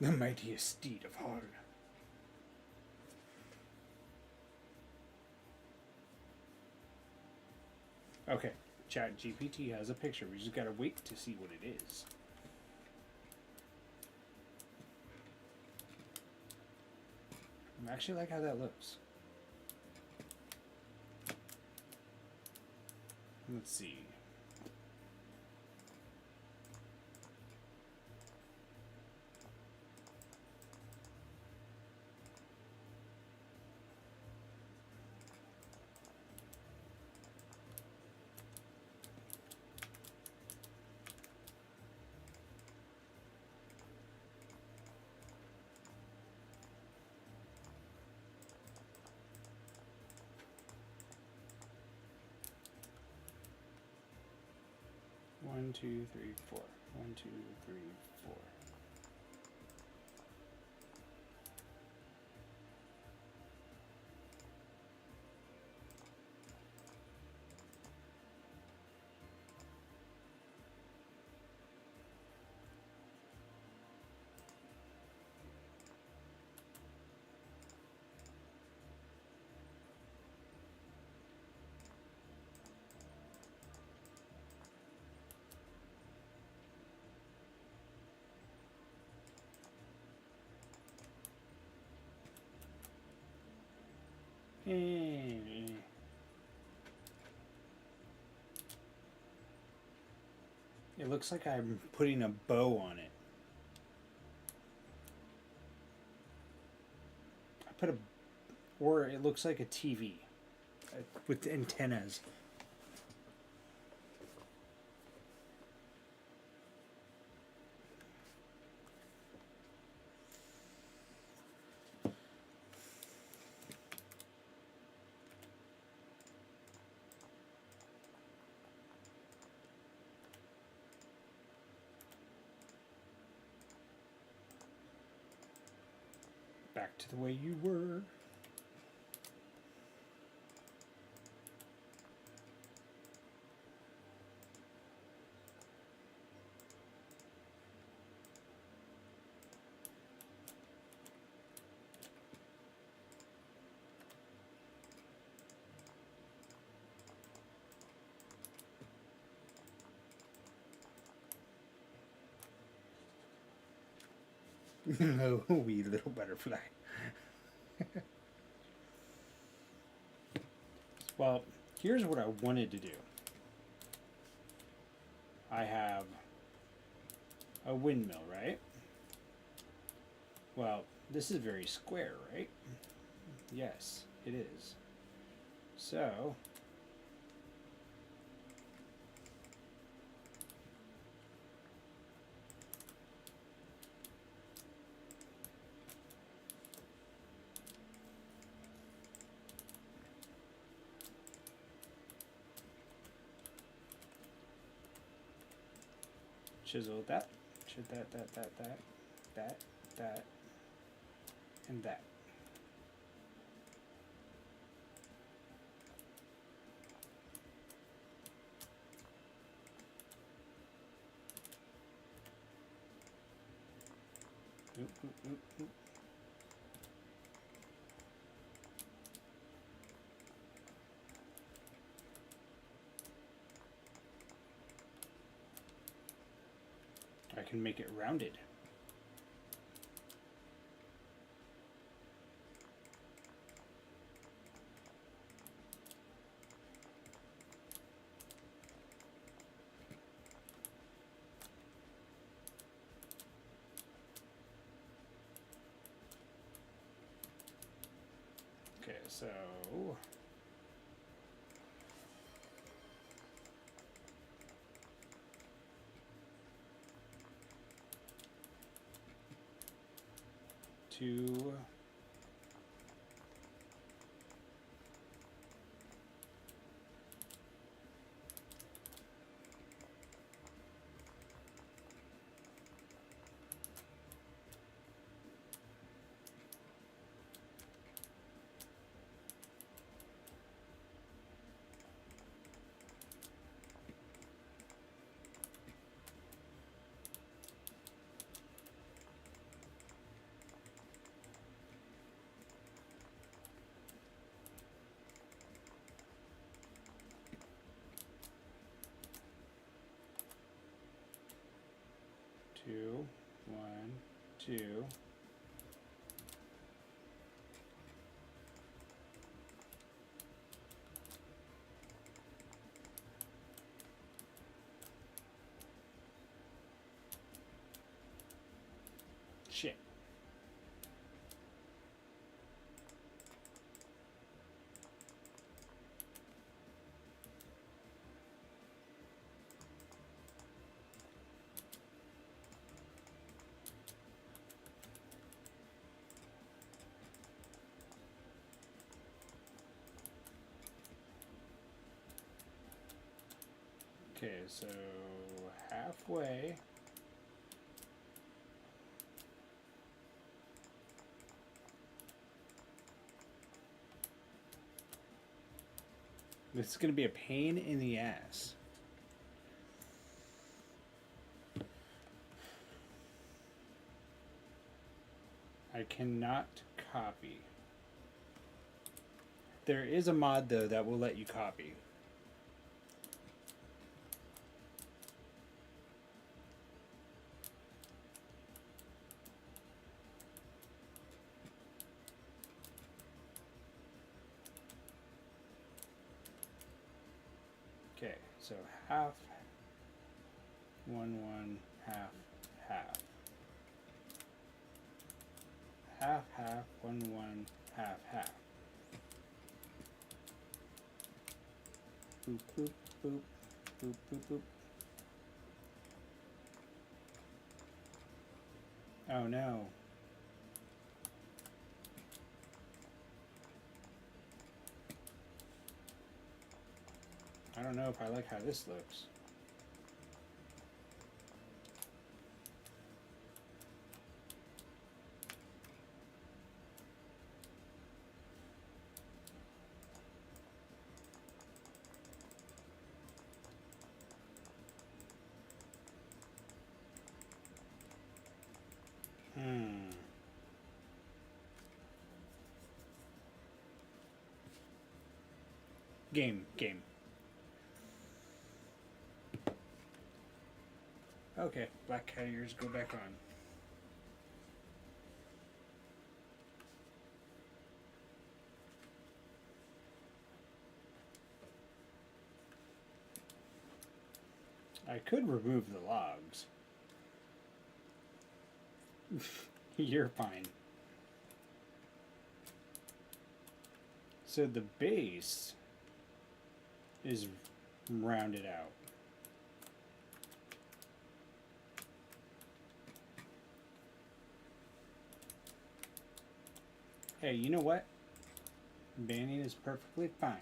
The mightiest steed of Hard. Okay, Chat GPT has a picture. We just gotta wait to see what it is. I actually like how that looks. Let's see. One, two, three, four. 1, 2, 3, 4. It looks like I'm putting a bow on it. I put a, or it looks like a TV with antennas. Back to the way you were. No, wee little butterfly. Well, here's what I wanted to do. I have a windmill, right? Well, this is very square, right? Yes, it is. So, chisel that, that, and that. Oop, oop, oop, oop. I can make it rounded. Okay, so two, two, one, two. Shit. Okay, so halfway. This is going to be a pain in the ass. I cannot copy. There is a mod though that will let you copy. Okay, so half, one, half, half. Half, one, half, half. Boop, boop, boop, boop, boop, boop. Oh no. I don't know if I like how this looks. Game. Okay, black cat ears go back on. I could remove the logs. You're fine. So the base is rounded out. Hey, you know what? Banning is perfectly fine.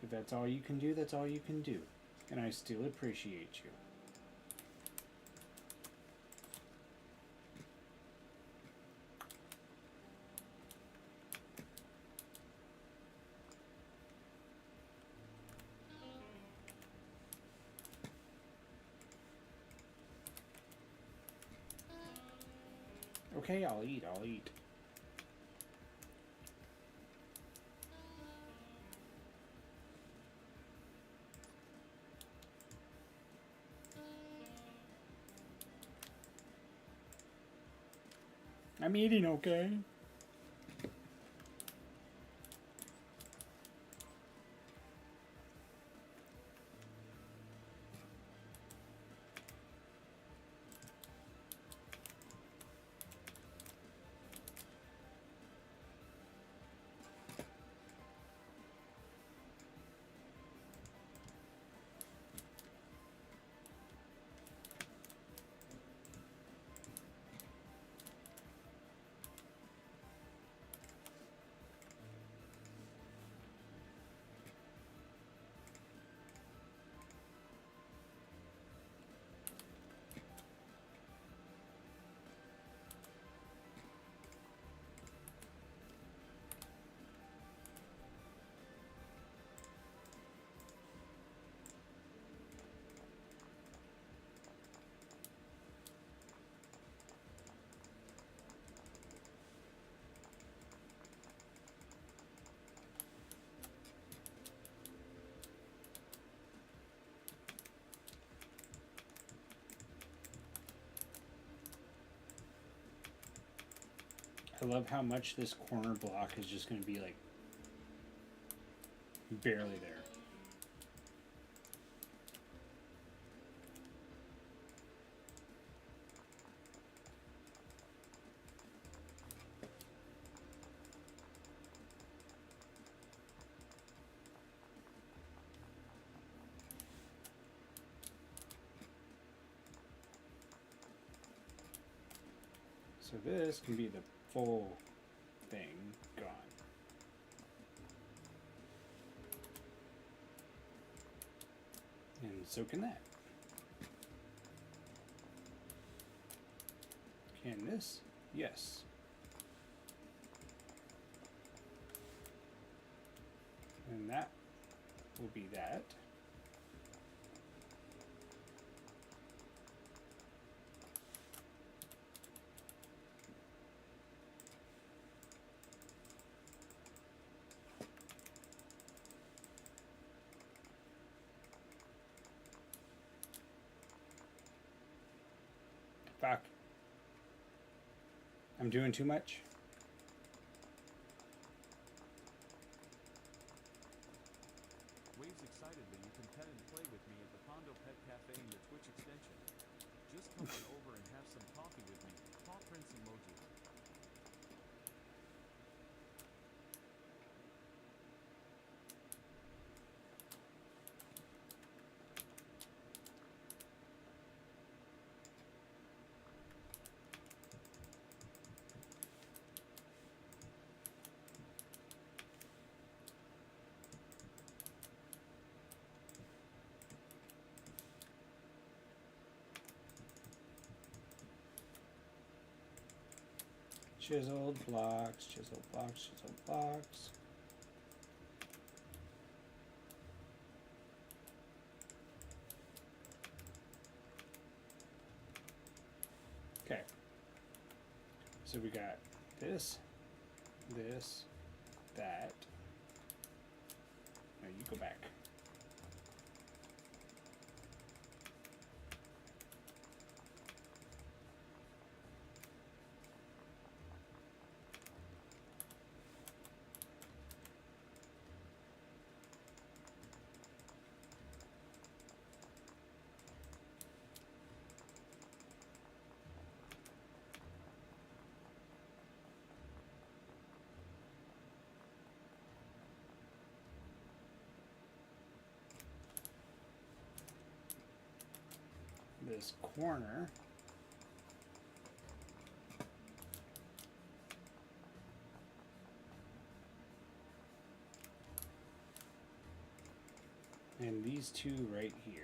If that's all you can do, that's all you can do. And I still appreciate you. Okay, I'll eat, I'll eat. I'm eating, okay? I love how much this corner block is just going to be like barely there. So this can be the full thing gone. And so can that. Can this? Yes. And that will be that. Fuck. I'm doing too much. Waves excited that you can pet and play with me at the Pondo Pet Cafe in the Twitch extension. Just come on over and have some coffee with me. Paw Prince emoji. Chiseled blocks, chiseled blocks, chiseled blocks. Okay. So we got this, this, that. No, you go back. this corner. And these two right here.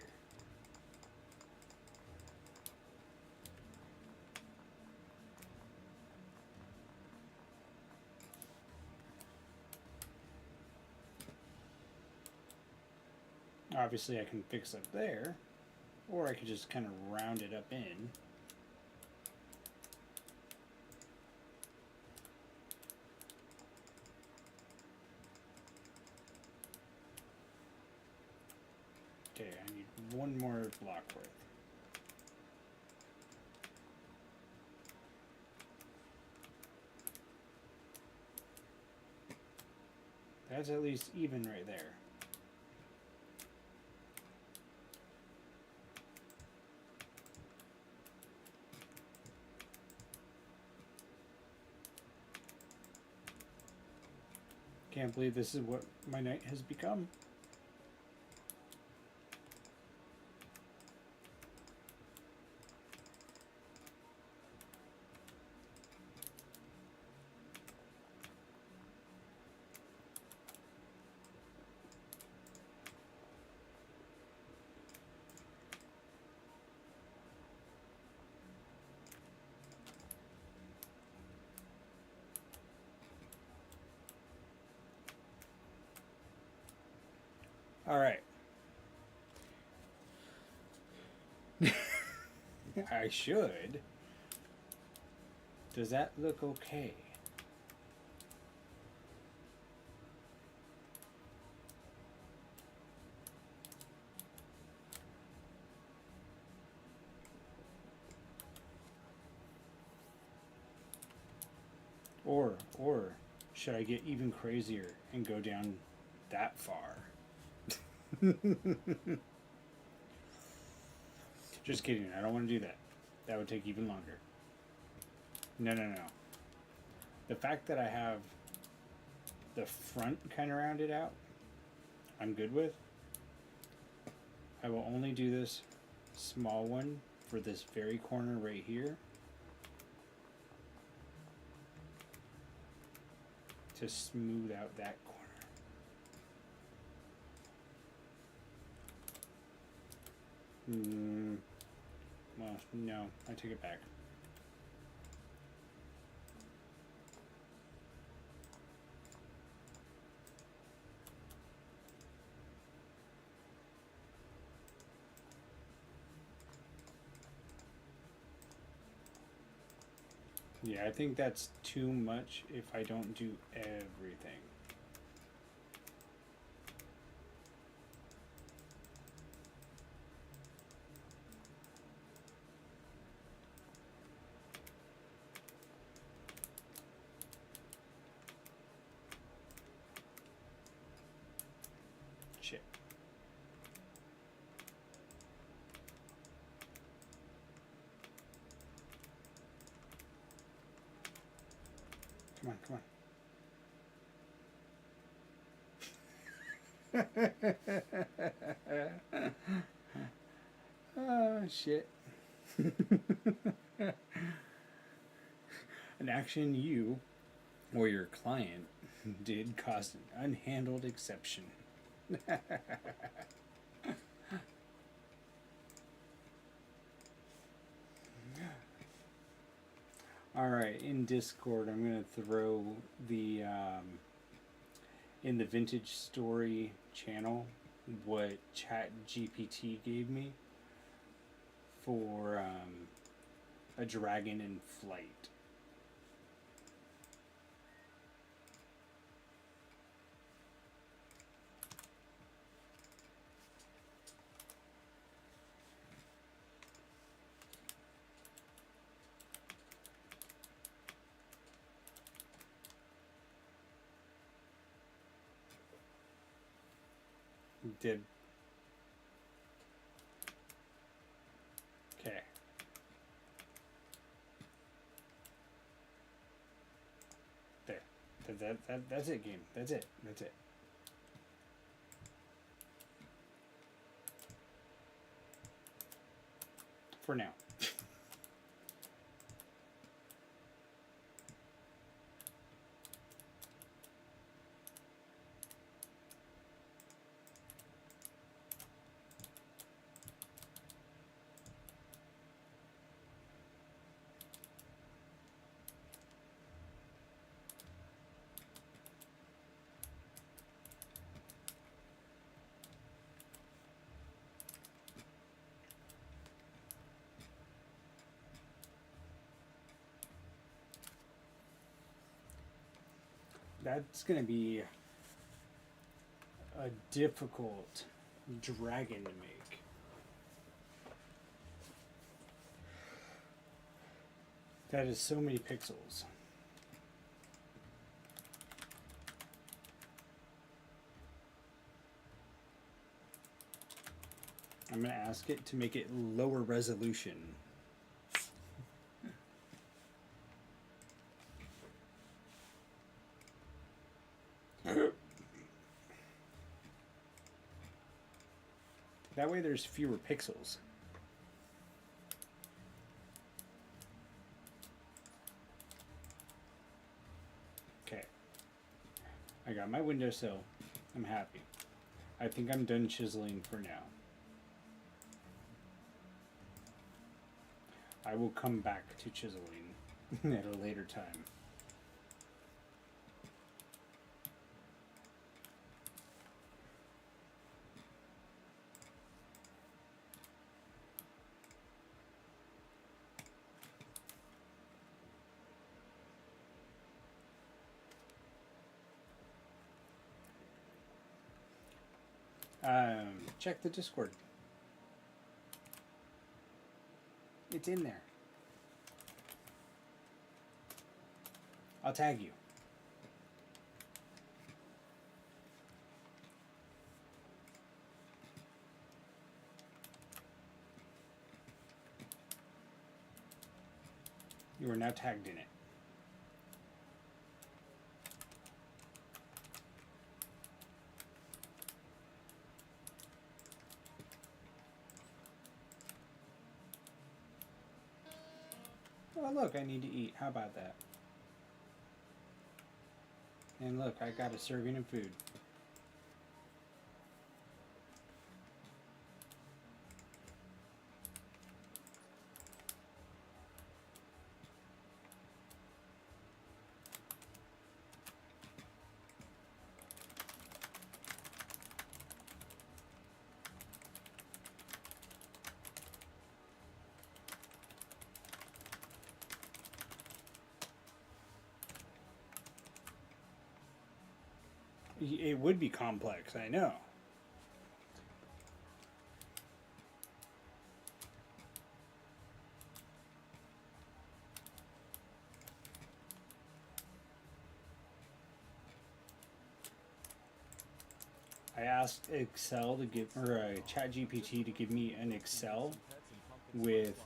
Obviously I can fix up there, or I could just kind of round it up in. Okay, I need one more block worth. That's at least even right there. Can't believe this is what my night has become. All right. I should. Does that look okay? Or should I get even crazier and go down that far? Just kidding, I don't want to do that. That would take even longer. No. The fact that I have the front kind of rounded out, I'm good with. I will only do this small one for this very corner right here to smooth out that corner. Well, no, I take it back. Yeah, I think that's too much if I don't do everything. Shit. Come on. Oh, shit. An action you or your client did cause an unhandled exception. Alright, in Discord I'm going to throw the in the Vintage Story channel what ChatGPT gave me for a dragon in flight. Did. Okay. There. That's it, game. That's it. That's it. For now. That's going to be a difficult dragon to make. That is so many pixels. I'm going to ask it to make it lower resolution. That way there's fewer pixels. Okay. I got my windowsill. I'm happy. I think I'm done chiseling for now. I will come back to chiseling at a later time. Check the Discord. It's in there. I'll tag you. You are now tagged in it. Oh, look, I need to eat. How about that? And look, I got a serving of food. It would be complex, I know. I asked Excel to give, or ChatGPT to give me an Excel with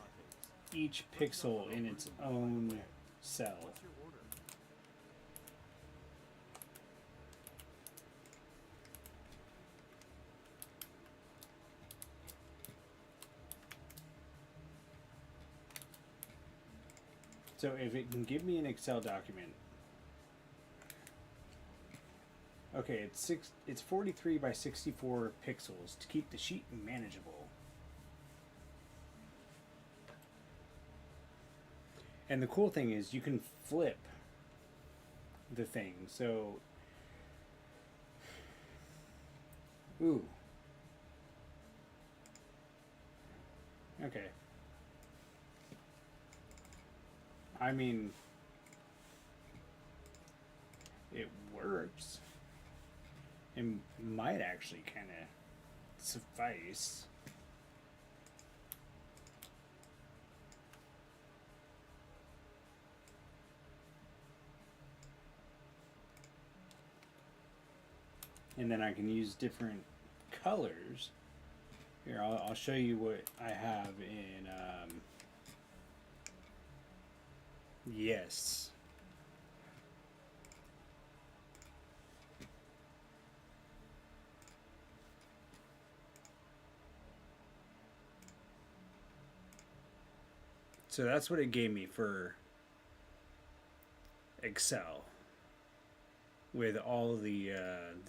each pixel in its own cell. So if it can give me an Excel document, okay, it's 43 by 64 pixels to keep the sheet manageable. And the cool thing is you can flip the thing. So, ooh, okay. I mean, it works. It might actually kind of suffice. And then I can use different colors. Here, I'll show you what I have in, yes. So that's what it gave me for Excel with all the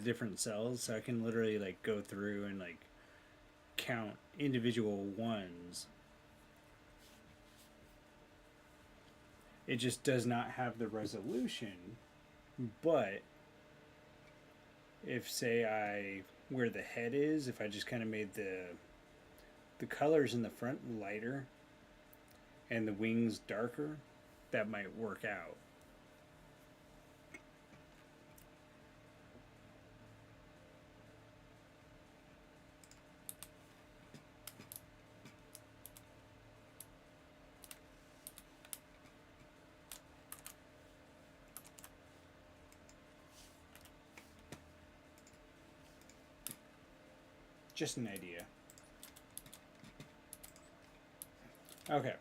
different cells. So I can literally like go through and like count individual ones. It just does not have the resolution, but if say where the head is, if I just kind of made the colors in the front lighter and the wings darker, that might work out. Just an idea. Okay,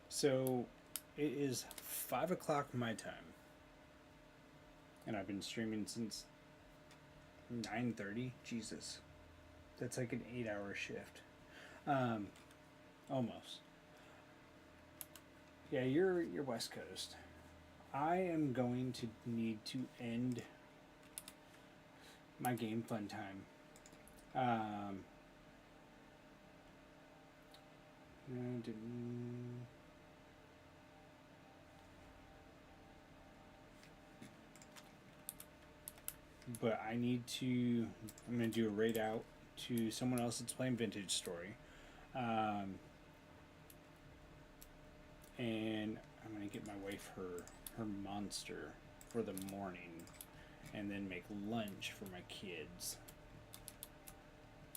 so it is 5 o'clock my time, and I've been streaming since 9:30. Jesus, that's like an 8-hour shift, almost. Yeah, you're West Coast. I am going to need to end my game fun time. But I need to, I'm going to do a raid out to someone else that's playing Vintage Story. And I'm going to get my wife her monster for the morning, and then make lunch for my kids.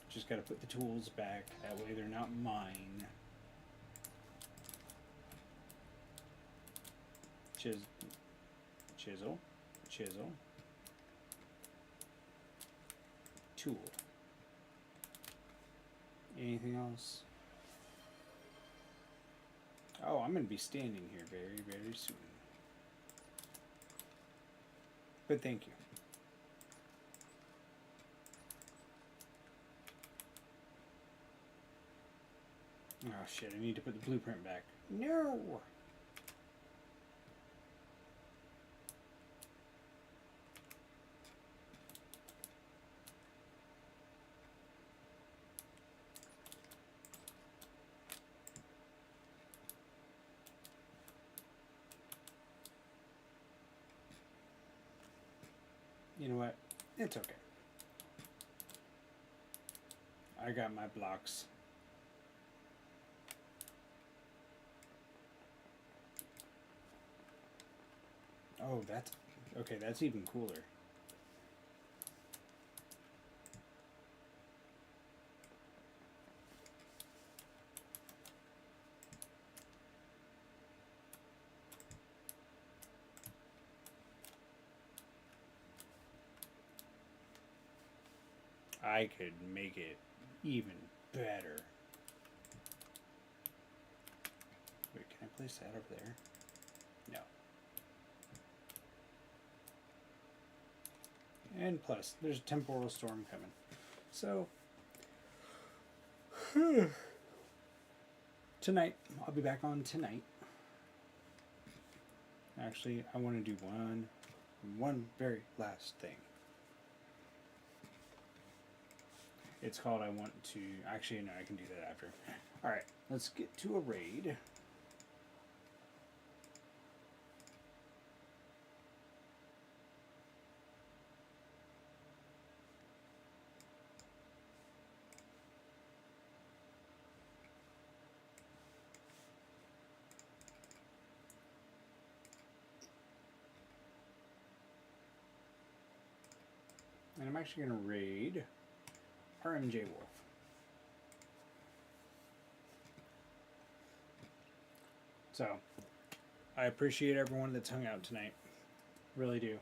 Just got to put the tools back, that way they're not mine. Chisel, tool. Anything else? Oh, I'm going to be standing here very, very soon. But thank you. Oh shit, I need to put the blueprint back. No! You know what? It's okay. I got my blocks. Oh, that's okay. That's even cooler. I could make it even better. Wait, can I place that over there? No. And plus, there's a temporal storm coming. So, tonight, I'll be back on tonight. Actually, I want to do one very last thing. It's called I want to... Actually, no, I can do that after. Alright, let's get to a raid. And I'm actually going to raid RMJ Wolf. So, I appreciate everyone that's hung out tonight. Really do.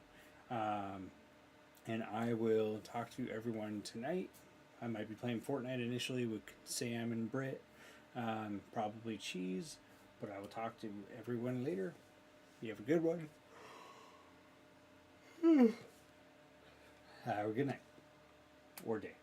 And I will talk to everyone tonight. I might be playing Fortnite initially with Sam and Britt. Probably Cheese. But I will talk to everyone later. You have a good one. Have a good night. Or day.